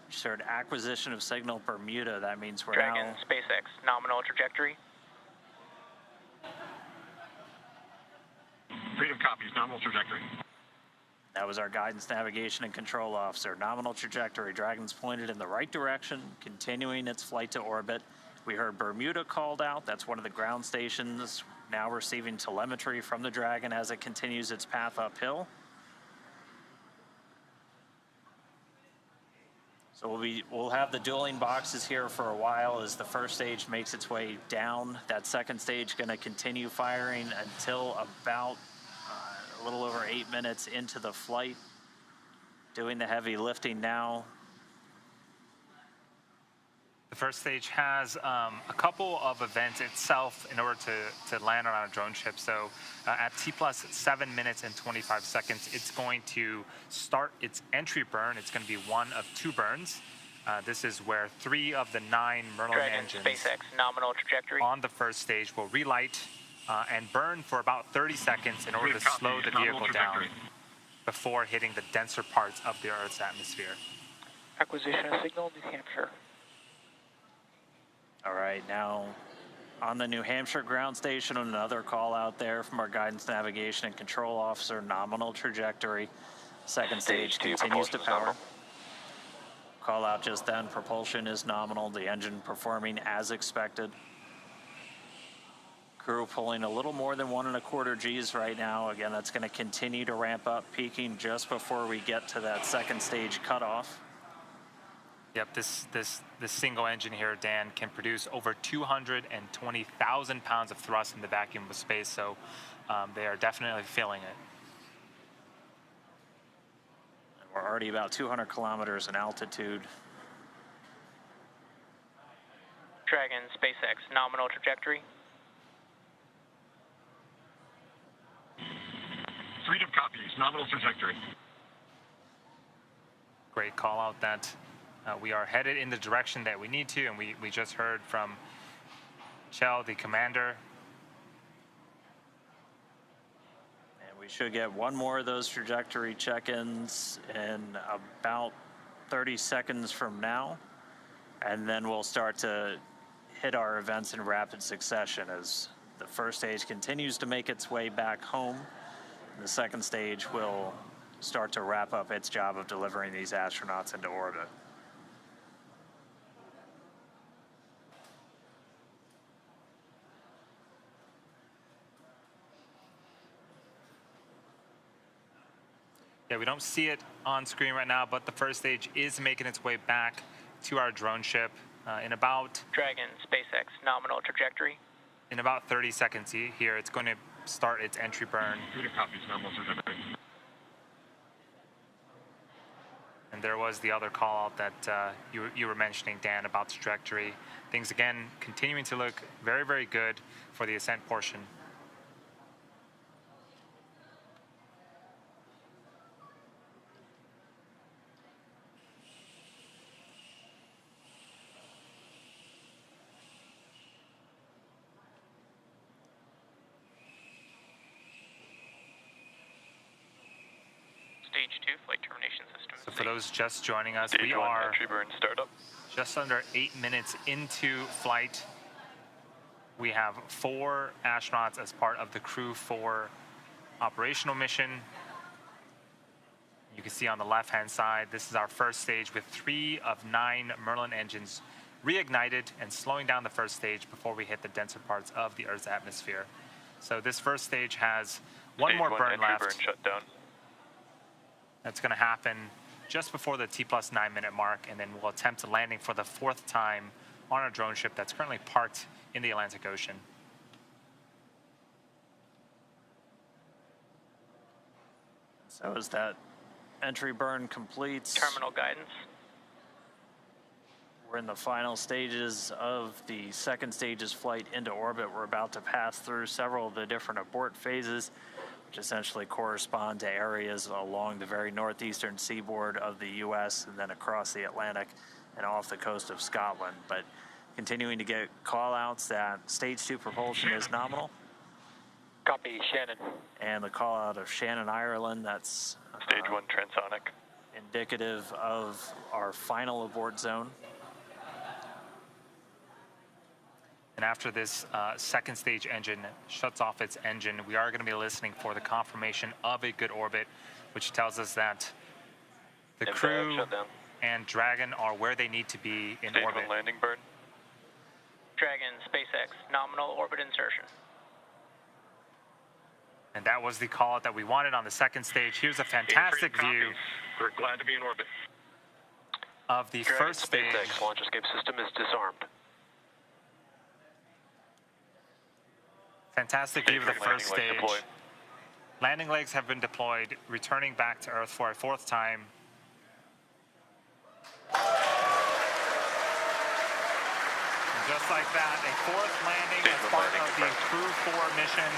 Just heard acquisition of signal Bermuda. That means we're Dragon, now... SpaceX, nominal trajectory. Freedom copies, nominal trajectory. That was our guidance, navigation, and control officer. Nominal trajectory. Dragon's pointed in the right direction, continuing its flight to orbit. We heard Bermuda called out. That's one of the ground stations now receiving telemetry from the Dragon as it continues its path uphill. So we'll have the dueling boxes here for a while as the first stage makes its way down. That second stage going to continue firing until about a little over 8 minutes into the flight. doing the heavy lifting now. The first stage has a couple of events itself in order to land on a drone ship. So at T plus 7 minutes and 25 seconds, it's going to start its entry burn. It's going to be one of 2 burns. This is where 3 of the 9 Merlin Dragon, engines SpaceX, nominal trajectory. on the first stage will relight and burn for about 30 seconds in order to slow the vehicle down before hitting the denser parts of the Earth's atmosphere. Acquisition of signal, New Hampshire. All right, now on the New Hampshire ground station, another call out there from our guidance, navigation, and control officer, nominal trajectory. Second stage continues to power. Call out just then, propulsion is nominal, the engine performing as expected. Crew pulling a little more than 1.25 Gs right now. Again, that's going to continue to ramp up, peaking just before we get to that second stage cutoff. Yep, this single engine here, Dan, can produce over 220,000 pounds of thrust in the vacuum of space, so they are definitely feeling it. And we're already about 200 kilometers in altitude. Dragon, SpaceX, nominal trajectory. Freedom copies, nominal trajectory. Great call out that we are headed in the direction that we need to, and we just heard from Chell, the commander. And we should get one more of those trajectory check-ins in about 30 seconds from now. And then we'll start to hit our events in rapid succession as the first stage continues to make its way back home. The second stage will start to wrap up its job of delivering these astronauts into orbit. Yeah, we don't see it on screen right now, but the first stage is making its way back to our drone ship in about... Dragon, SpaceX, nominal trajectory. In about 30 seconds here, it's going to start its entry burn. Freedom copies, nominal trajectory. And there was the other call out that you were mentioning, Dan, about the trajectory. Things, again, continuing to look very, very good for the ascent portion. Stage 2, flight termination system. So for those just joining us, Stage we 1 are entry burn startup. just under 8 minutes into flight. We have 4 astronauts as part of the Crew 4 operational mission. You can see on the left-hand side, this is our first stage with 3 of 9 Merlin engines reignited and slowing down the first stage before we hit the denser parts of the Earth's atmosphere. So this first stage has one Stage more 1 burn entry left. burn shutdown. That's going to happen just before the T plus 9 minute mark, and then we'll attempt landing for the 4th time on a drone ship that's currently parked in the Atlantic Ocean. So as that entry burn completes, Terminal guidance. we're in the final stages of the second stage's flight into orbit. We're about to pass through several of the different abort phases, which essentially correspond to areas along the very northeastern seaboard of the U.S. and then across the Atlantic and off the coast of Scotland. But continuing to get call-outs that stage 2 propulsion is nominal. Copy, Shannon. And the call-out of Shannon, Ireland, that's Stage 1 transonic. indicative of our final abort zone. And after this second stage engine shuts off its engine, we are going to be listening for the confirmation of a good orbit, which tells us that the crew and Dragon are where they need to be in Stage orbit. 1 landing burn. Dragon, SpaceX, nominal orbit insertion. And that was the call out that we wanted on the second stage. Here's a fantastic view We're glad to be in orbit. of the Dragon, first stage. SpaceX launch escape system is disarmed. Fantastic view of the Stage first landing leg stage. deployed. Landing legs have been deployed, returning back to Earth for a 4th time. And just like that, a fourth landing as part of the Crew 4 mission.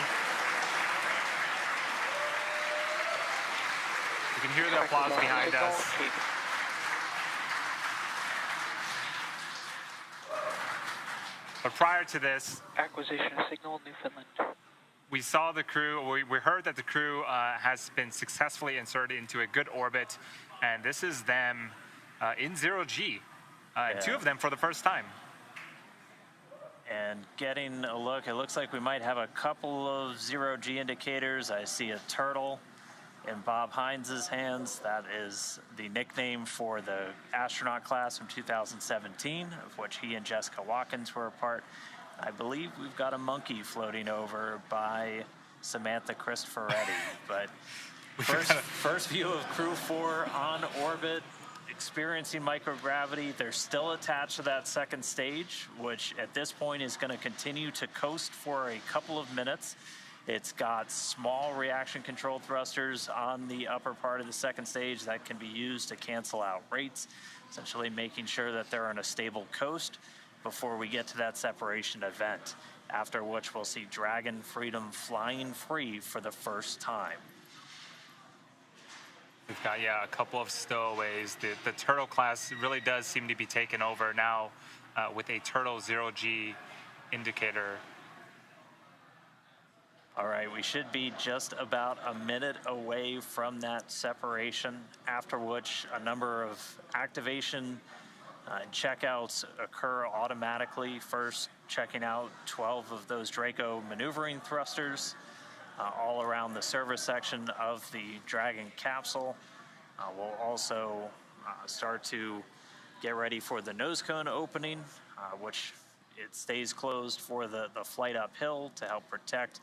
You can hear the applause behind us. But prior to this, acquisition signal, Newfoundland. we saw the crew, we heard that the crew has been successfully inserted into a good orbit, and this is them in 0G, two of them for the first time. And getting a look, it looks like we might have a couple of 0G indicators. I see a turtle in Bob Hines' hands. That is the nickname for the astronaut class from 2017, of which he and Jessica Watkins were a part. I believe we've got a monkey floating over by Samantha Cristoforetti. But first view of Crew 4 on orbit, experiencing microgravity. They're still attached to that second stage, which at this point is going to continue to coast for a couple of minutes. It's got small reaction control thrusters on the upper part of the second stage that can be used to cancel out rates, essentially making sure that they're on a stable coast before we get to that separation event, after which we'll see Dragon Freedom flying free for the first time. We've got, a couple of stowaways. The Turtle class really does seem to be taken over now with a Turtle 0G indicator. All right, we should be just about a minute away from that separation, after which a number of activation checkouts occur automatically. First, checking out 12 of those Draco maneuvering thrusters all around the service section of the Dragon capsule. We'll also start to get ready for the nose cone opening, which it stays closed for the flight uphill to help protect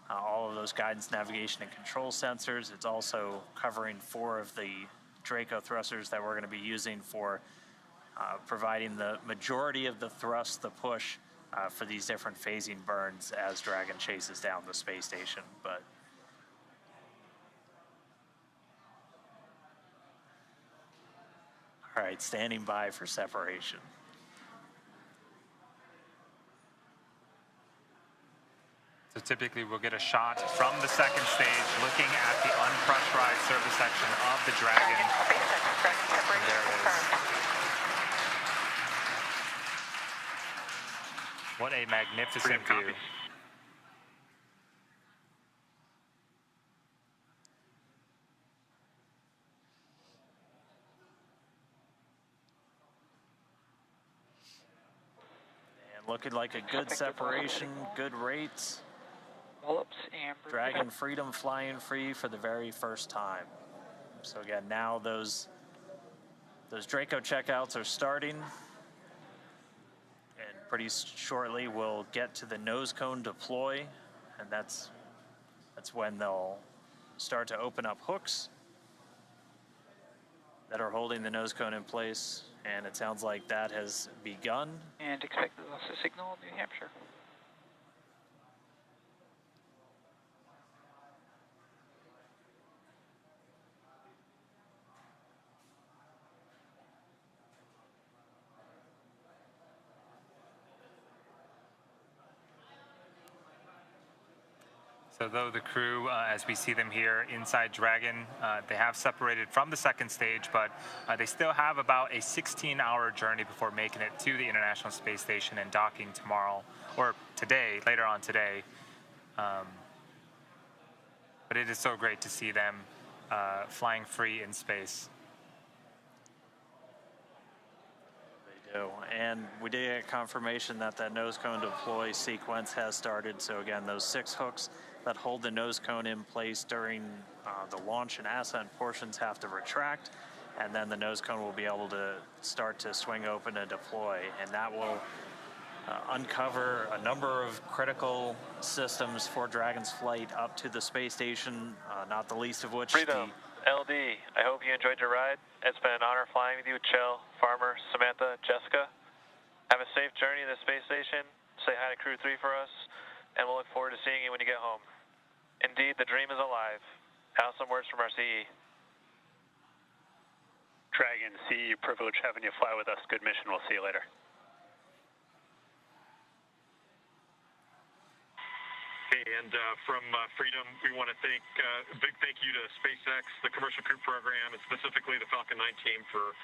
all of those guidance, navigation, and control sensors. It's also covering 4 of the Draco thrusters that we're going to be using for providing the majority of the thrust, the push for these different phasing burns as Dragon chases down the space station. But all right, standing by for separation. So typically we'll get a shot from the second stage looking at the unpressurized service section of the Dragon. And there it is. What a magnificent view. And looking like a good separation, good rates. Dragon Freedom flying free for the very first time. So again, now those Draco checkouts are starting. And pretty shortly we'll get to the nose cone deploy, and that's when they'll start to open up hooks that are holding the nose cone in place, and it sounds like that has begun. And expected loss of signal, New Hampshire. So though the crew, as we see them here inside Dragon, they have separated from the second stage, but they still have about a 16-hour journey before making it to the International Space Station and docking tomorrow, or today, later on today. But it is so great to see them flying free in space. They do, and we did get confirmation that that nose cone deploy sequence has started. So again, those 6 hooks that hold the nose cone in place during the launch and ascent portions have to retract, and then the nose cone will be able to start to swing open and deploy, and that will uncover a number of critical systems for Dragon's flight up to the space station, not the least of which Freedom, LD, I hope you enjoyed your ride. It's been an honor flying with you, Chell, Farmer, Samantha, Jessica. Have a safe journey to the space station. Say hi to Crew 3 for us, and we'll look forward to seeing you when you get home. Indeed, the dream is alive. Have some words from our CE. Dragon CEO, privilege having you fly with us. Good mission. We'll see you later. Hey, and from Freedom, we want to thank a big thank you to SpaceX, the Commercial Crew Program, and specifically the Falcon 9 team for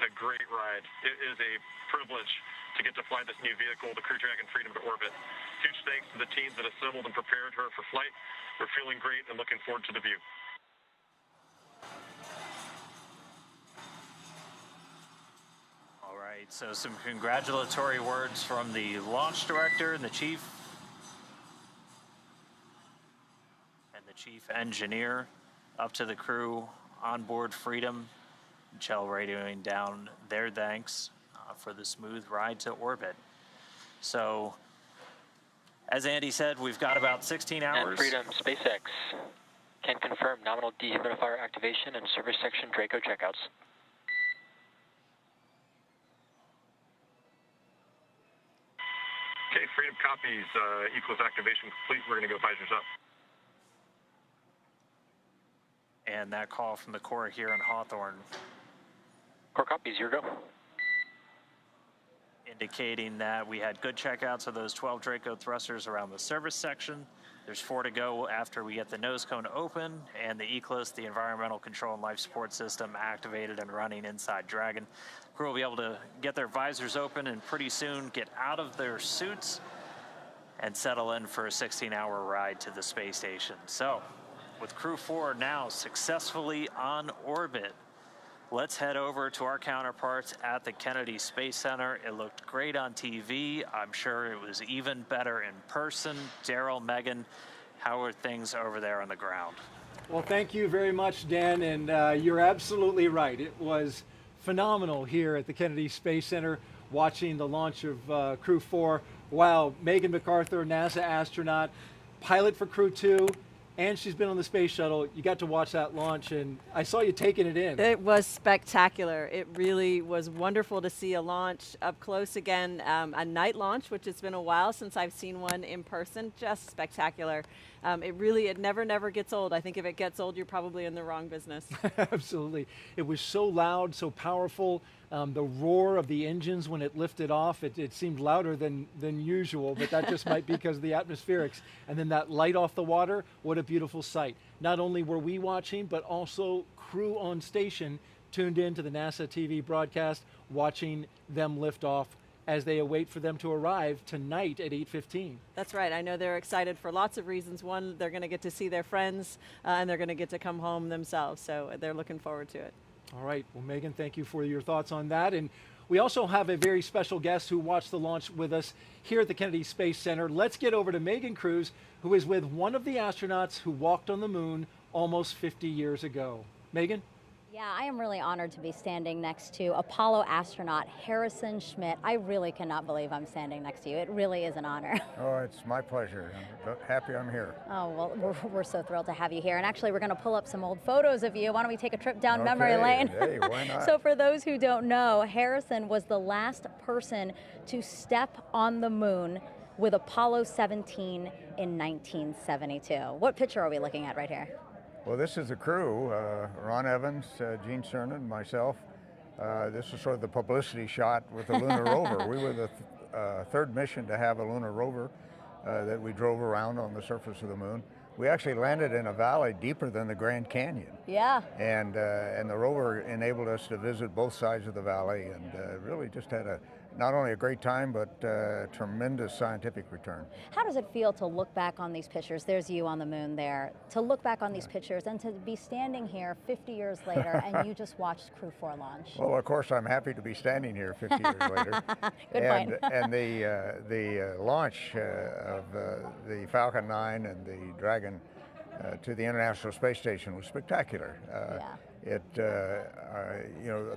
a great ride. It is a privilege to get to fly this new vehicle, the Crew Dragon Freedom, to orbit. Huge thanks to the teams that assembled and prepared her for flight. We're feeling great and looking forward to the view. All right, so some congratulatory words from the launch director and the chief engineer up to the crew on board Freedom. Shell radioing down their thanks for the smooth ride to orbit. So, as Andy said, we've got about 16 hours. And Freedom, SpaceX can confirm nominal dehumidifier activation and service section Draco checkouts. Okay, Freedom copies. Equals activation complete. We're going to go visors up. And that call from the Corps here in Hawthorne. Corps copies, here go. Indicating that we had good checkouts of those 12 Draco thrusters around the service section. There's 4 to go after we get the nose cone open and the ECLSS, the Environmental Control and Life Support System, activated and running inside Dragon. Crew will be able to get their visors open and pretty soon get out of their suits and settle in for a 16-hour ride to the space station. So, with Crew 4 now successfully on orbit, let's head over to our counterparts at the Kennedy Space Center. It looked great on TV. I'm sure it was even better in person. Daryl, Megan, how are things over there on the ground? Well, thank you very much, Dan, and you're absolutely right. It was phenomenal here at the Kennedy Space Center watching the launch of Crew 4. Wow, Megan McArthur, NASA astronaut, pilot for Crew 2, and she's been on the space shuttle. You got to watch that launch, and I saw you taking it in. It was spectacular. It really was wonderful to see a launch up close again, a night launch, which it's been a while since I've seen one in person. Just spectacular. It never gets old. I think if it gets old, you're probably in the wrong business. Absolutely. It was so loud, so powerful. The roar of the engines when it lifted off, it seemed louder than usual, but that just might be because of the atmospherics. And then that light off the water, what a beautiful sight. Not only were we watching, but also crew on station tuned in to the NASA TV broadcast, watching them lift off as they await for them to arrive tonight at 8:15. That's right. I know they're excited for lots of reasons. One, they're going to get to see their friends, and they're going to get to come home themselves, so they're looking forward to it. All right. Well, Megan, thank you for your thoughts on that. And we also have a very special guest who watched the launch with us here at the Kennedy Space Center. Let's get over to Megan Cruz, who is with one of the astronauts who walked on the moon almost 50 years ago. Megan? Yeah, I am really honored to be standing next to Apollo astronaut Harrison Schmitt. I really cannot believe I'm standing next to you. It really is an honor. Oh, it's my pleasure. I'm happy I'm here. Oh, well, we're so thrilled to have you here. And actually, we're going to pull up some old photos of you. Why don't we take a trip down memory lane? Hey, why not? So for those who don't know, Harrison was the last person to step on the moon with Apollo 17 in 1972. What picture are we looking at right here? Well, this is the crew, Ron Evans, Gene Cernan, myself. This is sort of the publicity shot with the lunar rover. We were the third mission to have a lunar rover that we drove around on the surface of the moon. We actually landed in a valley deeper than the Grand Canyon. Yeah. And the rover enabled us to visit both sides of the valley, and really just had not only a great time, but tremendous scientific return. How does it feel to look back on these pictures? There's you on the moon there. To look back on these pictures and to be standing here 50 years later and you just watched Crew 4 launch. Well, of course, I'm happy to be standing here 50 years later. Good point. And the launch of the Falcon 9 and the Dragon to the International Space Station was spectacular.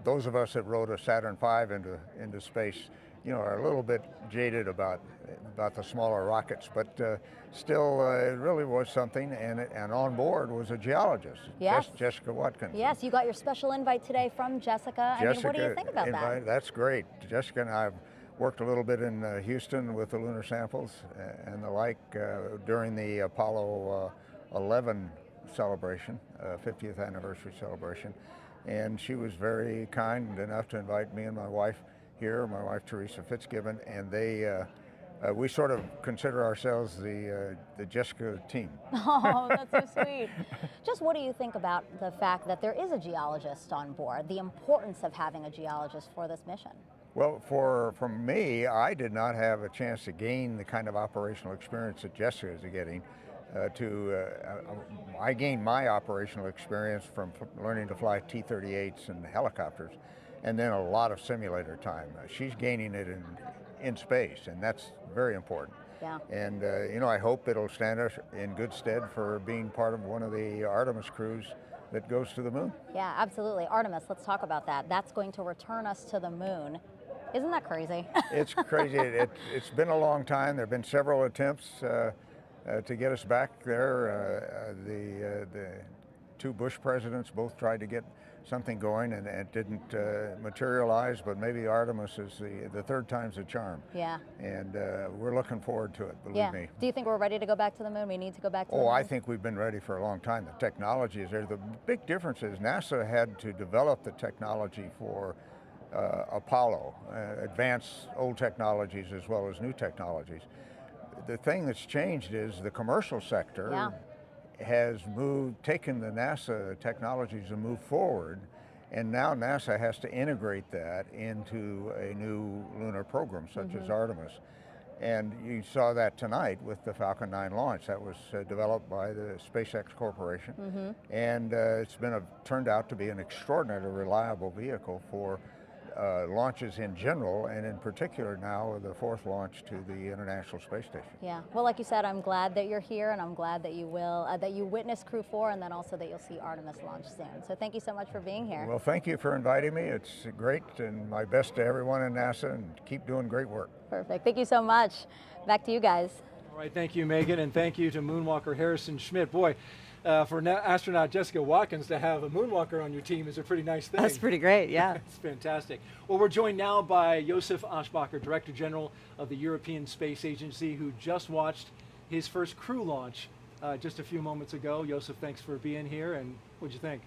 Those of us that rode a Saturn V into space, are a little bit jaded about the smaller rockets, but still, it really was something. And on board was a geologist, yes. Jessica Watkins. Yes, you got your special invite today from Jessica. I mean, what do you think about that? That's great. Jessica and I have worked a little bit in Houston with the lunar samples and the like during the Apollo 11 celebration, 50th anniversary celebration. And she was very kind enough to invite me and my wife here, my wife Teresa Fitzgibbon, and we sort of consider ourselves the Jessica team. Oh, that's so sweet. Just what do you think about the fact that there is a geologist on board, the importance of having a geologist for this mission? Well, for me, I did not have a chance to gain the kind of operational experience that Jessica is getting. I gained my operational experience from learning to fly T-38s and helicopters, and then a lot of simulator time. She's gaining it in space, and that's very important. Yeah. And you know, I hope it'll stand us in good stead for being part of one of the Artemis crews that goes to the moon. Yeah, absolutely. Artemis, let's talk about that. That's going to return us to the moon. Isn't that crazy? It's crazy. It's been a long time. There have been several attempts to get us back there. The two Bush presidents both tried to get something going, and it didn't materialize, but maybe Artemis is the third time's the charm. Yeah. And we're looking forward to it, believe me. Do you think we're ready to go back to the moon? We need to go back to the moon? Oh, I think we've been ready for a long time. The technology is there. The big difference is NASA had to develop the technology for Apollo, advance old technologies as well as new technologies. The thing that's changed is the commercial sector has taken the NASA technologies and moved forward, and now NASA has to integrate that into a new lunar program such as Artemis. And you saw that tonight with the Falcon 9 launch. That was developed by the SpaceX Corporation, and it's turned out to be an extraordinarily reliable vehicle for launches in general, and in particular now the fourth launch to the International Space Station. Yeah, well, like you said, I'm glad that you're here, and I'm glad that you will, that you witness Crew 4, and then also that you'll see Artemis launch soon. So thank you so much for being here. Well, thank you for inviting me. It's great, and my best to everyone in NASA, and keep doing great work. Perfect, thank you so much. Back to you guys. All right, thank you, Megan, and thank you to Moonwalker Harrison Schmitt. Boy, for astronaut Jessica Watkins to have a moonwalker on your team is a pretty nice thing. That's pretty great, yeah. It's fantastic. Well, we're joined now by Josef Aschbacher, Director General of the European Space Agency, who just watched his first crew launch just a few moments ago. Josef, thanks for being here, and what'd you think?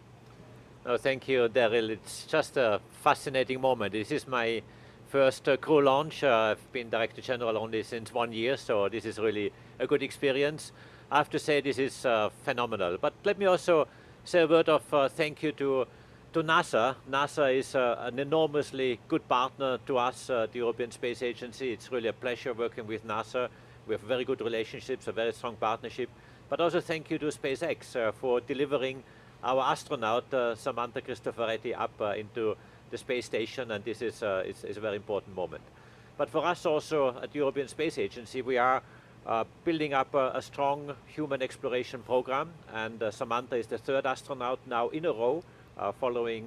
Oh, thank you, Daryl. It's just a fascinating moment. This is my first crew launch. I've been Director General only since 1 year, so this is really a good experience. I have to say this is phenomenal. But let me also say a word of thank you to NASA. NASA is an enormously good partner to us, the European Space Agency. It's really a pleasure working with NASA. We have very good relationships, a very strong partnership. But also thank you to SpaceX for delivering our astronaut, Samantha Cristoforetti, up into the space station, and this is it's a very important moment. But for us also at the European Space Agency, we are building up a strong human exploration program, and Samantha is the third astronaut now in a row, following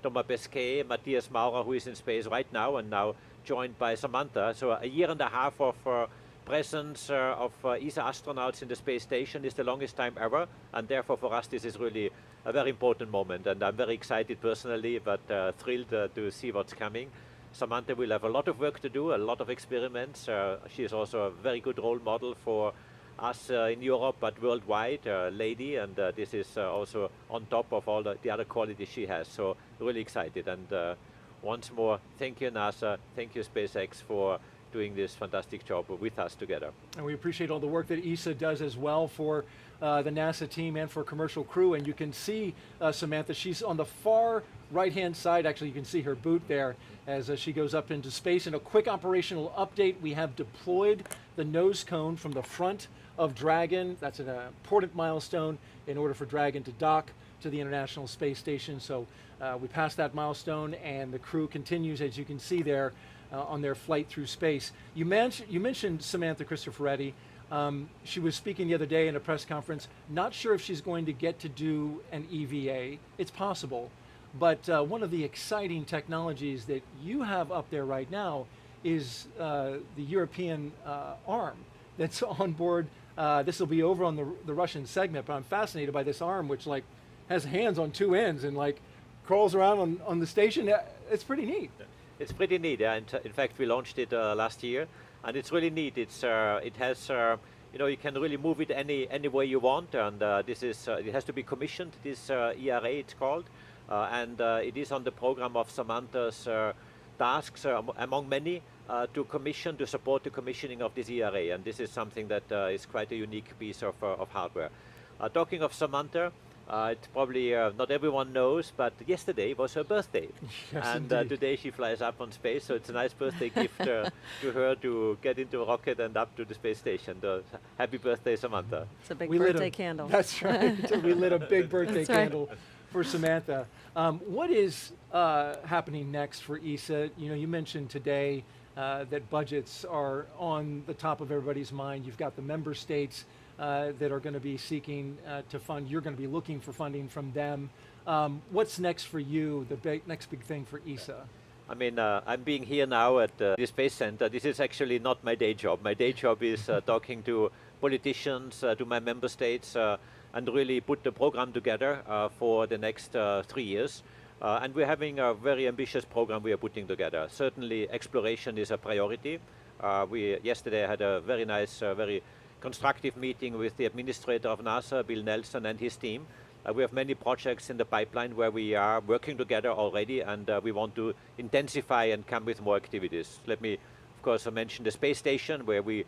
Thomas Pesquet, Matthias Maurer, who is in space right now, and now joined by Samantha. So a year and a half of presence of ESA astronauts in the space station is the longest time ever, and therefore for us this is really a very important moment, and I'm very excited personally, but thrilled to see what's coming. Samantha will have a lot of work to do, a lot of experiments. She is also a very good role model for us in Europe, but worldwide, lady, and this is also on top of all the other qualities she has. So really excited, and once more, thank you NASA, thank you SpaceX for doing this fantastic job with us together. And we appreciate all the work that ESA does as well for the NASA team and for commercial crew. And you can see Samantha, she's on the far right-hand side. Actually, you can see her boot there as she goes up into space. And a quick operational update, we have deployed the nose cone from the front of Dragon. That's an important milestone in order for Dragon to dock to the International Space Station. So we passed that milestone, and the crew continues, as you can see there, on their flight through space. You mentioned Samantha Cristoforetti. She was speaking the other day in a press conference. Not sure if she's going to get to do an EVA. It's possible. But one of the exciting technologies that you have up there right now is the European arm that's on board. This will be over on the Russian segment, but I'm fascinated by this arm, which like has hands on two ends and like crawls around on the station. It's pretty neat. It's pretty neat, yeah. In fact, we launched it last year, and it's really neat. It's it has you know, you can really move it any way you want, and this is it has to be commissioned. This ERA, it's called. and it is on the program of Samantha's tasks, among many, to support the commissioning of this ERA, and this is something that is quite a unique piece of hardware. Talking of Samantha, it's probably not everyone knows, but yesterday was her birthday. Yes, and today she flies up on space, so it's a nice birthday gift to her to get into a rocket and up to the space station. Happy birthday, Samantha. It's a big birthday candle. That's right. We lit a big birthday candle for Samantha. What is happening next for ESA? You mentioned today that budgets are on the top of everybody's mind. You've got the member states that are going to be seeking to fund. You're going to be looking for funding from them. What's next for you, the next big thing for ESA? I mean, I'm being here now at the Space Center. This is actually not my day job. My day job is talking to politicians, to my member states, and really put the program together for the next 3 years. And we're having a very ambitious program we are putting together. Certainly, exploration is a priority. We yesterday had a very nice, very constructive meeting with the administrator of NASA, Bill Nelson, and his team. We have many projects in the pipeline where we are working together already, and we want to intensify and come with more activities. Let me, of course, mention the space station, where we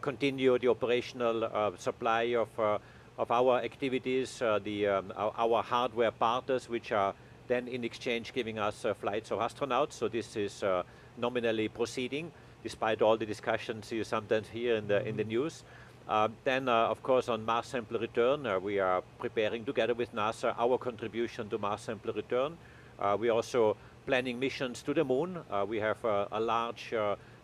continue the operational supply of our activities, our hardware partners, which are then in exchange giving us flights of astronauts. So this is nominally proceeding, despite all the discussions you sometimes hear in the news. Then, of course, on Mars Sample Return, we are preparing together with NASA our contribution to Mars Sample Return. We are also planning missions to the moon. We have a large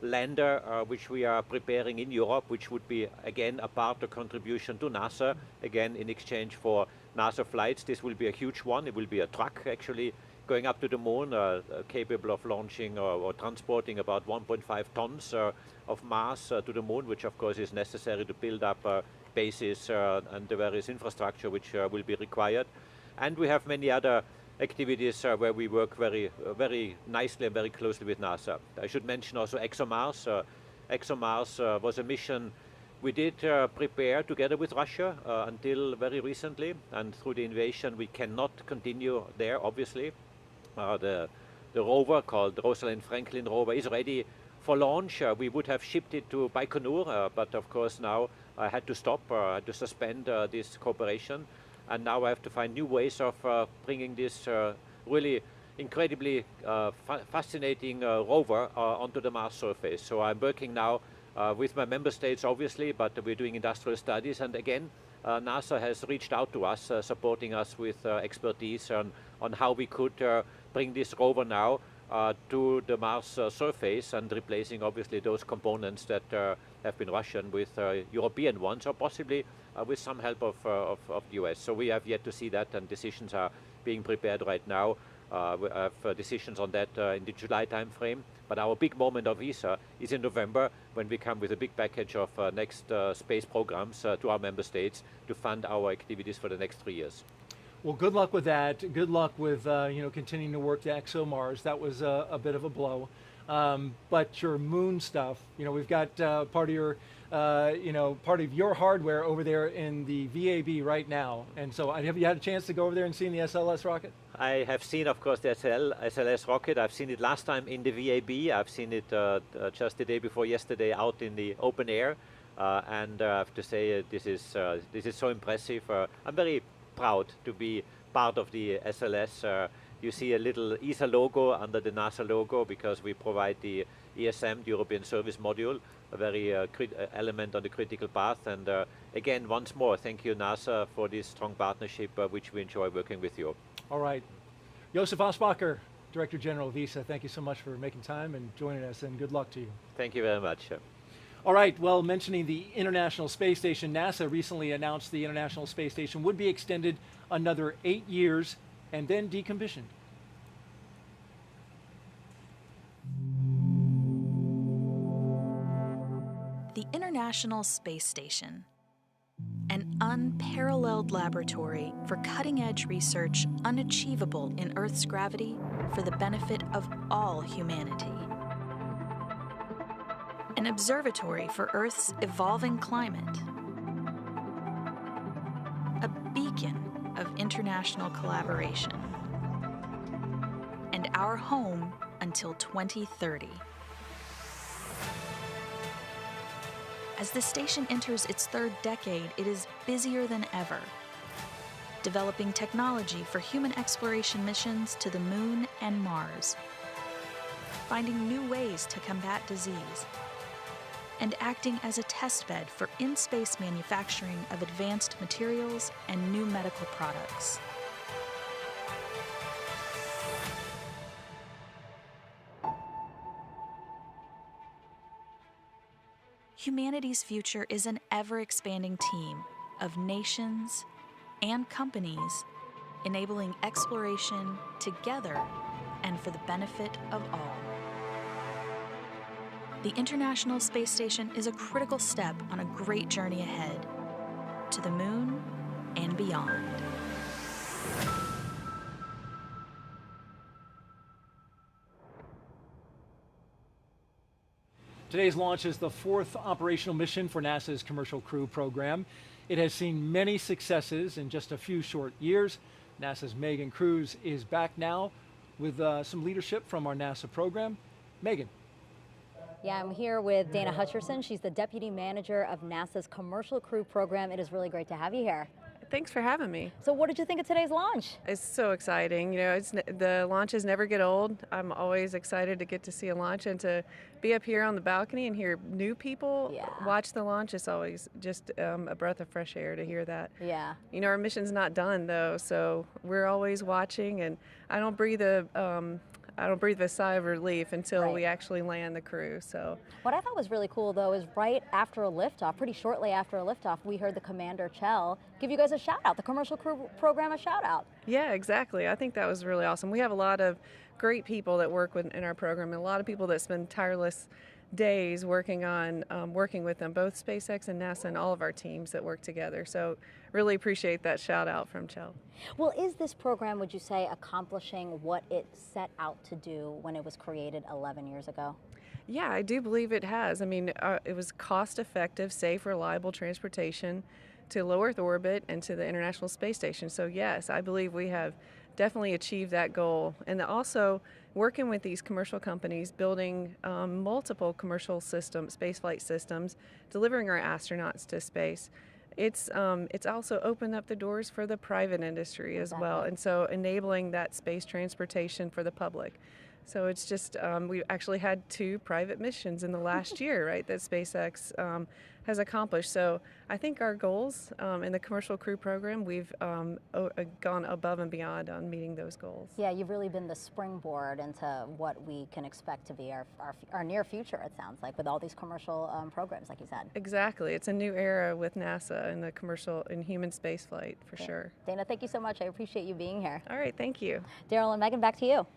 lander which we are preparing in Europe, which would be, again, a part of contribution to NASA, again, in exchange for NASA flights. This will be a huge one. It will be a truck, actually, going up to the moon, capable of launching or transporting about 1.5 tons of mass to the moon, which of course is necessary to build up bases and the various infrastructure which will be required. And we have many other activities where we work very nicely and very closely with NASA. I should mention also ExoMars. ExoMars was a mission we did prepare together with Russia until very recently, and through the invasion we cannot continue there, obviously. The rover called the Rosalind Franklin rover is ready for launch. We would have shipped it to Baikonur, but of course now I had to stop, to suspend this cooperation, and now I have to find new ways of bringing this really incredibly fascinating rover onto the Mars surface. So I'm working now with my member states, obviously, but we're doing industrial studies, and again, NASA has reached out to us, supporting us with expertise on how we could bring this rover now to the Mars surface, and replacing obviously those components that have been Russian with European ones, or possibly with some help of the US. So we have yet to see that, and decisions are being prepared right now. We have decisions on that in the July timeframe. But our big moment of ESA is in November, when we come with a big package of next space programs to our member states to fund our activities for the next 3 years. Well, good luck with that. Good luck with continuing to work to ExoMars. That was a bit of a blow. But your moon stuff, we've got part of your hardware over there in the VAB right now. And so, have you had a chance to go over there and see the SLS rocket? I have seen, of course, the SLS rocket. I've seen it last time in the VAB. I've seen it just the day before yesterday out in the open air. And I have to say, this is so impressive. I'm very proud to be part of the SLS. You see a little ESA logo under the NASA logo, because we provide the ESM, the European Service Module, a very element on the critical path. And again, once more, thank you, NASA, for this strong partnership, which we enjoy working with you. All right. Josef Ansbacher, Director General of ESA, thank you so much for making time and joining us, and good luck to you. Thank you very much. All right, well, mentioning the International Space Station, NASA recently announced the International Space Station would be extended another 8 years and then decommissioned. The International Space Station, an unparalleled laboratory for cutting-edge research unachievable in Earth's gravity for the benefit of all humanity. An observatory for Earth's evolving climate. A beacon of international collaboration. and our home until 2030. As the station enters its third decade, it is busier than ever, developing technology for human exploration missions to the Moon and Mars, finding new ways to combat disease, and acting as a testbed for in-space manufacturing of advanced materials and new medical products. Humanity's future is an ever-expanding team of nations and companies enabling exploration together and for the benefit of all. The International Space Station is a critical step on a great journey ahead, to the Moon and beyond. Today's launch is the 4th operational mission for NASA's Commercial Crew program. It has seen many successes in just a few short years. NASA's Megan Cruz is back now with some leadership from our NASA program. Megan. Yeah, I'm here with Dana Hutcherson. She's the Deputy Manager of NASA's Commercial Crew program. It is really great to have you here. Thanks for having me. So what did you think of today's launch? It's so exciting. You know, the launches never get old. I'm always excited to get to see a launch and to be up here on the balcony and hear new people watch the launch. It's always just a breath of fresh air to hear that. Yeah. You know, our mission's not done though, so we're always watching, and I don't breathe a sigh of relief until we actually land the crew. So what I thought was really cool though is right after a liftoff, pretty shortly after a liftoff, we heard the Commander Chell give you guys a shout out, the Commercial Crew program a shout out. Yeah, exactly. I think that was really awesome. We have a lot of great people that work in our program, and a lot of people that spend tireless days working with them, both SpaceX and NASA and all of our teams that work together. So really appreciate that shout out from Chell. Well, is this program, would you say, accomplishing what it set out to do when it was created 11 years ago? Yeah, I do believe it has. I mean, it was cost-effective, safe, reliable transportation to low Earth orbit and to the International Space Station. So yes, I believe we have definitely achieved that goal. And also working with these commercial companies, building multiple commercial spaceflight systems, delivering our astronauts to space. It's also opened up the doors for the private industry as well, and so enabling that space transportation for the public. So it's just, we actually had 2 private missions in the last year, right, that SpaceX has accomplished. So I think our goals in the Commercial Crew program, we've gone above and beyond on meeting those goals. Yeah, you've really been the springboard into what we can expect to be our near future, it sounds like, with all these commercial programs, like you said. Exactly. It's a new era with NASA and the commercial and human spaceflight, for sure. Dana, thank you so much. I appreciate you being here. All right, thank you. Daryl and Megan, back to you.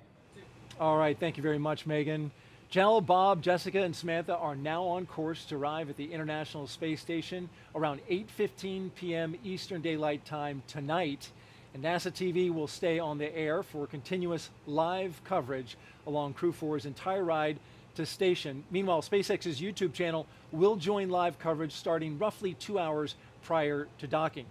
All right, thank you very much, Megan. Janelle, Bob, Jessica, and Samantha are now on course to arrive at the International Space Station around 8:15 p.m. Eastern Daylight Time tonight. And NASA TV will stay on the air for continuous live coverage along Crew 4's entire ride to station. Meanwhile, SpaceX's YouTube channel will join live coverage starting roughly 2 hours prior to docking.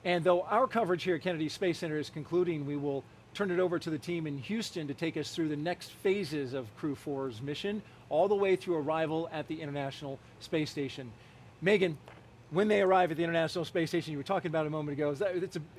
And though our coverage here at Kennedy Space Center is concluding, we will turn it over to the team in Houston to take us through the next phases of Crew 4's mission, all the way through arrival at the International Space Station. Megan, when they arrive at the International Space Station, you were talking about a moment ago,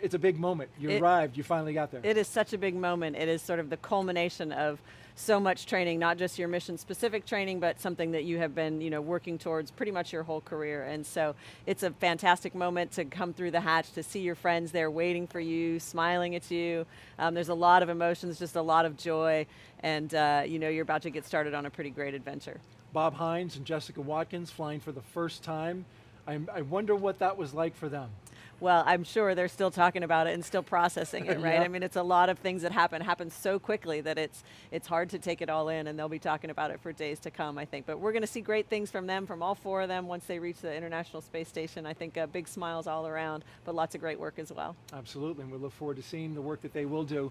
it's a big moment. You arrived, you finally got there. It is such a big moment. It is sort of the culmination of so much training, not just your mission-specific training, but something that you have been, working towards pretty much your whole career. And so it's a fantastic moment to come through the hatch, to see your friends there waiting for you, smiling at you. There's a lot of emotions, just a lot of joy, and you're about to get started on a pretty great adventure. Bob Hines and Jessica Watkins flying for the first time. I wonder what that was like for them. Well, I'm sure they're still talking about it and still processing it, right? Yep. I mean, it's a lot of things that happen so quickly that it's hard to take it all in, and they'll be talking about it for days to come, I think. But we're going to see great things from them, from all 4 of them, once they reach the International Space Station. I think big smiles all around, but lots of great work as well. Absolutely, and we look forward to seeing the work that they will do.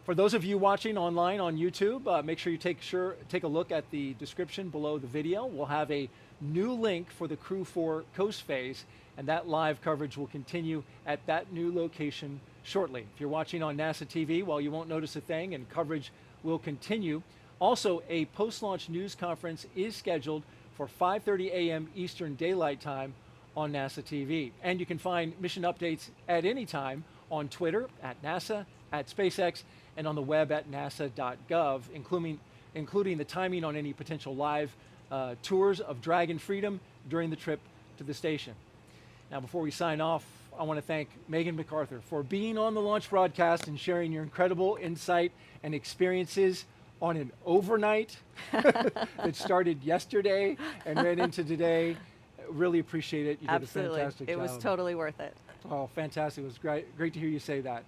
For those of you watching online on YouTube, make sure you take a look at the description below the video. We'll have a new link for the Crew 4 coast phase, and that live coverage will continue at that new location shortly. If you're watching on NASA TV, well, you won't notice a thing, and coverage will continue. Also, a post-launch news conference is scheduled for 5:30 a.m. Eastern Daylight Time on NASA TV. And you can find mission updates at any time on Twitter, at NASA, at SpaceX, and on the web at nasa.gov, including the timing on any potential live tours of Dragon Freedom during the trip to the station. Now, before we sign off, I want to thank Megan MacArthur for being on the launch broadcast and sharing your incredible insight and experiences on an overnight that started yesterday and ran into today. Really appreciate it. You Absolutely. did a fantastic job. It was totally worth it. Oh, fantastic. It was great to hear you say that.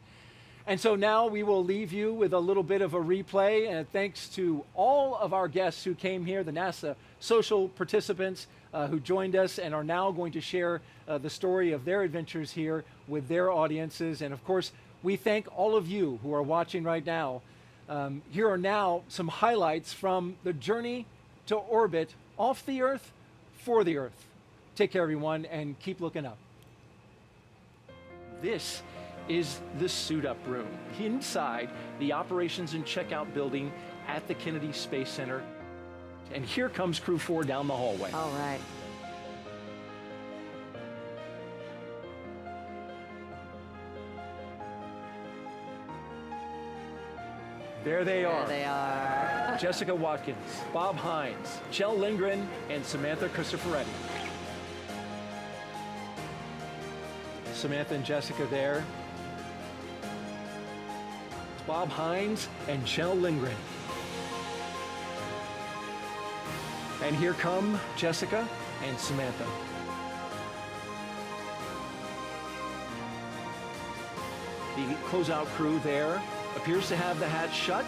And so now we will leave you with a little bit of a replay, and thanks to all of our guests who came here, the NASA social participants who joined us and are now going to share the story of their adventures here with their audiences. And of course, we thank all of you who are watching right now. Here are now some highlights from the journey to orbit off the Earth for the Earth. Take care, everyone, and keep looking up. This is the Suit Up Room inside the Operations and Checkout building at the Kennedy Space Center. And here comes Crew 4 down the hallway. All right. There they are. There they are. Jessica Watkins, Bob Hines, Kjell Lindgren, and Samantha Cristoforetti. Samantha and Jessica there. Bob Hines and Kjell Lindgren. And here come Jessica and Samantha. The closeout crew there appears to have the hatch shut